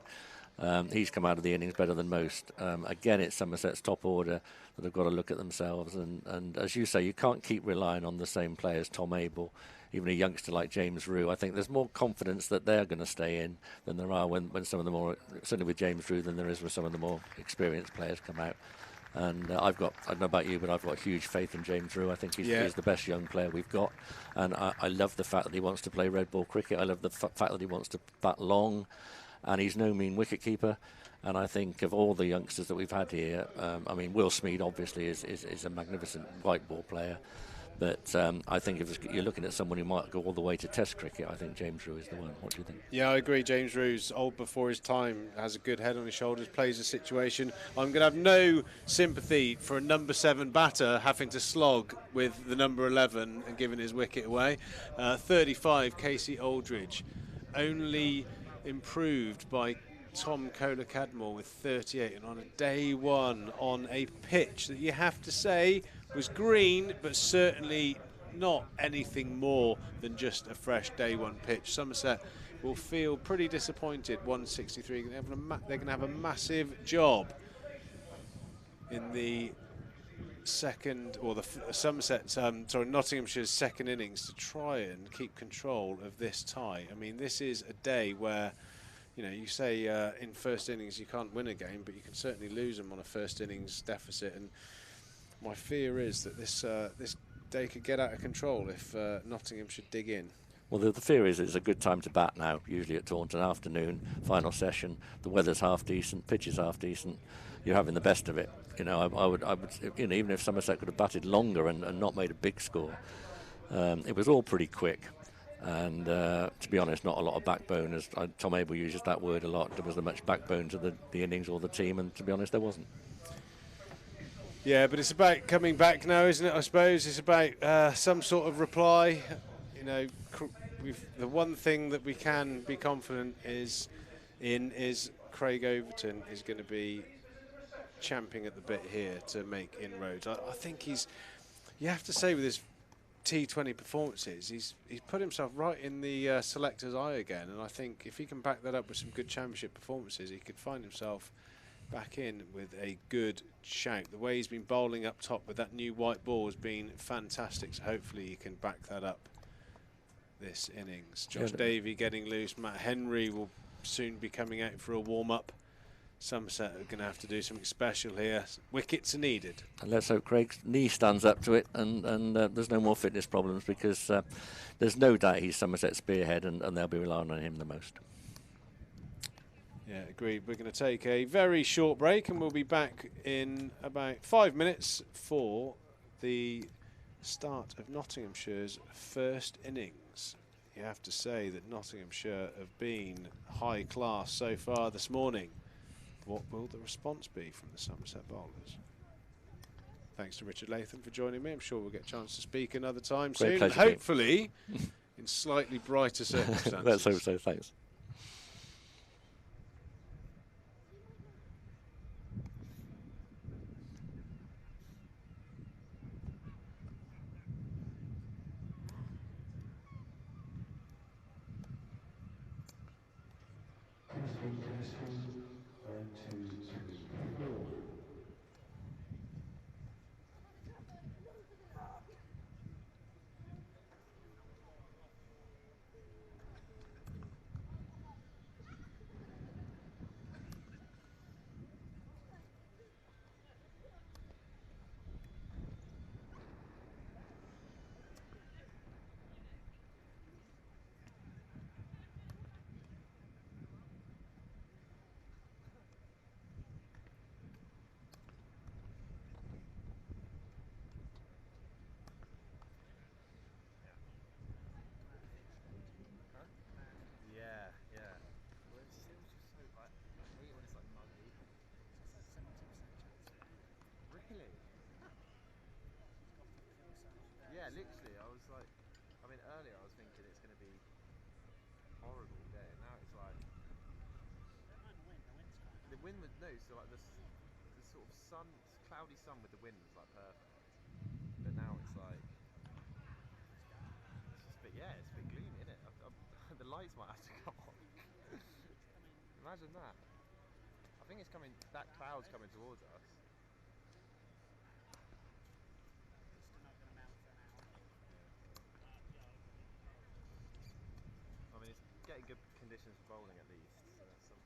He's come out of the innings better than most. Again, it's Somerset's top order that have got to look at themselves, and as you say, you can't keep relying on the same players, Tom Abel, even a youngster like James Rue. I think there's more confidence that they're going to stay in than there are when some of the more, certainly with James Rue, than there is with some of the more experienced players come out. And I don't know about you, but I've got huge faith in James Rue. I think he's the best young player we've got. And I love the fact that he wants to play red ball cricket. I love the fact that he wants to bat long. And he's no mean wicket-keeper. And I think of all the youngsters that we've had here, I mean, Will Smead obviously is a magnificent white ball player. But I think if you're looking at someone who might go all the way to Test cricket, I think James Rue is the one. What do you think? Yeah, I agree. James Rue's old before his time, has a good head on his shoulders, plays the situation. I'm going to have no sympathy for a number 7 batter having to slog with the number 11 and giving his wicket away. 35, Casey Aldridge, only improved by Tom Kohler-Cadmore with 38, and on a day one on a pitch that you have to say was green, but certainly not anything more than just a fresh day one pitch. Somerset will feel pretty disappointed. 163. They're going to have a massive job in the second, or the Nottinghamshire's second innings to try and keep control of this tie. I mean, this is a day where, you know, you say in first innings you can't win a game, but you can certainly lose them on a first innings deficit. And my fear is that this day could get out of control if Nottingham should dig in. Well, the fear is it's a good time to bat now, usually at Taunton afternoon, final session. The weather's half decent, pitch is half decent. You're having the best of it. You know, I would, you know, even if Somerset could have batted longer and not made a big score, it was all pretty quick. And to be honest, not a lot of backbone. As Tom Abel uses that word a lot. There wasn't much backbone to the innings or the team, and to be honest, there wasn't. Yeah, but it's about coming back now, isn't it? I suppose it's about some sort of reply. You know, the one thing that we can be confident is Craig Overton is going to be champing at the bit here to make inroads. I think you have to say, with his T20 performances, he's put himself right in the selector's eye again, and I think if he can back that up with some good championship performances, he could find himself back in with a good shout. The way he's been bowling up top with that new white ball has been fantastic, so hopefully he can back that up this innings. Josh Davey getting loose. Matt Henry will soon be coming out for a warm-up. Somerset are going to have to do something special here. Wickets are needed. And let's hope Craig's knee stands up to it, and there's no more fitness problems, because there's no doubt he's Somerset's spearhead, and they'll be relying on him the most. Yeah, agreed. We're going to take a very short break, and we'll be back in about 5 minutes for the start of Nottinghamshire's first innings. You have to say that Nottinghamshire have been high class so far this morning. What will the response be from the Somerset bowlers? Thanks to Richard Latham for joining me. I'm sure we'll get a chance to speak another time soon. Pleasure, hopefully in slightly brighter circumstances. Let's hope so. Thanks. Yeah, literally, I was like, I mean, earlier I was thinking it's going to be horrible day. Now it's like the wind was so like the sort of cloudy sun with the wind was like perfect. But now it's like it's just a bit, yeah, it's a bit gloomy, isn't it? The lights might have to go on. Imagine that. I think it's coming. That cloud's coming towards us. I mean, it's getting good conditions for bowling at least, so that's something.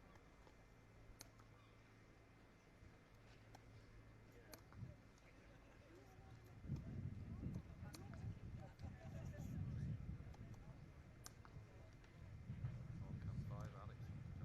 On come 5, Alex. Come 5.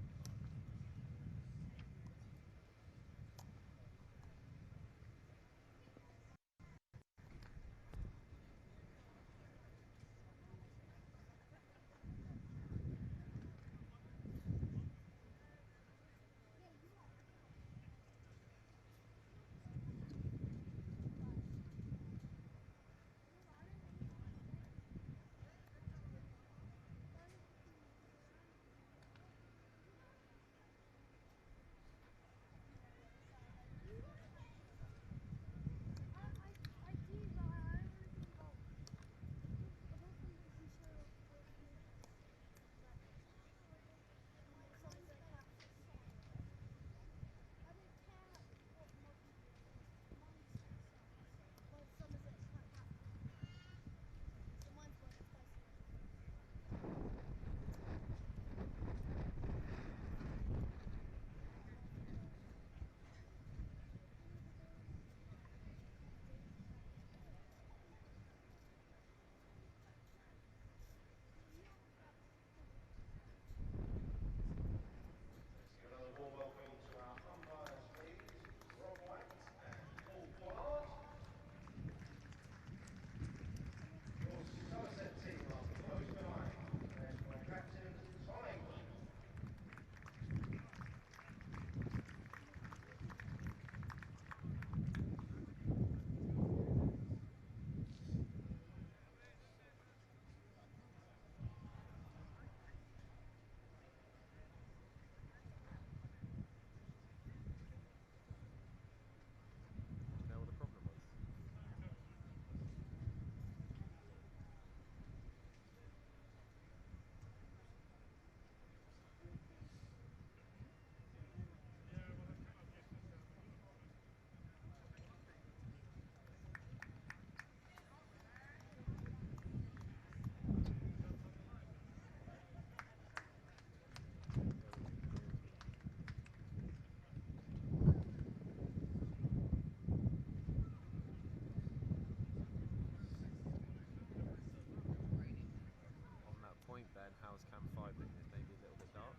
Point Ben, how's Cam 5 looking? It's maybe a little bit dark.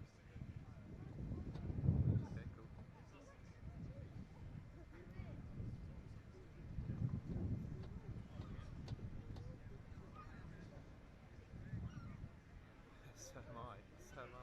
Okay, cool. So am I. So am I.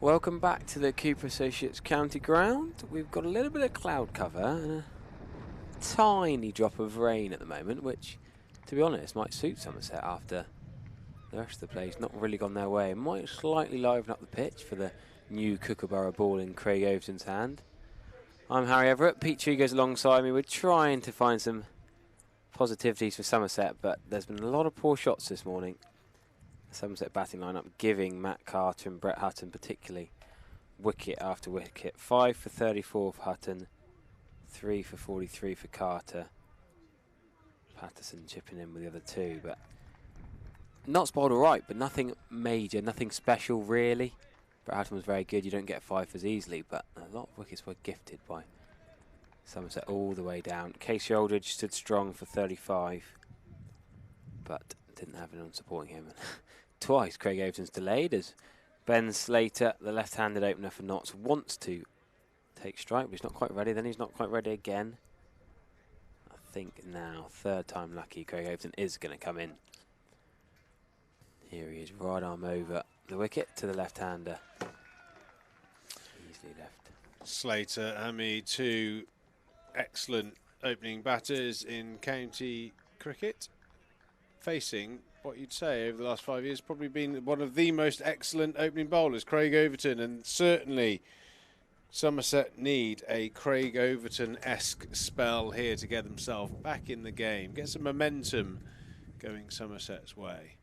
Welcome back to the Cooper Associates County Ground. We've got a little bit of cloud cover and a tiny drop of rain at the moment, which, to be honest, might suit Somerset after the rest of the play's not really gone their way. It might slightly liven up the pitch for the new Kookaburra ball in Craig Overton's hand. I'm Harry Everett. Pete Tree goes alongside me. We're trying to find some positivities for Somerset, but there's been a lot of poor shots this morning. Somerset batting lineup giving Matt Carter and Brett Hutton particularly wicket after wicket. 5 for 34 for Hutton, 3 for 43 for Carter. Patterson chipping in with the other 2, but not bowled all right, but nothing major, nothing special really. Brett Hutton was very good. You don't get 5 as easily, but a lot of wickets were gifted by Somerset all the way down. Casey Aldridge stood strong for 35. but didn't have anyone supporting him. Twice Craig Overton's delayed as Ben Slater, the left-handed opener for Notts, wants to take strike, but he's not quite ready. Then he's not quite ready again. I think now, third time lucky, Craig Overton is going to come in. Here he is, right arm over the wicket to the left-hander. Easily left. Slater, Hamid, two excellent opening batters in county cricket, facing what you'd say over the last 5 years probably been one of the most excellent opening bowlers, Craig Overton, and certainly Somerset need a Craig Overton-esque spell here to get themselves back in the game, get some momentum going Somerset's way.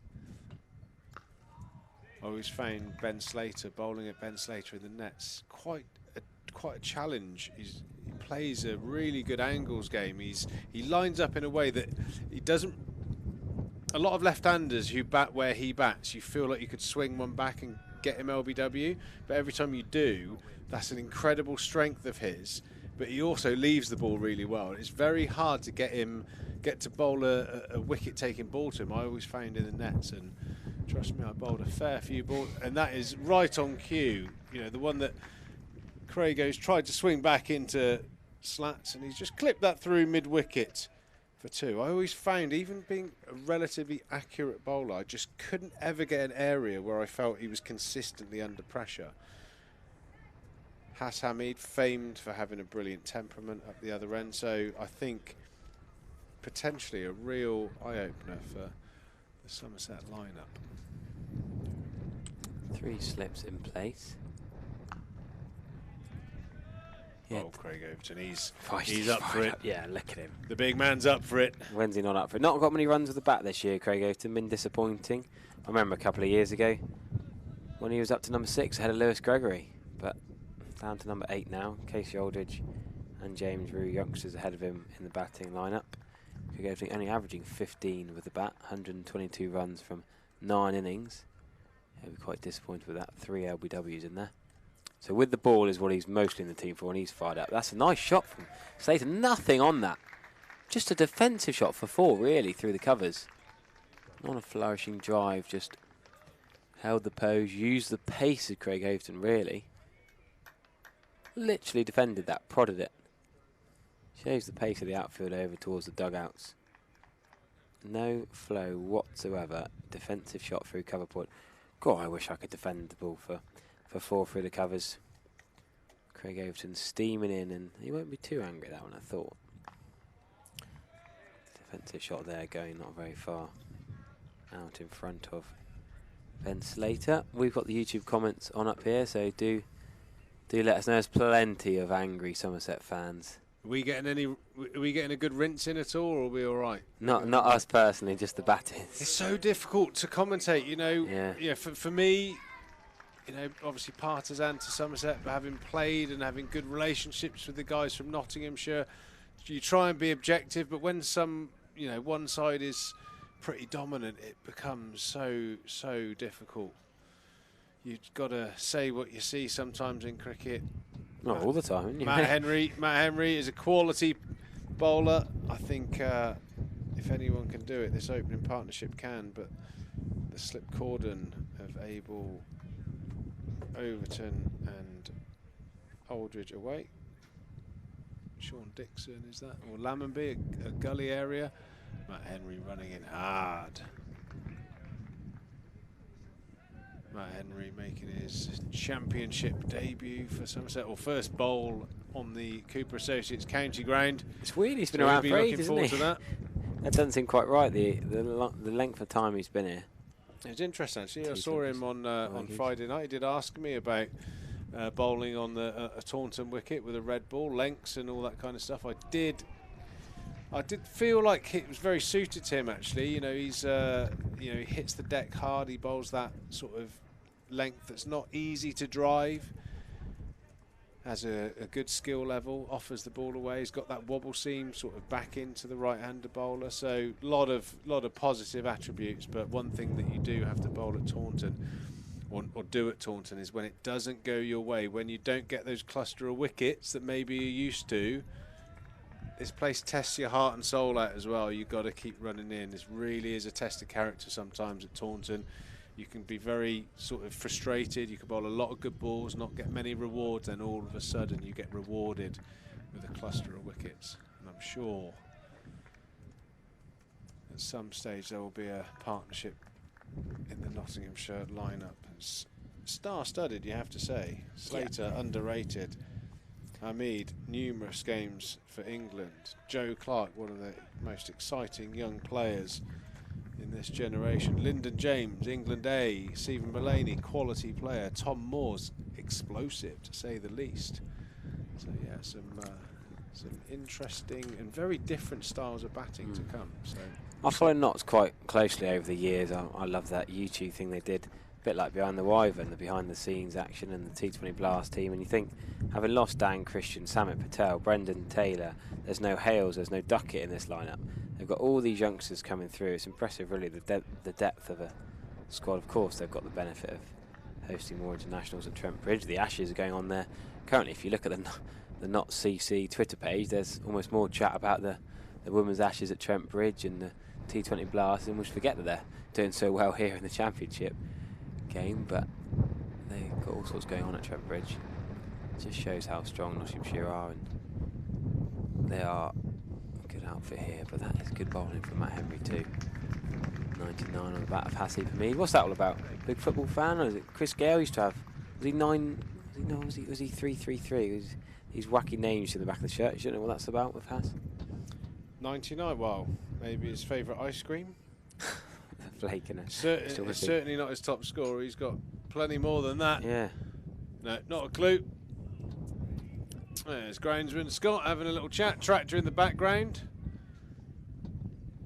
I always found Ben Slater, bowling at Ben Slater in the nets, quite a challenge. He plays a really good angles game. He lines up in a way that he doesn't. A lot of left-handers who bat where he bats, you feel like you could swing one back and get him LBW, but every time you do, that's an incredible strength of his. But he also leaves the ball really well. It's very hard to get to bowl a wicket-taking ball to him. I always found in the nets, and trust me, I bowled a fair few balls, and that is right on cue. You know, the one that Craigos tried to swing back into slats, and he's just clipped that through mid-wicket for two. I always found, even being a relatively accurate bowler, I just couldn't ever get an area where I felt he was consistently under pressure. Has Hamid, famed for having a brilliant temperament up the other end, so I think potentially a real eye-opener for the Somerset lineup. 3 slips in place. Yeah. Oh, Craig Overton, he's He's up for it. Yeah, look at him. The big man's up for it. When's he not up for it? Not got many runs with the bat this year, Craig Overton. Been disappointing. I remember a couple of years ago when he was up to number 6 ahead of Lewis Gregory, but down to number 8 now. Casey Aldridge and James Rue youngsters ahead of him in the batting lineup. Craig Overton only averaging 15 with the bat, 122 runs from 9 innings. He'll be quite disappointed with that. 3 LBWs in there. So with the ball is what he's mostly in the team for, and he's fired up. That's a nice shot from Slater. Nothing on that. Just a defensive shot for 4, really, through the covers. Not a flourishing drive, just held the pose, used the pace of Craig Overton, really. Literally defended that, prodded it. Shows the pace of the outfield over towards the dugouts. No flow whatsoever. Defensive shot through cover point. God, I wish I could defend the ball for 4 through the covers. Craig Overton steaming in, and he won't be too angry at that one, I thought. Defensive shot there, going not very far out in front of Ben Slater. We've got the YouTube comments on up here, so do let us know. There's plenty of angry Somerset fans. Are we getting a good rinse in at all, or are we all right? Not us personally, just the batters. It's so difficult to commentate, you know. Yeah. For me, you know, obviously partisan to Somerset, but having played and having good relationships with the guys from Nottinghamshire, you try and be objective, but when one side is pretty dominant, it becomes so difficult. You've got to say what you see sometimes in cricket. Not all the time. Matt Henry is a quality bowler. I think if anyone can do it, this opening partnership can, but the slip cordon of Abel, Overton and Aldridge away. Sean Dixon, is that? Or Lammonby, a gully area. Matt Henry running in hard. Matt Henry making his championship debut for Somerset, or first bowl on the Cooper Associates county ground. It's weird, he's been around for ages, isn't he? To that. That doesn't seem quite right, the length of time he's been here. It's interesting, actually. I saw him on Friday night. He did ask me about bowling on the Taunton wicket with a red ball, lengths and all that kind of stuff. I did feel like it was very suited to him, actually. You know, he's he hits the deck hard. He bowls that sort of length that's not easy to drive. Has a good skill level, offers the ball away. He's got that wobble seam sort of back into the right-hander bowler. So a lot of positive attributes. But one thing that you do have to bowl at Taunton, or do at Taunton, is when it doesn't go your way, when you don't get those cluster of wickets that maybe you're used to, this place tests your heart and soul out as well. You've got to keep running in. This really is a test of character sometimes at Taunton. You can be very sort of frustrated. You can bowl a lot of good balls, not get many rewards, and all of a sudden you get rewarded with a cluster of wickets. And I'm sure at some stage there will be a partnership in the Nottinghamshire lineup. It's star-studded, you have to say. Slater, underrated. Hamid, numerous games for England. Joe Clark, one of the most exciting young players in this generation. Lyndon James, England A. Stephen Mulaney, quality player. Tom Moore's explosive, to say the least. So yeah, some interesting and very different styles of batting to come. So I follow Notts quite closely over the years. I love that YouTube thing they did, a bit like Behind the Wyvern, the behind-the-scenes action and the T20 Blast team. And you think, having lost Dan Christian, Samit Patel, Brendan Taylor, there's no Hales, there's no Duckett in this lineup. They've got all these youngsters coming through. It's impressive, really, the depth of a squad. Of course, they've got the benefit of hosting more internationals at Trent Bridge. The Ashes are going on there currently. If you look at the Not CC Twitter page, there's almost more chat about the Women's Ashes at Trent Bridge and the T20 Blast, and we forget that they're doing so well here in the Championship game. But they've got all sorts going on at Trent Bridge. It just shows how strong Nottinghamshire are, and they are a good outfit here. But that is good bowling from Matt Henry too. 99 on the bat of Hasib Hamid. What's that all about? Big football fan, or is it Chris Gale used to have? Was he 9? Was he 333? These wacky names in the back of the shirt. You don't know what that's about with Has? 99. Well, maybe his favourite ice cream. Flake in it. It's certainly not his top scorer. He's got plenty more than that. Yeah. No, not a clue. There's groundsman Scott having a little chat. Tractor in the background.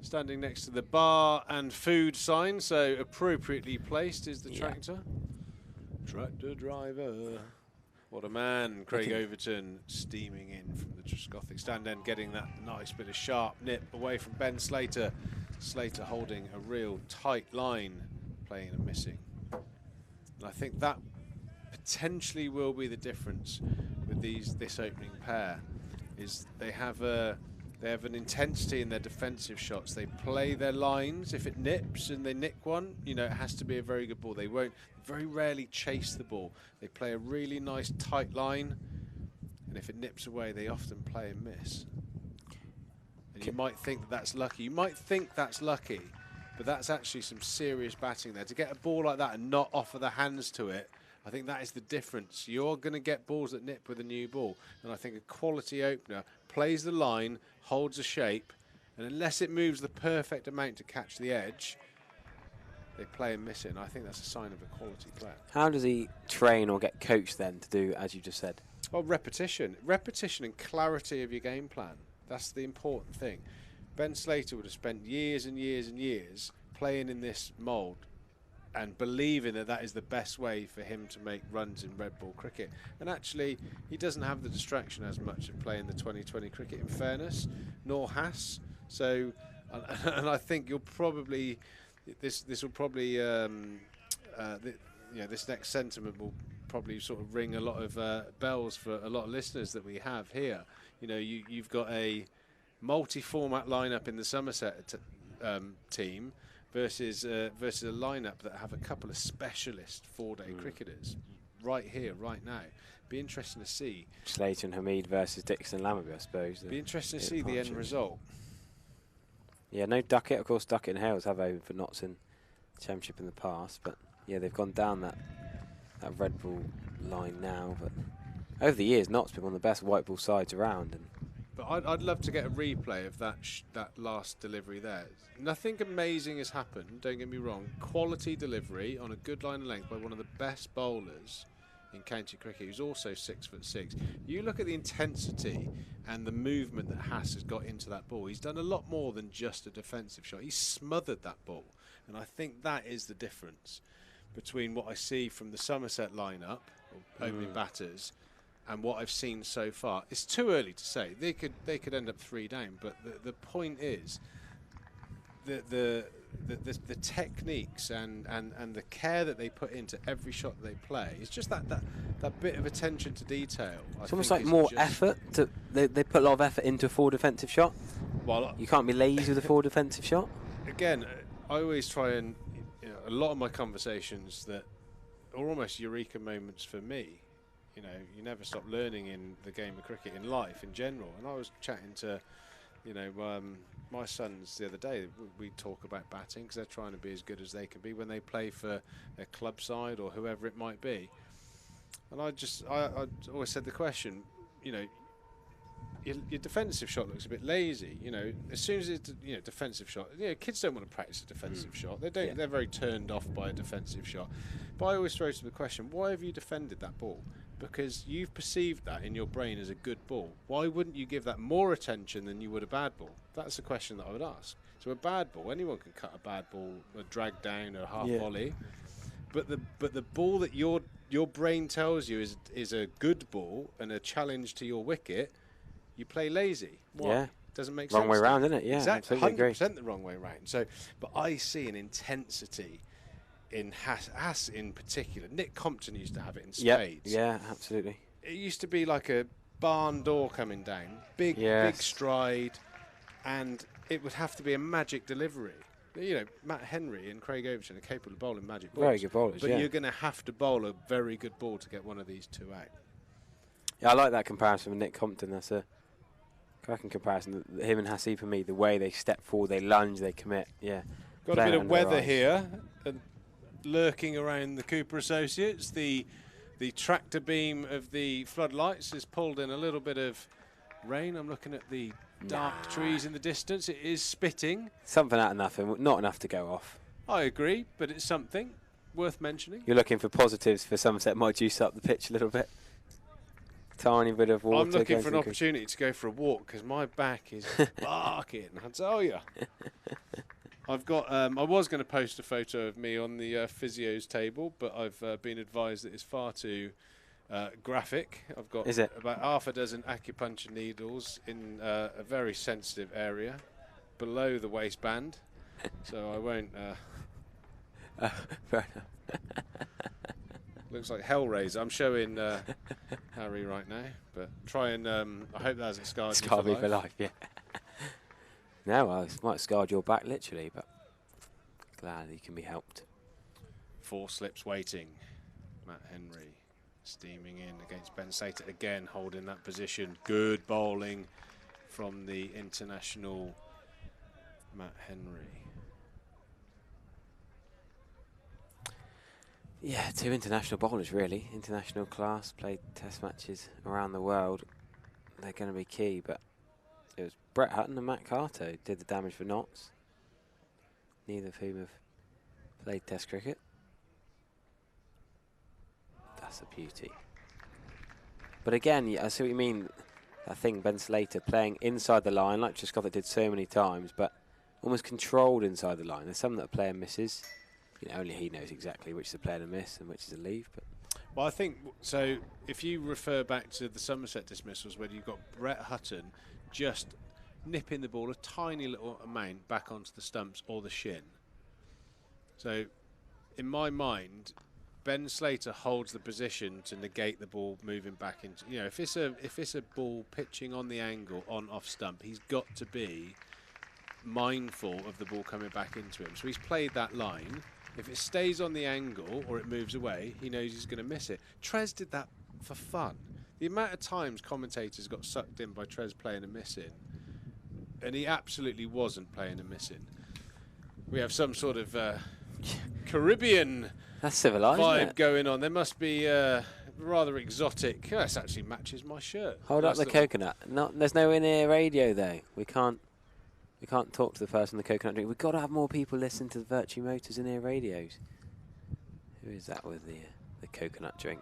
Standing next to the bar and food sign, so appropriately placed is the tractor. Tractor driver. What a man. Craig Overton steaming in from the Trescothic stand end, getting that nice bit of sharp nip away from Ben Slater. Slater holding a real tight line, playing and missing. And I think that potentially will be the difference with this opening pair, is they have an intensity in their defensive shots. They play their lines. If it nips and they nick one, you know, it has to be a very good ball. They won't very rarely chase the ball. They play a really nice tight line, and if it nips away, they often play and miss. And you might think that's lucky. You might think that's lucky, but that's actually some serious batting there. To get a ball like that and not offer the hands to it, I think that is the difference. You're going to get balls that nip with a new ball, and I think a quality opener plays the line, holds a shape, and unless it moves the perfect amount to catch the edge, they play and miss it, and I think that's a sign of a quality player. How does he train or get coached then to do as you just said? Well, repetition and clarity of your game plan. That's the important thing. Ben Slater would have spent years and years and years playing in this mould and believing that that is the best way for him to make runs in red ball cricket. And actually, he doesn't have the distraction as much of playing the 2020 cricket, in fairness, nor Haas. So, and I think you'll probably, this will probably, this next sentiment will probably sort of ring a lot of bells for a lot of listeners that we have here. You know, you've got a multi-format lineup in the Somerset team versus a lineup that have a couple of specialist four-day cricketers right here, right now. Be interesting to see. Slater and Hamid versus Dixon and Lammerby, I suppose. Be interesting to see the end result. Yeah, no Duckett. Of course, Duckett and Hales have opened for Notts in Championship in the past, but yeah, they've gone down that red ball line now. But over the years, Notts been one of the best white ball sides around. But I'd love to get a replay of that last delivery there. Nothing amazing has happened, don't get me wrong. Quality delivery on a good line of length by one of the best bowlers in county cricket, who's also 6'6". You look at the intensity and the movement that Haas has got into that ball. He's done a lot more than just a defensive shot. He's smothered that ball. And I think that is the difference between what I see from the Somerset lineup, or opening batters, and what I've seen so far. It's too early to say. They could end up 3 down, but the point is that the techniques and the care that they put into every shot that they play. It's just that bit of attention to detail. It's almost like more effort. They put a lot of effort into a forward defensive shot. Well, you can't be lazy with a forward defensive shot. Again, I always try and, a lot of my conversations that are almost eureka moments for me. You never stop learning in the game of cricket, in life in general. And I was chatting to, my sons the other day. We talk about batting because they're trying to be as good as they can be when they play for their club side or whoever it might be. And I always said the question, your defensive shot looks a bit lazy. As soon as it's defensive shot, kids don't want to practice a defensive shot. They don't. Yeah. They're very turned off by a defensive shot. But I always throw to the question: why have you defended that ball? Because you've perceived that in your brain as a good ball. Why wouldn't you give that more attention than you would a bad ball? That's the question that I would ask. So a bad ball, anyone can cut a bad ball, a drag down, or a half volley. But the ball that your brain tells you is a good ball and a challenge to your wicket, you play lazy. Why? Yeah. Doesn't make sense. Wrong way round, isn't it? Yeah, exactly. Absolutely 100% the wrong way round. So, but I see an intensity in Haas in particular. Nick Compton used to have it in spades. Yeah, absolutely. It used to be like a barn door coming down, big stride, and it would have to be a magic delivery. Matt Henry and Craig Overton are capable of bowling magic balls. Very good bowlers, but you're going to have to bowl a very good ball to get one of these two out. Yeah, I like that comparison with Nick Compton. That's a cracking comparison. Him and Hassie, for me, the way they step forward, they lunge, they commit. Yeah. Got a bit of weather here, lurking around the Cooper Associates. The tractor beam of the floodlights has pulled in a little bit of rain. I'm looking at the dark trees in the distance. It is spitting. Something out of nothing, not enough to go off. I agree, but it's something worth mentioning. You're looking for positives for Somerset. Might juice up the pitch a little bit. Tiny bit of water. I'm looking for an opportunity to go for a walk because my back is barking, I tell you. I've got. I was going to post a photo of me on the physio's table, but I've been advised that it's far too graphic. I've got about half a dozen acupuncture needles in a very sensitive area below the waistband, so I won't. Fair enough. Looks like Hellraiser. I'm showing Harry right now, but try and I hope that hasn't scarred me for life. Yeah. No, well, it might have scarred your back literally, but glad you can be helped. 4 slips waiting. Matt Henry steaming in against Ben Slater again, holding that position. Good bowling from the international Matt Henry. Yeah, 2 international bowlers really. International class, played test matches around the world. They're going to be key, but it was Brett Hutton and Matt Carter who did the damage for Notts. Neither of whom have played test cricket. That's a beauty. But again, I see what you mean. That thing, Ben Slater playing inside the line, like Trescott did so many times, but almost controlled inside the line. There's some that play and misses. Only he knows exactly which is a play and a miss and which is a leave. But well, I think so. If you refer back to the Somerset dismissals, where you've got Brett Hutton just nipping the ball a tiny little amount back onto the stumps or the shin. So, in my mind, Ben Slater holds the position to negate the ball moving back into. If it's a ball pitching on the angle on off stump, he's got to be mindful of the ball coming back into him. So he's played that line. If it stays on the angle or it moves away, he knows he's going to miss it. Trez did that for fun. The amount of times commentators got sucked in by Trez playing and missing, and he absolutely wasn't playing and missing. We have some sort of Caribbean vibe going on. There must be rather exotic. This actually matches my shirt. Hold up the coconut. There's no in-ear radio though. We can't talk to the person with the coconut drink. We've got to have more people listen to the Virtue Motors in-ear radios. Who is that with the coconut drink?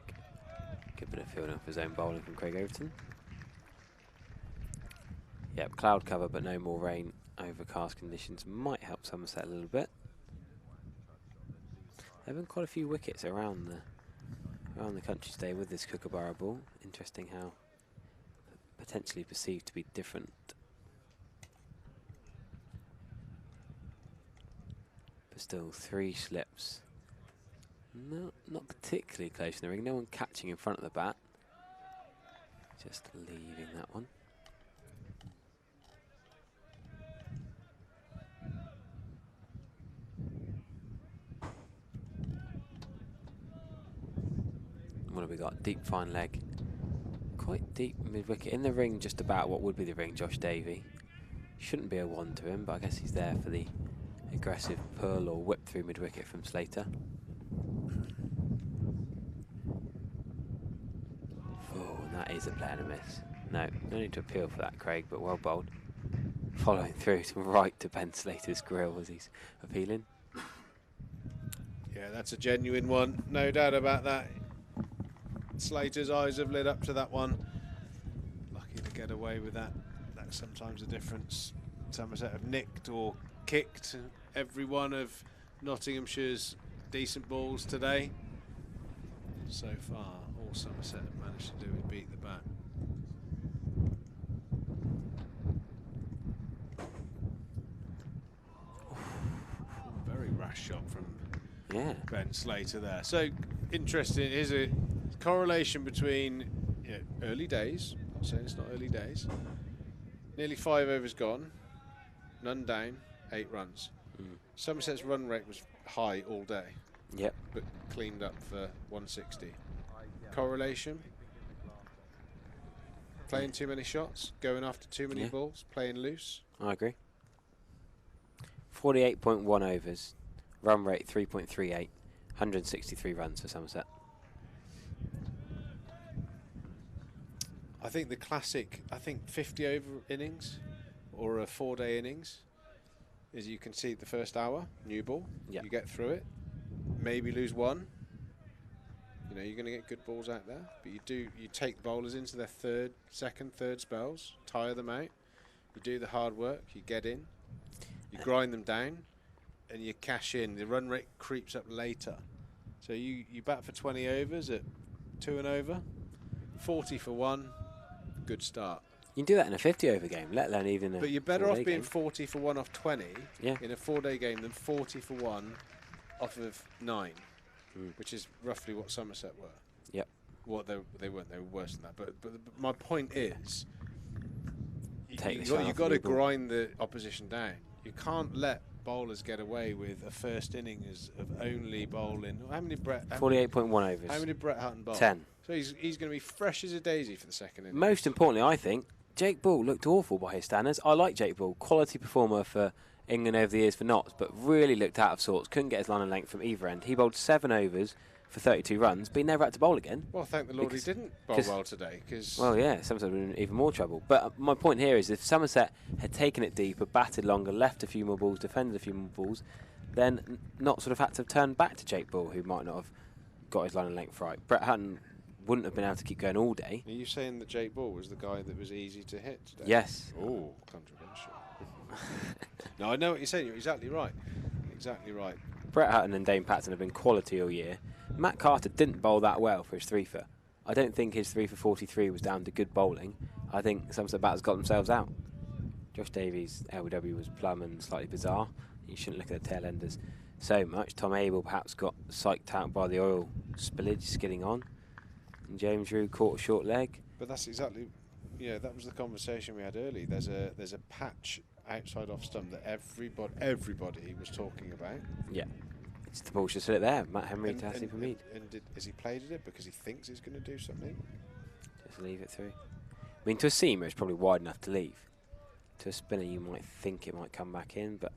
Good bit of fielding off his own bowling from Craig Overton. Yep, cloud cover but no more rain. Overcast conditions might help Somerset a little bit. There have been quite a few wickets around the country today with this Kookaburra ball. Interesting how potentially perceived to be different. Still 3 slips. Not particularly close in the ring. No one catching in front of the bat. Just leaving that one. What have we got? Deep fine leg. Quite deep mid-wicket. In the ring, just about what would be the ring, Josh Davey. Shouldn't be a 1 to him, but I guess he's there for the aggressive pull or whip through mid-wicket from Slater. Oh, and that is a play and a miss. No need to appeal for that, Craig, but well bowled. Following through to right to Ben Slater's grill as he's appealing. Yeah, that's a genuine one, no doubt about that. Slater's eyes have lit up to that one. Lucky to get away with that. That's sometimes the difference. Somerset have nicked or kicked every one of Nottinghamshire's decent balls today. So far, all Somerset have managed to do is beat the bat. Very rash shot from Ben Slater there. So interesting. Here's a correlation between early days. I'm saying it's not early days. Nearly 5 overs gone. None down. 8 runs. Somerset's run rate was high all day. Yep. But cleaned up for 160. Correlation. Playing too many shots. Going after too many balls. Playing loose. I agree. 48.1 overs. Run rate 3.38. 163 runs for Somerset. I think the classic, 50 over innings or a 4-day innings is you concede the first hour, new ball, you get through it, maybe lose 1. You know, you're going to get good balls out there, but you take the bowlers into their second, third spells, tire them out, you do the hard work, you get in, you grind them down, and you cash in. The run rate creeps up later. So you bat for 20 overs at 2 and over, 40 for 1, good start. You can do that in a 50 over game, let alone even a But you're better off being game. 40 for 1 off 20 in a 4-day game than 40 for 1 off of 9, which is roughly what Somerset were. Yep. What they weren't. They were worse than that. But my point is, you've got to grind the opposition down. You can't let bowlers get away with a first innings of only bowling. How many 48.1 overs. How many Brett Hutton bowled? 10. So he's going to be fresh as a daisy for the second innings. Most importantly, I think Jake Ball looked awful by his standards. I like Jake Ball, quality performer for England over the years for Notts, but really looked out of sorts. Couldn't get his line of length from either end. He bowled 7 overs for 32 runs, but he never had to bowl again. Well, thank the Lord he didn't bowl well today. Well, yeah, Somerset would have been in even more trouble. But my point here is if Somerset had taken it deeper, batted longer, left a few more balls, defended a few more balls, then Notts would have had to have turned back to Jake Ball, who might not have got his line of length right. Brett Hutton wouldn't have been able to keep going all day. Are you saying that Jake Ball was the guy that was easy to hit today? Yes. Oh, controversial. No, I know what you're saying. You're exactly right. Exactly right. Brett Hutton and Dane Paxton have been quality all year. Matt Carter didn't bowl that well for his 3-for. I don't think his 3 for 43 was down to good bowling. I think some of the batters got themselves out. Josh Davies' LBW was plumb and slightly bizarre. You shouldn't look at the tail enders so much. Tom Abel perhaps got psyched out by the oil spillage skidding on. And James Drew caught a short leg. But that's exactly, that was the conversation we had early. There's a patch outside off stump that everybody was talking about. Yeah. It's the ball should sit there. Matt Henry to Hassie for Mead. And has he played at it because he thinks he's going to do something? Just leave it through. I mean, to a seamer, it's probably wide enough to leave. To a spinner, you might think it might come back in, but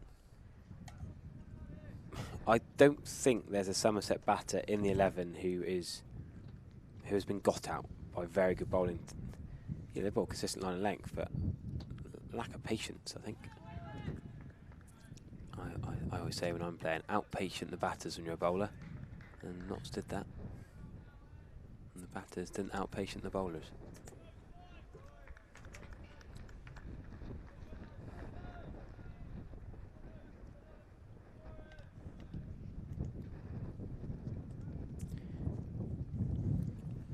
I don't think there's a Somerset batter in the 11 who has been got out by very good bowling. They bowl consistent line of length, but lack of patience, I think. I always say when I'm playing, out-patient the batters when you're a bowler, and Notts did that. And the batters didn't out-patient the bowlers.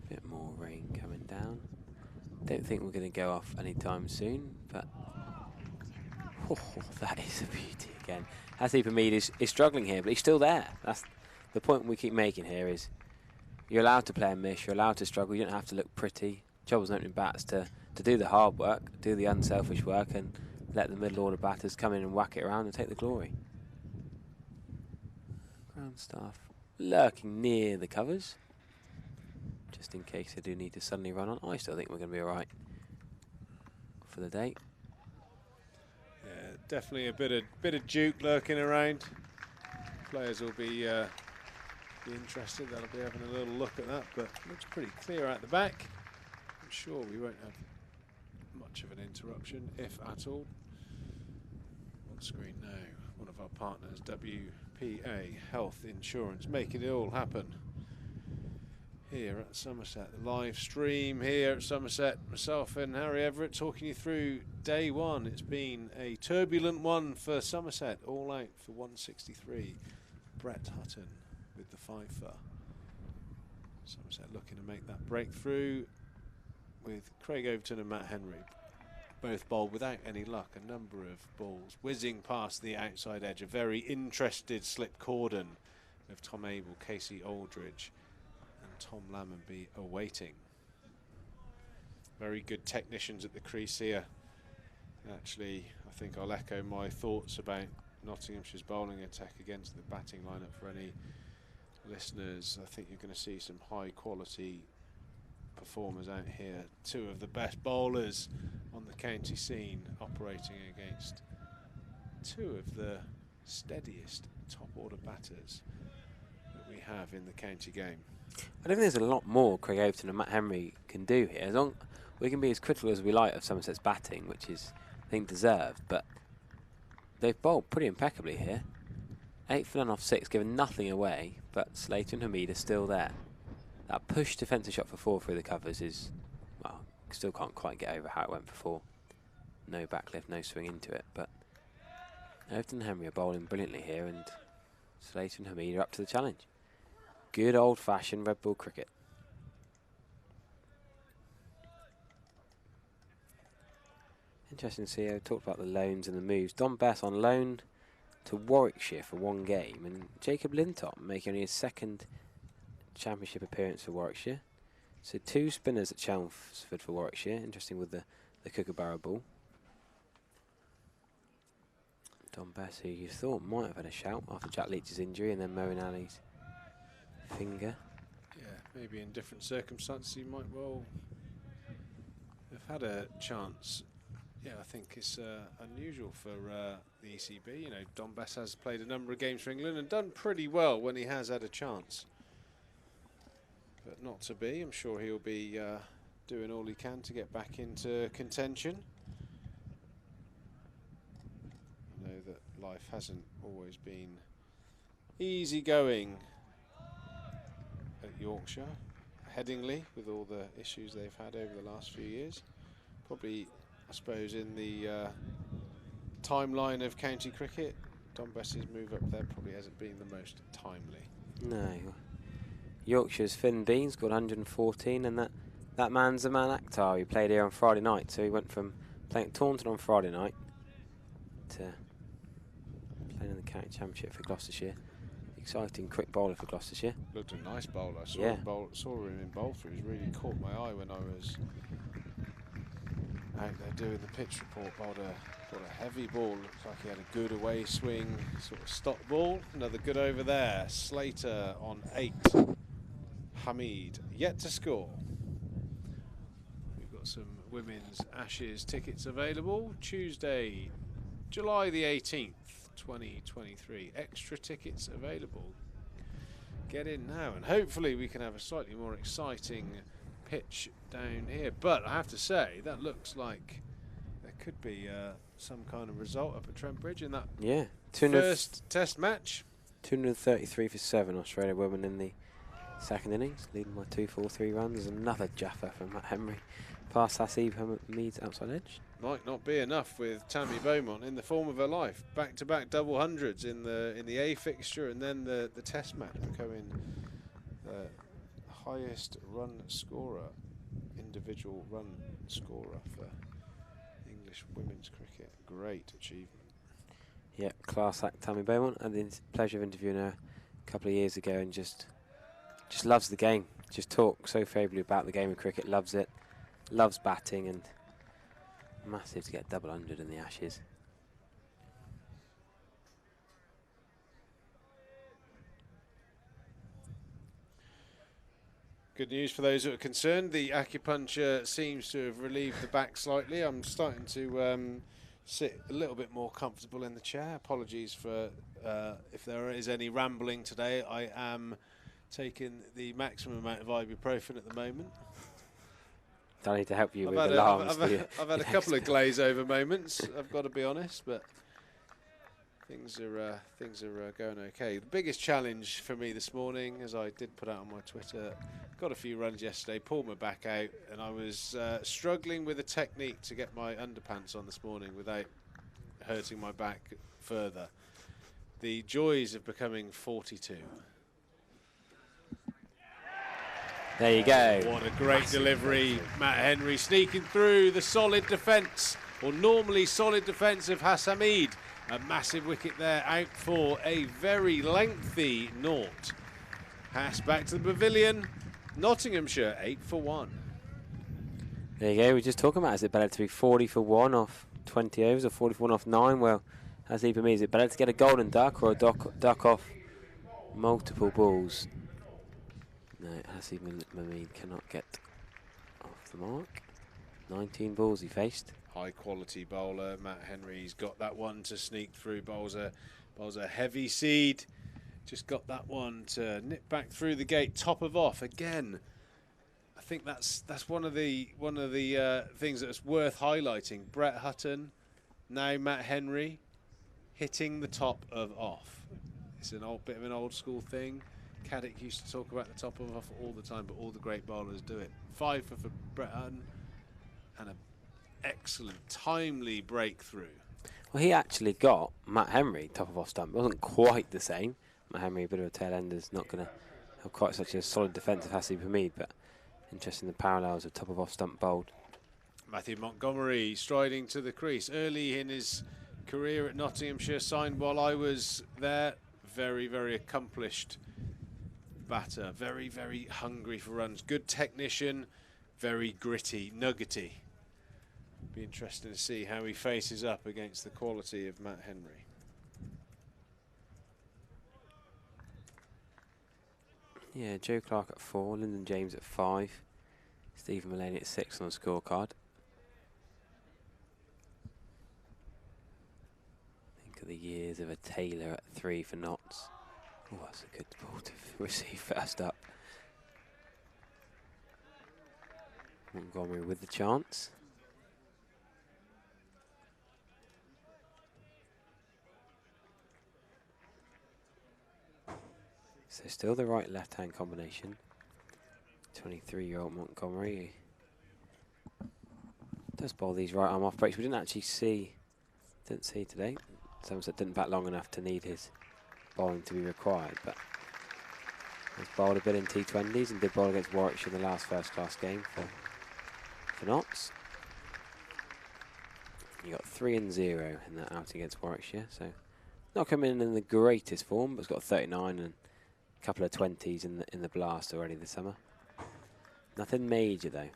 Bit more rain coming down. Don't think we're going to go off anytime soon, but Oh, that is a beauty again. Hasib Hamid is struggling here, but he's still there. That's the point we keep making here is you're allowed to play a miss, you're allowed to struggle, you don't have to look pretty. Job opening bats to do the hard work, do the unselfish work, and let the middle order batters come in and whack it around and take the glory. Ground staff lurking near the covers, just in case they do need to suddenly run on. I still think we're going to be all right for the day. Yeah, definitely a bit of juke lurking around. Players will be interested. They'll be having a little look at that, but looks pretty clear out the back. I'm sure we won't have much of an interruption, if at all. On screen now, one of our partners, WPA Health Insurance, making it all happen here at Somerset. The live stream here at Somerset. Myself and Harry Everett talking you through day one. It's been a turbulent one for Somerset, all out for 163. Brett Hutton with the fifer. Somerset looking to make that breakthrough with Craig Overton and Matt Henry. Both bowled without any luck. A number of balls whizzing past the outside edge. A very interested slip cordon of Tom Abel, Casey Aldridge and Tom Lammonby awaiting. Very good technicians at the crease here. Actually, I think I'll echo my thoughts about Nottinghamshire's bowling attack against the batting lineup for any listeners. I think you're going to see some high quality performers out here. Two of the best bowlers on the county scene operating against two of the steadiest top order batters that we have in the county game. I don't think there's a lot more Craig Overton and Matt Henry can do here. As long we can be as critical as we like of Somerset's batting, which is, I think, deserved, but they've bowled pretty impeccably here. 8 for none off 6, given nothing away, but Slater and Hamid are still there. That push defensive shot for 4 through the covers is, well, still can't quite get over how it went before. No backlift, no swing into it, but Overton and Henry are bowling brilliantly here, and Slater and Hamid are up to the challenge. Good old-fashioned red ball cricket. Interesting to see, I talked about the loans and the moves. Don Bess on loan to Warwickshire for 1 game, and Jacob Lintop making only his 2nd championship appearance for Warwickshire. So 2 spinners at Chelmsford for Warwickshire. Interesting with the Kookaburra ball. Don Bess, who you thought might have had a shout after Jack Leach's injury and then Moeen Ali's finger. Yeah, maybe in different circumstances he might well have had a chance. Yeah, I think it's unusual for the ECB. You know, Don Bess has played a number of games for England and done pretty well when he has had a chance. But not to be. I'm sure he'll be doing all he can to get back into contention. I know that life hasn't always been easy going at Yorkshire, Headingley, with all the issues they've had over the last few years. Probably, I suppose, in the timeline of county cricket, Don Bess's move up there probably hasn't been the most timely. No. Yorkshire's Finn Bean scored 114, and that man's Zaman Akhtar, who played here on Friday night. So he went from playing at Taunton on Friday night to playing in the county championship for Gloucestershire. Exciting quick bowler for Gloucestershire. Looked a nice bowler. I saw, yeah. saw him in bowl through. He really caught my eye when I was out there doing the pitch report. Bowled a heavy ball. Looks like he had a good away swing, sort of stop ball. Another good over there. Slater on 8. Hamid yet to score. We've got some women's Ashes tickets available. Tuesday, July the 18th, 2023. Extra tickets available. Get in now, and hopefully we can have a slightly more exciting pitch down here. But I have to say, that looks like there could be some kind of result up at Trent Bridge in that first test match. 233 for 7, Australia women in the 2nd innings, leading by 243 runs. Another Jaffa from Matt Henry past Hasib Hamid's outside edge. Might not be enough with Tammy Beaumont in the form of her life. Back-to-back double hundreds in the A fixture, and then the test match becoming the highest run scorer, individual run scorer for England English women's cricket. Great achievement. Yeah, class act Tammy Beaumont. I had the pleasure of interviewing her a couple of years ago, and just loves the game. Just talks so favourably about the game of cricket. Loves it. Loves batting, and massive to get double 100 in the Ashes. Good news for those who are concerned. The acupuncture seems to have relieved the back slightly. I'm starting to sit a little bit more comfortable in the chair. Apologies for if there is any rambling today. I am taking the maximum amount of ibuprofen at the moment. I need to help you with alarms. I've had a couple of glaze over moments, I've got to be honest, but things are going okay. The biggest challenge for me this morning, as I did put out on my Twitter, got a few runs yesterday, pulled my back out, and I was struggling with a technique to get my underpants on this morning without hurting my back further. The joys of becoming 42. There you go. What a great delivery. Matt Henry sneaking through the solid defence, or normally solid defence of Hassamid. A massive wicket there, out for a very lengthy naught. Hass back to the pavilion. Nottinghamshire 8 for 1. There you go. We're just talking about, is it better to be 40 for 1 off 20 overs or 40 for 1 off 9? Well, as for me, is it better to get a golden duck or a duck off multiple balls? No, Hasib Mahmood cannot get off the mark. 19 balls he faced. High quality bowler, Matt Henry's got that one to sneak through. Bowls a heavy seed. Just got that one to nip back through the gate, top of off again. I think that's one of the things that's worth highlighting. Brett Hutton, now Matt Henry, hitting the top of off. It's an old bit of an old school thing. Caddick used to talk about the top of off all the time, but all the great bowlers do it. 5 for Brett Hutton, and an excellent timely breakthrough. Well, he actually got Matt Henry top of off stump. It wasn't quite the same. Matt Henry, a bit of a tail ender's not going to have quite such a solid defence of Hasib Hamid, but interesting the parallels of top of off stump bowled. Matthew Montgomery striding to the crease early in his career at Nottinghamshire, signed while I was there. Very, very accomplished batter, very, very hungry for runs. Good technician, very gritty, nuggety. Be interesting to see how he faces up against the quality of Matt Henry. Yeah, Joe Clark at 4, Lyndon James at 5, Stephen Mullaney at 6 on the scorecard. Think of the years of a Taylor at 3 for Notts. Oh, that's a good ball to receive first up. Montgomery with the chance. So still the right left-hand combination. 23-year-old Montgomery does bowl these right arm off breaks. We didn't see today. Somerset didn't bat long enough to need his bowling to be required, but has bowled a bit in T20s and did bowl against Warwickshire in the last first-class game for Notts. You got 3 and 0 in that outing against Warwickshire, so not coming in the greatest form, but it's got 39 and a couple of 20s in the blast already this summer. Nothing major though.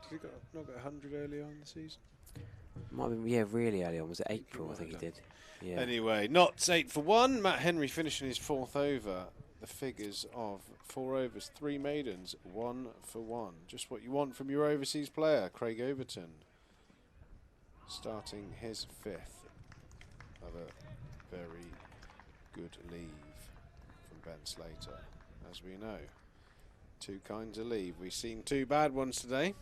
Did he not get 100 early on in the season? Might have been, yeah, really early on. Was it April? I think he did. Yeah. Anyway, Notts 8 for 1. Matt Henry finishing his 4th over. The figures of 4 overs, 3 maidens, 1 for 1. Just what you want from your overseas player, Craig Overton. Starting his 5th of a very good leave from Ben Slater, as we know. 2 kinds of leave. We've seen 2 bad ones today.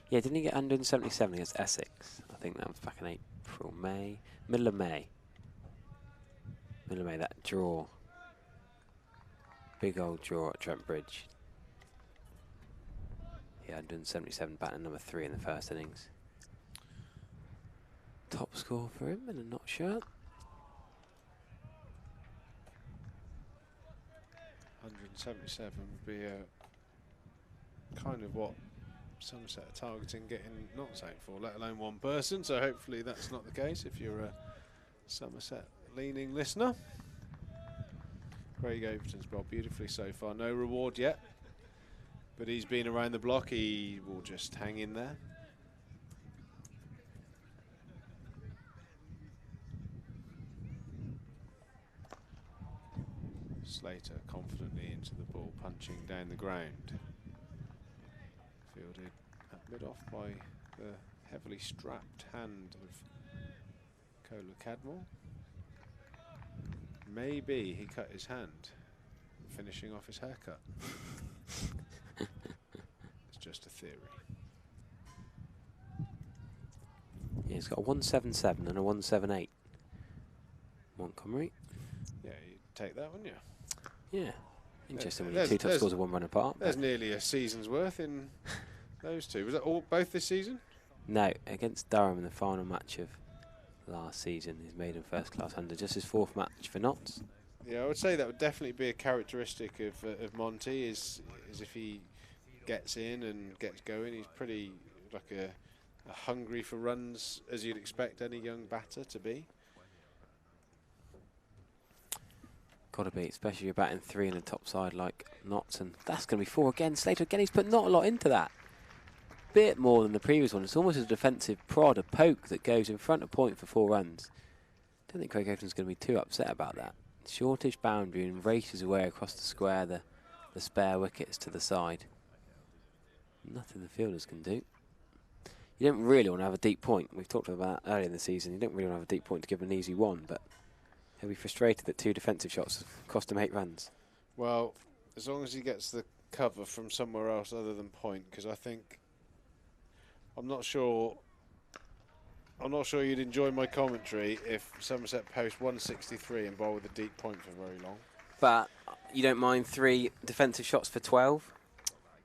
Yeah, didn't he get 177 against Essex? I think that was back in April, May, middle of May. Middle of May, that draw. Big old draw at Trent Bridge. Yeah, 177 batting number 3 in the first innings. Top score for him in a Notts shirt. 177 would be kind of what Somerset are targeting getting knocked out for, let alone one person. So hopefully that's not the case if you're a Somerset leaning listener. Craig Overton's bowled beautifully so far. No reward yet, but he's been around the block. He will just hang in there. Slater confidently into the ball, punching down the ground. Fielded at mid-off by the heavily strapped hand of Kola Cadmore. Maybe he cut his hand, finishing off his haircut. It's just a theory. Yeah, he's got a 177 and a 178. Montgomery. Yeah, you take that, wouldn't you? Yeah. Interesting when you're two top scores are 1 run apart. There's nearly a season's worth in those two. Was that both this season? No, against Durham in the final match of last season, his maiden first class 100, just his 4th match for Notts. Yeah, I would say that would definitely be a characteristic of Monty, is if he gets in and gets going, he's pretty like a hungry for runs, as you'd expect any young batter to be. Got to be, especially if you're batting 3 in a top side like Notts, and that's going to be 4 again. Slater again, he's put not a lot into that. Bit more than the previous one. It's almost a defensive prod, a poke that goes in front of point for 4 runs. Don't think Craig Overton's going to be too upset about that. Shortish boundary and races away across the square, the spare wickets to the side. Nothing the fielders can do. You don't really want to have a deep point. We've talked about that earlier in the season. You don't really want to have a deep point to give an easy one, but he'll be frustrated that 2 defensive shots cost him 8 runs. Well, as long as he gets the cover from somewhere else other than point, because I think I'm not sure you'd enjoy my commentary if Somerset post 163 and bowl with a deep point for very long. But you don't mind 3 defensive shots for 12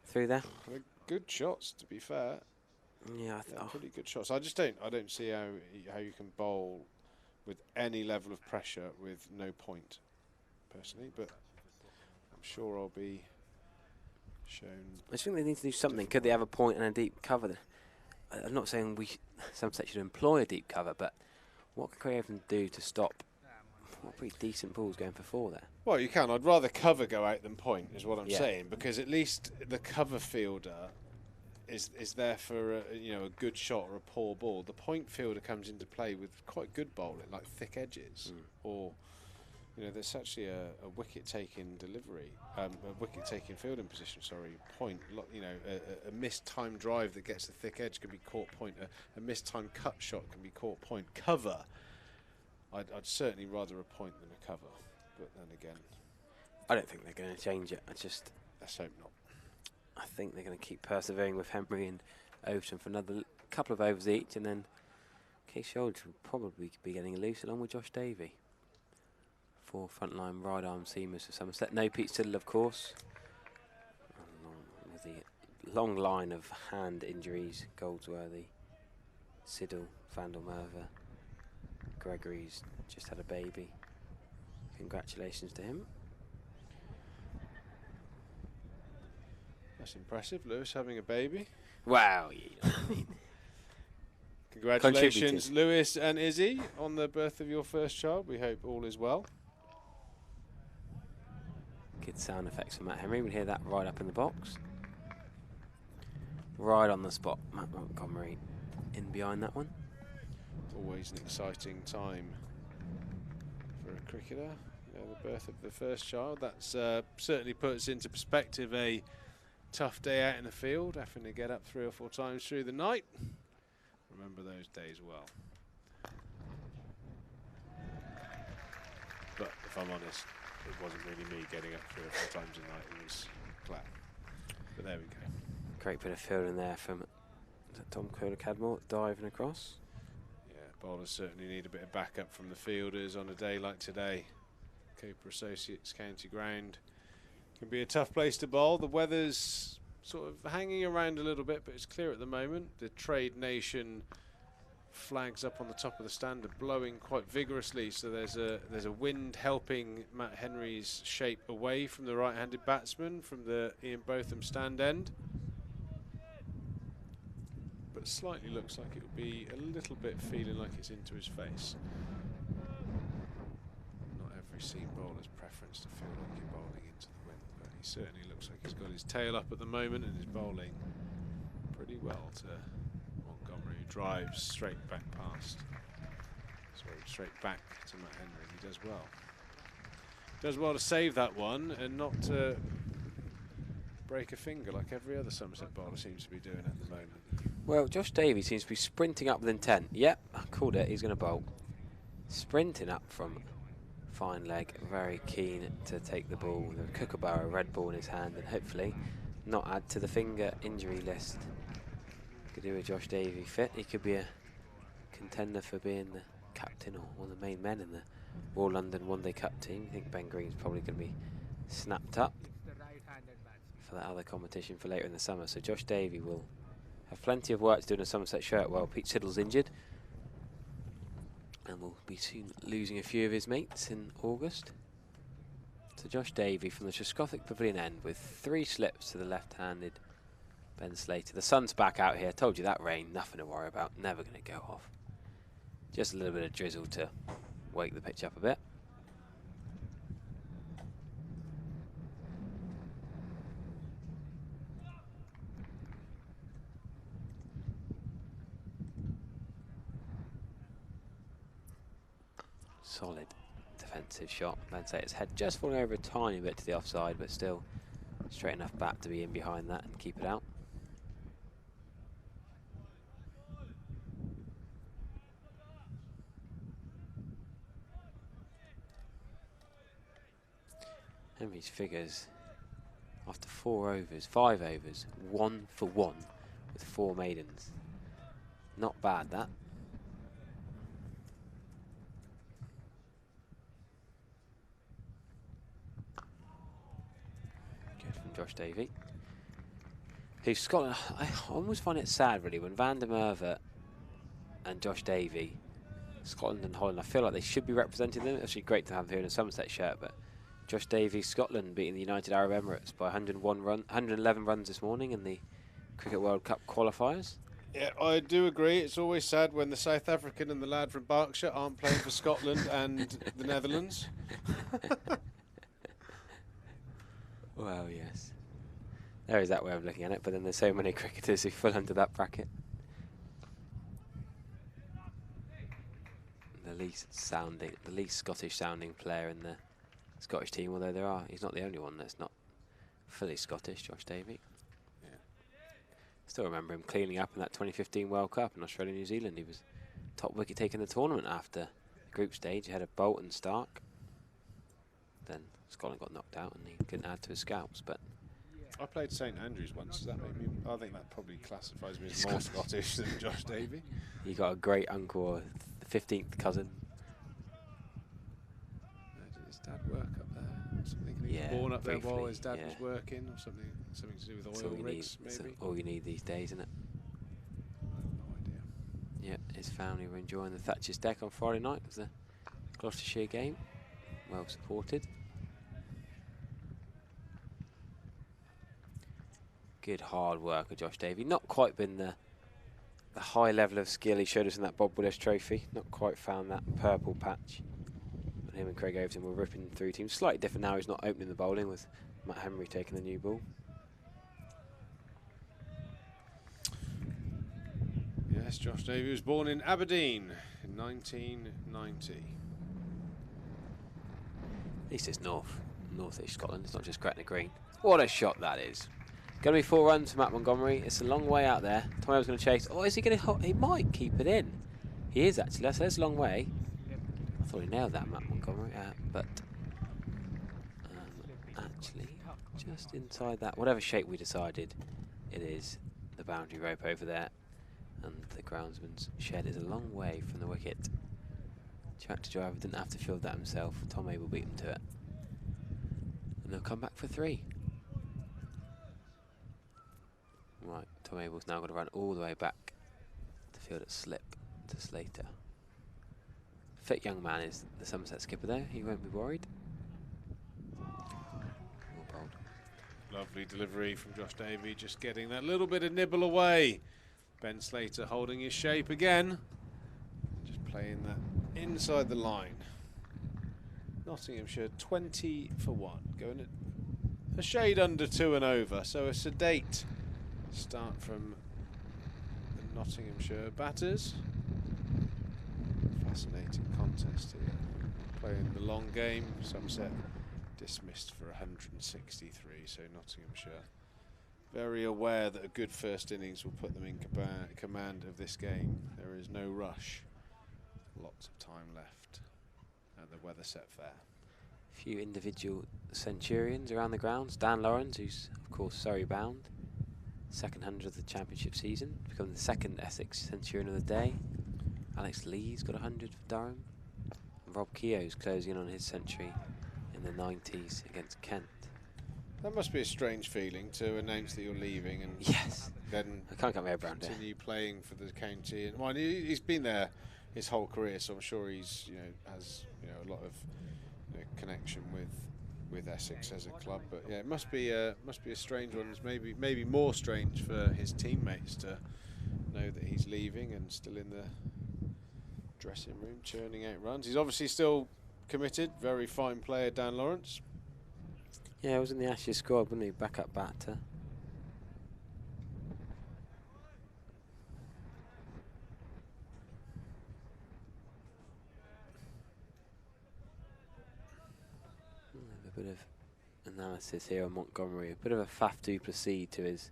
through there? They're good shots, to be fair. Yeah, pretty good shots. I don't see how you can bowl with any level of pressure with no point, personally. But I'm sure I'll be shown. I just think they need to do something. Could they have a point and a deep cover? I'm not saying Somerset should employ a deep cover, but what can Craig Overton do to stop pretty decent balls going for 4 there? Well, you can. I'd rather cover go out than point, is what I'm saying, because at least the cover fielder is there for a good shot or a poor ball. The point fielder comes into play with quite good bowling, like thick edges, or there's actually a wicket-taking delivery, a wicket-taking fielding position. Sorry, point. A missed-time drive that gets the thick edge can be caught point. A missed-time cut shot can be caught point. Cover, I'd certainly rather a point than a cover. But then again, I don't think they're going to change it. Let's hope not. I think they're going to keep persevering with Henry and Overton for another couple of overs each, and then Keith Shoulders will probably be getting loose along with Josh Davey. 4 frontline right arm seamers for Somerset. No Pete Siddle, of course. With the long line of hand injuries, Goldsworthy, Siddle, Vandal Merver, Gregory's just had a baby. Congratulations to him. That's impressive. Lewis having a baby. Wow. You know what I mean. Congratulations, Lewis and Izzy, on the birth of your first child. We hope all is well. Good sound effects from Matt Henry. We'll hear that right up in the box. Right on the spot. Matt Montgomery in behind that one. Always an exciting time for a cricketer. The birth of the first child. That's certainly puts into perspective a tough day out in the field, having to get up 3 or 4 times through the night. Remember those days well. But if I'm honest, it wasn't really me getting up 3 or 4 times a night. It was Clap. But there we go. Great bit of fielding there from Tom Kola Cadmore diving across. Yeah, bowlers certainly need a bit of backup from the fielders on a day like today. Cooper Associates County Ground can be a tough place to bowl. The weather's sort of hanging around a little bit, but it's clear at the moment. The Trade Nation flags up on the top of the stand are blowing quite vigorously, so there's a wind helping Matt Henry's shape away from the right-handed batsman from the Ian Botham stand end. but slightly looks like it would be a little bit feeling like it's into his face. Not every seam bowler's preference to feel like you're bowling into the wind, but he certainly looks like he's got his tail up at the moment and is bowling pretty well to Montgomery, who drives straight back past. Sorry, straight back to Matt Henry. He does well. Does well to save that one and not to break a finger like every other Somerset bowler seems to be doing at the moment. Well, Josh Davies seems to be sprinting up with intent. Yep, I called it. He's going to bowl. Sprinting up from fine leg, very keen to take the ball with a kookaburra red ball in his hand and hopefully not add to the finger injury list. Could do with Josh Davies fit. He could be a contender for being the captain or one of the main men in the Royal London One Day Cup team. I think Ben Green's probably going to be snapped up for that other competition for later in the summer. So Josh Davies will have plenty of work to do in a Somerset shirt while Pete Siddle's injured. And will be soon losing a few of his mates in August. So Josh Davies from the Trescothic Pavilion end with 3 slips to the left-handed Ben Slater. The sun's back out here. Told you that rain, nothing to worry about. Never going to go off. Just a little bit of drizzle to wake the pitch up a bit. Solid defensive shot. Ben Slater's head just falling over a tiny bit to the offside, but still straight enough bat to be in behind that and keep it out. Henry's figures after 5 overs, 1 for 1 with 4 maidens. Not bad, that. Good from Josh Davies. Who's Scotland? I almost find it sad, really, when Van der Merwe and Josh Davies, Scotland and Holland, I feel like they should be representing them. It's actually great to have them here in a Somerset shirt, but Josh Davies, Scotland beating the United Arab Emirates by 111 runs this morning in the Cricket World Cup qualifiers. Yeah, I do agree. It's always sad when the South African and the lad from Berkshire aren't playing for Scotland and the Netherlands. Well, yes. There is that way of looking at it, but then there's so many cricketers who fall under that bracket. The least Scottish sounding player in the Scottish team, although he's not the only one that's not fully Scottish, Josh Davies. Yeah. Still remember him cleaning up in that 2015 World Cup in Australia and New Zealand. He was top wicket taker in the tournament after the group stage. He had a Bolt and Stark. Then Scotland got knocked out and he couldn't add to his scalps. But I played St Andrews once. Does that make me? I think that probably classifies me as more Scottish than Josh Davies. You got a great uncle or the 15th cousin. Did his dad work up there? Something he was born up there while his dad was working, or something to do with oil rigs, maybe. All you need these days, isn't it? I have no idea. Yeah, his family were enjoying the Thatcher's deck on Friday night. It was the Gloucestershire game, well supported. Good hard work of Josh Davies. Not quite been the high level of skill he showed us in that Bob Willis Trophy. Not quite found that purple patch. But him and Craig Overton were ripping through teams. Slightly different now. He's not opening the bowling with Matt Henry taking the new ball. Yes, Josh Davies was born in Aberdeen in 1990. At least it's north-east Scotland. It's not just Gretna Green. What a shot that is. Going to be 4 runs for Matt Montgomery. It's a long way out there. Tommy was going to chase. Oh, is he going to? He might keep it in. He is actually. That's a long way. I thought he nailed that, Matt Montgomery, but actually, just inside that, whatever shape we decided, it is the boundary rope over there, and the groundsman's shed is a long way from the wicket. Tractor driver didn't have to field that himself. Tom Abel beat him to it, and they'll come back for 3. Right, Tom Abel's now got to run all the way back to field at slip to Slater. Fit young man is the Somerset skipper there. He won't be worried. Lovely delivery from Josh Davies, just getting that little bit of nibble away Ben Slater holding his shape again. Just playing that inside the line. Nottinghamshire 20 for 1. Going at a shade under 2 and over. So a sedate start from the Nottinghamshire batters. Fascinating contest here. Playing the long game. Somerset dismissed for 163. So Nottinghamshire very aware that a good first innings will put them in command of this game. There is no rush. Lots of time left at the Weatherset Fair. A few individual centurions around the grounds. Dan Lawrence, who's of course Surrey bound, second 100 of the championship season, become the second Essex centurion of the day. Alex Lee's got 100 for Durham. And Rob Keogh's closing in on his century in the 90s against Kent. That must be a strange feeling to announce that you're leaving and then I can't get my head around it. Continue playing for the county. And well, he's been there his whole career, so I'm sure he's has a lot of connection with Essex as a club. But yeah, it must be a strange one. It's maybe more strange for his teammates to know that he's leaving and still in the dressing room churning out runs. He's obviously still committed. Very fine player, Dan Lawrence. Yeah, he was in the Ashes squad, wasn't he? Backup batter. A bit of analysis here on Montgomery. A bit of a Faf du Plessis to his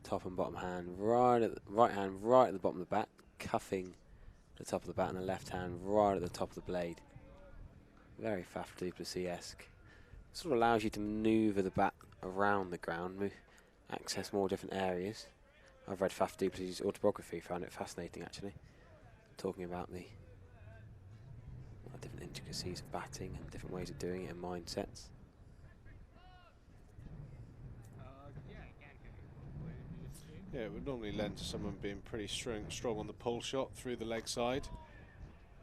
top and bottom hand. Right hand right at the bottom of the bat, cuffing the top of the bat, and the left hand right at the top of the blade. Very Faf du Plessis-esque. Sort of allows you to manoeuvre the bat around the ground, access more different areas. I've read Faf du Plessis' autobiography, found it fascinating actually, talking about the different intricacies of batting and different ways of doing it and mindsets. Yeah, it would normally lend to someone being pretty strong on the pull shot through the leg side,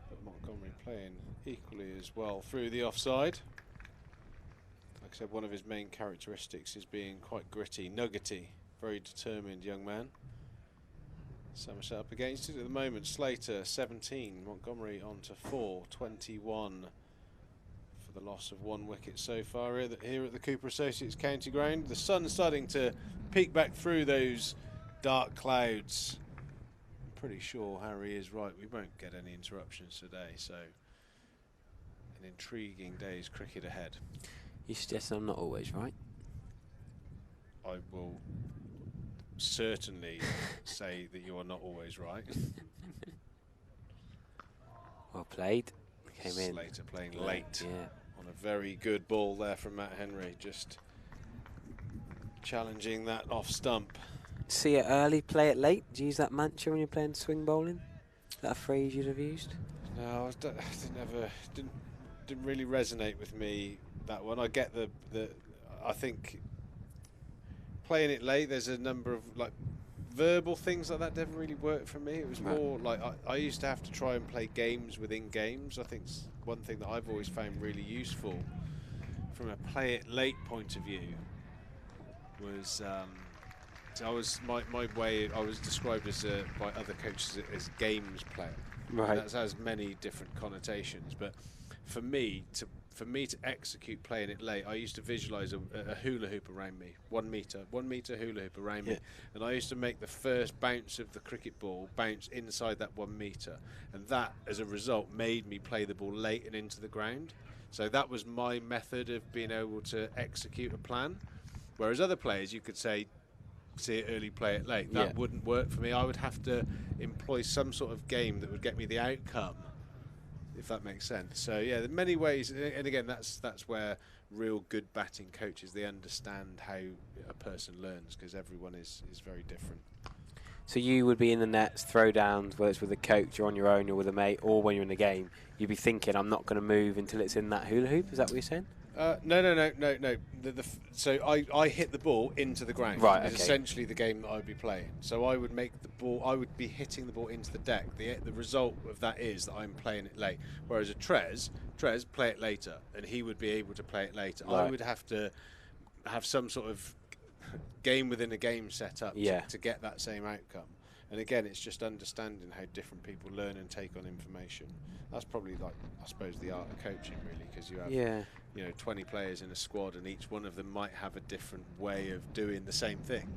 but Montgomery playing equally as well through the offside. Like I said, one of his main characteristics is being quite gritty, nuggety, very determined young man. Somerset up against it at the moment. Slater 17, Montgomery on to 4, 21 for the loss of 1 wicket so far here at the Cooper Associates County Ground. The sun's starting to peek back through those dark clouds. I'm pretty sure Harry is right. We won't get any interruptions today, so an intriguing day's cricket ahead. You suggest I'm not always right? I will certainly say that you are not always right. Well played. Came in. Slater playing late yeah. on a very good ball there from Matt Henry, just challenging that off stump. See it early, play it late. Do you use that mantra when you're playing swing bowling? Is that a phrase you'd have used? No, didn't really resonate with me, that one. I get I think playing it late, there's a number of like verbal things like that didn't really work for me. It was more like I used to have to try and play games within games. I think one thing that I've always found really useful from a play it late point of view was my way. I was described as by other coaches as games player. Right. That has many different connotations, but for me to execute playing it late, I used to visualise a hula hoop around me, 1 metre hula hoop around me, and I used to make the first bounce of the cricket ball bounce inside that 1 metre, and that, as a result, made me play the ball late and into the ground. So that was my method of being able to execute a plan. Whereas other players, you could say, see it early, play it late. That wouldn't work for me. I would have to employ some sort of game that would get me the outcome, if that makes sense. So yeah, there are many ways, and again, that's where real good batting coaches, they understand how a person learns, because everyone is very different. So you would be in the nets, throw downs, whether it's with a coach or on your own or with a mate, or when you're in the game, you'd be thinking, I'm not going to move until it's in that hula hoop. Is that what you're saying? No. So I hit the ball into the ground. Right, It's okay. essentially the game that I would be playing. So I would make the ball. I would be hitting the ball into the deck. The result of that is that I'm playing it late. Whereas a Trez play it later, and he would be able to play it later. Right. I would have to have some sort of game within a game set up to get that same outcome. And again, it's just understanding how different people learn and take on information. That's probably, like, I suppose, the art of coaching, really, because you have 20 players in a squad, and each one of them might have a different way of doing the same thing.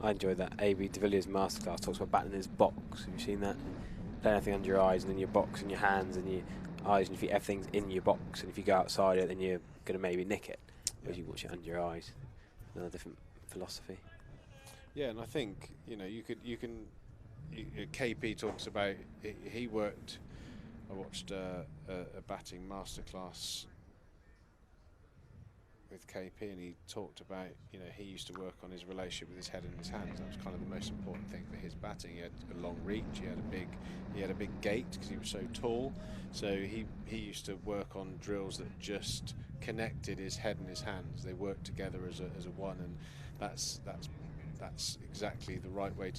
I enjoyed that. A.B. de Villiers' masterclass talks about batting in his box. Have you seen that? Play anything under your eyes, and then your box and your hands and your eyes and your feet. Everything's in your box, and if you go outside it, then you're going to maybe nick it. Whereas you watch it under your eyes. Another different philosophy. Yeah, and I think KP talks about he worked. I watched a batting masterclass with KP, and he talked about, he used to work on his relationship with his head and his hands. That was kind of the most important thing for his batting. He had a long reach. He had a big gait because he was so tall. So he used to work on drills that just connected his head and his hands. They worked together as a one, and that's exactly the right way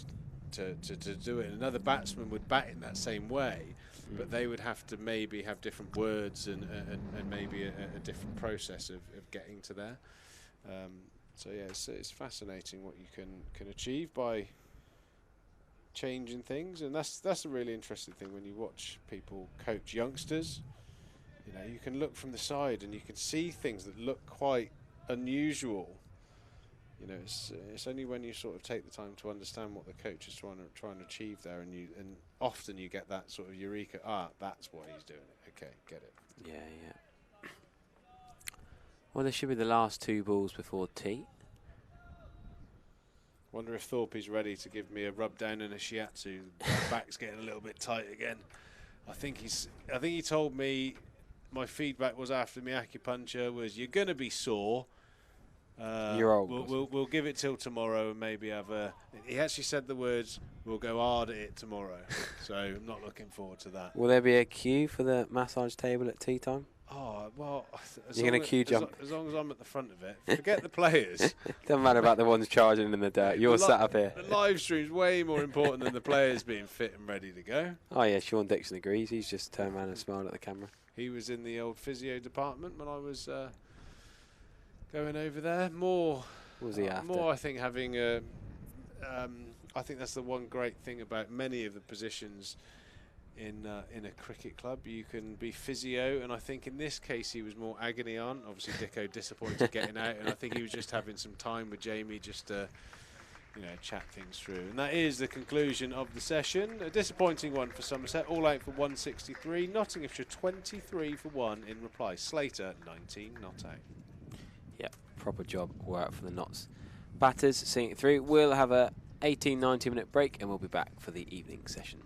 to do it. Another batsman would bat in that same way, but they would have to maybe have different words and maybe a different process of getting to there. So yeah, it's fascinating what you can achieve by changing things, and that's a really interesting thing when you watch people coach youngsters. You can look from the side and you can see things that look quite unusual. It's only when you sort of take the time to understand what the coach is trying to achieve there, and often you get that sort of eureka. That's why he's doing it. Okay, get it. Yeah. Well, there should be the last 2 balls before tea. Wonder if Thorpe is ready to give me a rub down and a shiatsu. My back's getting a little bit tight again. I think he told me my feedback was after my acupuncture was, you're going to be sore. You're old. We'll give it till tomorrow and maybe have a. He actually said the words, "We'll go hard at it tomorrow." So I'm not looking forward to that. Will there be a queue for the massage table at tea time? Oh well, you're going to queue jump. As long as I'm at the front of it, forget the players. Doesn't matter about the ones charging in the dirt. You're sat up here. The live stream's way more important than the players being fit and ready to go. Oh yeah, Sean Dixon agrees. He's just turned around and smiled at the camera. He was in the old physio department when I was going over there. More. What was he after? More, I think, having a. I think that's the one great thing about many of the positions in a cricket club. You can be physio, and I think in this case he was more agony on. Obviously, Dicko disappointed getting out, and I think he was just having some time with Jamie just to, chat things through. And that is the conclusion of the session. A disappointing one for Somerset, all out for 163. Nottinghamshire 23 for 1 in reply. Slater 19 not out. Yep, proper job work for the Notts batters, seeing it through. We'll have a 18-19 minute break and we'll be back for the evening session.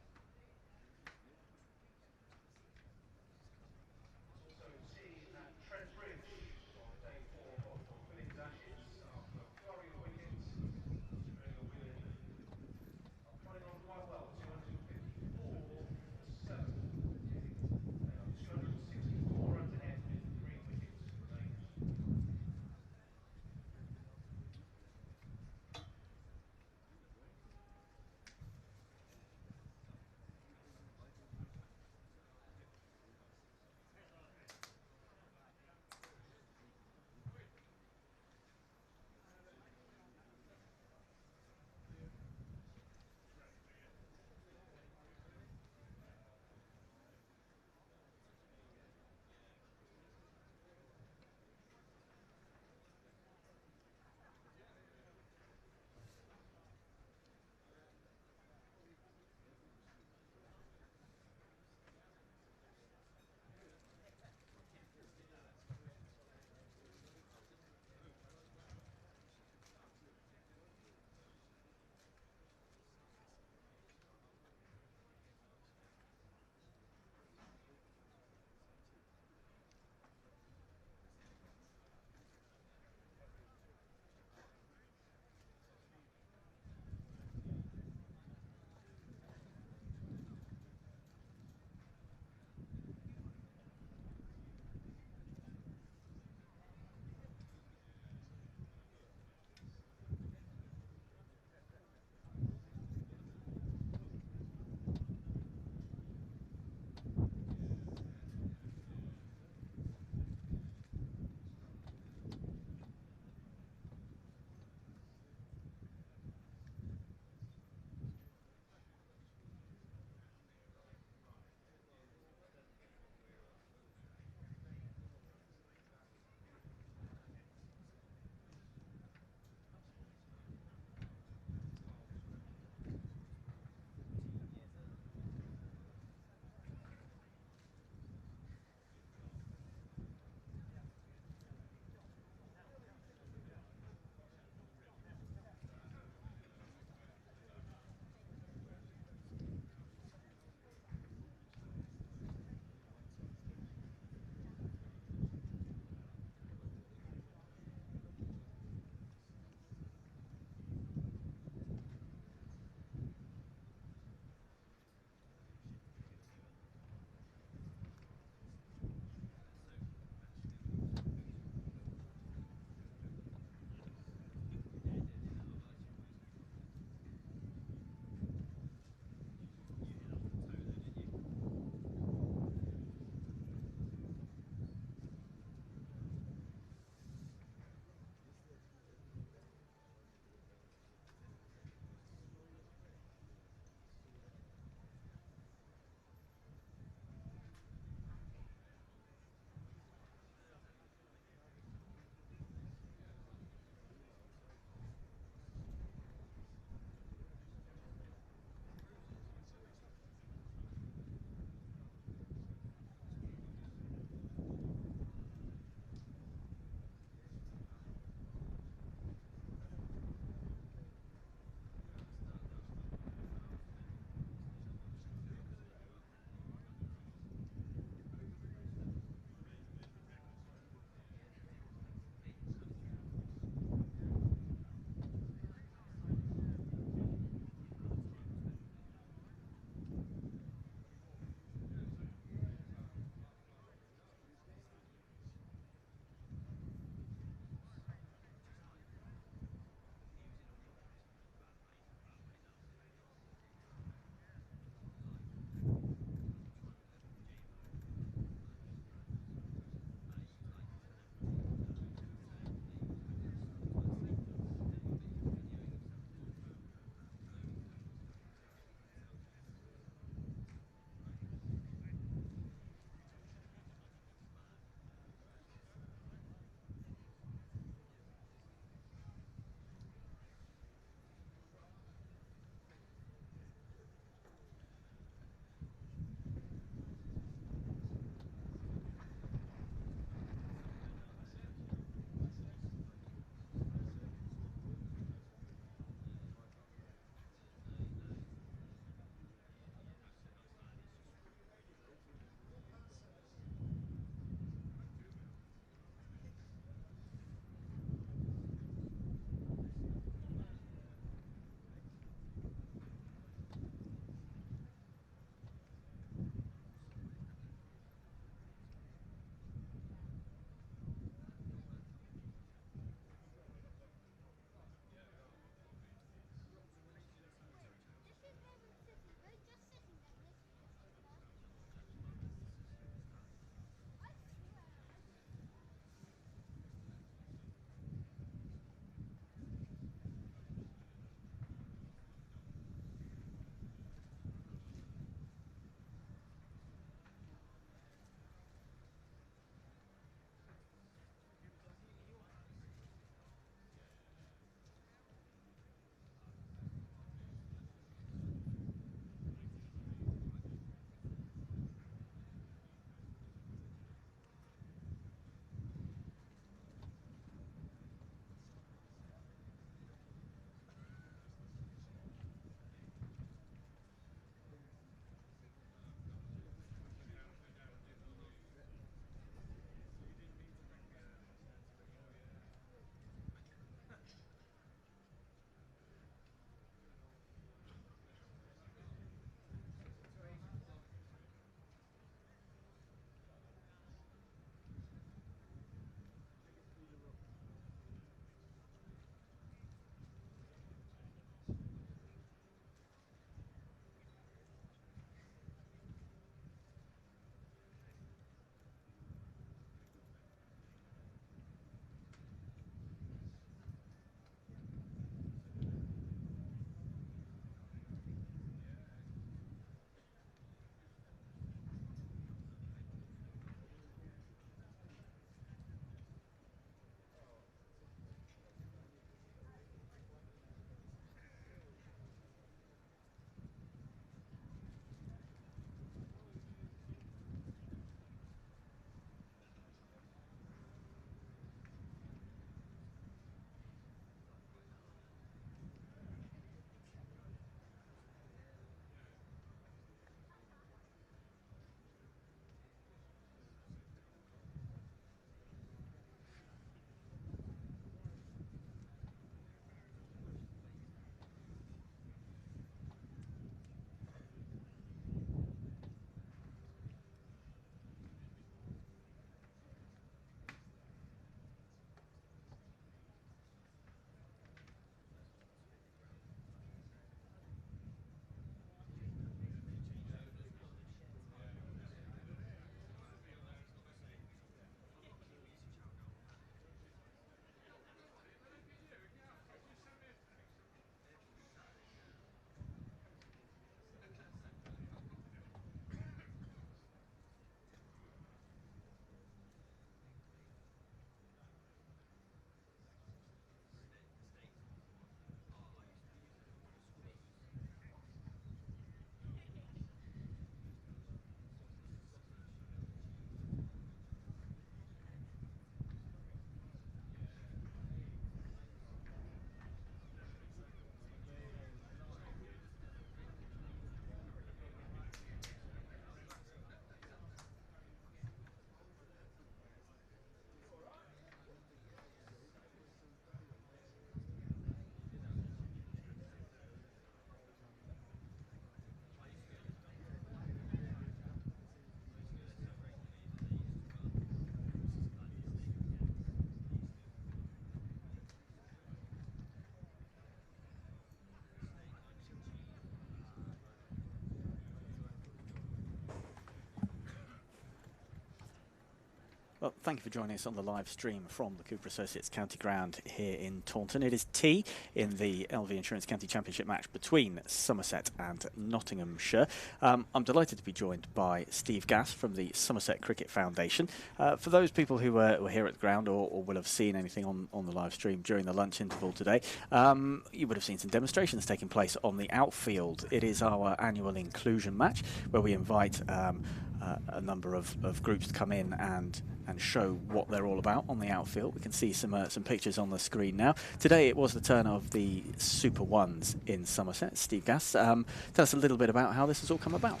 Well, thank you for joining us on the live stream from the Cooper Associates County Ground here in Taunton. It is tea in the LV Insurance County Championship match between Somerset and Nottinghamshire. I'm delighted to be joined by Steve Gass from the Somerset Cricket Foundation. For those people who were here at the ground or will have seen anything on the live stream during the lunch interval today, you would have seen some demonstrations taking place on the outfield. It is our annual inclusion match where we invite a number of groups to come in and show what they're all about on the outfield. We can see some pictures on the screen now. Today it was the turn of the Super Ones in Somerset. Steve Gass, tell us a little bit about how this has all come about.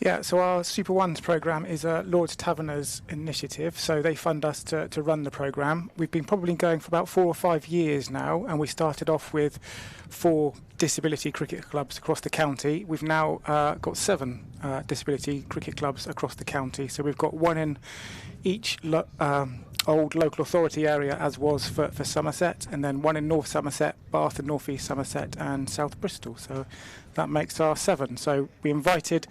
Yeah, so our Super Ones programme is a Lord's Taverners initiative, so they fund us to run the programme. We've been probably going for about 4 or 5 years now, and we started off with 4 disability cricket clubs across the county. We've now got 7 disability cricket clubs across the county, so we've got 1 in each old local authority area, as was for Somerset, and then 1 in North Somerset, Bath and North East Somerset and South Bristol, so that makes our 7. So we invited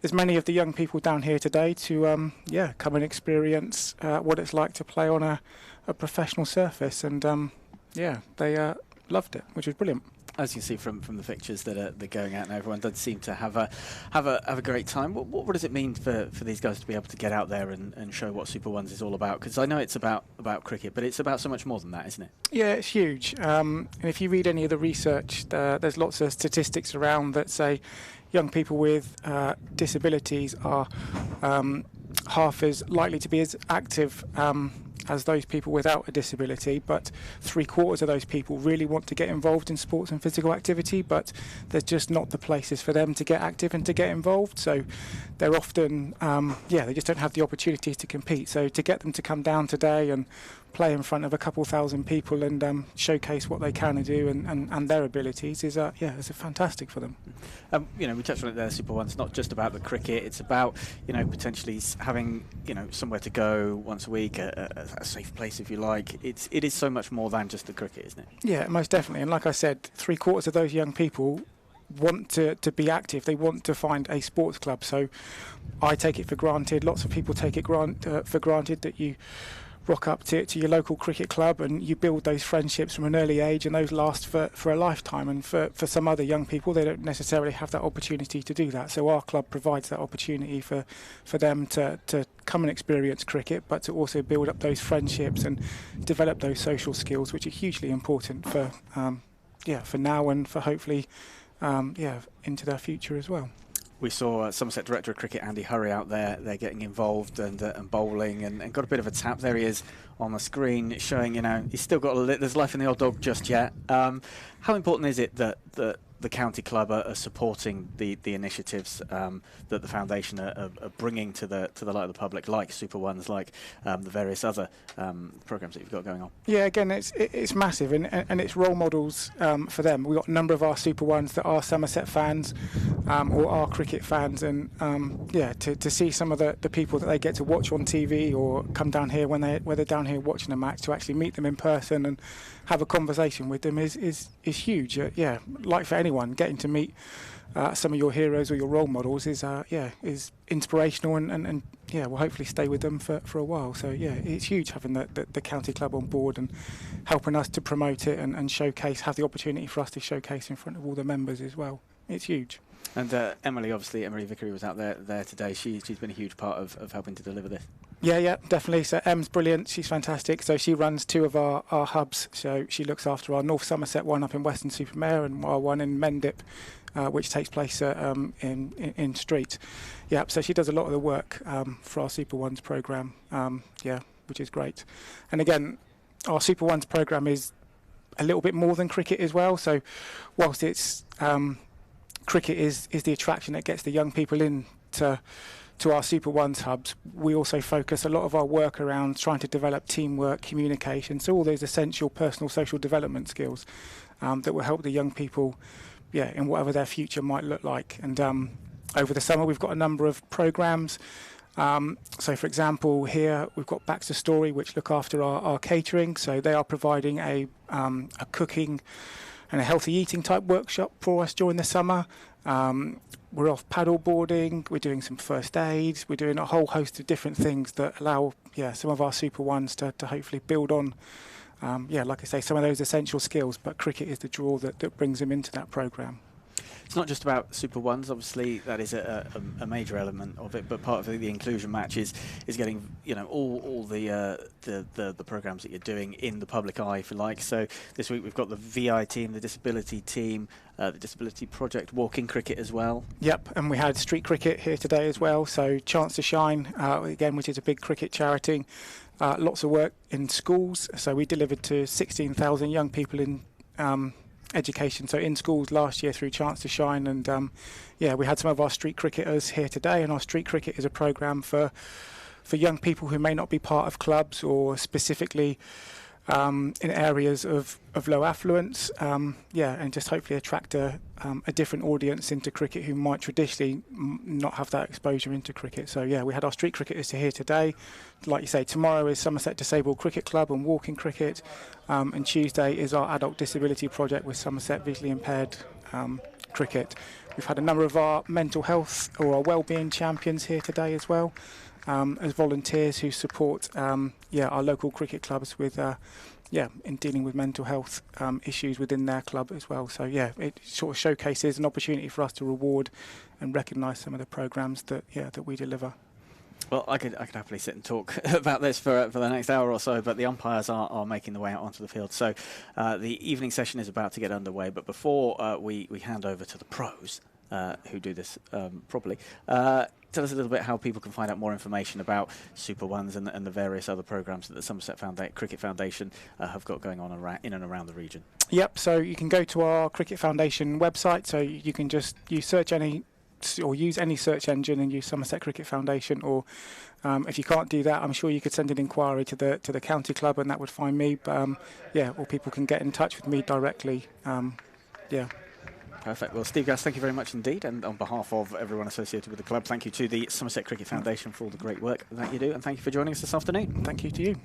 as many of the young people down here today to come and experience what it's like to play on a professional surface, and they loved it, which was brilliant. As you can see from the pictures that are going out now, everyone does seem to have a great time. What does it mean for these guys to be able to get out there and show what Super Ones is all about? Because I know it's about cricket, but it's about so much more than that, isn't it? Yeah, it's huge. And if you read any of the research, there's lots of statistics around that say young people with disabilities are half as likely to be as active as those people without a disability, but 3/4 of those people really want to get involved in sports and physical activity, but there's just not the places for them to get active and to get involved. So they're often, they just don't have the opportunities to compete. So to get them to come down today and play in front of a couple thousand people and showcase what they can do and their abilities is it's fantastic for them. We touched on it there, Super One's not just about the cricket, it's about potentially having somewhere to go once a week, a safe place if you like. It is so much more than just the cricket, isn't it? Yeah, most definitely. And like I said, 3/4 of those young people want to be active. They want to find a sports club. So I take it for granted, lots of people take it for granted that you rock up to your local cricket club and you build those friendships from an early age, and those last for a lifetime. And for some other young people, they don't necessarily have that opportunity to do that. So our club provides that opportunity for them to come and experience cricket, but to also build up those friendships and develop those social skills, which are hugely important for now and for hopefully into their future as well. We saw Somerset Director of Cricket Andy Hurry out there. They're getting involved and bowling and got a bit of a tap. There he is on the screen showing, he's still got there's life in the old dog just yet. How important is it that the county club are supporting the initiatives that the foundation are bringing to the light of the public, like Super Ones, like the various other programmes that you've got going on? Yeah, again, it's massive, and it's role models for them. We've got a number of our Super Ones that are Somerset fans or are cricket fans, and to see some of the people that they get to watch on TV or come down here when they're down here watching a match, to actually meet them in person and have a conversation with them is huge. Like for anyone, getting to meet some of your heroes or your role models is inspirational and will hopefully stay with them for a while. So it's huge having the county club on board and helping us to promote it and showcase, have the opportunity for us to showcase in front of all the members as well. It's huge. And Emily Vickery was out there today. She's been a huge part of helping to deliver this. Yeah, definitely. So Em's brilliant. She's fantastic. So she runs 2 of our hubs. So she looks after our North Somerset one up in Weston-super-Mare and our one in Mendip, which takes place in Street. Yeah, so she does a lot of the work for our Super Ones programme, which is great. And again, our Super Ones programme is a little bit more than cricket as well. So whilst it's cricket is the attraction that gets the young people in to our Super Ones hubs, we also focus a lot of our work around trying to develop teamwork, communication, so all those essential personal social development skills that will help the young people in whatever their future might look like. And over the summer we've got a number of programmes. So for example, here we've got Baxter Story, which look after our catering, so they are providing a cooking and a healthy eating type workshop for us during the summer. we're off paddle boarding, we're doing some first aid, we're doing a whole host of different things that allow some of our Super Ones to hopefully build on, like I say, some of those essential skills, but cricket is the draw that brings them into that programme. It's not just about Super Ones, obviously that is a major element of it, but part of the inclusion match is getting all the programmes that you're doing in the public eye, if you like. So this week we've got the VI team, the disability team, the disability project, walking cricket as well. Yep, and we had street cricket here today as well, so Chance to Shine, again, which is a big cricket charity. Lots of work in schools, so we delivered to 16,000 young people in education, so in schools last year through Chance to Shine, and we had some of our street cricketers here today, and our street cricket is a programme for young people who may not be part of clubs or specifically in areas of low affluence, and just hopefully attract a different audience into cricket who might traditionally not have that exposure into cricket. So we had our street cricketers here today. Like you say, tomorrow is Somerset Disabled Cricket Club and walking cricket, and Tuesday is our adult disability project with Somerset Visually Impaired Cricket. We've had a number of our mental health or our wellbeing champions here today as well, as volunteers who support our local cricket clubs with in dealing with mental health issues within their club as well. So it sort of showcases an opportunity for us to reward and recognise some of the programmes that we deliver. Well, I could happily sit and talk about this for the next hour or so, but the umpires are making the way out onto the field. So the evening session is about to get underway, but before we hand over to the pros who do this properly, tell us a little bit how people can find out more information about Super Ones and the various other programmes that the Somerset Cricket Foundation have got going on in and around the region. Yep, so you can go to our Cricket Foundation website, so you can just use any search engine and use Somerset Cricket Foundation, or if you can't do that, I'm sure you could send an inquiry to the county club and that would find me, or people can get in touch with me directly. Perfect. Well, Steve Gass, thank you very much indeed. And on behalf of everyone associated with the club, thank you to the Somerset Cricket Foundation for all the great work that you do. And thank you for joining us this afternoon. Thank you to you.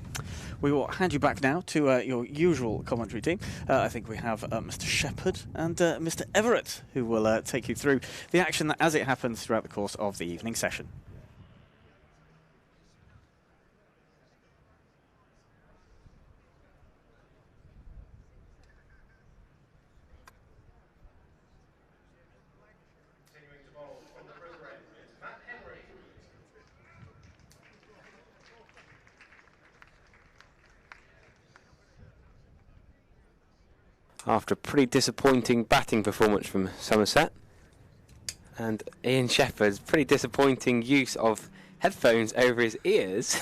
We will hand you back now to your usual commentary team. I think we have Mr. Shepherd and Mr. Everett, who will take you through the action as it happens throughout the course of the evening session. After a pretty disappointing batting performance from Somerset, and Ian Shepherd's pretty disappointing use of headphones over his ears,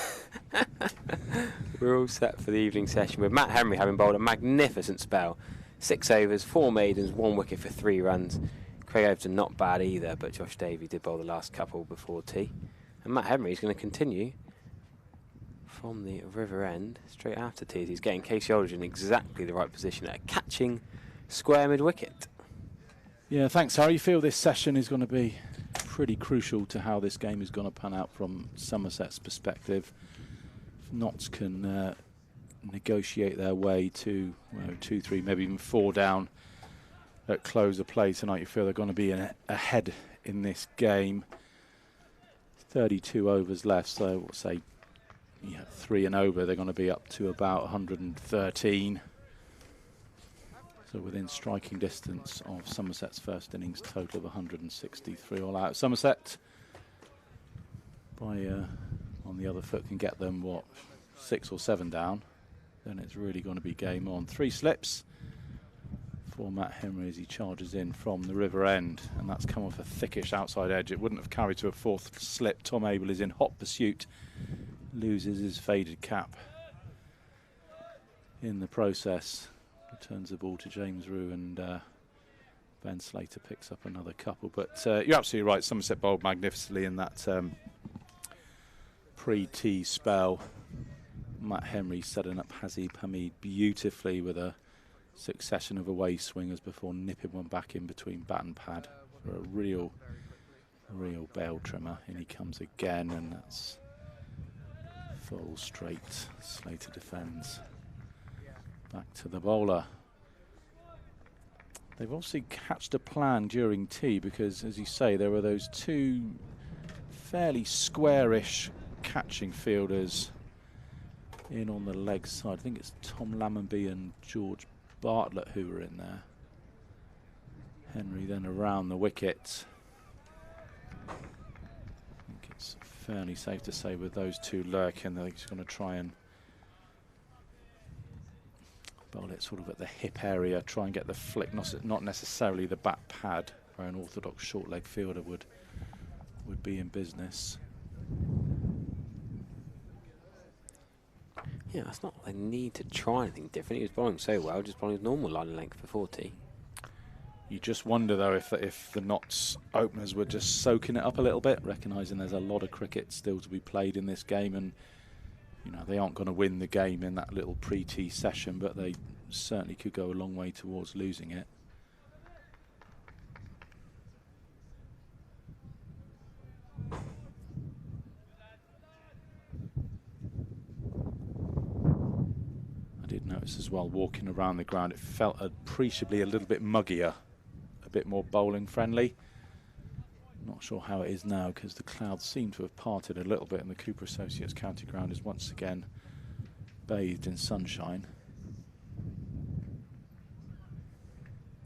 we're all set for the evening session with Matt Henry having bowled a magnificent spell. 6 overs, 4 maidens, 1 wicket for 3 runs. Craig Overton not bad either, but Josh Davey did bowl the last couple before tea. And Matt Henry is going to continue from the river end straight after tea. He's getting Casey Aldridge in exactly the right position at a catching square mid-wicket. Yeah, thanks, Harry. You feel this session is going to be pretty crucial to how this game is going to pan out from Somerset's perspective. If Notts can negotiate their way to 2, 3, maybe even 4 down at close of play tonight, you feel they're going to be ahead in this game. 32 overs left, so we'll say 3 and over, they're going to be up to about 113. So within striking distance of Somerset's first innings total of 163 all out. Somerset, on the other foot, can get them, 6 or 7 down. Then it's really going to be game on. 3 slips for Matt Henry as he charges in from the river end. And that's come off a thickish outside edge. It wouldn't have carried to a 4th slip. Tom Abel is in hot pursuit. Loses his faded cap in the process. Returns the ball to James Rue, and Ben Slater picks up another couple. But you're absolutely right, Somerset bowled magnificently in that pre-tee spell. Matt Henry setting up Hazib Hamid beautifully with a succession of away swingers before nipping one back in between bat and pad for a real bail trimmer. And he comes again, and that's full straight. Slater defends. Back to the bowler. They've obviously hatched a plan during tea because, as you say, there were those two fairly squarish catching fielders in on the leg side. I think it's Tom Lammonby and George Bartlett who were in there. Henry then around the wicket. I think it's fairly safe to say with those two lurking that he's going to try and bowl it sort of at the hip area, try and get the flick, not necessarily the bat pad where an orthodox short leg fielder would be in business. Yeah, it's not they need to try anything different. He was bowling so well, just bowling his normal line of length for 40. You just wonder though if the Notts openers were just soaking it up a little bit, recognising there's a lot of cricket still to be played in this game, and you know they aren't going to win the game in that little pre-tee session, but they certainly could go a long way towards losing it. I did notice as well, walking around the ground, it felt appreciably a little bit muggier, a bit more bowling friendly. Not sure how it is now because the clouds seem to have parted a little bit and the Cooper Associates County Ground is once again bathed in sunshine.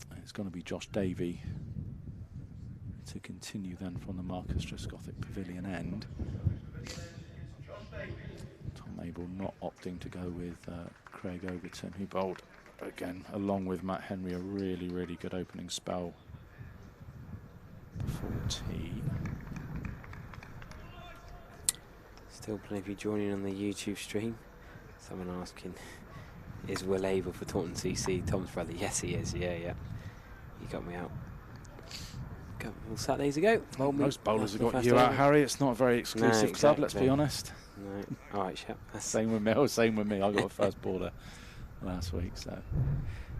And it's going to be Josh Davey to continue then from the Marcus Trescothick Pavilion end. Tom Abel not opting to go with Craig Overton, who bowled again along with Matt Henry a really, really good opening spell before tea. Still plenty of you joining on the YouTube stream. Someone asking, is Will Abel for Taunton CC Tom's brother? Yes, he is. Yeah. He got me out a couple of Saturdays ago. Most bowlers have got you out, Harry. It's not a very exclusive club, let's be honest. No. All right, Shep. Same with me. Oh, same with me. I got a first border last week, so.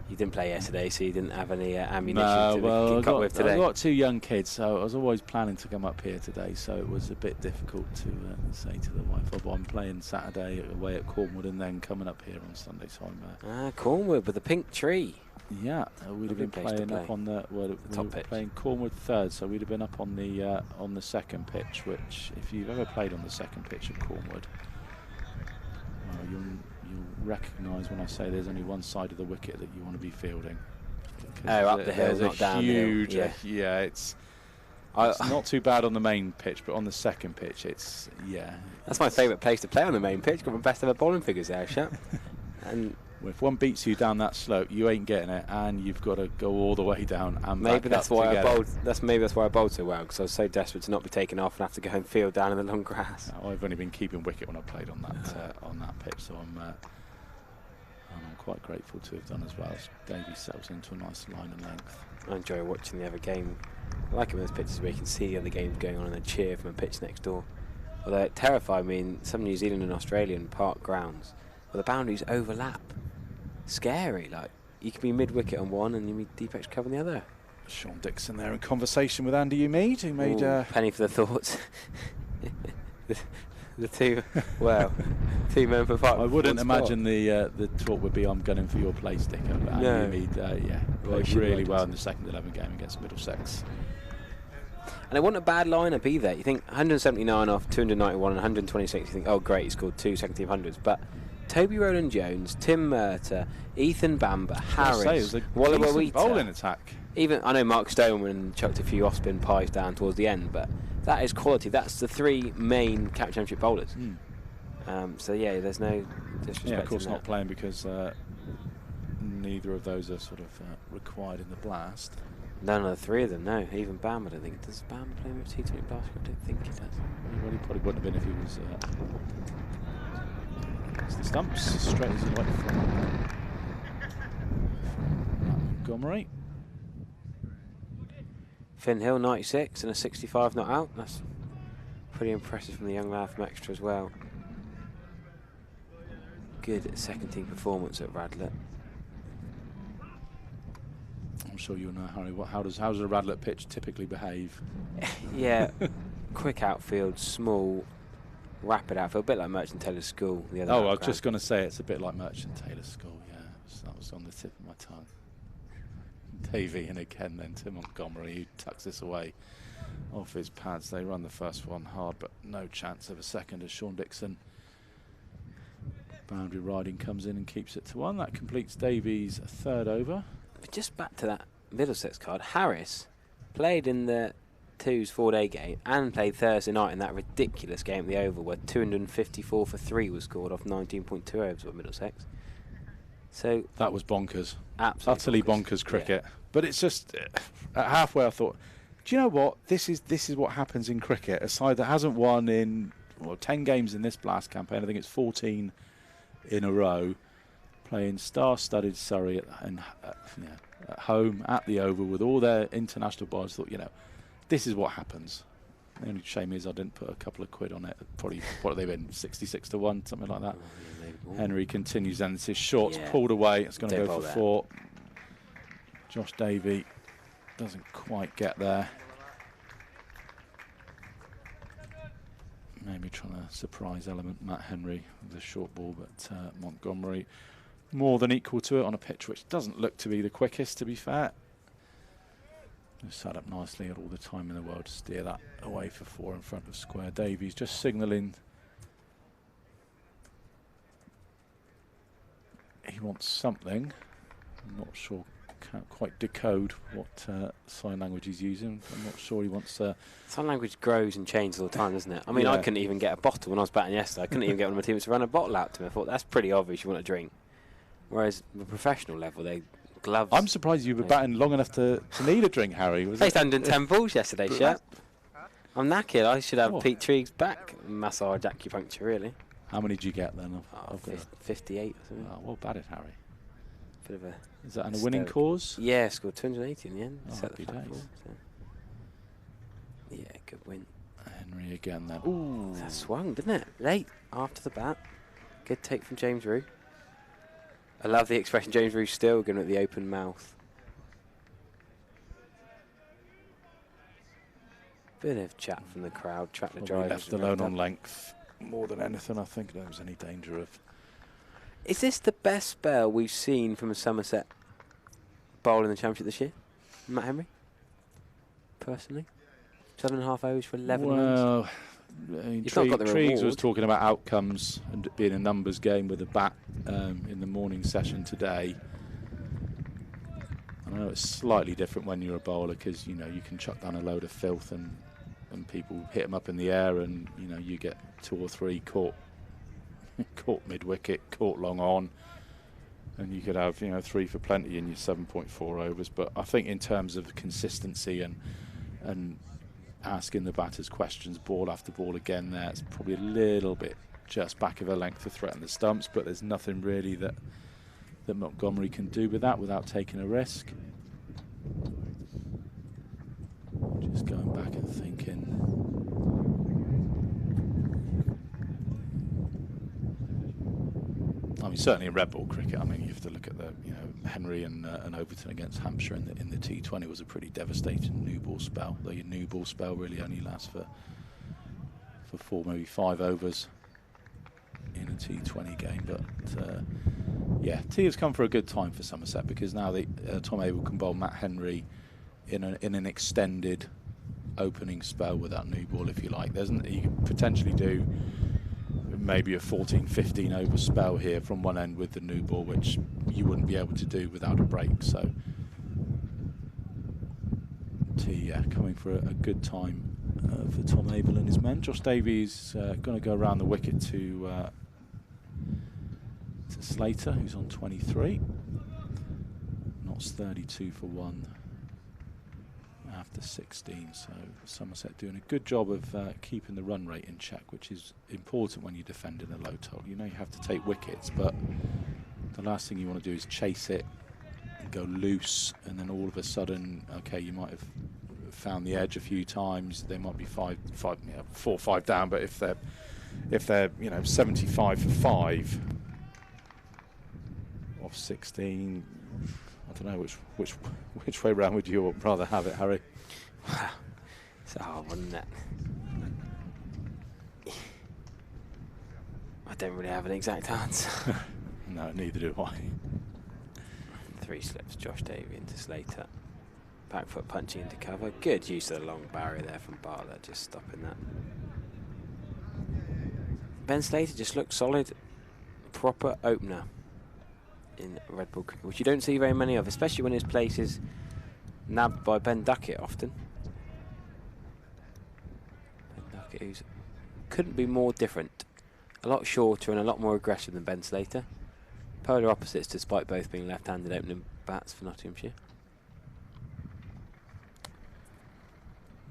You didn't play yesterday, so you didn't have any ammunition to kick up with today. I've got two young kids, so I was always planning to come up here today, so it was a bit difficult to say to the wife, oh, I'm playing Saturday away at Cornwall and then coming up here on Sunday, so I'm... Cornwall with the pink tree. Yeah, we'd have been playing up on the top pitch. Playing Cornwall third, so we'd have been up on the second pitch, which, if you've ever played on the second pitch at Cornwall, well, you'll recognise when I say there's only one side of the wicket that you want to be fielding. Up the hill, not down the hill. Yeah, it's not too bad on the main pitch, but on the second pitch, That's my favourite place to play on the main pitch. Got my best ever bowling figures there, Shep. And if one beats you down that slope, you ain't getting it, and you've got to go all the way down. And maybe that's why I bowled. Maybe that's why I bowled so well, because I was so desperate to not be taken off and have to go and field down in the long grass. I've only been keeping wicket when I played on that pitch, so I'm quite grateful to have done as well. Davey settles into a nice line and length. I enjoy watching the other game. I like it when there's pitches where you can see the other games going on and then cheer from a pitch next door. Although it terrified me in some New Zealand and Australian park grounds where the boundaries overlap. Scary, like you could be mid-wicket on one and you be deep edge cover on the other. Sean Dixon there in conversation with Andy Umeed, who made penny for the thoughts. The two, well, 2 men for 5. I wouldn't imagine the talk would be I'm gunning for your place, Dicker. But Andy Umeed, played really well in the second 11 game against Middlesex. And it wasn't a bad lineup either. You think 179 off 291 and 126. You think, oh great, he scored 2 second team hundreds. But Toby Rowland-Jones, Tim Murtagh, Ethan Bamber, Harris, Walla bowling attack. Even I know Mark Stoneman chucked a few off-spin pies down towards the end, but that is quality. That's the 3 main County Championship bowlers. So yeah, there's no disrespect. Yeah, of course not playing because neither of those are sort of required in the blast. None of the 3 of them, no. Even Bam, I don't think. Does Bam play with T20 basketball? I don't think he does. Well, he probably wouldn't have been if he was against the stumps, straight as he went from Montgomery. Finn Hill, 96 and a 65 not out. That's pretty impressive from the young lad from Exeter as well. Good second team performance at Radlett. I'm sure you'll know, Harry. How does a Radlett pitch typically behave? Yeah, quick outfield, small, rapid outfield, a bit like Merchant Taylor's School. The other I was just going to say it's a bit like Merchant Taylor's School. Yeah, that was on the tip of my tongue. Davey, and again then to Montgomery, who tucks this away off his pads. They run the first one hard, but no chance of a second as Sean Dixon. Boundary riding comes in and keeps it to 1. That completes Davies' third over. But just back to that Middlesex card, Harris played in the 2's 4-day game and played Thursday night in that ridiculous game at the Oval where 254 for 3 was scored off 19.2 overs by Middlesex. So that was bonkers. Absolutely utterly bonkers cricket. Yeah. But it's just at halfway I thought, do you know what? This is what happens in cricket. A side that hasn't won in 10 games in this Blast campaign, I think it's 14 in a row, playing star-studded Surrey at home at the Oval with all their international bowlers. Thought, this is what happens. The only shame is I didn't put a couple of quid on it. Probably, what have they been, 66 to 1, something like that. Henry continues, and his short's pulled away. It's going to go for 4. Josh Davey doesn't quite get there. Maybe trying to surprise element Matt Henry with the short ball, but Montgomery more than equal to it on a pitch which doesn't look to be the quickest, to be fair. Just sat up nicely, had all the time in the world to steer that away for 4 in front of square. Davies just signalling he wants something. I'm not sure, can't quite decode what sign language he's using. I'm not sure he wants... sign language grows and changes all the time, doesn't it? I mean, I couldn't even get a bottle when I was batting yesterday. I couldn't even get one of my teammates to run a bottle out to me. I thought, that's pretty obvious you want a drink. Whereas the professional level, they gloves... I'm surprised you were batting long enough to need a drink, Harry. They done 10 balls yesterday, Shep. I'm knackered. I should have Pete Triggs back massage acupuncture, really. How many did you get then? 58 or something. Oh, well batted, Harry. Bit of a... Is that in a winning cause? Yeah, scored 280 in the end. Oh, set the platform. So. Yeah, good win. Henry again then. Ooh, that swung, didn't it? Late after the bat. Good take from James Rue. I love the expression James Rue still going at the open mouth. Bit of chat from the crowd. Track the drivers. Left alone on length more than anything. I think there was any danger of... Is this the best spell we've seen from a Somerset bowl in the Championship this year? Matt Henry? Personally? 7.5 overs for 11 runs? Triggs was talking about outcomes and it being a numbers game with a bat in the morning session today. I know it's slightly different when you're a bowler because, you can chuck down a load of filth and people hit them up in the air and, you get 2 or 3 caught mid-wicket, caught long on, and you could have 3 for plenty in your 7.4 overs. But I think in terms of consistency and asking the batters questions ball after ball again, there it's probably a little bit just back of a length to threaten the stumps, but there's nothing really that Montgomery can do with that without taking a risk. Just going back and thinking. I mean, certainly in red ball cricket, I mean, you have to look at the, Henry and Overton against Hampshire in the T20 was a pretty devastating new ball spell. Though your new ball spell really only lasts for 4, maybe 5 overs in a T20 game. But yeah, T has come for a good time for Somerset because now Tom Abel can bowl Matt Henry in an extended opening spell with that new ball, if you like. You could potentially do maybe a 14-15 over spell here from one end with the new ball, which you wouldn't be able to do without a break. So T coming for a good time for Tom Abel and his men. Josh Davies going to go around the wicket to Slater, who's on 23. Knott's 32 for 1 after 16, so Somerset doing a good job of keeping the run rate in check, which is important when you're defending a low total. You have to take wickets, but the last thing you want to do is chase it and go loose, and then all of a sudden, okay, you might have found the edge a few times. They might be 4 or 5 down, but if they're 75 for 5 off 16. I don't know which way round would you rather have it, Harry? It's a hard one, isn't it? I don't really have an exact answer. No, neither do I. Three slips, Josh Davey into Slater. Back foot punching into cover. Good use of the long barrier there from Bartlett, just stopping that. Ben Slater just looks solid, proper opener in Red Bull cricket, which you don't see very many of, especially when his place is nabbed by Ben Duckett often. Ben Duckett, who couldn't be more different. A lot shorter and a lot more aggressive than Ben Slater. Polar opposites, despite both being left-handed opening bats for Nottinghamshire.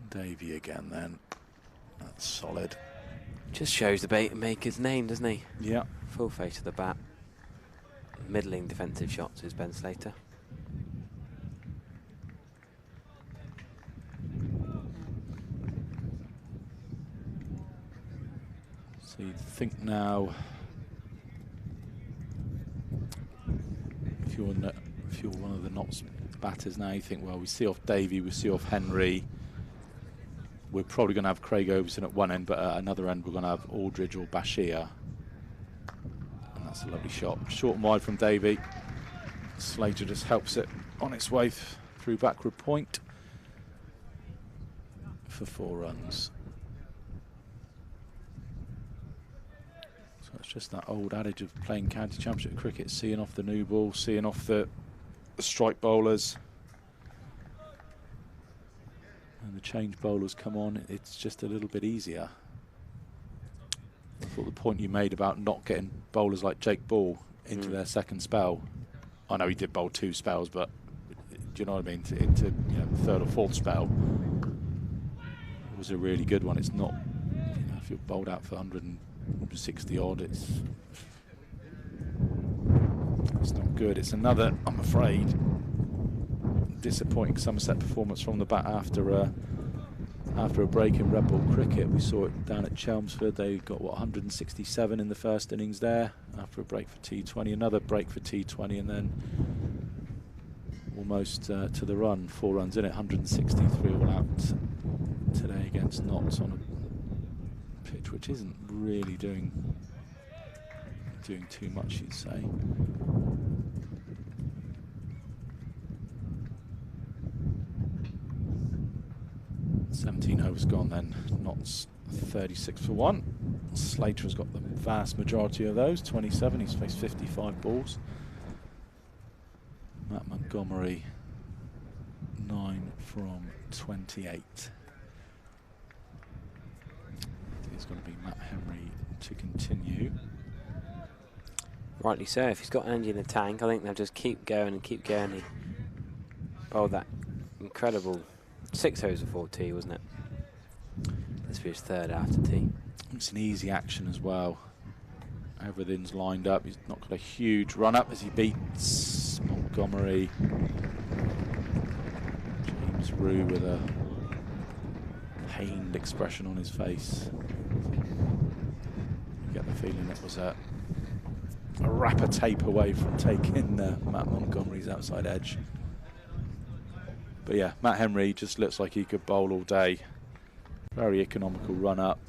Davey again then. That's solid. Just shows the bait maker's name, doesn't he? Yeah. Full face of the bat. Middling defensive shots is Ben Slater. So you think now, if you're one of the Notts batters now, you think, well, we see off Davey, we see off Henry. We're probably going to have Craig Overson at one end, but at another end we're going to have Aldridge or Bashir. And that's a lovely shot. Short and wide from Davey. Slater just helps it on its way through backward point for 4 runs. So it's just that old adage of playing county championship cricket, seeing off the new ball, seeing off the strike bowlers. And the change bowlers come on, it's just a little bit easier. I thought the point you made about not getting bowlers like Jake Ball into their second spell, I know he did bowl 2 spells, but do you know what I mean? Into the 3rd or 4th spell, it was a really good one. It's not, if you're bowled out for 160 odd, it's not good. It's another, I'm afraid, disappointing Somerset performance from the bat after a break in Red Bull cricket. We saw it down at Chelmsford. They got 167 in the first innings there after a break for T20, another break for T20, and then almost to the run, 4 runs in it, 163 all out today against Notts on a pitch which isn't really doing too much, you'd say. 17 overs gone then. Notts 36 for 1. Slater has got the vast majority of those, 27. He's faced 55 balls. Matt Montgomery 9 from 28. It's going to be Matt Henry to continue. Rightly so. If he's got energy in the tank, I think they'll just keep going and keep going. He bowled that incredible 6 overs before tea, wasn't it? This for his 3rd after tea. It's an easy action as well. Everything's lined up. He's not got a huge run up as he beats Montgomery. James Rue with a pained expression on his face. You get the feeling it was a rapper tape away from taking Matt Montgomery's outside edge. But yeah, Matt Henry just looks like he could bowl all day. Very economical run up.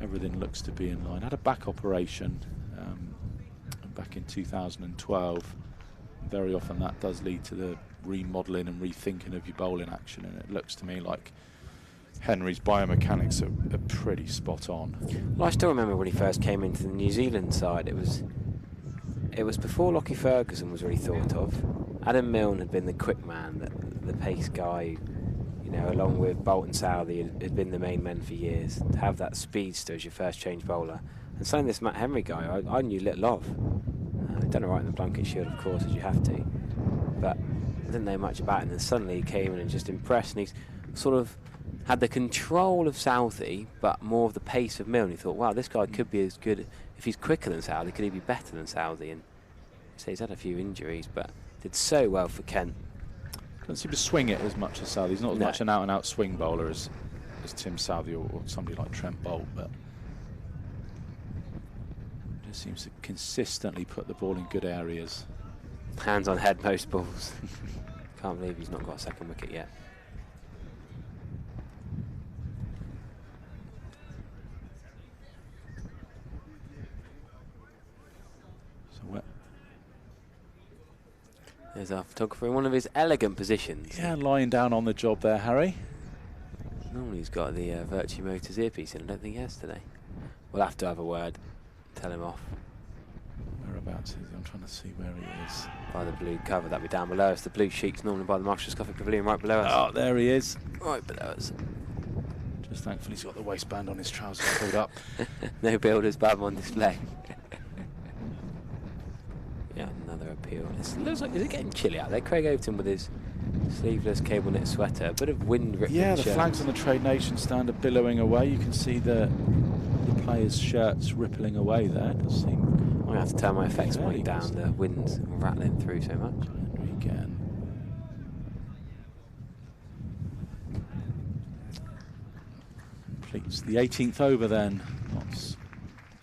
Everything looks to be in line. Had a back operation back in 2012. Very often that does lead to the remodelling and rethinking of your bowling action, and it looks to me like Henry's biomechanics are pretty spot on. Well, I still remember when he first came into the New Zealand side. It was before Lockie Ferguson was really thought of. Adam Milne had been the quick man, the pace guy, along with Bolton Southey had been the main men for years. To have that speedster as your first change bowler, and suddenly this Matt Henry guy, I knew little of. Done it right in the Blanket Shield, of course, as you have to, but I didn't know much about him. And then suddenly he came in and just impressed, and he's sort of had the control of Southey, but more of the pace of Milne. He thought, wow, this guy could be as good. If he's quicker than Southey, could he be better than Southey? And so he's had a few injuries, but did so well for Kent. Doesn't seem to swing it as much as Southey. He's not as much an out-and-out swing bowler as Tim Southey or somebody like Trent Bolt, but just seems to consistently put the ball in good areas. Hands on head most balls. Can't believe he's not got a second wicket yet. There's our photographer in one of his elegant positions. Yeah, lying down on the job there, Harry. Normally he's got the Virtue Motors earpiece in. I don't think he has today. We'll have to have a word. Tell him off. Whereabouts is he? I'm trying to see where he is. By the blue cover, that'll be down below us. The blue sheet's normally by the Microscopic Pavilion right below us. Oh, there he is. Right below us. Just thankfully he's got the waistband on his trousers pulled up. No builder's bab on display. Yeah, another appeal. It looks like, is it getting chilly out there? Craig Overton with his sleeveless cable knit sweater, a bit of wind ripping. Yeah, the flags on the Trade Nation stand are billowing away. You can see the players' shirts rippling away there. It does seem. I'm going to have to turn my effects mic down. The wind's rattling through so much. Again. Completes the 18th over then. Notts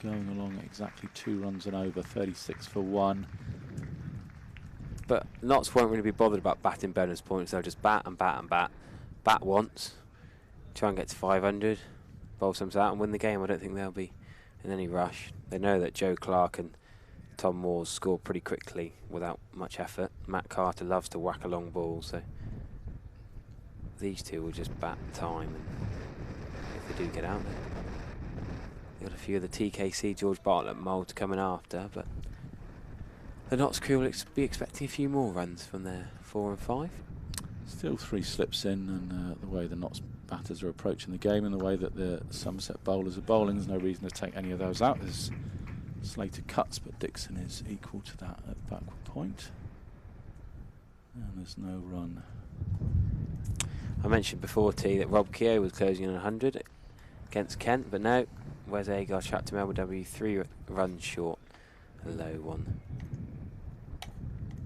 going along at exactly 2 runs and over, 36 for 1. But Notts won't really be bothered about batting bonus points. They'll just bat and bat and bat. Bat once, try and get to 500, bowl some out and win the game. I don't think they'll be in any rush. They know that Joe Clark and Tom Moores score pretty quickly without much effort. Matt Carter loves to whack a long ball, so these two will just bat time. And if they do get out there, they've got a few of the TKC George Bartlett mould coming after, but the Notts crew will be expecting a few more runs from their 4 and 5. Still 3 slips in, and the way the Notts batters are approaching the game and the way that the Somerset bowlers are bowling, there's no reason to take any of those out. There's slated cuts, but Dixon is equal to that at backward point. And there's no run. I mentioned before, T, that Rob Keogh was closing in 100 against Kent, but no, Wes Agar trapped him LBW 3 runs short, a low one.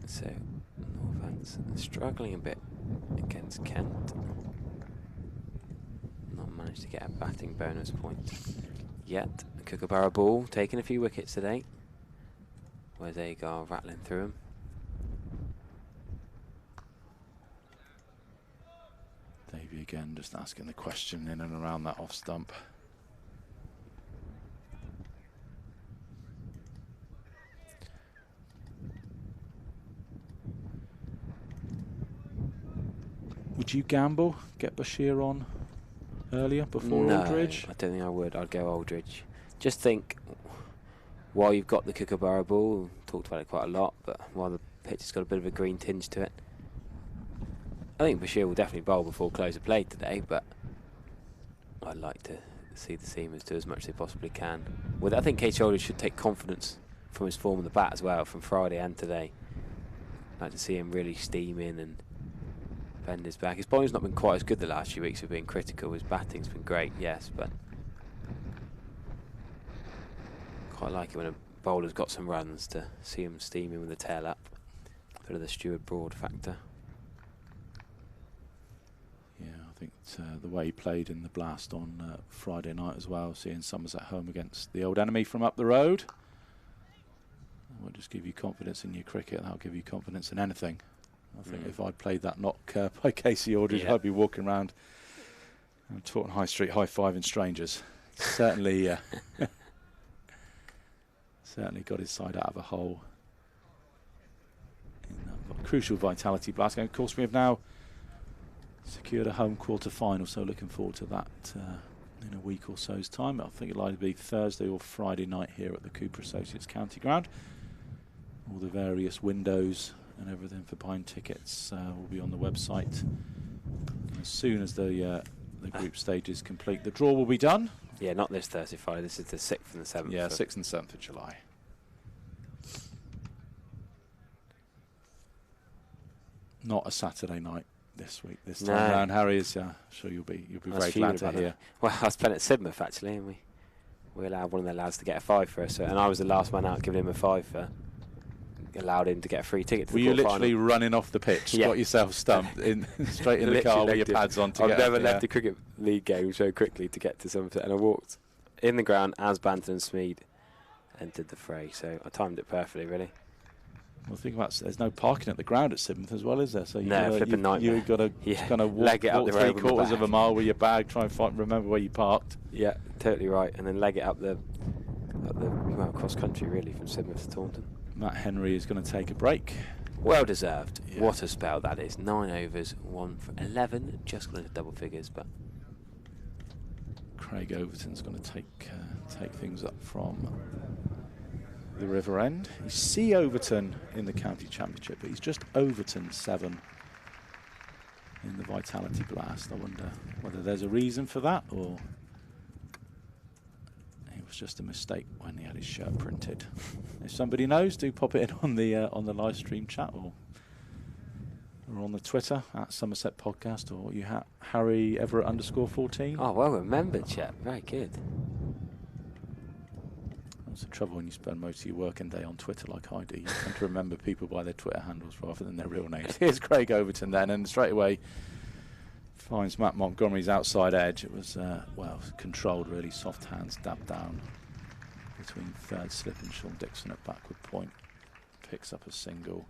So Northants struggling a bit against Kent. Not managed to get a batting bonus point yet. Kookaburra ball taking a few wickets today. Wes Agar rattling through him. Davey again just asking the question in and around that off stump. Would you gamble, get Bashir on earlier before Aldridge? I don't think I would. I'd go Aldridge. Just think, while you've got the Kookaburra ball, we've talked about it quite a lot, but while the pitch has got a bit of a green tinge to it, I think Bashir will definitely bowl before close of play today, but I'd like to see the seamers do as much as they possibly can. I think Keith Aldridge should take confidence from his form on the bat as well, from Friday and today. I'd like to see him really steam in and bend his back. His bowling's not been quite as good the last few weeks. We've been critical. His batting's been great, yes, but quite like it when a bowler's got some runs to see him steaming with the tail up. Bit of the Stuart Broad factor. Yeah, I think the way he played in the blast on Friday night as well, seeing Somerset home against the old enemy from up the road, that will just give you confidence in your cricket. That'll give you confidence in anything. I think if I played that knock by Casey Aldridge, I'd be walking around Taunton High Street high-fiving strangers. Certainly, certainly got his side out of a hole in that crucial vitality blast game. Of course, we have now secured a home quarter final, so looking forward to that in a week or so's time. I think it'll either be Thursday or Friday night here at the Cooper Associates County Ground. All the various windows and everything for buying tickets will be on the website. As soon as the group stage is complete, the draw will be done. Yeah, not this Thursday, Friday. This is the 6th and the 7th. Yeah, 6th and 7th of July. Not a Saturday night this week. This time round, Harry, is sure you'll be very glad to hear. Well, I was playing at Sidmouth actually, and we allowed one of their lads to get a 5 for us, and I was the last man out giving him a 5 for. Allowed him to get a free ticket to the Were you quarter-final. literally running off the pitch, got yourself stumped in straight in the car with your pads on to I've never left a cricket league game so quickly to get to Somerset, and I walked in the ground as Banton and Smead entered the fray, so I timed it perfectly, really. Well, think about there's no parking at the ground at Sidmouth as well, is there? So flipping nightmare. You've got to kind of walk 3/4 of a mile with your bag, try and remember where you parked. Yeah, totally right, and then leg it up the cross country really from Sidmouth to Taunton. Matt Henry is going to take a break. Well deserved. Yeah. What a spell that is. 9 overs, 1 for 11. Just got into double figures, but Craig Overton's going to take things up from the River End. He's C. Overton in the County Championship, but he's just Overton 7 in the Vitality Blast. I wonder whether there's a reason for that, or it was just a mistake when he had his shirt printed. If somebody knows, do pop it in on the live stream chat, or on the Twitter at Somerset Podcast, or you Harry Everett _14. oh, well remembered, chap. Very good. That's the trouble when you spend most of your working day on Twitter like I do. You tend to remember people by their Twitter handles rather than their real names. Here's Craig Overton then, and straight away finds Matt Montgomery's outside edge. It was, well, controlled really, soft hands, dab down between third slip and Sean Dixon at backward point. Picks up a single.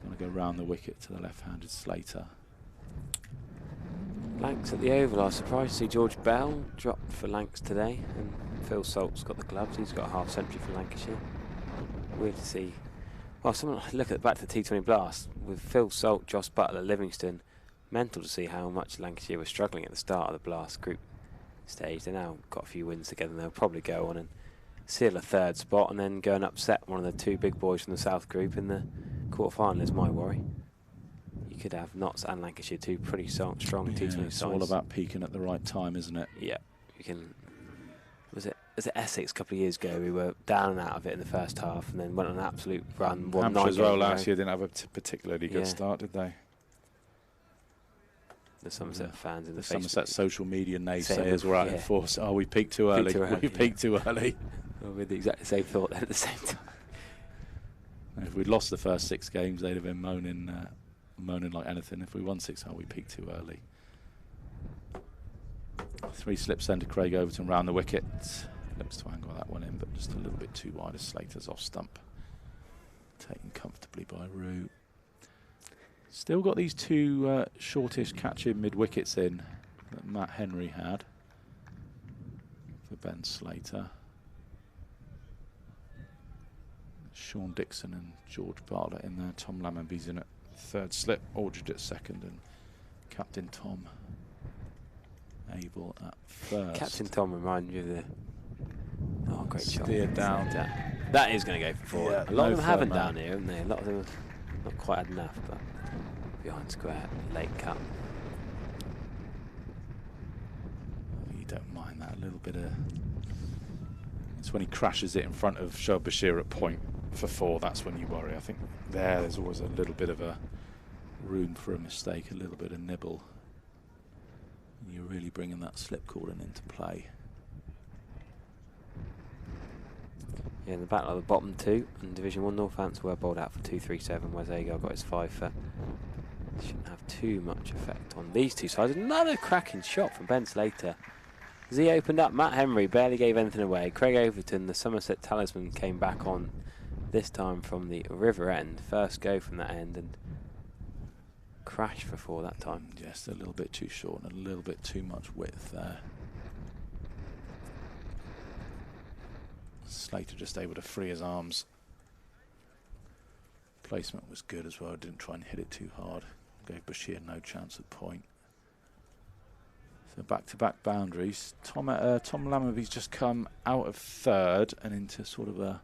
Going to go round the wicket to the left-handed Slater. Lanks at the Oval. I was surprised to see George Bell dropped for Lanks today, and Phil Salt's got the gloves. He's got a half century for Lancashire. Weird to see. Well, someone look at back to the T20 Blast with Phil Salt, Joss Butler, Livingston. Mental to see how much Lancashire was struggling at the start of the Blast group stage. They now got a few wins together, and they'll probably go on and seal a third spot, and then go and upset one of the two big boys from the South group in the quarter-final is my worry. You could have Notts and Lancashire, two pretty strong T20 sides. It's all about peaking at the right time, isn't it? Yeah, you can. Was it Essex a couple of years ago? We were down and out of it in the first half, and then went on an absolute run. Hampshire as well last year didn't have a particularly good start, did they? The Somerset fans in the Somerset social media naysayers were out in force. Oh, we peaked too early. We peaked too early. Well, with the exact same thought then at the same time. If we'd lost the first 6 games, they'd have been moaning like anything. If we won 6, we peaked too early. 3 slip centre Craig Overton round the wicket. Looks to angle that one in, but just a little bit too wide as Slater's off stump. Taken comfortably by Root. Still got these 2 shortish catch-in mid-wickets in that Matt Henry had for Ben Slater. Sean Dixon and George Bartlett in there. Tom Lammonby's in at third slip. Aldridge at second, and Captain Tom Abel at first. Captain Tom reminded me of the great shot. Steered down. That is going to go for 4. Yeah, a lot of them haven't man. down here, haven't they? A lot of them have not quite had enough, but behind square, late cut. You don't mind that a little bit of. It's when he crashes it in front of Shoaib Bashir at point for 4. That's when you worry. I think there's always a little bit of a room for a mistake, a little bit of nibble. And you're really bringing that slip calling into play. Yeah, in the battle of the bottom 2 in Division 1, Northampton were bowled out for 237. Wes Agar got his 5 for. Shouldn't have too much effect on these two sides. Another cracking shot from Ben Slater. As he opened up, Matt Henry barely gave anything away. Craig Overton, the Somerset talisman, came back on, this time from the River End. First go from that end, and crashed for 4 that time. Just a little bit too short and a little bit too much width there. Slater just able to free his arms. Placement was good as well. Didn't try and hit it too hard. Gave Bashir no chance at point. So back-to-back boundaries. Tom Lammonby's just come out of third and into sort of a.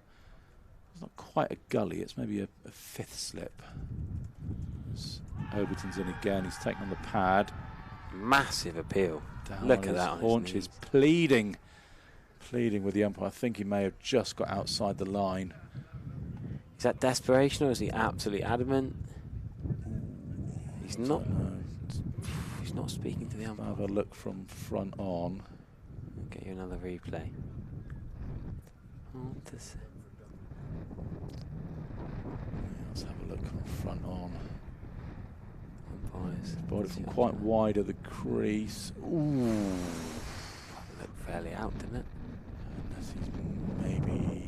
It's not quite a gully. It's maybe a 5th slip. Overton's in again. He's taken on the pad. Massive appeal. Down Look on at that. his haunches, pleading with the umpire. I think he may have just got outside the line. Is that desperation, or is he absolutely adamant? He's not. He's not speaking to the umpire. Have a look from front on. I'll get you another replay. Let's have a look from front on. Umpires. Bought it from quite wide of the crease. Ooh. Looked fairly out, didn't it? Maybe.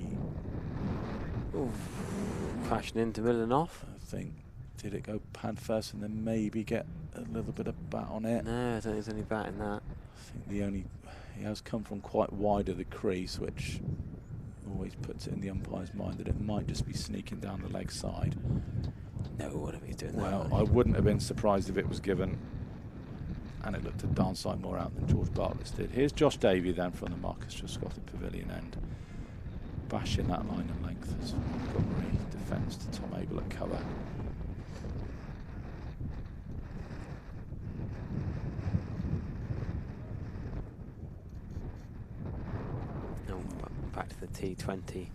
Ooh. Crashing into middle and off. I think. Did it go pad first and then maybe get a little bit of bat on it? No, I don't think there's any bat in that. I think he has come from quite wide of the crease, which always puts it in the umpire's mind that it might just be sneaking down the leg side. No, whatever he's doing. Well, I wouldn't have been surprised if it was given, and it looked a darn sight more out than George Bartlett's did. Here's Josh Davey then from the Marcus Truscotty Pavilion end, bashing that line and length as Montgomery defends to Tom Abel at cover. Back to the T20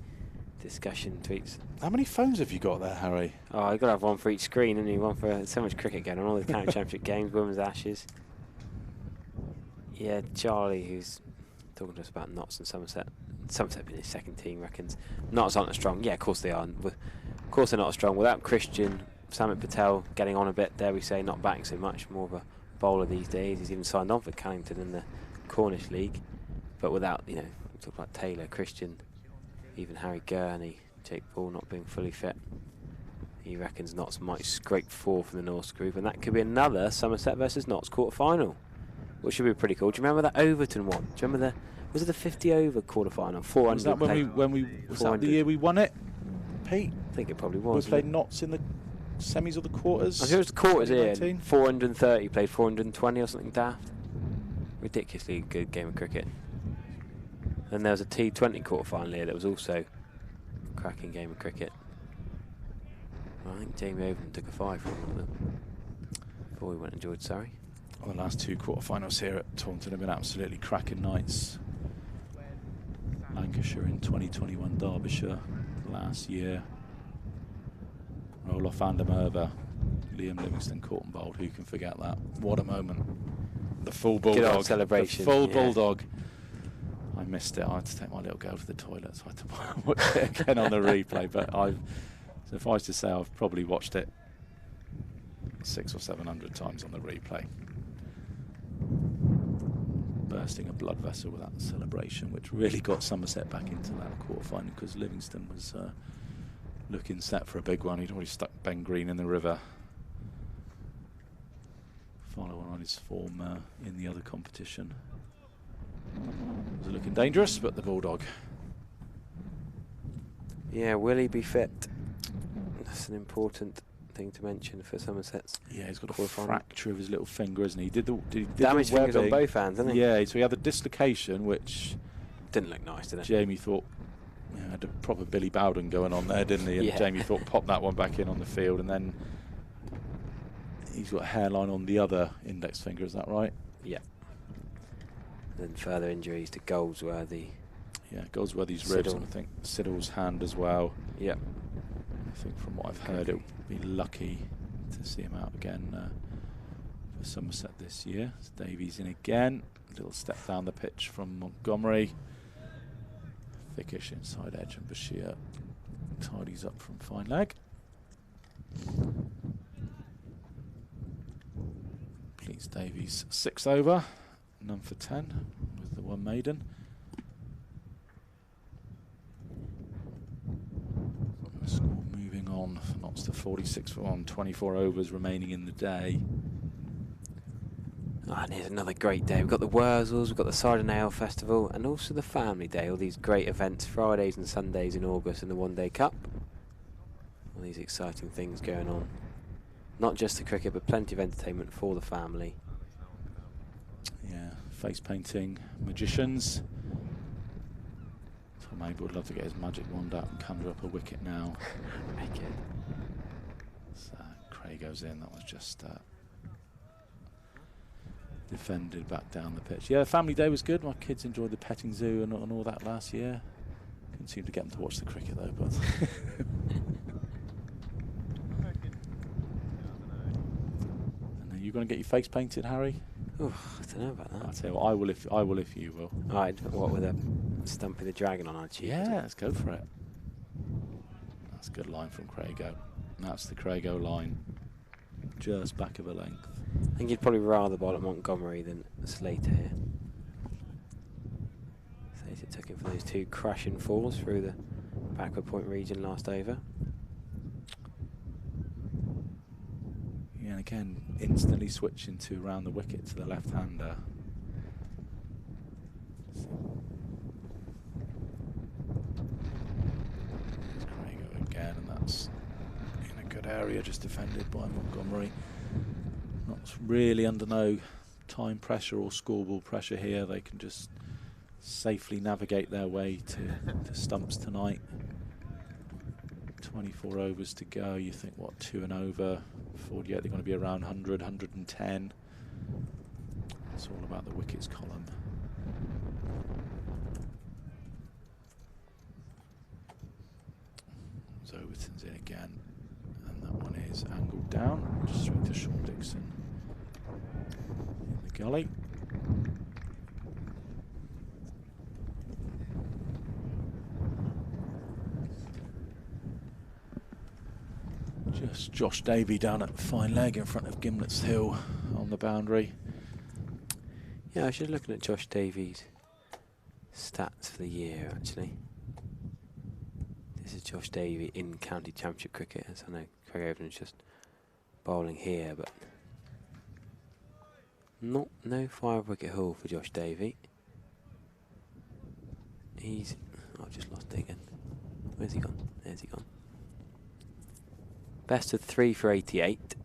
discussion tweets. How many phones have you got there, Harry? Oh, you've got to have one for each screen, and one for so much cricket going on, all the county championship games, women's ashes. Yeah, Charlie, who's talking to us about Notts and Somerset. Somerset being his second team, reckons Notts aren't as strong. Yeah, of course they are. Of course they're not as strong. Without Christian, Samit Patel getting on a bit, dare we say, not batting so much, more of a bowler these days. He's even signed on for Callington in the Cornish League. But without, you know, talk about Taylor, Christian, even Harry Gurney, Jake Ball not being fully fit. He reckons Notts might scrape fourth in the North Group, and that could be another Somerset versus Notts quarter-final, which should be pretty cool. Do you remember that Overton one? Do you remember the, was it the 50 over quarter-final? 400. Was that was that the year we won it, Pete? I think it probably was. We played Notts in the semis or the quarters. I think it was the quarters here. 2019. 430 played 420 or something daft. Ridiculously good game of cricket. Then there was a T20 quarter-final here that was also a cracking game of cricket. I think Jamie Overton took a 5 from one of them before we went and enjoyed Surrey. Well, the last two quarter-finals here at Taunton have been absolutely cracking nights. Lancashire in 2021, Derbyshire last year. Roloff van der Merwe, Liam Livingston caught and bowled. Who can forget that? What a moment. The full bulldog. Good old celebration. The full bulldog. I missed it. I had to take my little girl to the toilet, so I had to watch it again on the replay. But suffice to say, I've probably watched it 600 or 700 times on the replay. Bursting a blood vessel with that celebration, which really got Somerset back into that quarter-final, because Livingston was looking set for a big one. He'd already stuck Ben Green in the river, following on his form in the other competition. It was looking dangerous, but the Bulldog. Yeah, will he be fit? That's an important thing to mention for Somerset's. Yeah, he's got a fracture of his little finger, isn't he? Did the damaged fingers on both hands, hasn't he? Yeah, so he had the dislocation, which didn't look nice, did it? Jamie thought, had a proper Billy Bowden going on there, didn't he? And yeah. Jamie thought pop that one back in on the field, and then he's got a hairline on the other index finger. Is that right? Yeah. Then further injuries to Goldsworthy. Yeah, Goldsworthy's ribs, and I think Siddle's hand as well. Yeah. I think from what I've heard, it'll be lucky to see him out again for Somerset this year. It's Davies in again. A little step down the pitch from Montgomery. Thickish inside edge, and Bashir tidies up from fine leg. Please Davies 6 over, none for 10 with the one maiden. Score moving on for Notts to 46 for 1, 24 overs remaining in the day. Oh, and here's another great day. We've got the Wurzels, we've got the Cider and Ale Festival, and also the Family Day. All these great events, Fridays and Sundays in August, and the One Day Cup. All these exciting things going on. Not just the cricket, but plenty of entertainment for the family. Yeah, face painting, magicians. Tom Abel would love to get his magic wand out and conjure up a wicket now. Make it. So Craig goes in. That was just defended back down the pitch. Yeah, Family Day was good. My kids enjoyed the petting zoo and all that last year. Couldn't seem to get them to watch the cricket though, but. And are you going to get your face painted, Harry? Oh, I don't know about that. I'll tell you what, I will if you will. Alright, what, with a Stumpy the Dragon on our cheek? Yeah, let's go for it. That's a good line from Craigo. That's the Craigo line. Just back of a length. I think you'd probably rather bowl at Montgomery than Slater here. Slater took him for those two crashing falls through the backward point region last over. Yeah, and again, instantly switching to around the wicket to the left-hander. There's Craigo again, and that's in a good area just defended by Montgomery. Not really under no time pressure or scoreball pressure here. They can just safely navigate their way to stumps tonight. 24 overs to go. You think, what, 2 and over? 48, they're going to be around 100, 110. It's all about the wickets column. Overton's in again, and that one is angled down, just straight to Sean Dixon in the gully. Just Josh Davey down at fine leg in front of Gimlet's Hill on the boundary. Yeah, I was just looking at Josh Davies' stats for the year, actually. This is Josh Davey in County Championship cricket, as I know Craig Overton's just bowling here, but no 5-wicket haul for Josh Davey. I've just lost it again. Where's he gone? There's he gone. Best of 3 for 88.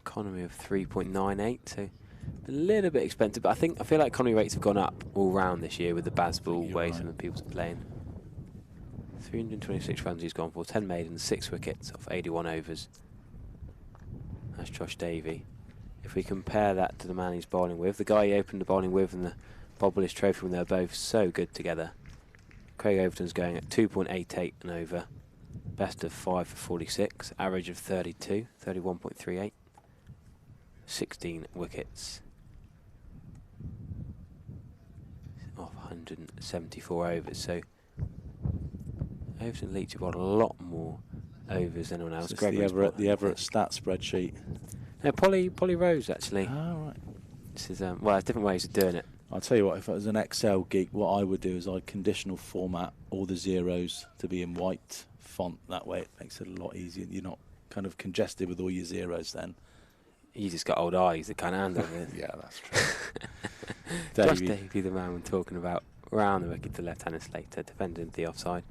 Economy of 3.98, so a little bit expensive, but I feel like economy rates have gone up all round this year with the Bazball ways and the people playing. 326 runs he's gone for, 10 maidens, 6 wickets off 81 overs. That's Josh Davey. If we compare that to the man he's bowling with, the guy he opened the bowling with and the Bob Willis Trophy when they were both so good together. Craig Overton's going at 2.88 and over. Best of 5 for 46, average of 32, 31.38. 16 wickets off 174 overs. So Overton Leach have got a lot more overs than anyone else. The Everett stat spreadsheet. No, Polly Rose actually. Oh, right. This is well, different ways of doing it. I'll tell you what, if it was an Excel geek, what I would do is I'd conditional format all the zeros to be in white font. That way it makes it a lot easier. You're not kind of congested with all your zeros then. You just got old eyes that can't handle it. Yeah, that's true. Josh Davey, the man we're talking about, round the wicket to left-hander Slater, defending the offside.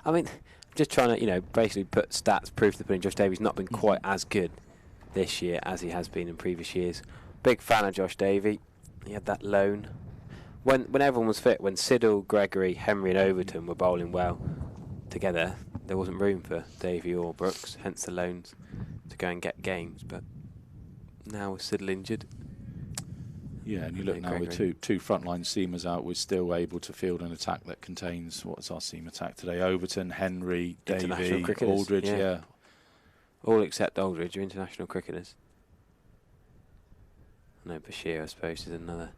I mean, just trying to, basically put stats, proof to the pudding. Josh Davey's not been quite as good this year as he has been in previous years. Big fan of Josh Davey. He had that loan. When everyone was fit, when Siddle, Gregory, Henry and Overton were bowling well together, there wasn't room for Davey or Brooks, hence the loans to go and get games. But now with Siddle injured. Yeah, and you look now with two frontline seamers out, we're still able to field an attack that contains, what's our seam attack today? Overton, Henry, Davey, Aldridge, yeah. All except Aldridge are international cricketers. No, Bashir, I suppose, is another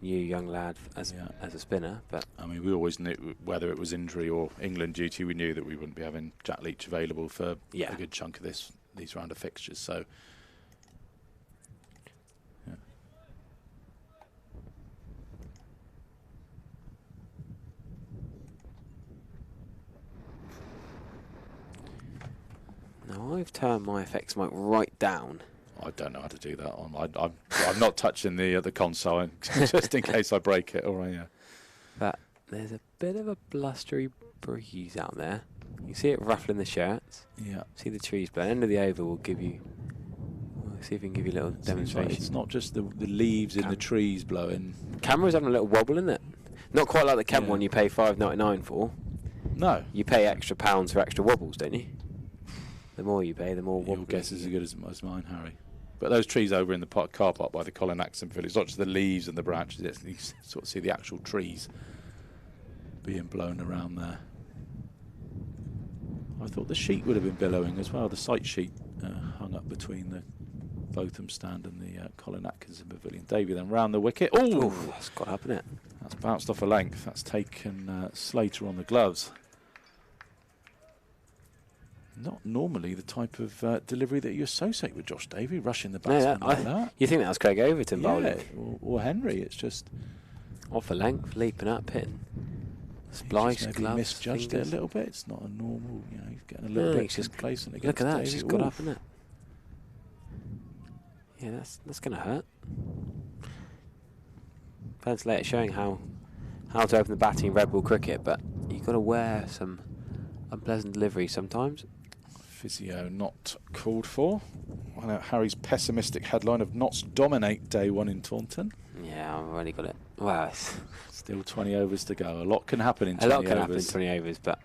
new young lad as a spinner. But I mean, we always knew, whether it was injury or England duty, we knew that we wouldn't be having Jack Leach available for a good chunk of these round of fixtures. So. Now I've turned my effects mic right down. I don't know how to do that. I'm not touching the console just in case I break it. All right, yeah. But there's a bit of a blustery breeze out there. You see it ruffling the shirts. Yeah. See the trees blowing. End of the over will give you. We'll see if we can give you a little demonstration. Like it's not just the leaves in the trees blowing. Camera's having a little wobble, isn't it? Not quite like the Chem one you pay $5.99 for. No. You pay extra pounds for extra wobbles, don't you? The more you pay, the more wobbles. Your guess is as good as mine, Harry. But those trees over in the car park by the Colin Axon Village, it's not just the leaves and the branches, you sort of see the actual trees being blown around there. I thought the sheet would have been billowing as well, the sight sheet hung up between the Botham stand and the Colin Atkinson Pavilion. Davey then round the wicket. Oh, that's got up, isn't it? That's bounced off a length. That's taken Slater on the gloves. Not normally the type of delivery that you associate with Josh Davey, rushing the batsman like that. You think that was Craig Overton bowling? Or Henry. It's just off a length, leaping up, hitting splice, maybe gloves, misjudged it a little bit. It's not a normal, he's getting a little bit complacent against Look at that, Davey. it's just got up, isn't it? Yeah, that's going to hurt. Fans later showing how to open the batting in Red Bull cricket, but you've got to wear some unpleasant delivery sometimes. Physio not called for. Harry's pessimistic headline of Notts dominate day one in Taunton. Yeah, I've already got it. Wow. Still 20 overs to go. A lot can happen in 20 overs. A lot can happen in 20 overs, but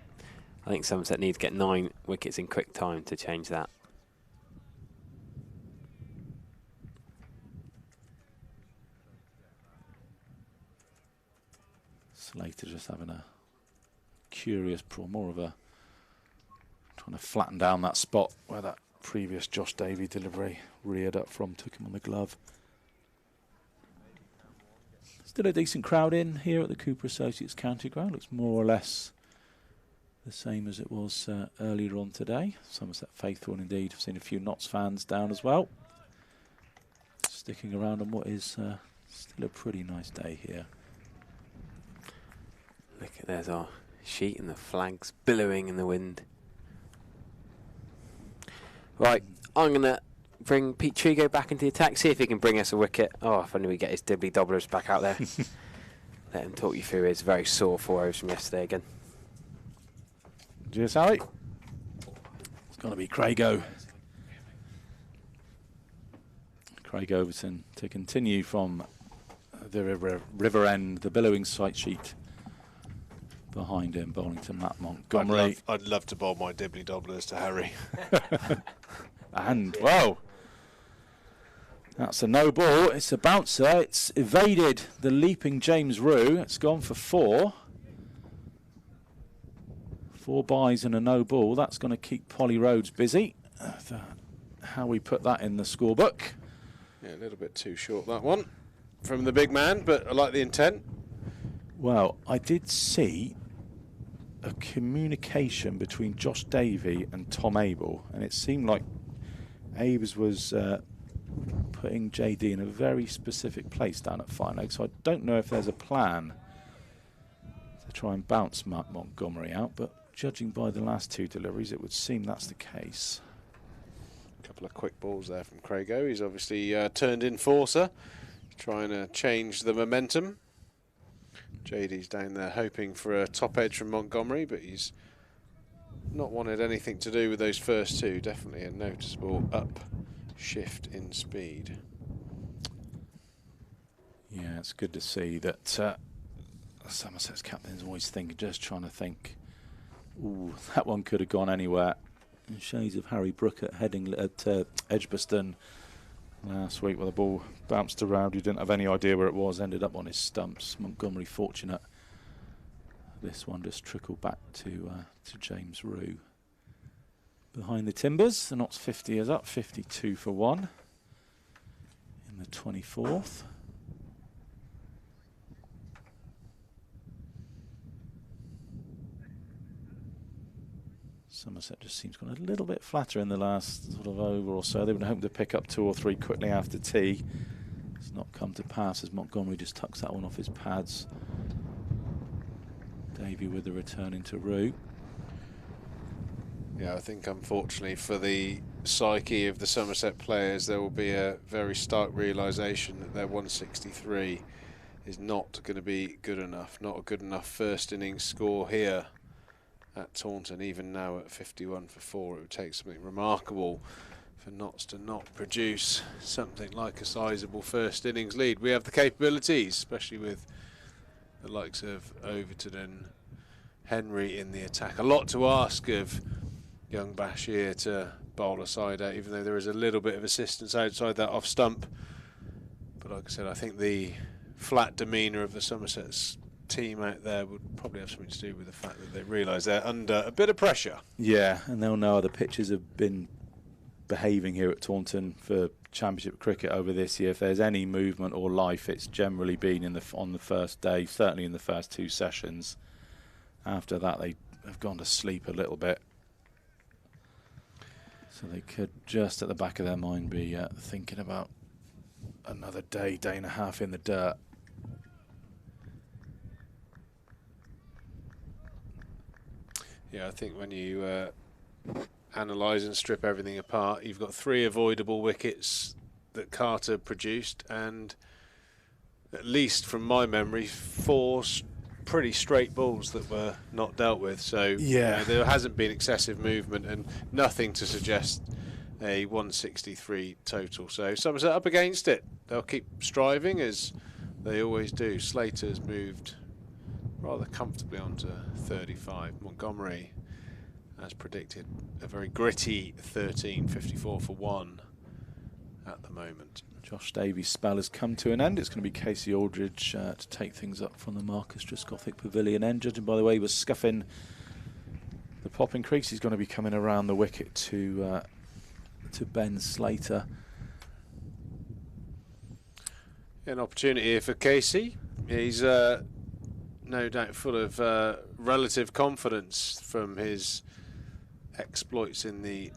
I think Somerset need to get 9 wickets in quick time to change that. Slater just having a curious, more of a trying to flatten down that spot where that previous Josh Davey delivery reared up from, took him on the glove. Still a decent crowd in here at the Cooper Associates County Ground. Looks more or less the same as it was earlier on today. Somerset faithful indeed. I've seen a few Notts fans down as well, sticking around on what is still a pretty nice day here. Look at, there's our sheet and the flags billowing in the wind. Right, I'm going to bring Pete Trigo back into the attack, see if he can bring us a wicket. Oh, if only we get his dibbly dobblers back out there. Let him talk you through his very sore 4 overs from yesterday again. Cheers, Harry. It's going to be Craigo. Craig Overton to continue from the river end, the billowing sight sheet. Behind him, bowling to Matt Montgomery. I'd love to bowl my dibbly dobblers to Harry. And, whoa, that's a no ball. It's a bouncer. It's evaded the leaping James Rue. It's gone for 4. 4 byes and a no ball. That's going to keep Polly Rhodes busy. How we put that in the scorebook. Yeah, a little bit too short, that one, from the big man, but I like the intent. Well, I did see a communication between Josh Davey and Tom Abel, and it seemed like Abes was putting JD in a very specific place down at Fine Oak, so I don't know if there's a plan to try and bounce Matt Montgomery out, but judging by the last 2 deliveries, it would seem that's the case. A couple of quick balls there from Craigo. He's obviously turned in forcer, trying to change the momentum. JD's down there hoping for a top edge from Montgomery, but he's not wanted anything to do with those first 2. Definitely a noticeable up shift in speed. Yeah, it's good to see that Somerset's captain's always just trying to think, ooh, that one could have gone anywhere. In shades of Harry Brook at Edgbaston last week, where the ball bounced around. He didn't have any idea where it was, ended up on his stumps. Montgomery fortunate. This one just trickled back to James Rue. Behind the Timbers, the Notts 50 is up, 52 for 1 in the 24th. Somerset just seems gone a little bit flatter in the last sort of over or so. They were hoping to pick up 2 or 3 quickly after tea. It's not come to pass as Montgomery just tucks that one off his pads. Davey with the return into Rue. Yeah, I think unfortunately for the psyche of the Somerset players, there will be a very stark realisation that their 163 is not going to be good enough. Not a good enough first innings score here at Taunton. Even now at 51 for 4, it would take something remarkable for Notts to not produce something like a sizable first innings lead. We have the capabilities, especially with the likes of Overton and Henry in the attack. A lot to ask of young Bashir to bowl a side out, even though there is a little bit of assistance outside that off stump. But like I said, I think the flat demeanour of the Somerset's team out there would probably have something to do with the fact that they realise they're under a bit of pressure. Yeah, and they'll know how the pitches have been behaving here at Taunton for Championship cricket over this year. If there's any movement or life, it's generally been on the first day, certainly in the first 2 sessions. After that, they have gone to sleep a little bit. So they could just at the back of their mind be thinking about another day and a half in the dirt. Yeah, I think when you analyse and strip everything apart, you've got 3 avoidable wickets that Carter produced, and at least from my memory, 4 pretty straight balls that were not dealt with. So there hasn't been excessive movement and nothing to suggest a 163 total. So Somerset up against it. They'll keep striving as they always do. Slater's moved rather comfortably onto 35. Montgomery, as predicted, a very gritty 13.54 for 1 at the moment. Josh Davies' spell has come to an end. It's going to be Casey Aldridge to take things up from the Marcus Trescothick Pavilion end. Judging by the way he was scuffing the popping crease, he's going to be coming around the wicket to Ben Slater. An opportunity here for Casey. He's no doubt full of relative confidence from his exploits in the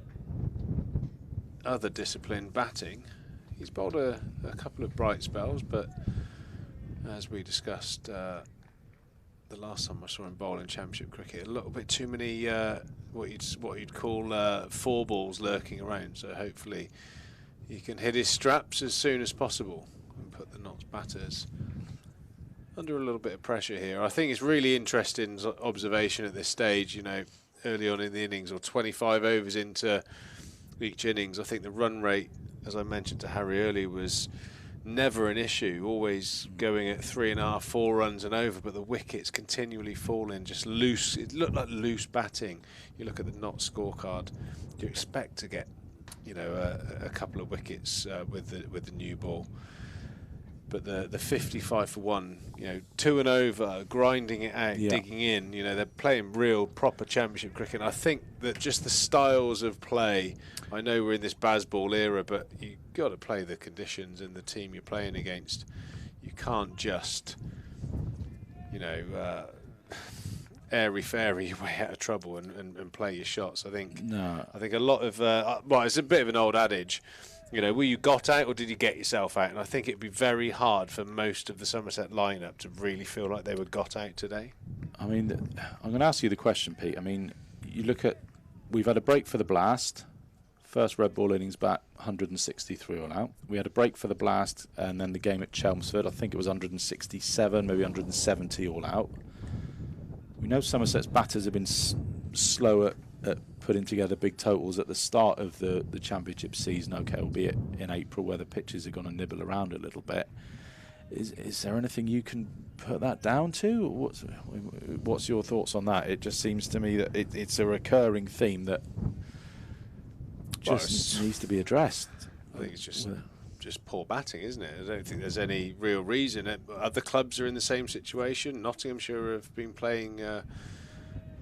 other discipline, batting. He's bowled a couple of bright spells, but as we discussed the last time I saw him bowl in Championship cricket, a little bit too many what you'd call four balls lurking around. So hopefully he can hit his straps as soon as possible and put the Notts batters under a little bit of pressure here. I think it's really interesting observation at this stage. You know, early on in the innings or 25 overs into each innings, I think the run rate, as I mentioned to Harry earlier, was never an issue, always going at 3.5, 4 runs and over, but the wickets continually falling, just loose. It looked like loose batting. You look at the Notts scorecard, you expect to get, you know, a couple of wickets with the new ball. But the 55 for 1, you know, 2 and over, grinding it out, digging in, you know, they're playing real proper Championship cricket. And I think that just the styles of play, I know we're in this Bazball era, but you've got to play the conditions and the team you're playing against. You can't just, you know, airy-fairy your way out of trouble and play your shots. I think a lot of, well, it's a bit of an old adage. You know, were you got out or did you get yourself out? And I think it'd be very hard for most of the Somerset lineup to really feel like they were got out today. I mean, I'm going to ask you the question, Pete. I mean, you look at, we've had a break for the blast. First red ball innings back, 163 all out. We had a break for the blast and then the game at Chelmsford. I think it was 167, maybe 170 all out. We know Somerset's batters have been slow at putting together big totals at the start of the Championship season, okay, albeit in April where the pitches are going to nibble around a little bit. Is there anything you can put that down to? What's your thoughts on that? It just seems to me that it's a recurring theme that just needs to be addressed. I think it's just poor batting, isn't it? I don't think there's any real reason. Other clubs are in the same situation. Nottinghamshire have been playing,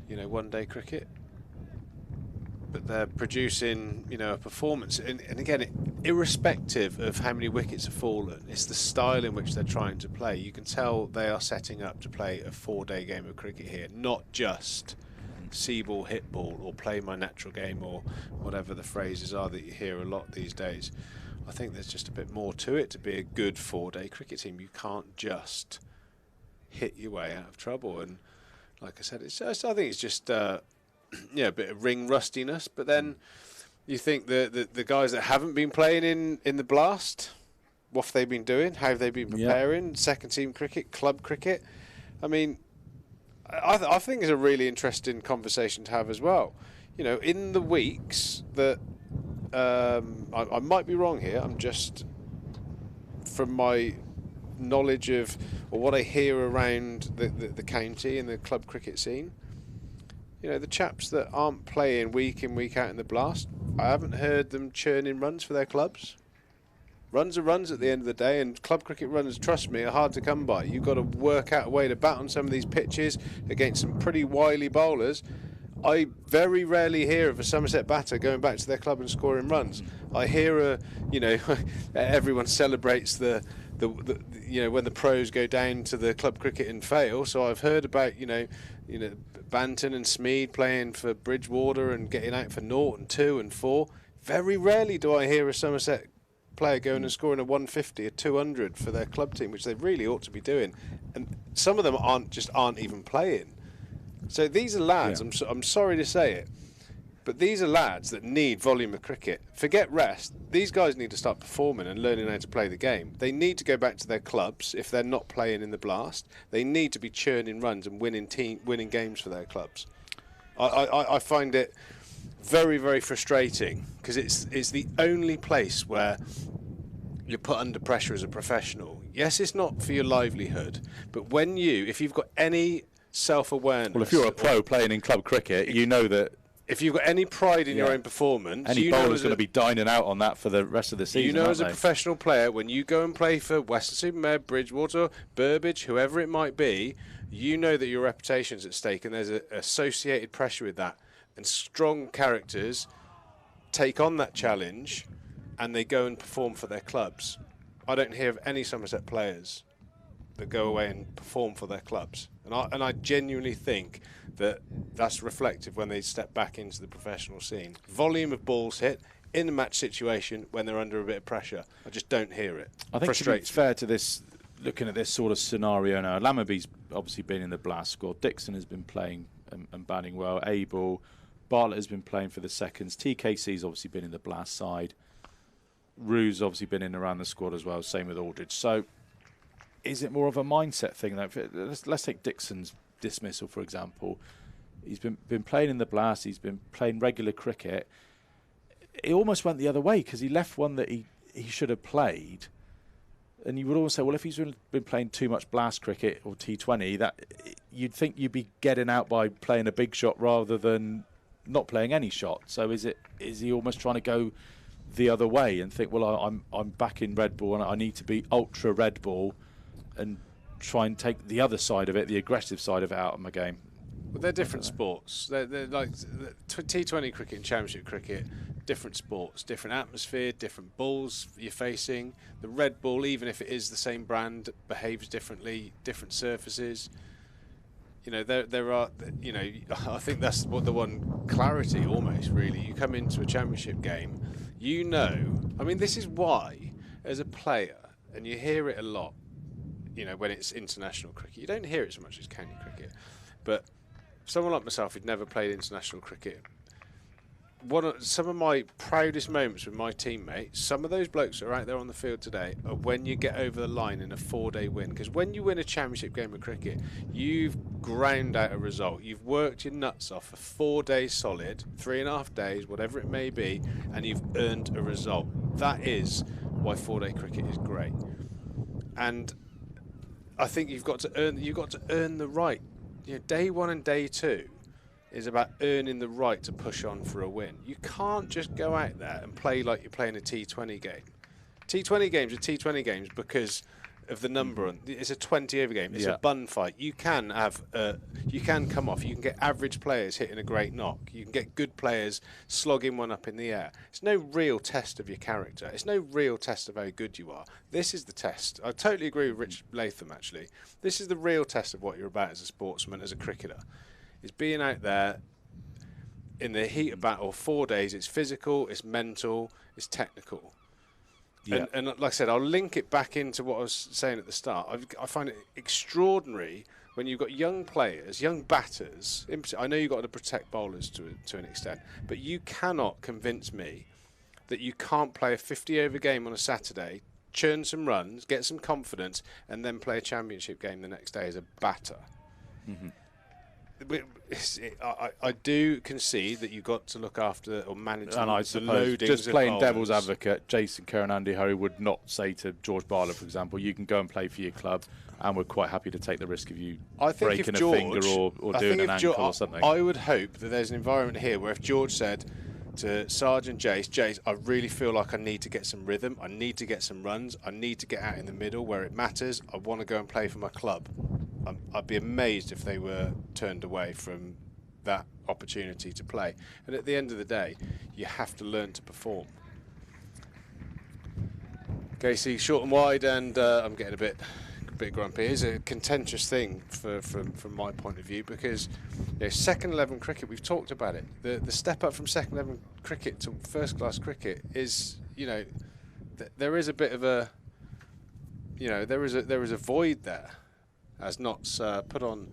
you know, one-day cricket, but they're producing, you know, a performance. And again, irrespective of how many wickets have fallen, it's the style in which they're trying to play. You can tell they are setting up to play a 4-day game of cricket here, not just see ball, hit ball, or play my natural game, or whatever the phrases are that you hear a lot these days. I think there's just a bit more to it to be a good 4-day cricket team. You can't just hit your way out of trouble. And like I said, I think it's just yeah, a bit of ring rustiness. But then you think the guys that haven't been playing in the blast, what have they been doing? How have they been preparing? Second team cricket, club cricket. I mean, I think it's a really interesting conversation to have as well. You know, in the weeks that I might be wrong here. I'm just, from my knowledge of, or what I hear around the county and the club cricket scene, you know, the chaps that aren't playing week in, week out in the blast, I haven't heard them churning runs for their clubs. Runs are runs at the end of the day, and club cricket runs, trust me, are hard to come by. You've got to work out a way to bat on some of these pitches against some pretty wily bowlers. I very rarely hear of a Somerset batter going back to their club and scoring runs. I hear, you know, everyone celebrates the you know, when the pros go down to the club cricket and fail. So I've heard about, you know, Banton and Smead playing for Bridgewater and getting out for 0 and 2 and 4. Very rarely do I hear a Somerset player going and scoring a 150, a 200 for their club team, which they really ought to be doing. And some of them aren't even playing. So these are lads, I'm sorry to say it, But these are lads that need volume of cricket. Forget rest. These guys need to start performing and learning how to play the game. They need to go back to their clubs if they're not playing in the Blast. They need to be churning runs and winning games for their clubs. I find it very, very frustrating because it's the only place where you're put under pressure as a professional. Yes, it's not for your livelihood, but if you've got any self-awareness... Well, if you're a pro playing in club cricket, you know that... If you've got any pride in your own performance... Any bowler's going to be dining out on that for the rest of the season, You know, as a professional player, when you go and play for Western-super-Mare, Bridgewater, Burbage, whoever it might be, you know that your reputation's at stake and there's an associated pressure with that. And strong characters take on that challenge and they go and perform for their clubs. I don't hear of any Somerset players that go away and perform for their clubs. And I genuinely think that that's reflective when they step back into the professional scene. Volume of balls hit in a match situation when they're under a bit of pressure. I just don't hear it. I think to be fair to this, looking at this sort of scenario now, Lammerby's obviously been in the Blast squad. Dixon has been playing and batting well. Abel, Bartlett has been playing for the seconds. TKC's obviously been in the Blast side. Rue's obviously been in around the squad as well. Same with Aldridge. So is it more of a mindset thing? Let's take Dixon's dismissal, for example. He's been playing in the Blast. He's been playing regular cricket. It almost went the other way because he left one that he should have played. And you would always say, well, if he's been playing too much Blast cricket or T20, that you'd think you'd be getting out by playing a big shot rather than not playing any shot. So is he almost trying to go the other way and think, well, I'm back in red ball and I need to be ultra red ball and try and take the other side of it, the aggressive side of it, out of my game? Well, they're different sports. They're like T20 cricket and Championship cricket, different sports, different atmosphere, different balls you're facing. The red ball, even if it is the same brand, behaves differently, different surfaces. You know, there are, you know, I think that's what the one clarity almost, really. You come into a Championship game, you know, I mean, this is why, as a player, and you hear it a lot, you know, when it's international cricket. You don't hear it so much as county cricket. But someone like myself who'd never played international cricket, some of my proudest moments with my teammates, some of those blokes that are out there on the field today, are when you get over the line in a 4-day win. Because when you win a Championship game of cricket, you've ground out a result. You've worked your nuts off for 4 days solid, 3.5 days, whatever it may be, and you've earned a result. That is why 4-day cricket is great. And I think you've got to earn the right. You know, day 1 and day 2 is about earning the right to push on for a win. You can't just go out there and play like you're playing a T20 game. T20 games are T20 games because of the number. It's a 20-over game. It's a bun fight. You can come off. You can get average players hitting a great knock. You can get good players slogging one up in the air. It's no real test of your character. It's no real test of how good you are. This is the test. I totally agree with Rich Latham, actually. This is the real test of what you're about as a sportsman, as a cricketer. It's being out there in the heat of battle 4 days. It's physical, it's mental, it's technical. Yeah. And like I said, I'll link it back into what I was saying at the start. I find it extraordinary when you've got young players, young batters. I know you've got to protect bowlers to an extent, but you cannot convince me that you can't play a 50-over game on a Saturday, churn some runs, get some confidence, and then play a Championship game the next day as a batter. Mm-hmm. I do concede that you've got to look after or manage and I suppose just playing devil's advocate, Jason Kerr and Andy Hurry would not say to George Bartlett, for example, you can go and play for your club and we're quite happy to take the risk of you breaking a finger or doing an ankle or something. I would hope that there's an environment here where if George said to Sergeant Jace, I really feel like I need to get some rhythm, I need to get some runs, I need to get out in the middle where it matters, I want to go and play for my club. I'd be amazed if they were turned away from that opportunity to play. And at the end of the day, you have to learn to perform. Casey, short and wide, and I'm getting a bit grumpy. It's a contentious thing from my point of view because, you know, second 11 cricket, we've talked about it. The step up from second 11 cricket to first class cricket is, you know, there is a bit of a, you know, there is a void there. As Notts put on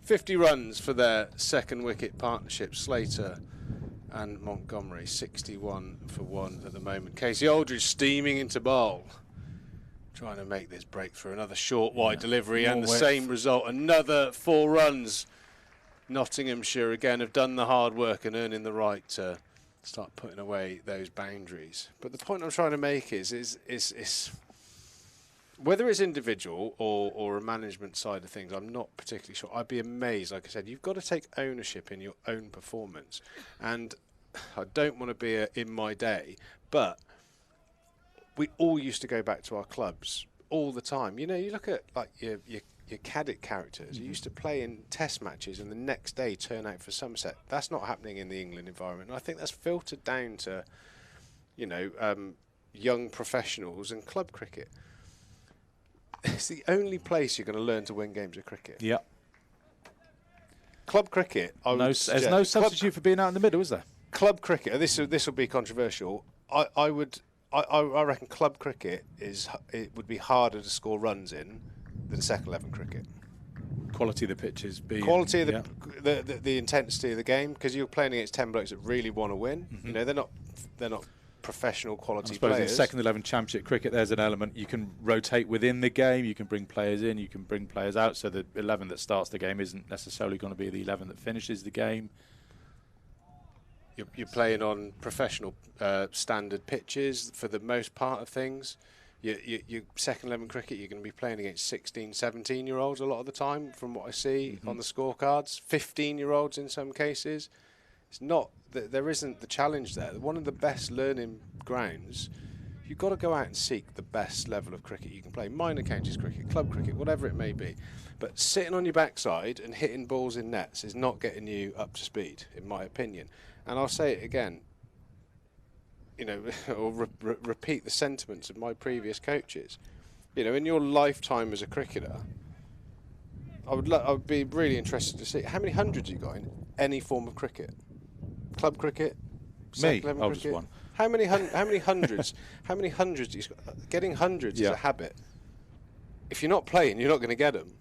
50 runs for their second wicket partnership, Slater and Montgomery 61 for 1 at the moment. Casey Aldridge steaming into bowl, trying to make this breakthrough. Another short wide delivery and the same result. Another 4 runs. Nottinghamshire again have done the hard work and earning the right to start putting away those boundaries. But the point I'm trying to make is whether it's individual or a management side of things, I'm not particularly sure. I'd be amazed. Like I said, you've got to take ownership in your own performance. And I don't want to be in my day, but we all used to go back to our clubs all the time. You know, you look at like your cadet characters. You used to play in test matches and the next day turn out for Somerset. That's not happening in the England environment. And I think that's filtered down to, you know, young professionals and club cricket. It's the only place you're going to learn to win games of cricket. Yeah. Club cricket. There's no substitute for being out in the middle, is there? Club cricket. This will be controversial. I reckon club cricket would be harder to score runs in than second 11 cricket. Quality of the pitches, quality of the intensity of the game, because you're playing against 10 blokes that really want to win. You know, they're not professional quality players. In second 11 championship cricket, there's an element you can rotate within the game. You can bring players in, you can bring players out. So the 11 that starts the game isn't necessarily going to be the 11 that finishes the game. You're playing on professional standard pitches for the most part of things. Your second 11 cricket, you're going to be playing against 16, 17-year-olds a lot of the time, from what I see on the scorecards. 15-year-olds in some cases. It's not there isn't the challenge there. One of the best learning grounds. You've got to go out and seek the best level of cricket you can play. Minor counties cricket, club cricket, whatever it may be. But sitting on your backside and hitting balls in nets is not getting you up to speed, in my opinion. And I'll say it again, you know, or repeat the sentiments of my previous coaches. You know, in your lifetime as a cricketer, I would be really interested to see how many hundreds you got in any form of cricket. Club cricket, me, I was one. How many hundreds? How many hundreds? Getting hundreds is a habit. If you're not playing, you're not going to get them.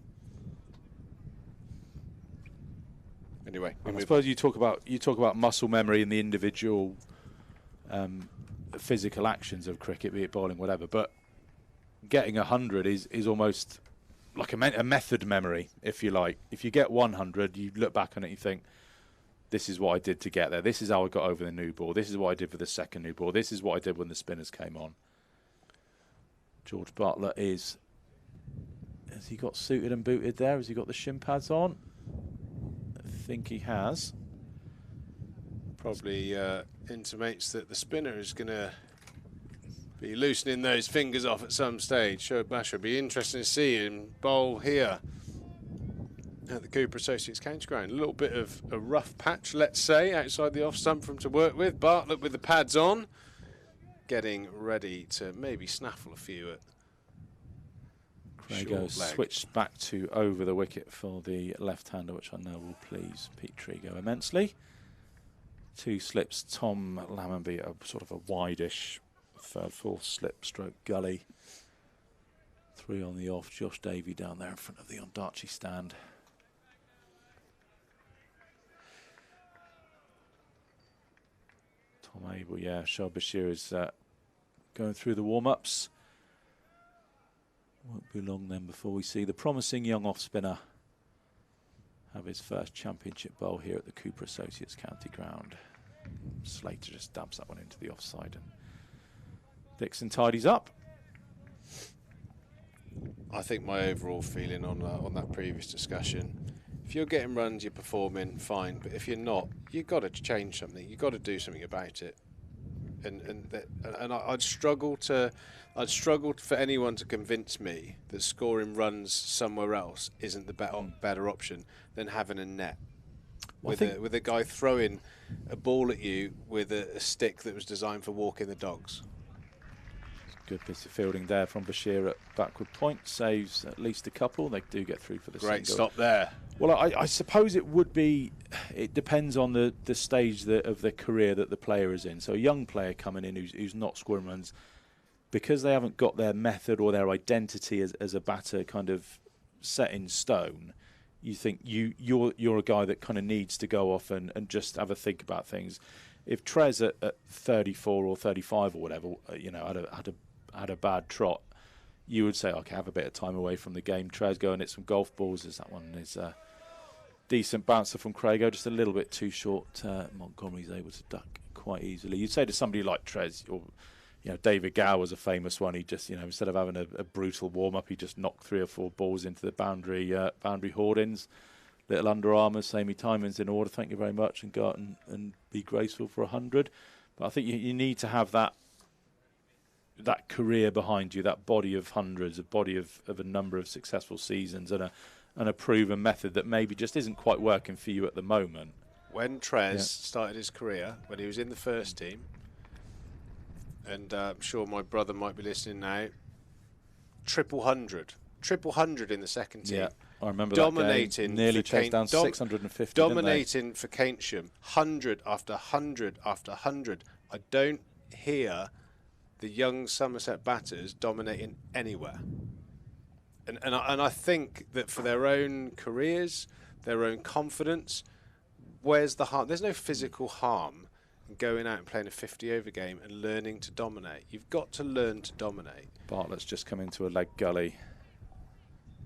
Anyway, I suppose you talk about muscle memory and the individual physical actions of cricket, be it bowling, whatever. But getting 100 is almost like a method memory, if you like. If you get 100, you look back on it, and you think, this is what I did to get there. This is how I got over the new ball. This is what I did for the second new ball. This is what I did when the spinners came on. George Bartlett has he got suited and booted there? Has he got the shin pads on? I think he has. Probably intimates that the spinner is going to be loosening those fingers off at some stage. Shoaib Bashir, be interesting to see him bowl here at the Cooper Associates County Ground. A little bit of a rough patch, let's say, outside the off stump for him to work with. Bartlett with the pads on, getting ready to maybe snaffle a few at Trigo switched back to over the wicket for the left-hander, which I know will please Pete Trigo immensely. 2 slips, Tom Lammonby, a sort of a wide-ish third, fourth slip stroke gully. 3 on the off, Josh Davey down there in front of the Ondarchi stand. Tom Abel, yeah, Shoaib Bashir is going through the warm-ups. Won't be long then before we see the promising young off-spinner have his first championship bowl here at the Cooper Associates County Ground. Slater just dabs that one into the offside and Dixon tidies up. I think my overall feeling on that previous discussion, if you're getting runs, you're performing, fine. But if you're not, you've got to change something. You've got to do something about it. And I'd struggle for anyone to convince me that scoring runs somewhere else isn't the better option than having a net with a guy throwing a ball at you with a stick that was designed for walking the dogs. Good piece of fielding there from Bashir at backward point. Saves at least a couple. They do get through for the great single. Stop there. Well, I suppose it would be. It depends on the stage of their career that the player is in. So a young player coming in who's not scoring runs, because they haven't got their method or their identity as a batter kind of set in stone. You think you're a guy that kind of needs to go off and just have a think about things. if Trez at 34 or 35 or whatever, had a bad trot, you would say, okay, have a bit of time away from the game. Trez, go and hit some golf balls. As that one is a decent bouncer from Craigo, just a little bit too short. Montgomery's able to duck quite easily. You'd say to somebody like Trez, or David Gow was a famous one. He just, instead of having a brutal warm up, he just knocked 3 or 4 balls into the boundary hoardings. Little underarmers, samey timings in order. Thank you very much, and go out and be graceful for 100. But I think you need to have that career behind you, that body of hundreds, a body of a number of successful seasons, and a proven method that maybe just isn't quite working for you at the moment. When Trez started his career, when he was in the first team, and I'm sure my brother might be listening now, triple hundred in the second team. Yeah, I remember dominating that game. Nearly chased down 650. Dominating for Keynsham, 100 after 100 after 100. I don't hear the young Somerset batters dominating anywhere. And I think that for their own careers, their own confidence, where's the harm? There's no physical harm in going out and playing a 50-over game and learning to dominate. You've got to learn to dominate. Bartlett's just come into a leg gully.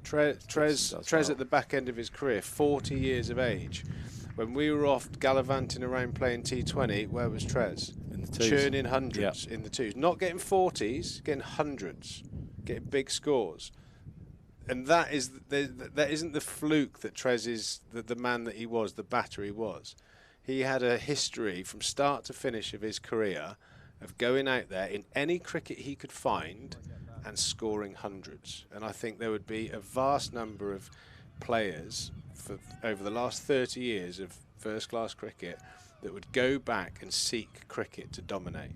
Trez at the back end of his career, 40 years of age. When we were off gallivanting around playing T20, where was Trez? In the twos. Churning hundreds in the twos. Not getting 40s, getting hundreds, getting big scores. And that isn't the fluke that Trez is the man that he was, the batter he was. He had a history from start to finish of his career of going out there in any cricket he could find and scoring hundreds. And I think there would be a vast number of players over the last 30 years of first-class cricket that would go back and seek cricket to dominate.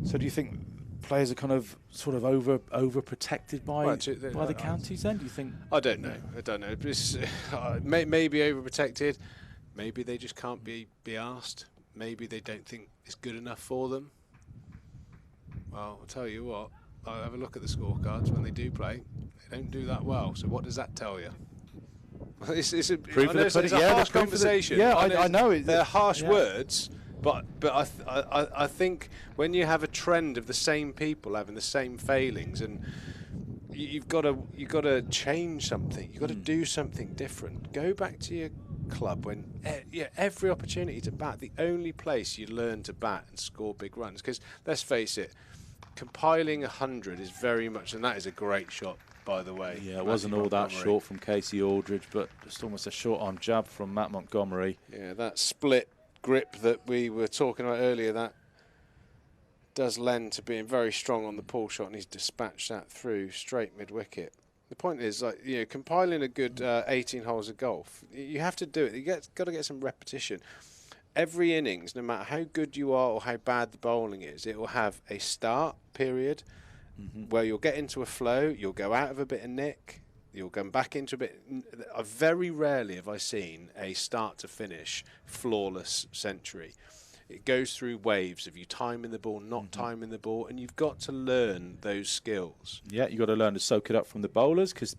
So do you think players are kind of sort of overprotected by the counties then, do you think? I don't know. Maybe overprotected. Maybe they just can't be asked. Maybe they don't think it's good enough for them. Well, I'll tell you what, I'll have a look at the scorecards when they do play. They don't do that well. So what does that tell you? It's a harsh conversation. I know. They're harsh words. But I think when you have a trend of the same people having the same failings, and you've got to change something, you've got to do something different. Go back to your club when every opportunity to bat. The only place you learn to bat and score big runs, because let's face it, compiling 100 is very much, and that is a great shot, by the way. Yeah, it wasn't all that short from Casey Aldridge, but just almost a short arm jab from Matt Montgomery. Yeah, that split grip that we were talking about earlier, that does lend to being very strong on the pull shot, and he's dispatched that through straight mid-wicket. The point is, compiling a good 18 holes of golf, you have to do it. You've got to get some repetition. Every innings, no matter how good you are or how bad the bowling is, it will have a start period where you'll get into a flow, you'll go out of a bit of nick, you'll come back into a bit. Very rarely have I seen a start to finish flawless century. It goes through waves of you timing the ball, not timing the ball, and you've got to learn those skills. Yeah, you've got to learn to soak it up from the bowlers, because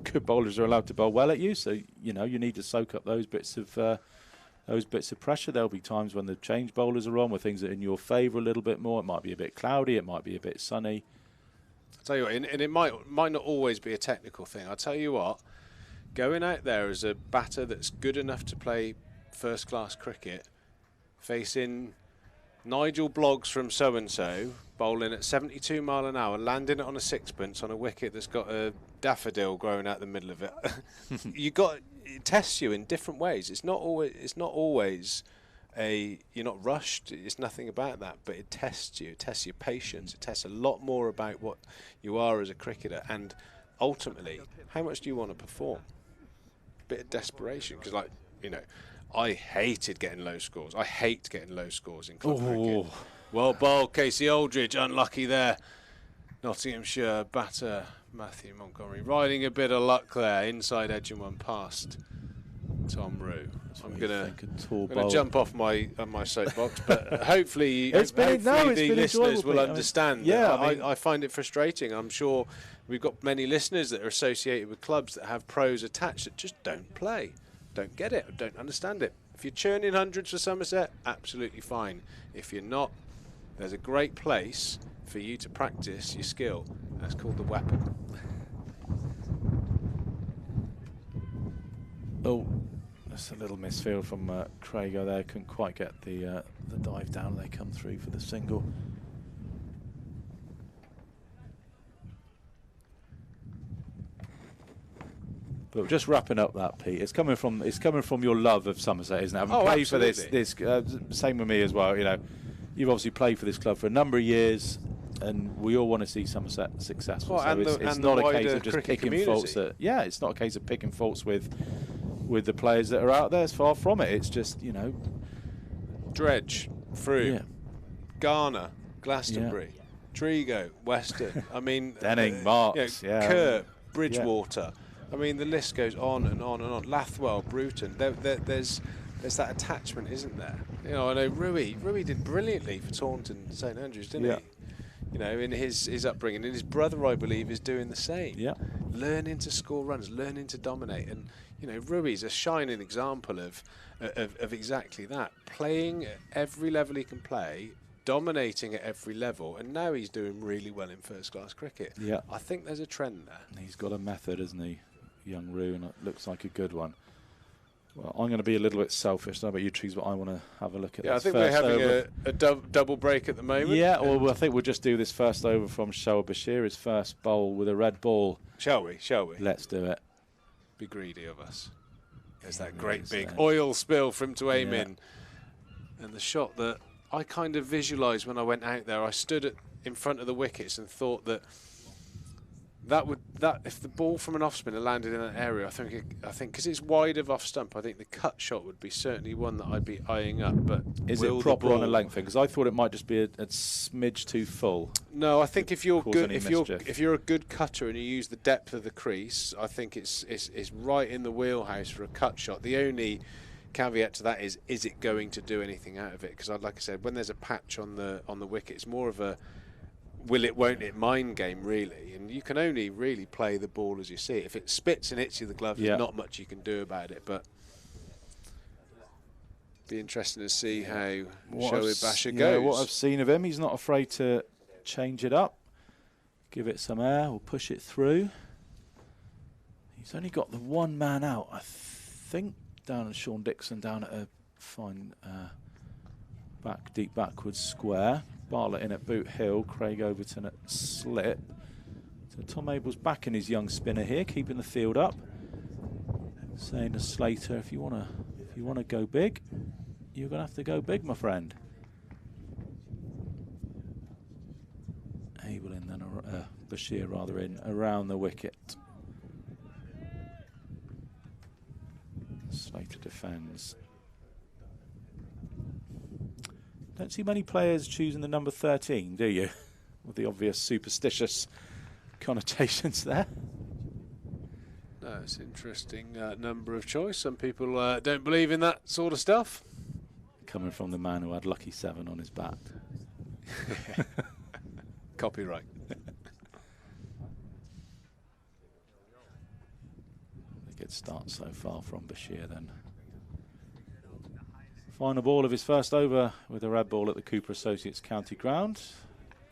good bowlers are allowed to bowl well at you, so you need to soak up those bits of pressure. There'll be times when the change bowlers are on, where things are in your favour a little bit more. It might be a bit cloudy, it might be a bit sunny. I'll tell you what, and it might not always be a technical thing. I'll tell you what, going out there as a batter that's good enough to play first-class cricket, facing Nigel Bloggs from so-and-so, bowling at 72 mile an hour, landing it on a sixpence on a wicket that's got a daffodil growing out the middle of it. It tests you in different ways. It's not always you're not rushed. It's nothing about that, but it tests you. It tests your patience. It tests a lot more about what you are as a cricketer, and ultimately, how much do you want to perform? A bit of desperation, because I hated getting low scores. I hate getting low scores in club cricket. Well bowled, Casey Aldridge, unlucky there. Nottinghamshire batter Matthew Montgomery riding a bit of luck there, inside edge and one past Tom Rue. I'm gonna jump off my soapbox, but hopefully the listeners will understand. Yeah, I find it frustrating. I'm sure we've got many listeners that are associated with clubs that have pros attached that just don't play. don't get it, or don't understand it. If you're churning hundreds for Somerset, absolutely fine. If you're not, there's a great place for you to practice your skill. That's called the weapon. Oh, that's a little misfield from Craigo there. Couldn't quite get the dive down. They come through for the single. But just wrapping up that, Pete, it's coming from your love of Somerset, isn't it? Having played absolutely. for this same with me as well. You know, you've obviously played for this club for a number of years, and we all want to see Somerset successful. So it's not a case of just picking faults. It's not a case of picking faults with the players that are out there. It's far from it. It's just, you know, Dredge, Froome, Garner, Glastonbury, Trigo, Western. I mean, Denning, Marks, Kerr, Bridgewater. I mean, the list goes on and on and on. Lathwell, Bruton. There's that attachment, isn't there? You know, I know Rui did brilliantly for Taunton St Andrews, didn't he? You know, in his upbringing, and his brother, I believe, is doing the same. Yeah. Learning to score runs, learning to dominate, and you know, Rui's a shining example of exactly that. Playing at every level he can play, dominating at every level, and now he's doing really well in first-class cricket. Yeah. I think there's a trend there. He's got a method, hasn't he, young Rue, and it looks like a good one. Well, I'm going to be a little bit selfish. I don't know about you, Trees, but I want to have a look at this. I think we're having a double break at the moment. Yeah, well, I think we'll just do this first over from Shoaib Bashir, his first bowl with a red ball. Shall we? Let's do it. Be greedy of us. There's that great big oil spill for him to aim in. And the shot that I kind of visualised when I went out there, I stood in front of the wickets and thought that if the ball from an off spinner landed in that area, I think because it's wide of off stump, I think the cut shot would be certainly one that I'd be eyeing up. But is it proper on a length thing? Because I thought it might just be a smidge too full. No, I think if you're good, if you're a good cutter and you use the depth of the crease, I think it's right in the wheelhouse for a cut shot. The only caveat to that is it going to do anything out of it? Because like I said, when there's a patch on the wicket, it's more of a will it, won't it mind game, really. And you can only really play the ball as you see it. If it spits and hits you the glove, there's not much you can do about it. But be interesting to see how Shoaib Bashir goes. What I've seen of him, he's not afraid to change it up, give it some air, or push it through. He's only got the one man out, I think, down at Sean Dixon, down at a fine deep backwards square. Bartlett in at Boot Hill, Craig Overton at Slit. So Tom Abel's backing his young spinner here, keeping the field up. Saying to Slater, if you wanna go big, you're gonna have to go big, my friend. Abel in then, Bashir rather, in around the wicket. Slater defends. Don't see many players choosing the number 13, do you? With the obvious superstitious connotations there. No, it's an interesting number of choice. Some people don't believe in that sort of stuff. Coming from the man who had lucky 7 on his bat. Copyright. A good start so far from Bashir then. Final ball of his first over with a red ball at the Cooper Associates County Ground.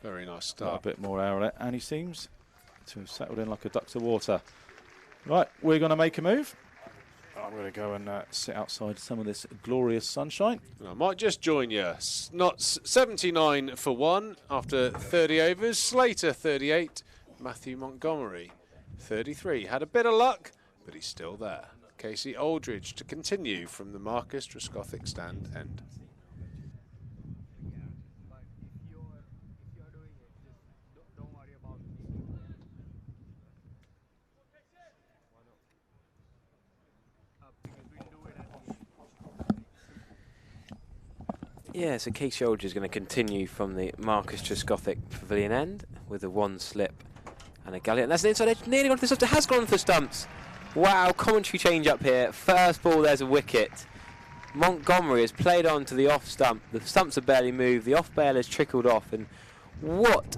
Very nice start. Got a bit more air on it, and he seems to have settled in like a duck to water. Right, we're going to make a move. I'm going to go and sit outside some of this glorious sunshine. I might just join you. Not 79 for 1 after 30 overs. Slater 38. Matthew Montgomery 33. Had a bit of luck, but he's still there. Casey Aldridge to continue from the Marcus Trescothick stand end. Yeah, so Casey Aldridge is going to continue from the Marcus Trescothick pavilion end with a 1 slip and a galleon. That's an inside edge, nearly gone for the stumps. It has gone for the stumps. Wow, commentary change up here. First ball, there's a wicket. Montgomery has played on to the off stump. The stumps have barely moved. The off bail has trickled off. And what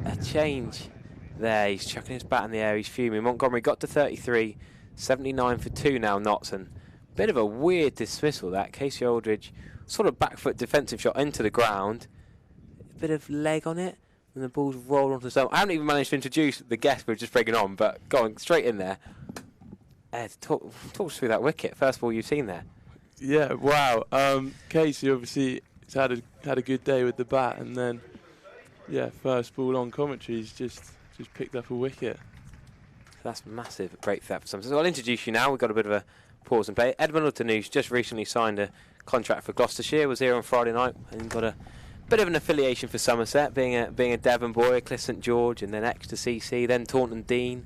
a change there. He's chucking his bat in the air. He's fuming. Montgomery got to 33. 79 for 2 now, Knotts. And Bit of a weird dismissal that. Casey Aldridge, sort of back foot defensive shot into the ground. A bit of leg on it, and the ball's rolled onto the zone. I haven't even managed to introduce the guest we're just bringing on, but going straight in there. Ed, talk us through that wicket. First ball you've seen there. Yeah, wow. Casey obviously has had a good day with the bat, and then first ball on commentary, he's just picked up a wicket. That's massive breakthrough for Somerset. So I'll introduce you now. We've got a bit of a pause and play. Ed Middleton, who's just recently signed a contract for Gloucestershire, was here on Friday night and got a bit of an affiliation for Somerset, being a Devon boy, Cliff St George, and then Exeter CC, then Taunton Dean,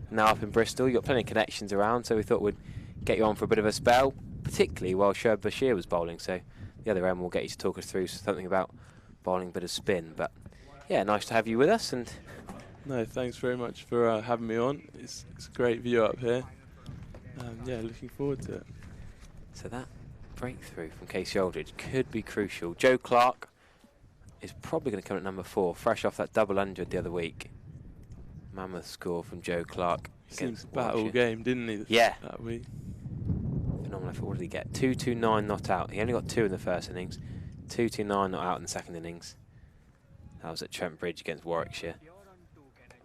and now up in Bristol. You've got plenty of connections around, so we thought we'd get you on for a bit of a spell, particularly while Sherb Bashir was bowling. So the other end will get you to talk us through something about bowling a bit of spin. But yeah, nice to have you with us. And no, thanks very much for having me on. It's a great view up here. Looking forward to it. So that breakthrough from Casey Aldridge could be crucial. Joe Clark is probably going to come at number 4, fresh off that double 100 the other week. Mammoth score from Joe Clark. Seems to bat all game, didn't he? That week. Phenomenal effort. What did he get? 229 not out. He only got 2 in the first innings. 229 not out in the second innings. That was at Trent Bridge against Warwickshire.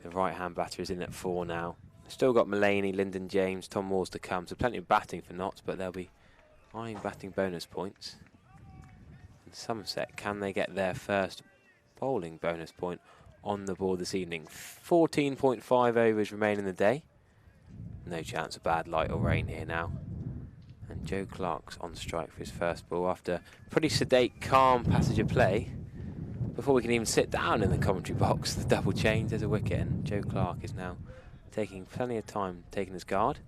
The right-hand batter is in at 4 now. Still got Mulaney, Lyndon James, Tom Moores to come, so plenty of batting for Notts, but they'll be eyeing batting bonus points. And Somerset, can they get their first bowling bonus point on the board this evening? 14.5 overs remain in the day. No chance of bad light or rain here now. And Joe Clark's on strike for his first ball after pretty sedate, calm passage of play. Before we can even sit down in the commentary box, the double change, there's a wicket, and Joe Clark is now taking plenty of time taking his guard.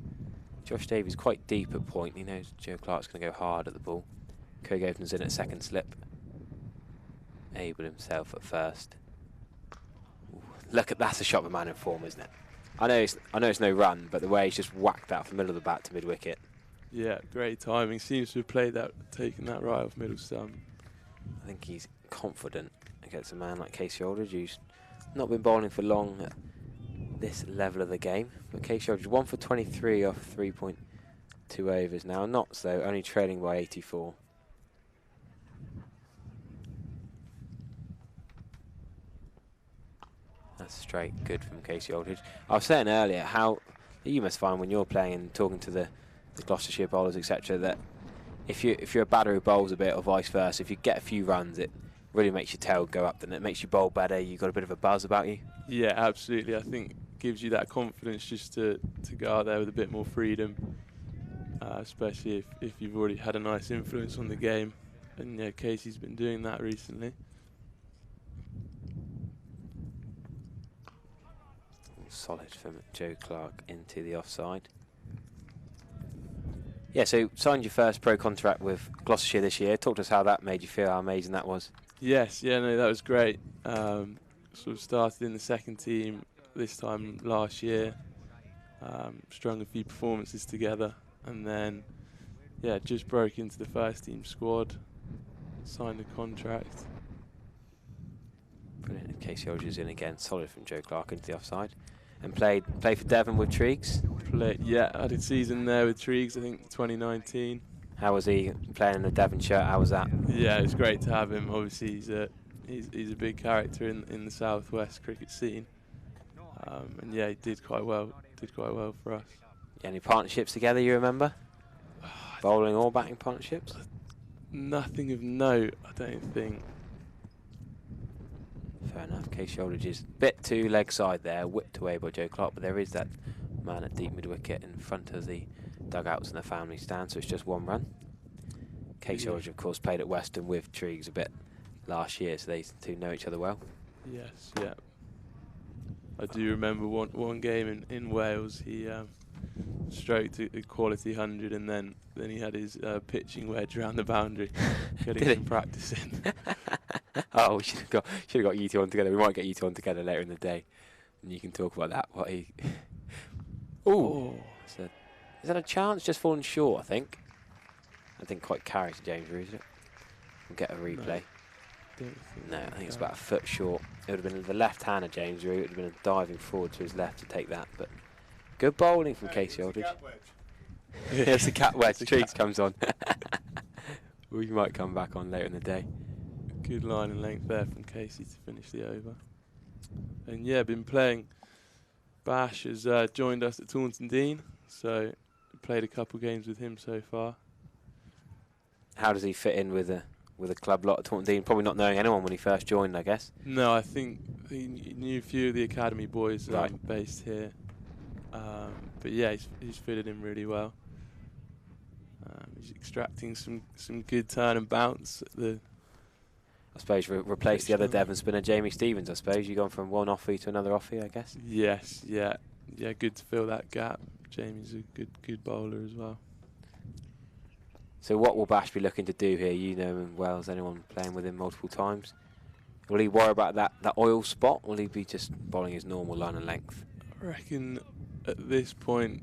Josh Davies quite deep at point. He knows Joe Clark's going to go hard at the ball. Craig Overton's in at second slip. Abel himself at first. Ooh, look at that's a shot of a man in form, isn't it? I know it's no run, but the way he's just whacked that from the middle of the bat to mid wicket. Yeah, great timing. Seems to have played that, taken that right off middle stump. I think he's confident against a man like Casey Aldridge, who's not been bowling for long at this level of the game. But Casey Aldridge 1 for 23 off 3.2 overs now. Notts though only trailing by 84. That's straight good from Casey Aldridge. I was saying earlier how you must find when you're playing and talking to the Gloucestershire bowlers, etc., that if you're a batter who bowls a bit or vice versa, if you get a few runs, it really makes your tail go up, and it makes you bowl better. You've got a bit of a buzz about you. Yeah, absolutely. I think it gives you that confidence just to go out there with a bit more freedom, especially if you've already had a nice influence on the game. And yeah, Casey's been doing that recently. Solid from Joe Clark into the offside. Yeah, so signed your first pro contract with Gloucestershire this year. Talk to us how that made you feel, how amazing that was. Yes, yeah, no, that was great. Sort of started in the second team this time last year. Strung a few performances together, and then yeah, just broke into the first team squad. Signed a contract. Brilliant. Casey Aldridge in again. Solid from Joe Clark into the offside. And played for Devon with Triggs? Yeah, I did a season there with Triggs, I think 2019. How was he playing in the Devon shirt? How was that? Yeah, it was great to have him. Obviously, he's a big character in the southwest cricket scene. And yeah, he did quite well. Did quite well for us. Any partnerships together you remember? Bowling or batting partnerships? Nothing of note, I don't think. Fair enough. Casey Aldridge is a bit too leg side there, whipped away by Joe Clark, but there is that man at deep mid wicket in front of the dugouts and the family stand, so it's just 1 run. Casey Aldridge, of course, played at Western with Triggs a bit last year, so they two know each other well. Yes, yeah. I do remember one game in Wales. He stroked a quality 100, and then he had his pitching wedge around the boundary, getting some practice in. Oh, we should have got you two on together. We might get you two on together later in the day, and you can talk about that. What he? Ooh, is that a chance? Just falling short, I think. I didn't quite carry to James Reed. We'll get a replay. No, I think it's about a foot short. It would have been the left-hander James Reed. It would have been a diving forward to his left to take that. But good bowling from Casey Aldridge. If the cat where Trees comes on. We might come back on later in the day. Good line and length there from Casey to finish the over. And yeah, been playing. Bash has joined us at Taunton Dean, so played a couple games with him so far. How does he fit in with a club lot at Taunton Dean? Probably not knowing anyone when he first joined, I guess. No, I think he knew a few of the academy boys based here. But yeah, he's fitted in really well. He's extracting some good turn and bounce at the. I suppose replace the other Devon spinner, Jamie Stevens. I suppose you've gone from one offie to another offie, I guess. Yes, yeah. Good to fill that gap. Jamie's a good bowler as well. So what will Bash be looking to do here? You know him well as anyone playing with him multiple times. Will he worry about that oil spot? Will he be just bowling his normal line and length? I reckon at this point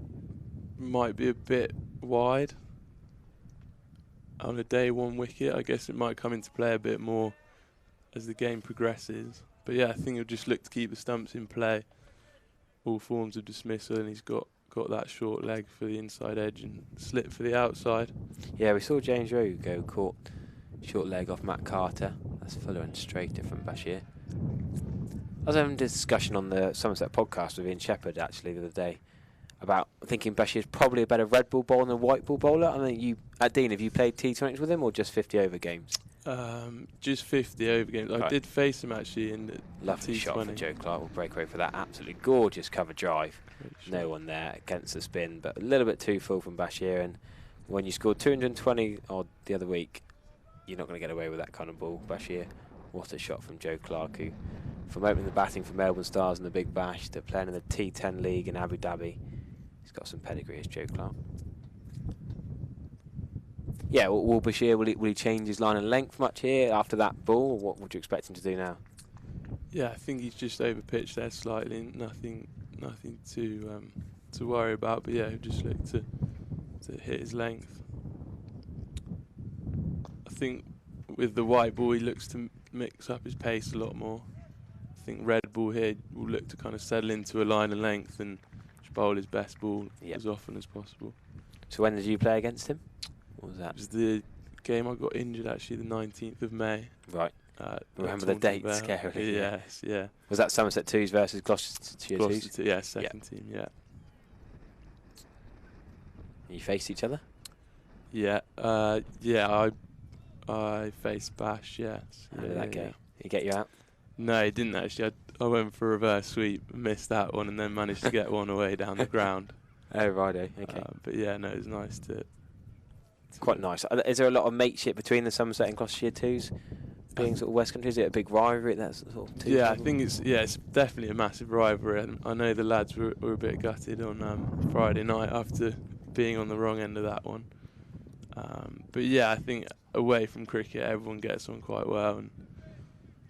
might be a bit wide. On a day one wicket, I guess it might come into play a bit more as the game progresses. But yeah, I think he'll just look to keep the stumps in play, all forms of dismissal, and he's got that short leg for the inside edge and slit for the outside. Yeah, we saw James Rowe go caught short leg off Matt Carter. That's fuller and straighter from Bashir. I was having a discussion on the Somerset podcast with Ian Shepherd actually the other day about thinking Bashir's probably a better red ball bowler than a white ball bowler. I mean, at Dean, have you played T20s with him or just 50 over games? Just 50 over games. Right. I did face him actually in the Lovely T20. shot from Joe Clark. Will break away for that absolutely gorgeous cover drive. No one there against the spin, but a little bit too full from Bashir. And when you scored 220 odd the other week, you're not going to get away with that kind of ball, Bashir. What a shot from Joe Clark, who, from opening the batting for Melbourne Stars in the Big Bash to playing in the T10 League in Abu Dhabi, he's got some pedigree as Joe Clark. Yeah, will Bashir, will he change his line and length much here after that ball? Or what would you expect him to do now? Yeah, I think he's just overpitched there slightly. Nothing to worry about. But yeah, he'll just look to hit his length. I think with the white ball, he looks to mix up his pace a lot more. I think red ball here will look to kind of settle into a line and length and just bowl his best ball as often as possible. So when did you play against him? What was that? It was the game I got injured actually, the 19th of May. Right. Remember the date scarily. Yes, yeah. Was that Somerset 2s versus Gloucestershire 2s? Yeah, second team, yeah. You faced each other? Yeah, I faced Bash, yes. How did that go? Did he get you out? No, he didn't actually. I went for a reverse sweep, missed that one, and then managed to get one away down the ground. Oh, righto, okay. But yeah, no, it was nice to quite nice. Is there a lot of mateship between the Somerset and Gloucestershire 2s? Being sort of West Country, is it a big rivalry? That's sort of I think it's definitely a massive rivalry. And I know the lads were a bit gutted on Friday night after being on the wrong end of that one. But yeah, I think away from cricket, everyone gets on quite well, and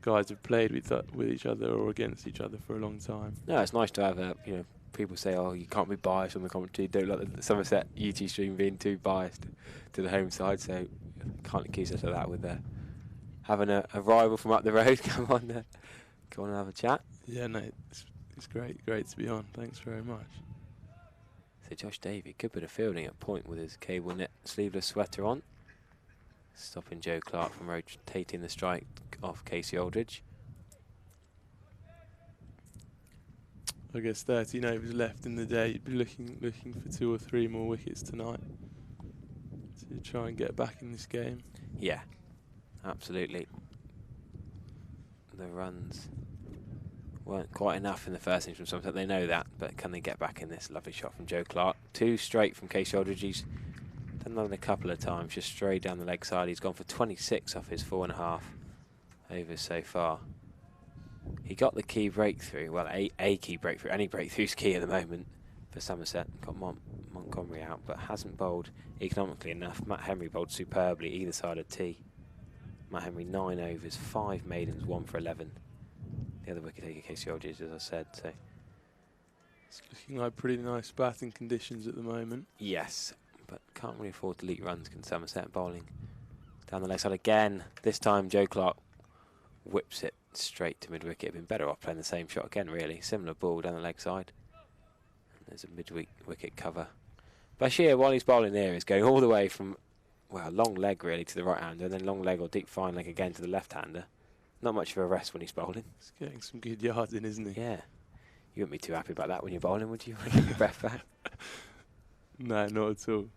guys have played with each other or against each other for a long time. No, it's nice to have people say, oh, you can't be biased on the commentary. Don't like the Somerset UT stream being too biased to the home side, so can't accuse us of that with having a rival from up the road. Come on and have a chat. Yeah, no, it's great to be on. Thanks very much. So Josh Davey, good bit of fielding at point with his cable knit sleeveless sweater on, stopping Joe Clark from rotating the strike off Casey Aldridge. I guess 13 overs left in the day. You'd be looking for 2 or 3 more wickets tonight to try and get back in this game. Yeah, absolutely. The runs weren't quite enough in the first innings from Somerset. They know that, but can they get back in this? Lovely shot from Joe Clark. 2 straight from Casey Aldridge. He's done that a couple of times, just straight down the leg side. He's gone for 26 off his 4.5 overs so far. He got the key breakthrough, well, a key breakthrough. Any breakthrough's key at the moment for Somerset. Got Montgomery out, but hasn't bowled economically enough. Matt Henry bowled superbly either side of tee. Matt Henry 9 overs, 5 maidens, 1 for 11. The other wicket taker, Casey Aldridge, as I said. So it's looking like pretty nice batting conditions at the moment. Yes, but can't really afford to leak runs, can Somerset. Bowling down the leg side again. This time Joe Clark whips it straight to mid-wicket. Been better off playing the same shot again, really. Similar ball down the leg side. And there's a mid-wicket cover Bashir, while he's bowling there, is going all the way from, well, long leg really to the right-hander, and then long leg or deep fine leg again to the left-hander. Not much of a rest when he's bowling. He's getting some good yards in, isn't he? Yeah. You wouldn't be too happy about that when you're bowling, would you? Want to get your breath back? No, not at all.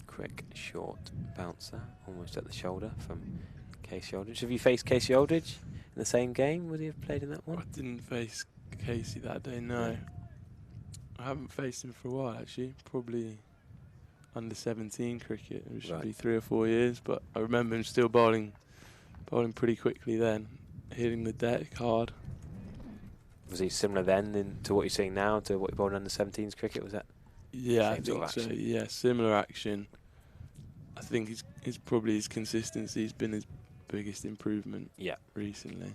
Quick, short bouncer, almost at the shoulder from Casey Aldridge. Have you faced Casey Aldridge in the same game? Would he have played in that one? I didn't face Casey that day, no. I haven't faced him for a while, actually. Probably under 17 cricket. It should be 3 or 4 years, but I remember him still bowling pretty quickly then, hitting the deck hard. Was he similar then to what you're seeing now to what you bowled under 17s cricket? Was that? Yeah, I think so. Yeah, similar action. I think his probably his consistency has been his biggest improvement. Yeah, recently.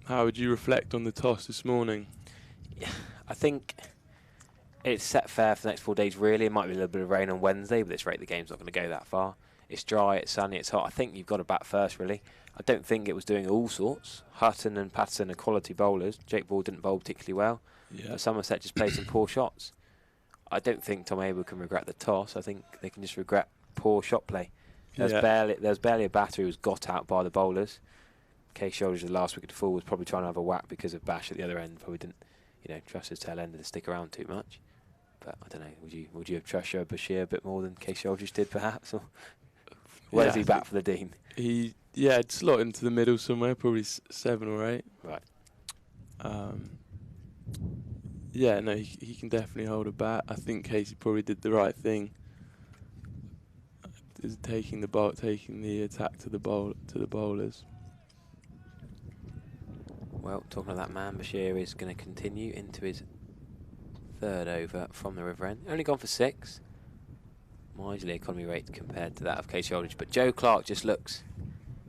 How would you reflect on the toss this morning? Yeah, I think it's set fair for the next 4 days, really. It might be a little bit of rain on Wednesday, but at this rate, the game's not going to go that far. It's dry, it's sunny, it's hot. I think you've got to bat first, really. I don't think it was doing all sorts. Hutton and Patterson are quality bowlers. Jake Ball didn't bowl particularly well. Yeah. But Somerset just played some poor shots. I don't think Tom Abel can regret the toss. I think they can just regret poor shot play. There's barely a batter who was got out by the bowlers. Case Aldridge, the last wicket to fall, was probably trying to have a whack because of Bash at the other end. Probably didn't, trust his tail ender to stick around too much. But I don't know. Would you have trusted Bashir a bit more than Case Aldridge did, perhaps? Or where does he bat for the Dean? He slot into the middle somewhere, probably 7 or 8. Right. Yeah, no, he can definitely hold a bat. I think Casey probably did the right thing, is taking the attack to the bowlers. Well, talking of that man, Bashir is going to continue into his 3rd over from the river end. Only gone for 6. Miserly economy rate compared to that of Casey Aldridge, but Joe Clark just looks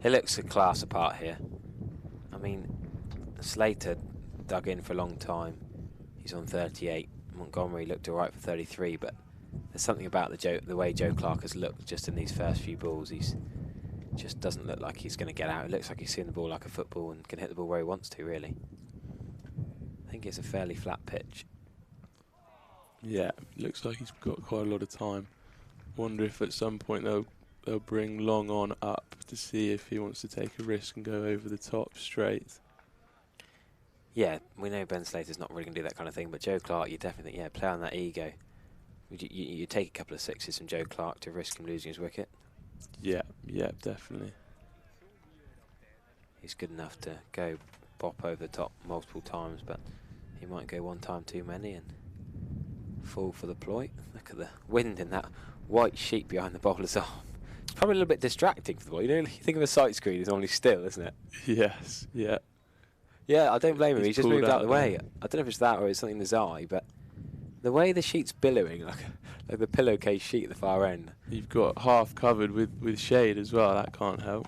a class apart here. I mean, Slater dug in for a long time. He's on 38. Montgomery looked alright for 33, but there's something about the way Joe Clark has looked just in these first few balls. He's just doesn't look like he's going to get out. It looks like he's seeing the ball like a football and can hit the ball where he wants to, really. I think it's a fairly flat pitch. Yeah, looks like he's got quite a lot of time. Wonder if at some point they'll bring Long on up to see if he wants to take a risk and go over the top straight. Yeah, we know Ben Slater's not really going to do that kind of thing, but Joe Clark, you definitely play on that ego. You take a couple of 6s from Joe Clark to risk him losing his wicket. Yeah, definitely. He's good enough to go bop over the top multiple times, but he might go one time too many and fall for the ploy. Look at the wind in that white sheet behind the bowler's arm. It's probably a little bit distracting for the ball. You think of a sight screen, it's only still, isn't it? Yes, yeah. Yeah, I don't blame him. He's just moved out of the way. I don't know if it's that or it's something in his eye, but the way the sheet's billowing, like the pillowcase sheet at the far end. You've got half covered with shade as well. That can't help.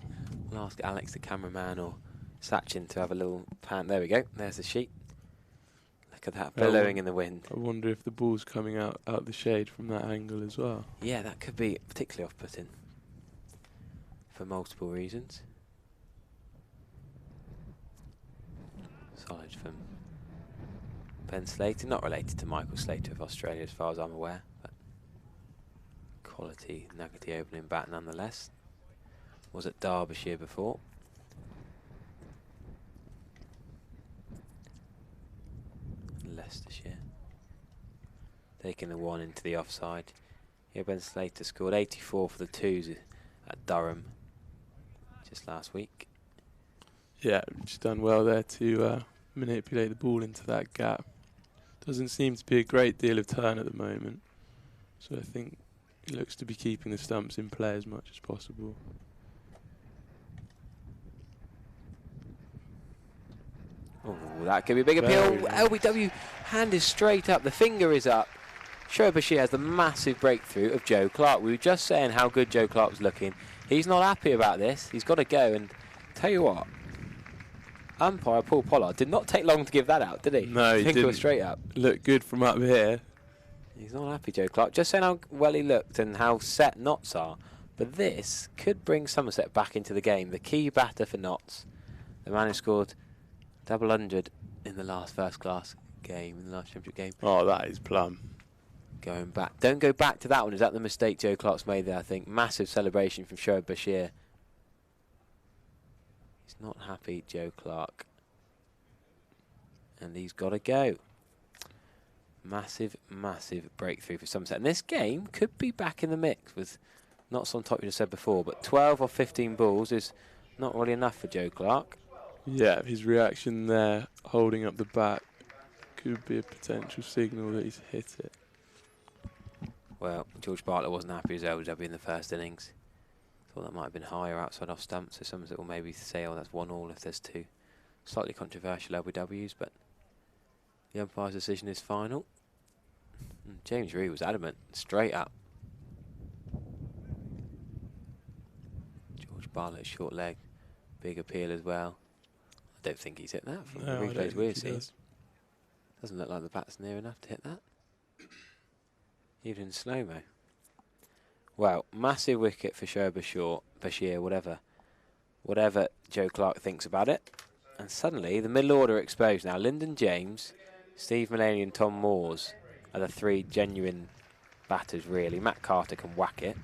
I'll ask Alex, the cameraman, or Sachin to have a little pan. There we go. There's the sheet. Look at that billowing in the wind. I wonder if the ball's coming out the shade from that angle as well. Yeah, that could be particularly off-putting for multiple reasons. Solid from Ben Slater, not related to Michael Slater of Australia as far as I'm aware, but quality nuggety opening bat nonetheless. Was at Derbyshire before. Leicestershire. Taking the 1 into the offside. Here Ben Slater scored 84 for the 2s at Durham just last week. Yeah, just done well there to manipulate the ball into that gap. Doesn't seem to be a great deal of turn at the moment, so I think he looks to be keeping the stumps in play as much as possible. Oh, that could be a big appeal. LBW hand is straight up, the finger is up. Shoaib Bashir has the massive breakthrough of Joe Clark. We were just saying how good Joe Clark was looking. He's not happy about this. He's got to go, and tell you what, umpire Paul Pollard did not take long to give that out, did he? No, he finger didn't. Was straight up. Look good from up here. He's not happy, Joe Clark. Just saying how well he looked and how set Notts are. But this could bring Somerset back into the game. The key batter for Notts. The man who scored double 100 in the last first-class game, in the last championship game. Oh, that is plum. Going back. Don't go back to that one. Is that the mistake Joe Clark's made there, I think? Massive celebration from Shoaib Bashir. He's not happy, Joe Clark. And he's got to go. Massive, massive breakthrough for Somerset. And this game could be back in the mix with knots on top, you just said before, but 12 or 15 balls is not really enough for Joe Clark. Yeah, his reaction there, holding up the bat, could be a potential signal that he's hit it. Well, George Bartlett wasn't happy as well with in the first innings. Thought that might have been higher outside off stump, so Somerset will maybe say, oh, that's 1-1 if there's two. Slightly controversial LBWs, but the umpire's decision is final. And James Reed was adamant, straight up. George Bartlett, short leg, big appeal as well. I don't think he's hit that from the replays we've seen. Doesn't look like the bat's near enough to hit that. Even in slow-mo. Well, massive wicket for Shoaib Bashir, whatever Joe Clark thinks about it. And suddenly, the middle order exposed now. Lyndon James, Steve Mulaney and Tom Moores are the three genuine batters, really. Matt Carter can whack it.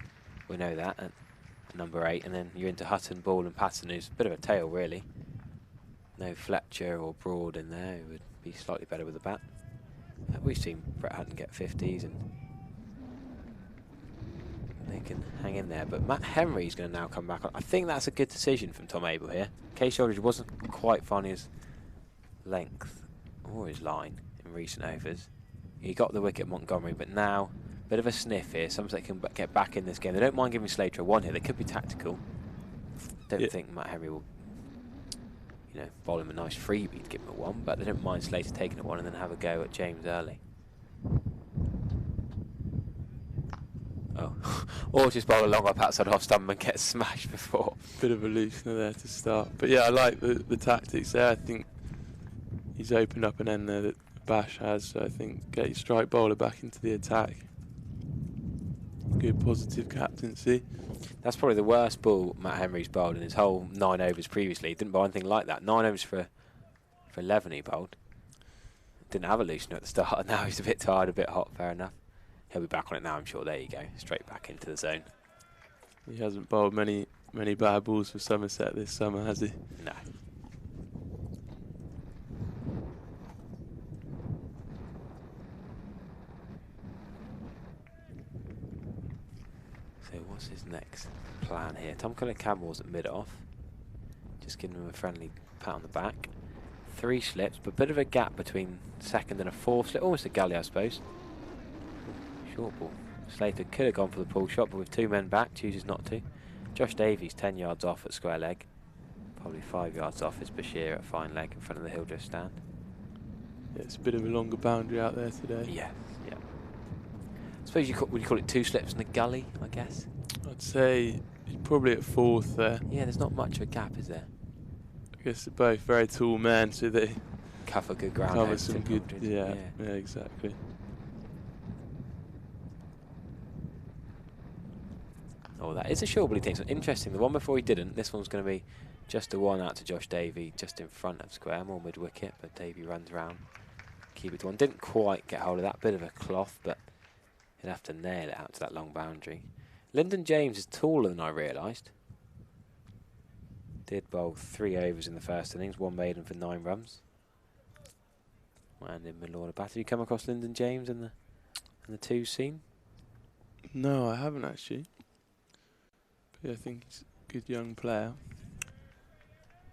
We know that at number 8. And then you're into Hutton, Ball and Patton, who's a bit of a tail, really. No Fletcher or Broad in there, who would be slightly better with the bat. We've seen Brett Hutton get 50s and they can hang in there. But Matt Henry's going to now come back on. I think that's a good decision from Tom Abel here. Case Aldridge wasn't quite finding his length or his line in recent overs. He got the wicket at Montgomery, but now a bit of a sniff here. Somerset can get back in this game. They don't mind giving Slater a 1 here. They could be tactical. Don't think Matt Henry will, you know, bowl him a nice freebie to give him a 1, but they don't mind Slater taking a 1 and then have a go at James early. Oh, or just bowl a long up outside off stump and get smashed before. Bit of a loosener there to start. But yeah, I like the tactics there. I think he's opened up an end there that Bash has, so I think get your strike bowler back into the attack. Good positive captaincy. That's probably the worst ball Matt Henry's bowled in his whole 9 overs previously. He didn't bowl anything like that. 9 overs for 11 he bowled. Didn't have a loosener at the start, and now he's a bit tired, a bit hot, fair enough. He'll be back on it now, I'm sure. There you go, straight back into the zone. He hasn't bowled many bad balls for Somerset this summer, has he? No. So what's his next plan here? Tom Campbell's at mid-off. Just giving him a friendly pat on the back. 3 slips, but a bit of a gap between second and a 4th slip. Almost a gully, I suppose. Short ball. Slater could have gone for the pull shot, but with 2 men back, chooses not to. Josh Davies 10 yards off at square leg. Probably 5 yards off is Bashir at fine leg in front of the Hildreth stand. Yeah, it's a bit of a longer boundary out there today. Yeah, yeah. I suppose would you call it 2 slips and a gully, I guess? I'd say he's probably at 4th there. Yeah, there's not much of a gap, is there? I guess they're both very tall men, so they cover good ground. Cover some good, yeah, exactly. Oh, that is a short ball he takes. Interesting, the one before he didn't. This one's going to be just a 1 out to Josh Davey, just in front of square, more mid-wicket, but Davey runs round. Keep it to 1. Didn't quite get hold of that, bit of a cloth, but he'll have to nail it out to that long boundary. Lyndon James is taller than I realised. Did bowl 3 overs in the first innings, 1 maiden for 9 runs. And in middle order batter. Have you come across Lyndon James in the 2 scene? No, I haven't actually. But yeah, I think he's a good young player.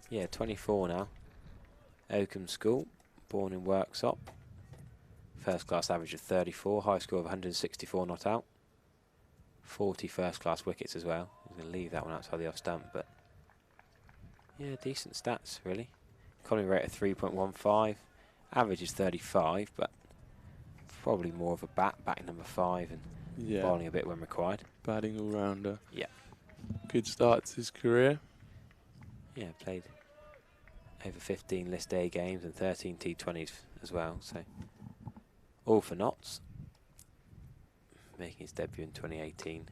Yeah, 24 now. Oakham School, born in Worksop. First class average of 34, high score of 164 not out. 40 first class wickets as well. I'm going to leave that one outside the off stump, but yeah, decent stats really. Economy rate of 3.15. Average is 35, but probably more of a back number 5 and bowling a bit when required. Batting all-rounder. Yeah. Good start to his career. Yeah, played over 15 List A games and 13 T20s as well, so all for Notts. Making his debut in 2018.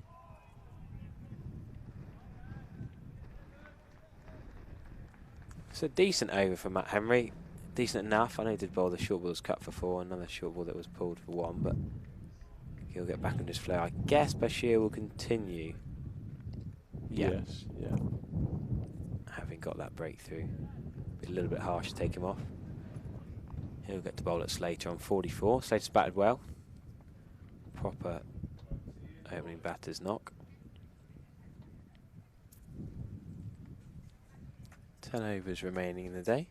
It's a decent over for Matt Henry. Decent enough. I know he did bowl the short balls cut for 4, another short ball that was pulled for 1, but he'll get back on his flow. I guess Bashir will continue. Yeah. Yes, yeah. Having got that breakthrough. Be a little bit harsh to take him off. He'll get to bowl at Slater on 44. Slater's batted well. Proper opening batter's knock. 10 overs remaining in the day.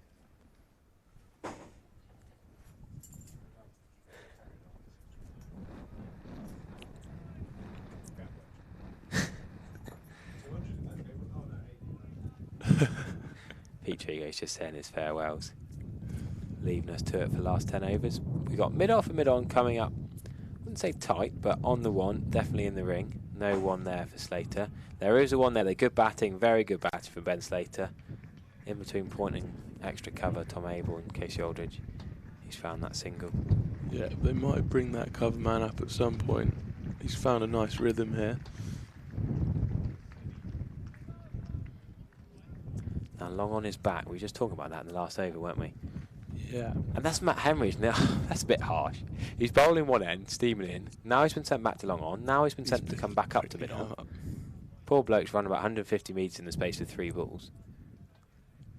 Pete Trigo's just saying his farewells, leaving us to it for the last 10 overs. We've got mid-off and mid-on coming up. I wouldn't say tight, but on the one, definitely in the ring. No one there for Slater. There is a one there. They're good batting, very good batting from Ben Slater. In between point and extra cover, Tom Abel and Casey Aldridge. He's found that single. Yeah, they might bring that cover man up at some point. He's found a nice rhythm here. Now long on his back. We were just talking about that in the last over, weren't we? Yeah. And that's Matt Henry, isn't it? That's a bit harsh. He's bowling one end, steaming in. Now he's been sent back to long on. Now he's been sent to come back up to mid on. Poor bloke's run about 150 metres in the space of 3 balls.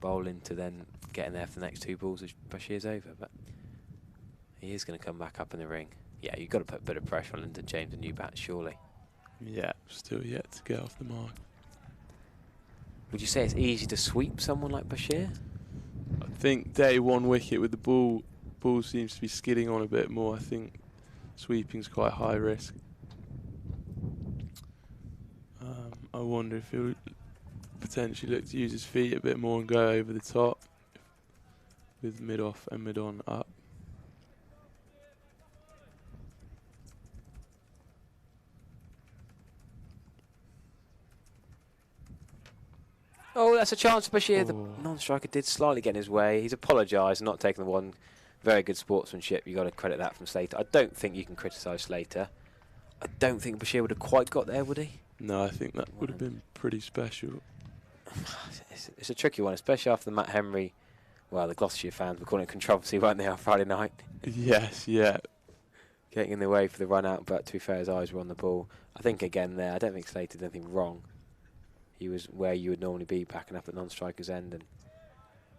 Bowling to then getting there for the next 2 balls as Bashir's over. But he is going to come back up in the ring. Yeah, you've got to put a bit of pressure on Lyndon James and new bat, surely. Yeah, still yet to get off the mark. Would you say it's easy to sweep someone like Bashir? I think day 1 wicket with the ball seems to be skidding on a bit more. I think sweeping's quite high risk. I wonder if he'll potentially look to use his feet a bit more and go over the top with mid-off and mid-on up. Oh, that's a chance for Bashir. The non-striker did slightly get in his way. He's apologised, not taking the one. Very good sportsmanship. You've got to credit that from Slater. I don't think you can criticise Slater. I don't think Bashir would have quite got there, would he? No, I think that would have been pretty special. It's a tricky one, especially after the Matt Henry, well, the Gloucestershire fans were calling it controversy, weren't they, on Friday night? Yes, yeah. Getting in the way for the run out, but to be fair, his eyes were on the ball. I think again there, I don't think Slater did anything wrong. He was where you would normally be, backing up at non-striker's end.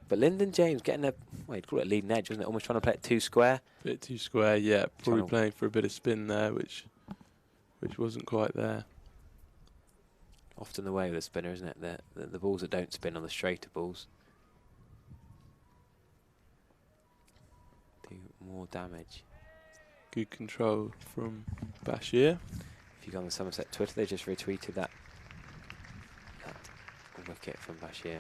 But Lyndon James getting a, well, you'd call it a leading edge, wasn't it? Almost trying to play it too square. Bit too square, yeah. Probably playing for a bit of spin there, which wasn't quite there. Often the way with a spinner, isn't it? The balls that don't spin are the straighter balls. Do more damage. Good control from Bashir. If you go on the Somerset Twitter, they just retweeted that wicket from Bashir.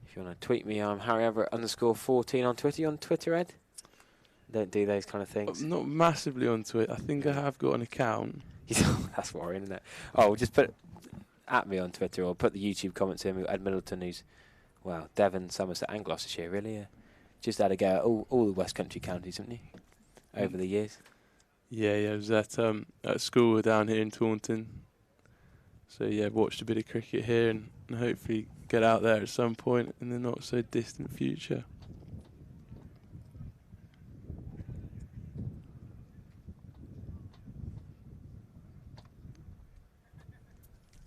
If you want to tweet me, I'm Harry Everett _14 on Twitter. You on Twitter, Ed? Don't do those kind of things. Not massively onto it. I think I have got an account. That's worrying, isn't it? Oh, just put at me on Twitter or put the YouTube comments in with Ed Middleton, who's, well, Devon, Somerset and Gloucestershire, really. Just had a go at all the West Country counties, haven't you, over the years? Yeah, I was at school down here in Taunton. So, yeah, watched a bit of cricket here and hopefully get out there at some point in the not-so-distant future.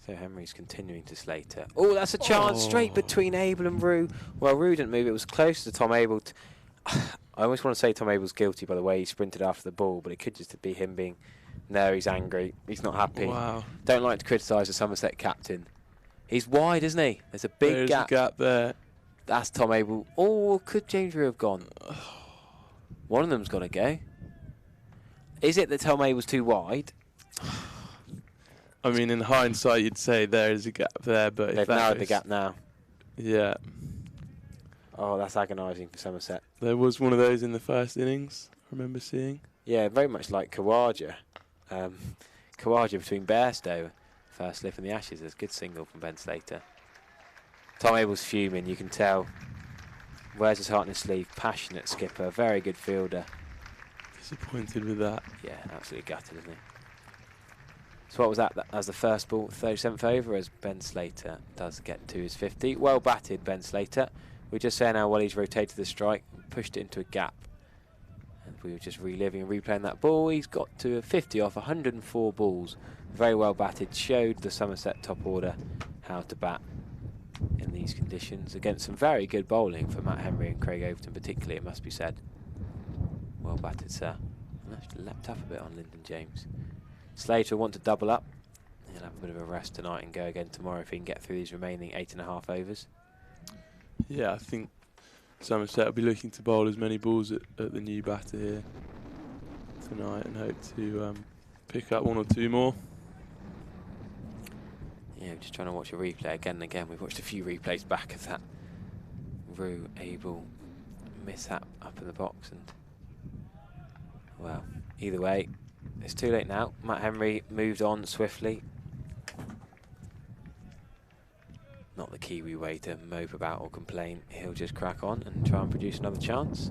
So Henry's continuing to Slater. Oh, that's a chance straight between Abel and Rue. Well, Rue didn't move. It was close to Tom Abel. I always want to say Tom Abel's guilty by the way he sprinted after the ball, but it could just be him being, no, he's angry. He's not happy. Wow. Don't like to criticise the Somerset captain. He's wide, isn't he? There's a big gap. There's a gap there. That's Tom Abel. Oh, could James Rue have gone? One of them's got to go. Is it that Tom Abel's too wide? I mean, in hindsight, you'd say there is a gap there, but they've narrowed the gap now. Yeah. Oh, that's agonising for Somerset. There was one of those in the first innings, I remember seeing. Yeah, very much like Khawaja. Khawaja between Bairstow. First slip in the Ashes. There's a good single from Ben Slater. Tom Abel's fuming, you can tell. Wears his heart in his sleeve. Passionate skipper. Very good fielder. Disappointed with that. Yeah, absolutely gutted, isn't he? So what was that? That was the first ball, 37th over, as Ben Slater does get to his 50. Well batted, Ben Slater. We're just saying how well he's rotated the strike and pushed it into a gap. And we were just reliving and replaying that ball. He's got to a 50 off 104 balls. Very well batted. Showed the Somerset top order how to bat in these conditions against some very good bowling for Matt Henry and Craig Overton particularly, it must be said. Well batted, sir. And actually leapt up a bit on Lyndon James. Slater will want to double up. He'll have a bit of a rest tonight and go again tomorrow if he can get through these remaining 8.5 overs. Yeah, I think Somerset will be looking to bowl as many balls at the new batter here tonight and hope to pick up 1 or 2 more. Yeah, I'm just trying to watch a replay again and again. We've watched a few replays back of that Rue Abel mishap up in the box, and well, either way, it's too late now. Matt Henry moved on swiftly. Not the Kiwi way to mope about or complain. He'll just crack on and try and produce another chance.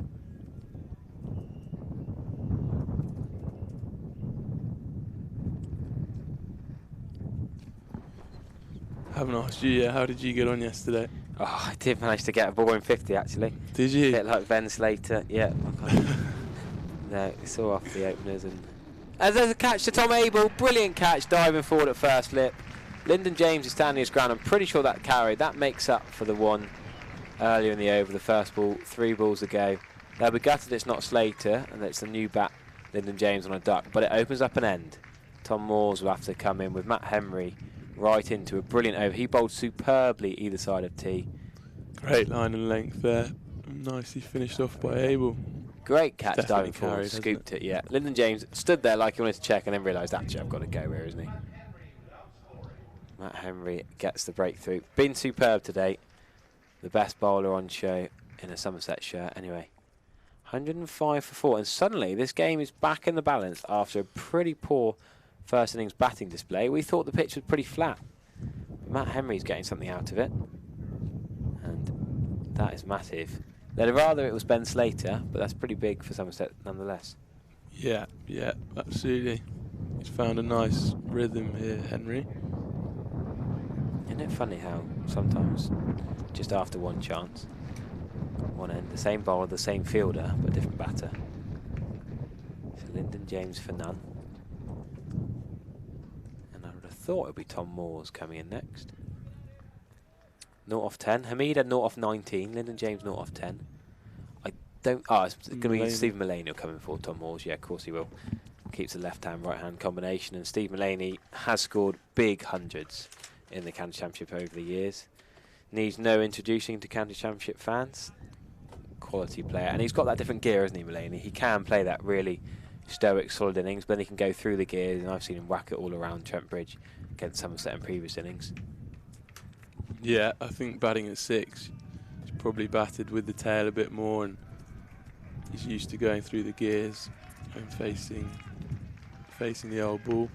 Haven't asked you yet, how did you get on yesterday? Oh, I did manage to get a ball in 50 actually. Did you? A bit like Ben Slater, yeah. No, we saw off the openers, and as there's a catch to Tom Abel, brilliant catch, diving forward at first lip. Lyndon James is standing his ground. I'm pretty sure that carried. That makes up for the one earlier in the over, the first ball, 3 balls ago. They'll be gutted it's not Slater, and it's the new bat, Lyndon James on a duck, but it opens up an end. Tom Moores will have to come in with Matt Henry right into a brilliant over. He bowled superbly either side of tee. Great line and length there. Nicely finished off by Abel. Great catch, Definitely diving forward, carried, scooped it, yeah. Lyndon James stood there like he wanted to check and then realised, actually, I've got to go here, isn't he? Matt Henry gets the breakthrough. Been superb today. The best bowler on show in a Somerset shirt, anyway. 105 for 4, and suddenly this game is back in the balance after a pretty poor first innings batting display. We thought the pitch was pretty flat. Matt Henry's getting something out of it, and that is massive. They'd rather it was Ben Slater, but that's pretty big for Somerset nonetheless. Yeah, absolutely. He's found a nice rhythm here, Henry. Isn't it funny how sometimes just after one chance, one end, the same bowler, the same fielder, but different batter. So Lyndon James for none. And I would have thought it would be Tom Moores coming in next. 0 off 10. Hamid had 0 off 19. Lyndon James 0 off 10. I don't. Oh, it's going to be Steve Mullaney coming for Tom Moores. Yeah, of course he will. Keeps the left-hand, right-hand combination. And Steve Mullaney has scored big hundreds in the County Championship over the years. Needs no introducing to County Championship fans. Quality player. And he's got that different gear, isn't he, Mullaney? He can play that really stoic, solid innings, but then he can go through the gears. And I've seen him whack it all around Trent Bridge against Somerset in previous innings. Yeah, I think batting at 6, he's probably batted with the tail a bit more, and he's used to going through the gears and facing the old ball.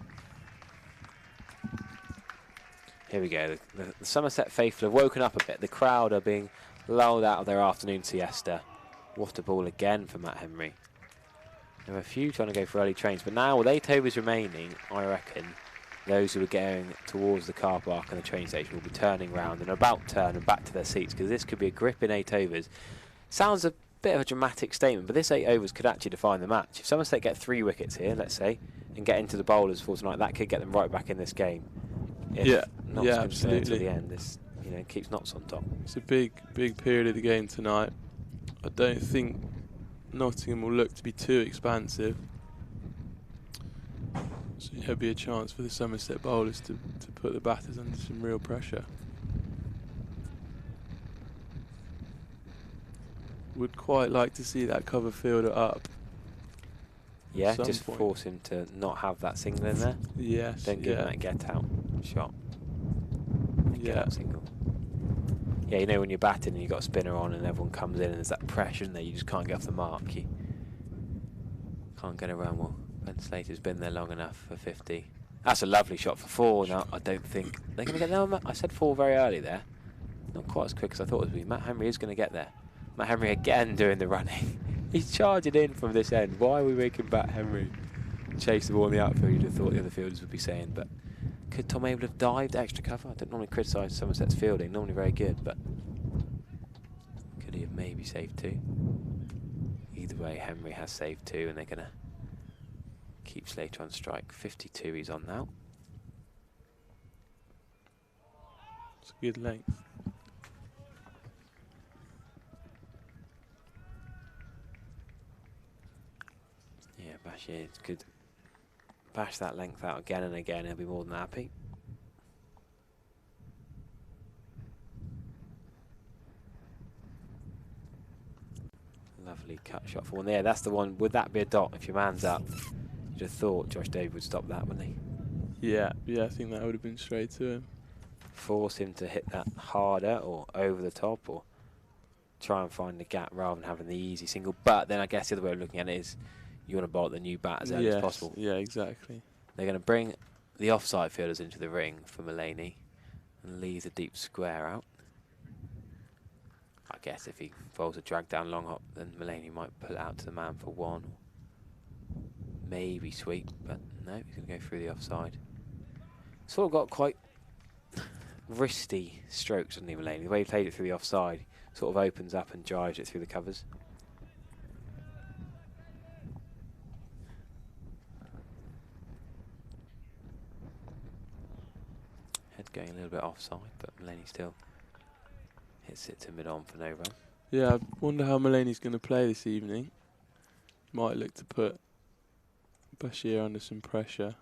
Here we go. The Somerset faithful have woken up a bit. The crowd are being lulled out of their afternoon siesta. What a ball again for Matt Henry. There are a few trying to go for early trains, but now with 8 overs remaining, I reckon those who are going towards the car park and the train station will be turning round and about turn and back to their seats, because this could be a gripping 8 overs. Sounds a bit of a dramatic statement, but this 8 overs could actually define the match. If Somerset get 3 wickets here, let's say, and get into the bowlers for tonight, that could get them right back in this game. If Notts can stay until the end, this keeps Notts on top. It's a big period of the game tonight. I don't think Nottingham will look to be too expansive. So there'll be a chance for the Somerset bowlers to put the batters under some real pressure. Would quite like to see that cover fielder up. Yeah, just force him to not have that single in there. Yes. Don't give him that get out shot. Get out single. Yeah, when you're batting and you've got a spinner on and everyone comes in and there's that pressure in there, you just can't get off the mark. You can't get around well. Ben Slater's been there long enough for 50. That's a lovely shot for 4. Now, I don't think they're going to get there. I said 4 very early there. Not quite as quick as I thought it would be. Matt Henry is going to get there. Matt Henry again doing the running. He's charging in from this end. Why are we making Matt Henry chase the ball in the outfield, you'd have thought the other fielders would be saying. But could Tom Abel have dived extra cover? I don't normally criticise Somerset's fielding, normally very good, but could he have maybe saved 2? Either way, Henry has saved 2, and they're going to keep Slater on strike. 52 he's on now. It's a good length. Yeah, Bashir could bash that length out again and again. He'll be more than happy. Lovely cut shot for one there. That's the one. Would that be a dot if your man's up? You'd have thought Josh David would stop that, wouldn't he? Yeah, I think that would have been straight to him. Force him to hit that harder or over the top, or try and find the gap rather than having the easy single. But then I guess the other way of looking at it is you want to bolt the new bat as early as possible. Yeah, exactly. They're going to bring the offside fielders into the ring for Mulaney and leave the deep square out. I guess if he bowls a drag down long hop, then Mulaney might pull it out to the man for 1. Maybe sweep, but no, he's going to go through the offside. Sort of got quite wristy strokes on Mulaney. The way he played it through the offside sort of opens up and drives it through the covers. Head going a little bit offside, but Mulaney still hits it to mid-on for no run. Yeah, I wonder how Mulaney's going to play this evening. Might look to put Bashir under some pressure.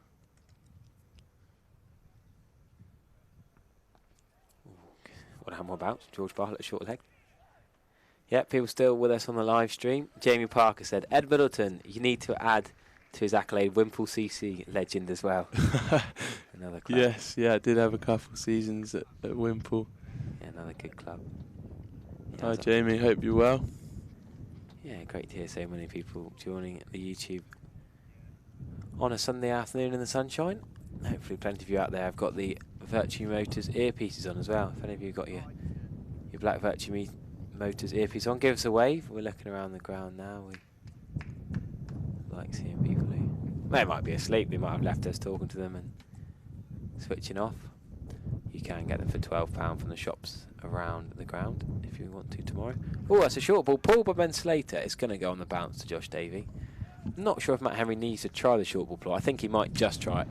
What am I about? George Bartlett, short leg. Yeah, people still with us on the live stream. Jamie Parker said, Ed Middleton, you need to add to his accolade Wimple CC legend as well. Another club. Yes, yeah, I did have a couple seasons at Wimple. Yeah, another good club. Hi Jamie, hope you're well. Yeah, great to hear so many people joining the YouTube on a Sunday afternoon in the sunshine. Hopefully plenty of you out there have got the Virtue Motors earpieces on as well. If any of you got your black Virtue Motors earpiece on, give us a wave. We're looking around the ground now. We like seeing people who they might be asleep, they might have left us talking to them and switching off. You can get them for £12 from the shops around the ground if you want to tomorrow. Oh, that's a short ball. Pulled by Ben Slater. It's going to go on the bounce to Josh Davey. I'm not sure if Matt Henry needs to try the short ball plot. I think he might just try it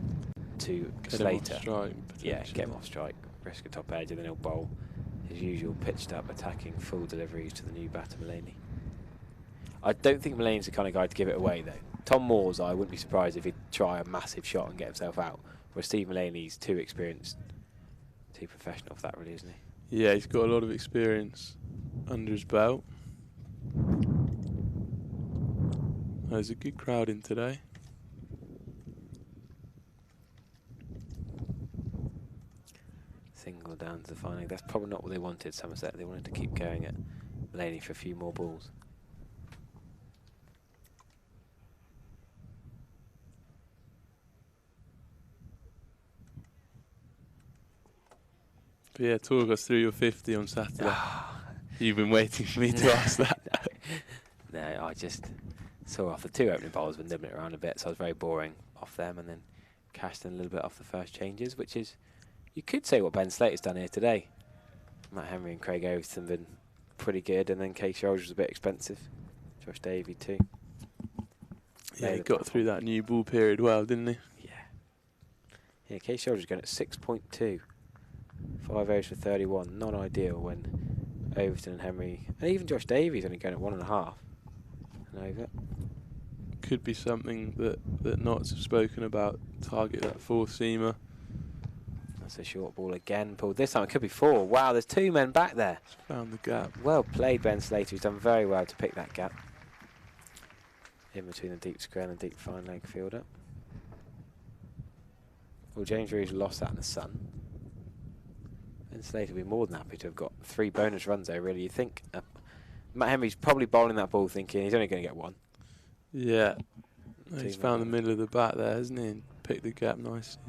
to Slater. Strike, yeah, get him off strike, risk a top edge, and then he'll bowl his usual pitched up attacking full deliveries to the new batter Mulaney. I don't think Mulaney's the kind of guy to give it away though. Tom Moore's, I wouldn't be surprised if he'd try a massive shot and get himself out. Whereas Steve Mulaney's too experienced, too professional for that really, isn't he? Yeah, he's got a lot of experience under his belt. There's a good crowd in today. Single down to the final. That's probably not what they wanted, Somerset. They wanted to keep going at Mulaney for a few more balls. But yeah, talk us through your 50 on Saturday. You've been waiting for me to ask that. No, I just saw off the 2 opening bowls, been nibbling it around a bit, so I was very boring off them, and then cashed in a little bit off the first changes, which is, you could say what Ben Slater's done here today. Matt Henry and Craig Overton been pretty good, and then Case Rogers was a bit expensive. Josh Davey too. Yeah, he got through that new ball period well, didn't he? Yeah. Yeah, Case Rogers going at 6.2. 5 overs for 31. Not ideal when Overton and Henry, and even Josh Davies only going at 1.5. And over. Could be something that Knots have spoken about. Target that 4th seamer. That's a short ball again, pulled. This time it could be 4. Wow, there's 2 men back there. Found the gap. Well played, Ben Slater. He's done very well to pick that gap in between the deep square and the deep fine leg fielder. Well, James Reeves lost that in the sun. Ben Slater would be more than happy to have got 3 bonus runs there, really. You think Matt Henry's probably bowling that ball thinking he's only going to get 1. Yeah. He's found the middle of the bat there, hasn't he? And picked the gap nicely.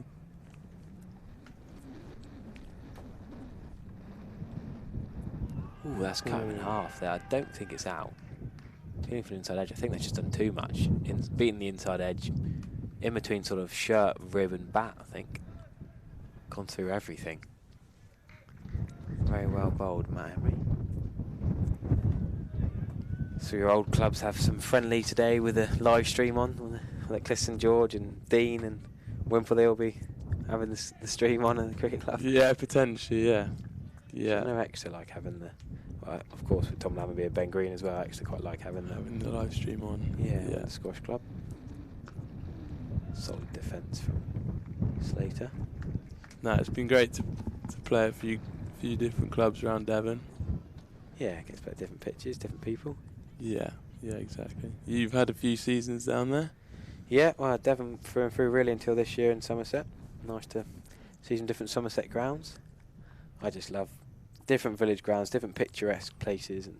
Ooh, that's cut him in half there. I don't think it's out. Feeling for the inside edge. I think that's just done too much. Beating the inside edge in between sort of shirt, rib and bat, I think. Gone through everything. Very well bowled, Matt Henry. So your old clubs have some friendly today with a live stream on. Like Clifton George and Dean and Wimple, they'll be having the stream on at the cricket club. Yeah, potentially, yeah. Yeah. No extra like having the... Well, of course, with Tom Lamberby and Ben Green as well, I actually quite like having the live stream on. Yeah, the squash club. Solid defence from Slater. No, it's been great to play a few different clubs around Devon. Yeah, gets to play different pitches, different people. Yeah, exactly. You've had a few seasons down there? Yeah, well, Devon through and through really until this year in Somerset. Nice to see some different Somerset grounds. I just love different village grounds, different picturesque places, and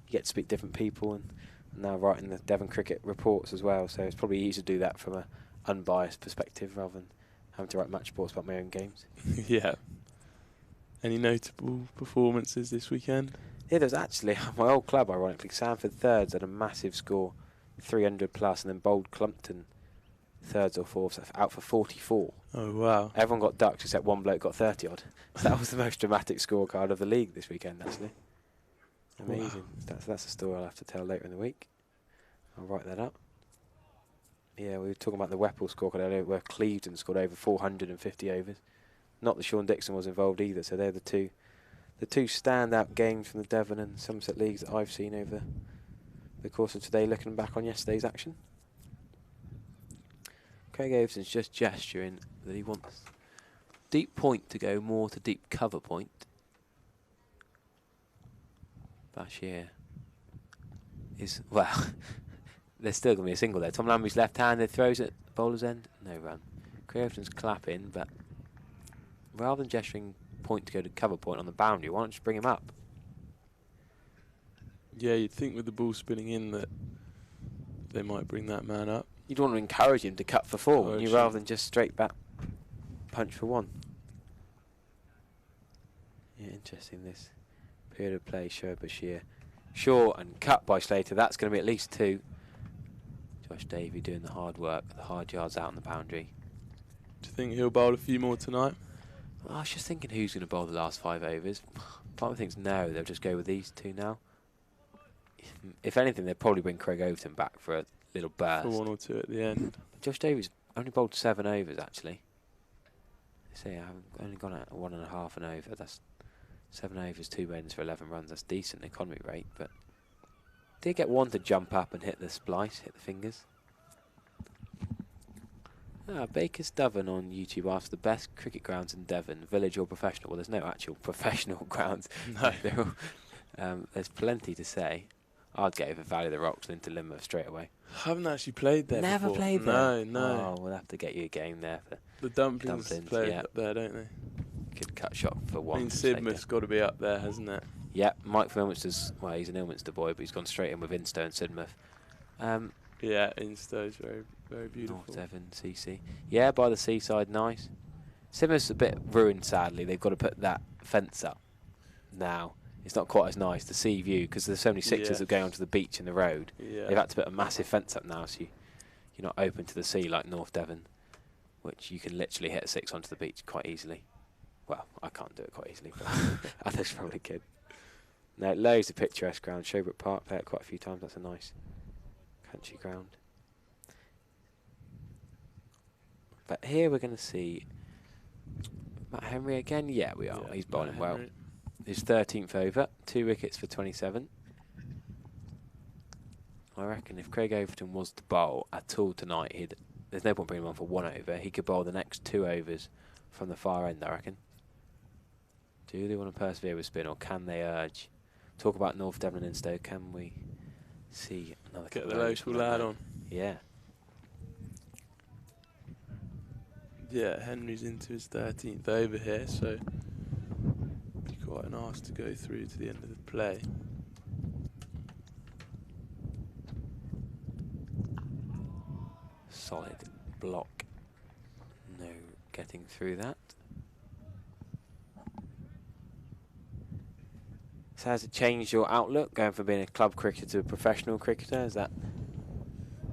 you get to speak to different people, and now writing the Devon cricket reports as well, so it's probably easier to do that from an unbiased perspective rather than having to write match reports about my own games. Yeah. Any notable performances this weekend? Yeah, there's actually my old club, ironically, Sanford Thirds had a massive score, 300 plus, and then bowled Clumpton thirds or fourths out for 44. Oh wow! Everyone got ducks except one bloke got 30 odd. So that was the most dramatic scorecard of the league this weekend, actually. Amazing. Wow. That's a story I'll have to tell later in the week. I'll write that up. Yeah, we were talking about the Whipple scorecard earlier, where Clevedon scored over 450 overs. Not that Sean Dixon was involved either. So they're the two standout games from the Devon and Somerset leagues that I've seen over the course of today, looking back on yesterday's action. Craig Overton's just gesturing that he wants deep point to go more to deep cover point. Bashir is, well, there's still going to be a single there. Tom Lamberby's left-handed, throws at bowler's end, no run. Craig Overton's clapping, but rather than gesturing point to go to cover point on the boundary, why not just bring him up? Yeah, you'd think with the ball spinning in that they might bring that man up. You'd want to encourage him to cut for four, wouldn't you, rather than just straight back punch for one. Yeah, interesting, this period of play. Shoaib Bashir short and cut by Slater. That's going to be at least two. Josh Davey doing the hard work, the hard yards out on the boundary. Do you think he'll bowl a few more tonight? Well, I was just thinking who's going to bowl the last 5 overs. Part of me thinks no, they'll just go with these two now. If anything, they'll probably bring Craig Overton back for a little burst. For 1 or 2 at the end. Josh Davies only bowled 7 overs actually. See, I've only gone at 1.5 an over. That's 7 overs, 2 ends for 11 runs. That's decent economy rate, but did get one to jump up and hit the splice, hit the fingers. Baker's Devon on YouTube asks the best cricket grounds in Devon, village or professional. Well, there's no actual professional grounds. No. There's plenty to say. I'd go for Valley of the Rocks and into Lynmouth straight away. I haven't actually played there Never before. Played there? No. Oh, we'll have to get you a game there. For the dumplings play up there, don't they? Could cut shot for one. I mean, Sidmouth's got to be up there, hasn't it? Yeah, Mike from Ilminster's, well, he's an Ilminster boy, but he's gone straight in with Instow and Sidmouth. Yeah, Instow's very, very beautiful. North Devon, CC. Yeah, by the seaside, nice. Sidmouth's a bit ruined, sadly. They've got to put that fence up now. It's not quite as nice, the sea view, because there's so many sixes that go onto the beach and the road. Yeah. They've had to put a massive fence up now, so you're not open to the sea like North Devon, which you can literally hit a 6 onto the beach quite easily. Well, I can't do it quite easily, but others probably could. No, loads of picturesque ground. Showbrook Park, played it quite a few times. That's a nice country ground. But here we're going to see Matt Henry again. Yeah, we are. He's bowling well. His 13th over, 2 wickets for 27. I reckon if Craig Overton was to bowl at all tonight, there's no point bringing him on for 1 over. He could bowl the next 2 overs from the far end, I reckon. Do they want to persevere with spin, or can they urge? Talk about North Devon and Instow. Can we see another? Get the local lad on. Yeah. Yeah, Henry's into his 13th over here, so be quite an ask to go through to the end of the play. Solid block. No getting through that. So has it changed your outlook, going from being a club cricketer to a professional cricketer? Is that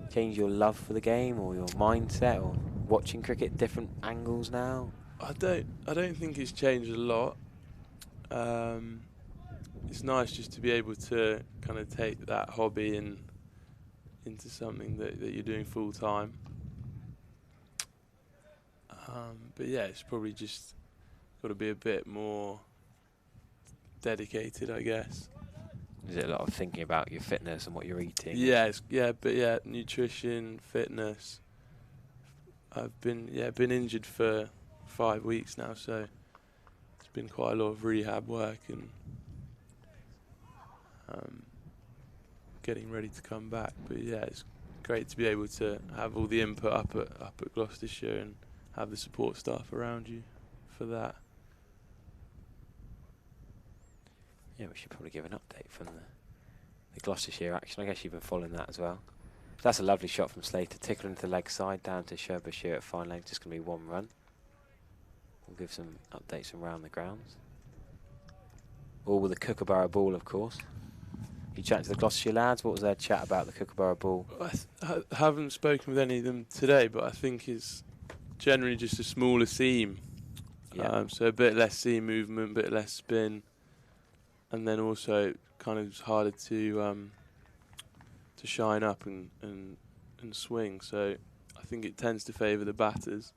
changed your love for the game or your mindset or watching cricket different angles now? I don't think it's changed a lot. It's nice just to be able to kind of take that hobby and into something that you're doing full time. But yeah, it's probably just got to be a bit more dedicated, I guess. Is it a lot of thinking about your fitness and what you're eating? Yeah, nutrition, fitness. I've been injured for 5 weeks now, so it's been quite a lot of rehab work and getting ready to come back. But yeah, it's great to be able to have all the input up at Gloucestershire and have the support staff around you for that. Yeah, we should probably give an update from the Gloucestershire action. I guess you've been following that as well. That's a lovely shot from Slater, tickling to the leg side, down to Sherbashir at fine leg. Just going to be one run. We'll give some updates from around the grounds. All with the Kookaburra ball, of course. You chatting to the Gloucestershire lads? What was their chat about the Kookaburra ball? I haven't spoken with any of them today, but I think it's generally just a smaller seam. Yeah. So a bit less seam movement, a bit less spin. And then also kind of harder to shine up and swing. So I think it tends to favour the batters.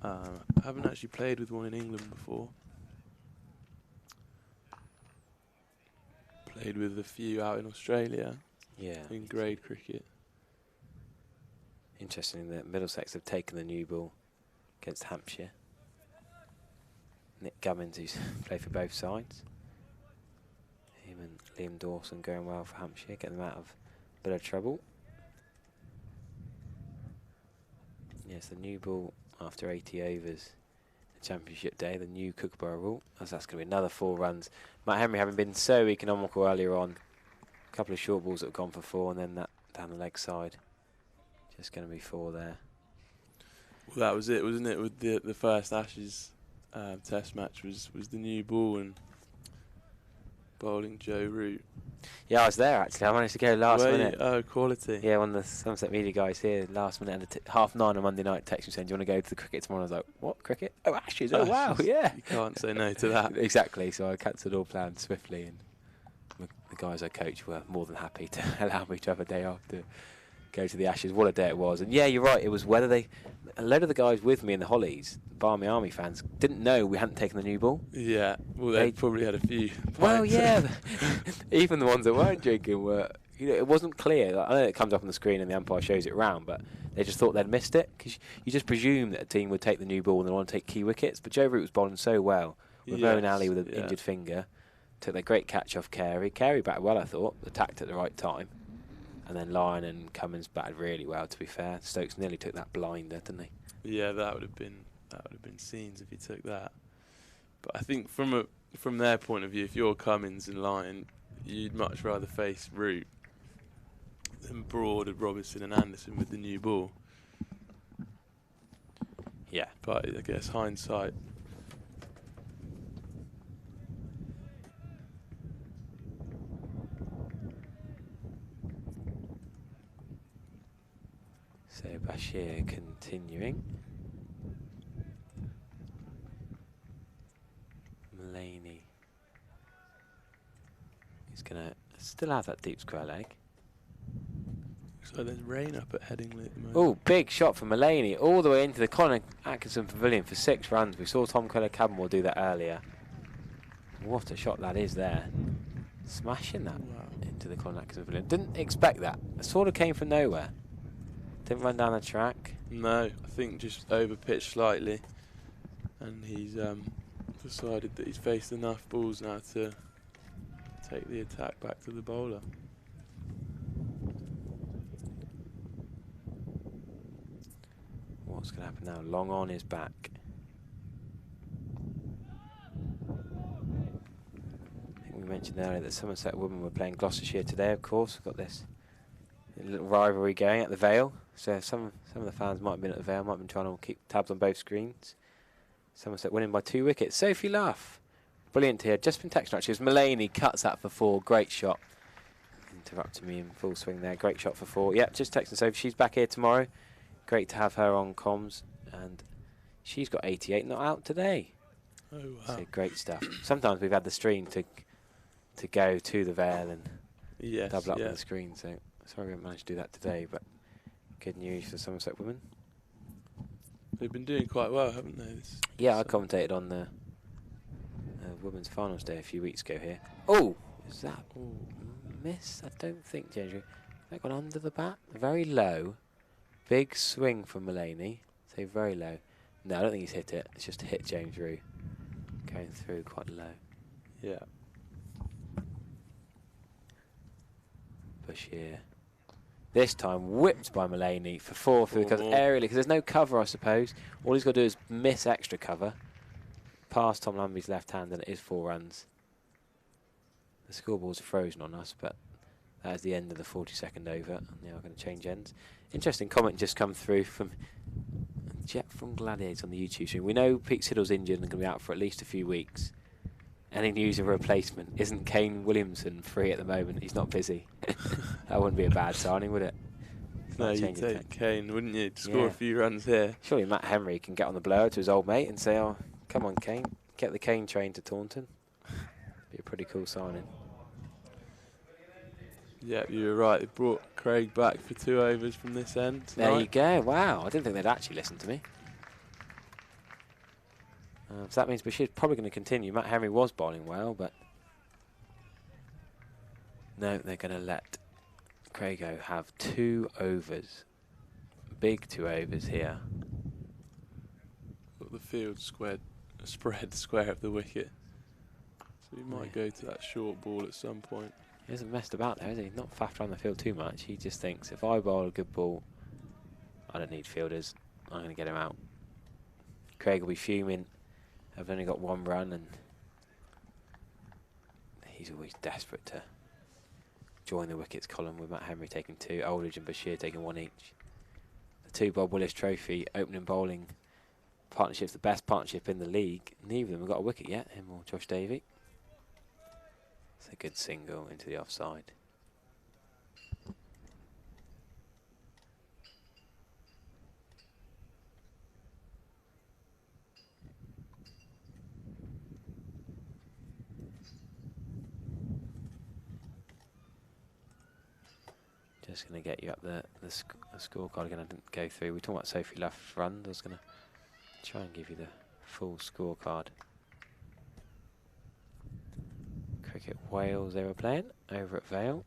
I haven't actually played with one in England before. Played with a few out in Australia. Yeah. In grade cricket. Interesting that Middlesex have taken the new ball against Hampshire. Nick Gummins, who's played for both sides. Him and Liam Dawson going well for Hampshire, getting them out of a bit of trouble. Yes, the new ball after 80 overs, the championship day, the new Kookaburra rule, as that's going to be another 4 runs. Matt Henry having been so economical earlier on, a couple of short balls that have gone for 4, and then that down the leg side, just going to be 4 there. Well, that was it, wasn't it? With the first Ashes Test match was the new ball and bowling Joe Root. Yeah, I was there actually. I managed to go last minute. Oh, quality. Yeah, one of the Somerset media guys here, last minute, and 9:30 on Monday night, texted me saying, "Do you want to go to the cricket tomorrow?" I was like, "What cricket? Oh, Ashes! Oh, wow, yeah." You can't say no to that. Exactly. So I cancelled all plans swiftly, and the guys I coach were more than happy to allow me to have a day off to go to the Ashes. What a day it was! And yeah, you're right. It was whether a load of the guys with me in the Hollies, Barmy Army fans, didn't know we hadn't taken the new ball. Yeah, well, they probably had a few. Well, yeah, even the ones that weren't drinking were. It wasn't clear. I know it comes up on the screen and the umpire shows it round, but they just thought they'd missed it because you just presume that a team would take the new ball and they want to take key wickets. But Joe Root was bowling so well with Rowan Alley with an injured finger, took that great catch off Carey. Carey batted well, I thought, attacked at the right time. And then Lyon and Cummins batted really well, to be fair. Stokes nearly took that blinder, didn't he? Yeah, that would have been scenes if he took that. But I think from their point of view, if you're Cummins and Lyon, you'd much rather face Root than Broad, Robertson and Anderson with the new ball. Yeah. But I guess hindsight. So Bashir continuing. Mulaney. He's going to still have that deep square leg. So there's rain up at Headingley at the moment. Oh, big shot from Mulaney all the way into the Colin Atkinson Pavilion for 6 runs. We saw Tom Keller-Cadmore do that earlier. What a shot that is there. Smashing that into the Colin Atkinson Pavilion. Didn't expect that. It sort of came from nowhere. Didn't run down the track. No, I think just over pitched slightly, and he's decided that he's faced enough balls now to take the attack back to the bowler. What's going to happen now? Long on is back. I think we mentioned earlier that Somerset women were playing Gloucestershire today, of course. We've got this little rivalry going at the Vale. So some of the fans might have been at the Vale, might have been trying to keep tabs on both screens. Somerset winning by 2 wickets. Sophie Luff, brilliant here. Just been texting actually. Mulaney cuts that for 4. Great shot interrupting me in full swing there. Great shot for 4. Yep, just texting Sophie. She's back here tomorrow. Great to have her on comms. And she's got 88 not out today. Oh, wow. So great stuff. Sometimes we've had the stream to go to the Vale and double up on the screen. So sorry we haven't managed to do that today, but good news for Somerset women. They've been doing quite well, haven't they? Yeah, I commentated on the women's finals day a few weeks ago here. Oh, is that miss? I don't think, James. That gone under the bat? Very low. Big swing from Mulaney. So very low. No, I don't think he's hit it. It's just hit James Rue. Going through quite low. Yeah. Bashir. This time whipped by Mulaney for 4 through because aerially, because there's no cover, I suppose. All he's got to do is miss extra cover. Past Tom Lambie's left hand, and it is 4 runs. The scoreboards are frozen on us, but that is the end of the 42nd over, and they are going to change ends. Interesting comment just come through from Jet from Gladiators on the YouTube stream. We know Pete Siddle's injured and going to be out for at least a few weeks. Any news of a replacement? Isn't Kane Williamson free at the moment? He's not busy. That wouldn't be a bad signing, would it? No, you'd take Kane, wouldn't you, to score a few runs here? Surely Matt Henry can get on the blower to his old mate and say, oh, come on, Kane, get the Kane train to Taunton. Be a pretty cool signing. Yeah, you were right. They brought Craig back for 2 overs from this end tonight. There you go. Wow, I didn't think they'd actually listen to me. So that means Bashir's probably going to continue. Matt Henry was bowling well, but no, they're going to let Craigo have 2 overs. Big 2 overs here. Got the field spread square of the wicket. So he might go to that short ball at some point. He hasn't messed about there, has he? Not faffed around the field too much. He just thinks, if I bowl a good ball, I don't need fielders. I'm going to get him out. Craig will be fuming. I've only got 1 run, and he's always desperate to join the wickets column with Matt Henry taking 2, Aldridge and Bashir taking 1 each. The 2 Bob Willis Trophy opening bowling partnership's the best partnership in the league. Neither of them have got a wicket yet, him or Josh Davey. It's a good single into the offside. Just going to get you up the scorecard again. I didn't go through. We were talking about Sophie Luff's run. I was going to try and give you the full scorecard. Cricket Wales they were playing over at Vale.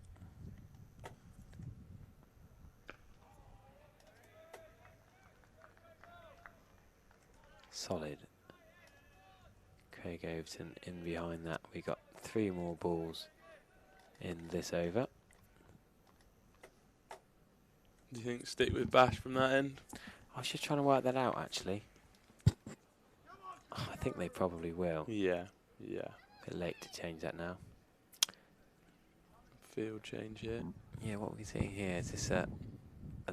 Solid. Craig Overton in behind that. We got 3 more balls in this over. Do you think stick with Bash from that end? I was just trying to work that out, actually. I think they probably will. Yeah, yeah. Bit late to change that now. Field change here. Yeah, what are we seeing here? Is this a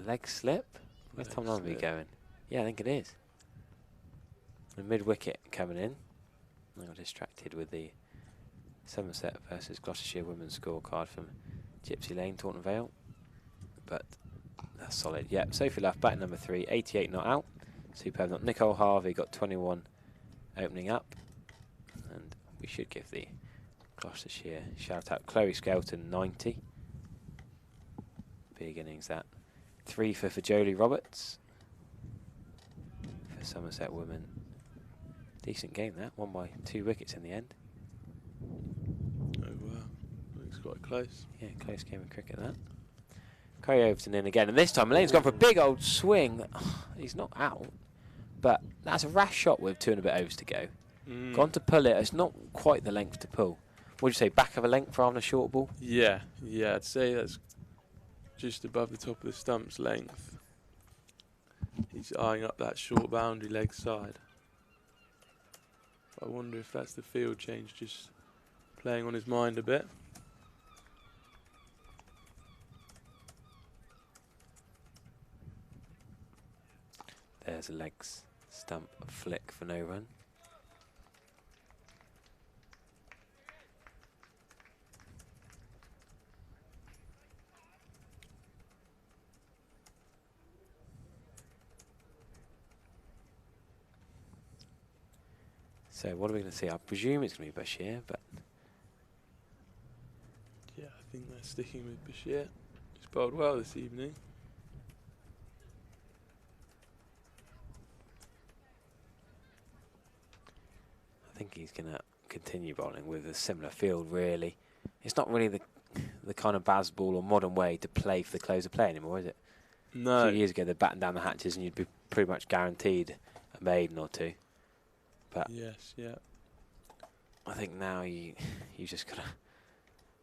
leg slip? Where's Tom Lambie going? Yeah, I think it is. The mid-wicket coming in. I got distracted with the Somerset versus Gloucestershire women's scorecard from Gypsy Lane, Taunton Vale. But that's solid. Yep, Sophie Luff, bat number 3, 88 not out. Superb not. Nicole Harvey got 21 opening up. And we should give the Gloucestershire shout out. Chloe Skelton, 90. Big innings that. 3 for Jolie Roberts. For Somerset women. Decent game that. Won by 2 wickets in the end. Oh wow. Looks quite close. Yeah, close game of cricket that. Craig Overton in again, and this time Mulaney's gone for a big old swing. He's not out, but that's a rash shot with 2 and a bit overs to go. Gone to pull it. It's not quite the length to pull. What would you say, back of a length rather than a short ball? Yeah, yeah, I'd say that's just above the top of the stump's length. He's eyeing up that short boundary leg side. I wonder if that's the field change just playing on his mind a bit. There's a legs stump flick for no run. So what are we going to see? I presume it's going to be Bashir, but Yeah, I think they're sticking with Bashir. He's bowled well this evening. I think he's going to continue bowling with a similar field, really. It's not really the kind of baseball or modern way to play for the close of play anymore, is it? No. A few years ago, they'd batten down the hatches and you'd be pretty much guaranteed a maiden or two. But Yes, yeah. I think now you just got to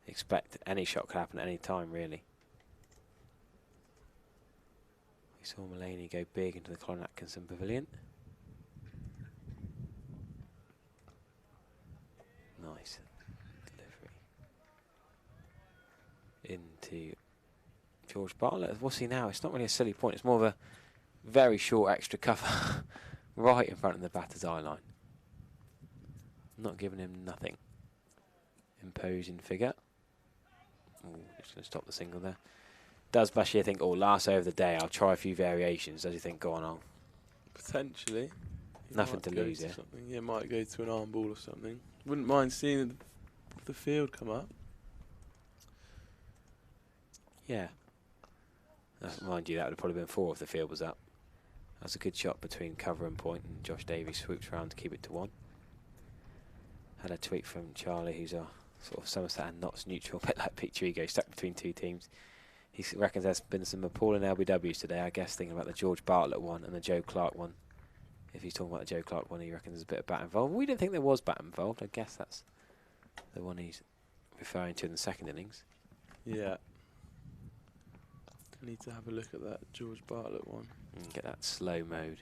expect any shot could happen at any time, really. We saw Mulaney go big into the Colin Atkinson Pavilion. Nice delivery. Into George Bartlett. What's he now? It's not really a silly point. It's more of a very short extra cover right in front of the batter's eye line. Not giving him nothing. Imposing figure. Ooh, just going to stop the single there. Does Bashir think, oh, last over the day, I'll try a few variations? Does he think, go on? Potentially. He Nothing might to go lose here. something. Yeah, might go to an arm ball or something. Wouldn't mind seeing the field come up. Yeah. Mind you, that would have probably been 4 if the field was up. That's a good shot between cover and point, and Josh Davies swoops around to keep it to 1. Had a tweet from Charlie, who's a sort of Somerset and Notts neutral, a bit like Pete Trigo, stuck between 2 teams. He reckons there's been some appalling LBWs today, I guess, thinking about the George Bartlett one and the Joe Clark one. If he's talking about the Joe Clark one, he reckons there's a bit of bat involved. We didn't think there was bat involved. I guess that's the one he's referring to in the second innings. Yeah. I need to have a look at that George Bartlett one. And get that slow mode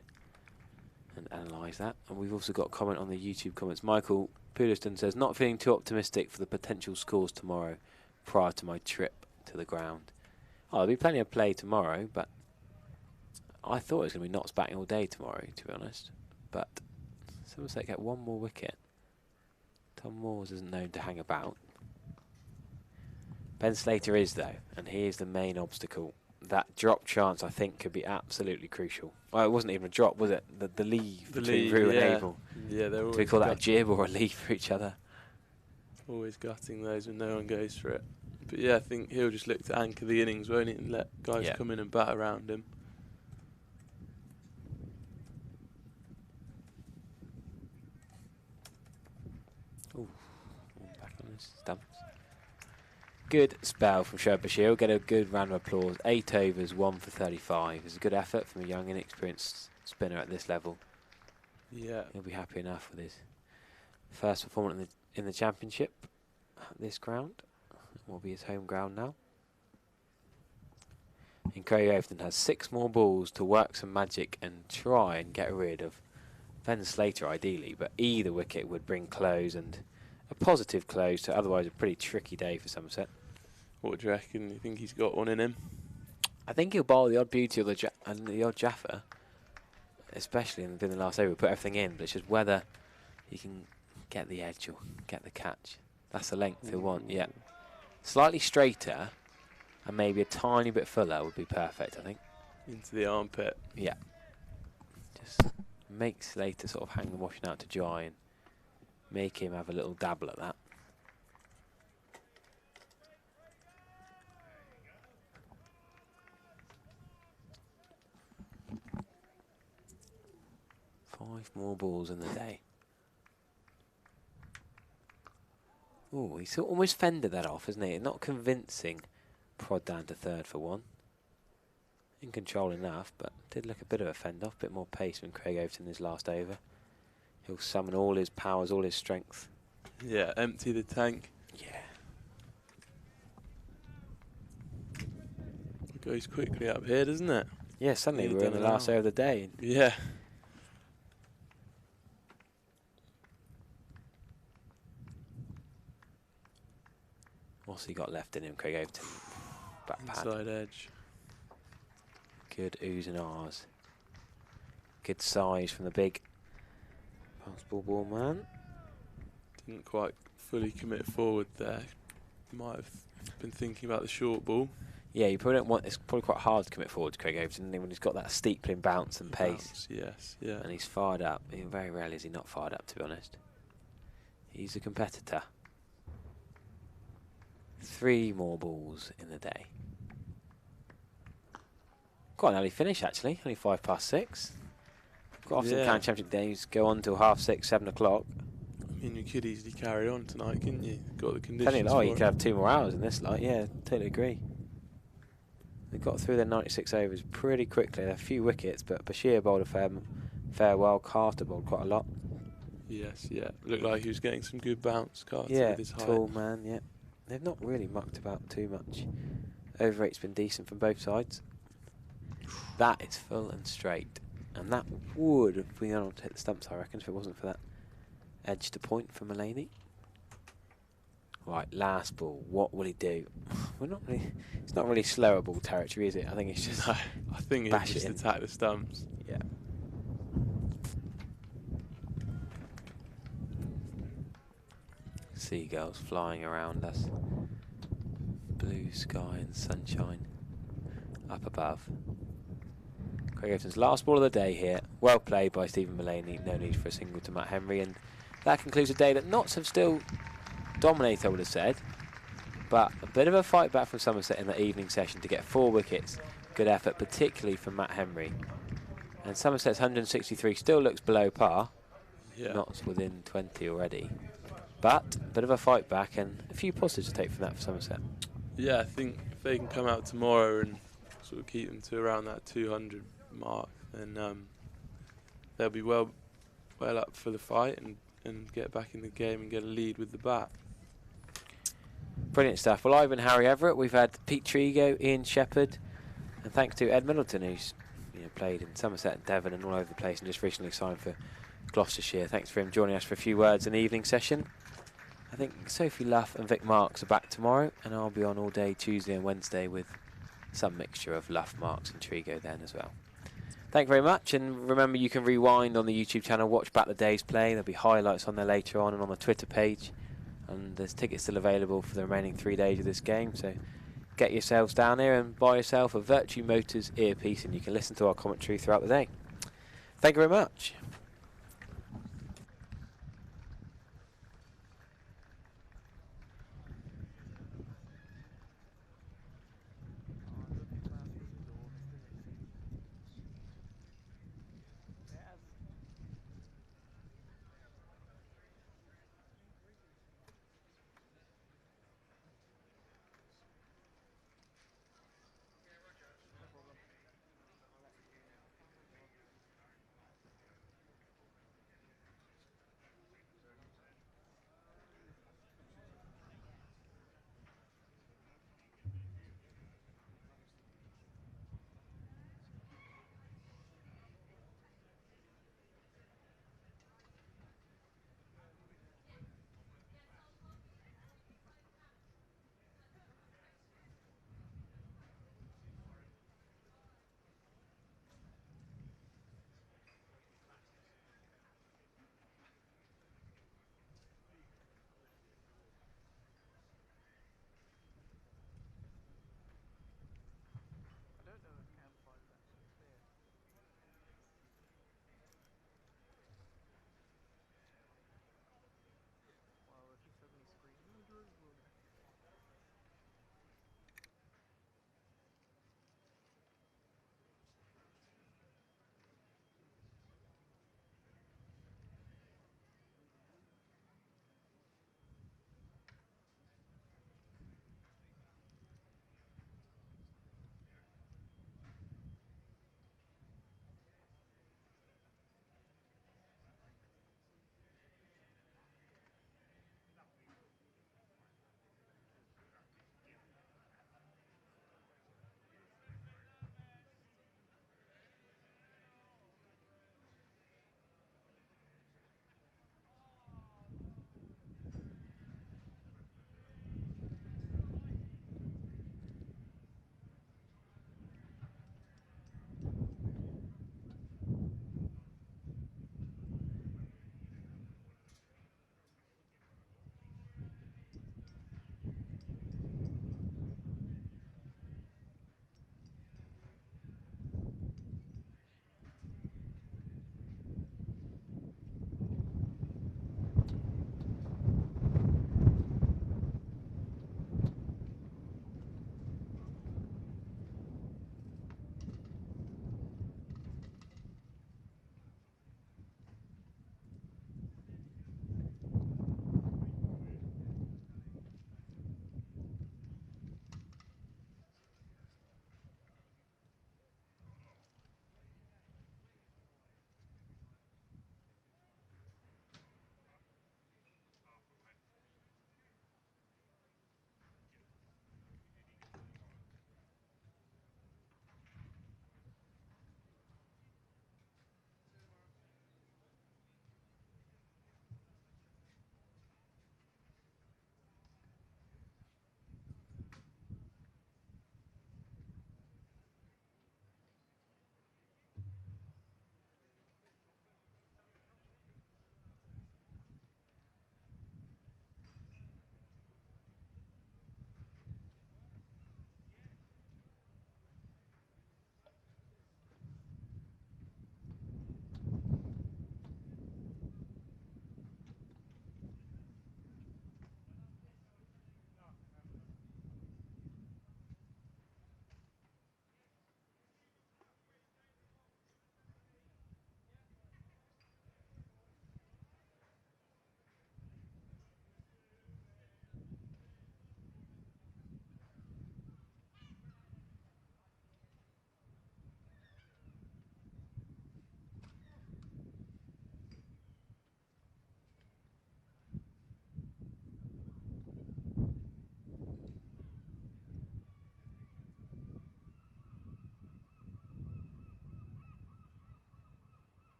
and analyse that. And we've also got a comment on the YouTube comments. Michael Pudiston says, not feeling too optimistic for the potential scores tomorrow prior to my trip to the ground. Oh, there'll be plenty of play tomorrow, but I thought it was going to be Notts batting all day tomorrow, to be honest. But Somerset get 1 more wicket. Tom Moores isn't known to hang about. Ben Slater is, though, and he is the main obstacle. That drop chance, I think, could be absolutely crucial. Well, it wasn't even a drop, was it? The leave between Rue and Abel. Yeah, they're always Do we call that a jib or a leave for each other? Always gutting those when no one goes for it. But yeah, I think he'll just look to anchor the innings, won't he, and let guys come in and bat around him. Ooh, back on his stumps. Good spell from Shoaib Bashir. He'll get a good round of applause. 8 overs, 1 for 35. It's a good effort from a young, inexperienced spinner at this level. Yeah. He'll be happy enough with his first performance in the championship at this ground. It will be his home ground now. And Craig Overton has 6 more balls to work some magic and try and get rid of Ben Slater ideally, but either wicket would bring close and a positive close to otherwise a pretty tricky day for Somerset. What do you reckon? You think he's got one in him? I think he'll bowl the odd beauty or the odd Jaffa, especially in the last over. He'll put everything in, but it's just whether he can get the edge or get the catch. That's the length he'll want, yeah. Slightly straighter and maybe a tiny bit fuller would be perfect, I think. Into the armpit. Yeah. Just make Slater sort of hang the washing out to dry and make him have a little dabble at that. Five more balls in the day. Oh, he's almost fended that off, isn't he? Not convincing prod down to 3rd for 1. In control enough, but did look a bit of a fend off. Bit more pace when Craig Overton his last over. He'll summon all his powers, all his strength. Yeah, empty the tank. Yeah. It goes quickly up here, doesn't it? Yeah, suddenly we're in the last over of the day. Yeah. What's he got left in him, Craig Overton? Back pad. Inside edge. Good oohs and ahs. Good size from the big fastball ball man. Didn't quite fully commit forward there. Might have been thinking about the short ball. Yeah, you probably don't want. It's probably quite hard to commit forward to Craig Overton when he's got that steepling bounce and pace. Yes, yeah. And he's fired up. Very rarely is he not fired up, to be honest. He's a competitor. 3 more balls in the day. Quite an early finish, actually. Only 6:05. Quite often county championship days go on till 6:30, 7 o'clock. I mean, you could easily carry on tonight, couldn't you? Got the conditions. You could have 2 more hours in this light. Yeah, totally agree. They got through their 96 overs pretty quickly. A few wickets, but Bashir bowled a fair well. Carter bowled quite a lot. Yes, yeah. Looked like he was getting some good bounce, Carter, Yeah, with his height. tall man, yeah. They've not really mucked about too much. Over 8's been decent from both sides. That is full and straight. And that would have been able to hit the stumps, I reckon, if it wasn't for that edge to point for Mulaney. Right, last ball. What will he do? It's not really slower ball territory, is it? I think it's just. No, I think he'll just attack the stumps. Yeah. Seagulls flying around us. Blue sky and sunshine up above. Craig Overton's last ball of the day here. Well played by Stephen Mulaney. No need for a single to Matt Henry. And that concludes a day that Notts have still dominated, I would have said. But a bit of a fight back from Somerset in the evening session to get 4 wickets. Good effort, particularly from Matt Henry. And Somerset's 163 still looks below par. Yeah. Notts within 20 already. But a bit of a fight back and a few positives to take from that for Somerset. Yeah, I think if they can come out tomorrow and sort of keep them to around that 200 mark, then they'll be well up for the fight and get back in the game and get a lead with the bat. Brilliant stuff. Well, I've been Harry Everett. We've had Pete Trigo, Ian Shepherd, and thanks to Ed Middleton, who's played in Somerset and Devon and all over the place and just recently signed for Gloucestershire. Thanks for him joining us for a few words in the evening session. I think Sophie Luff and Vic Marks are back tomorrow, and I'll be on all day Tuesday and Wednesday with some mixture of Luff, Marks and Trigo then as well. Thank you very much, and remember you can rewind on the YouTube channel, watch back the day's play. There'll be highlights on there later on and on the Twitter page, and there's tickets still available for the remaining 3 days of this game, so get yourselves down here and buy yourself a Virtue Motors earpiece and you can listen to our commentary throughout the day. Thank you very much.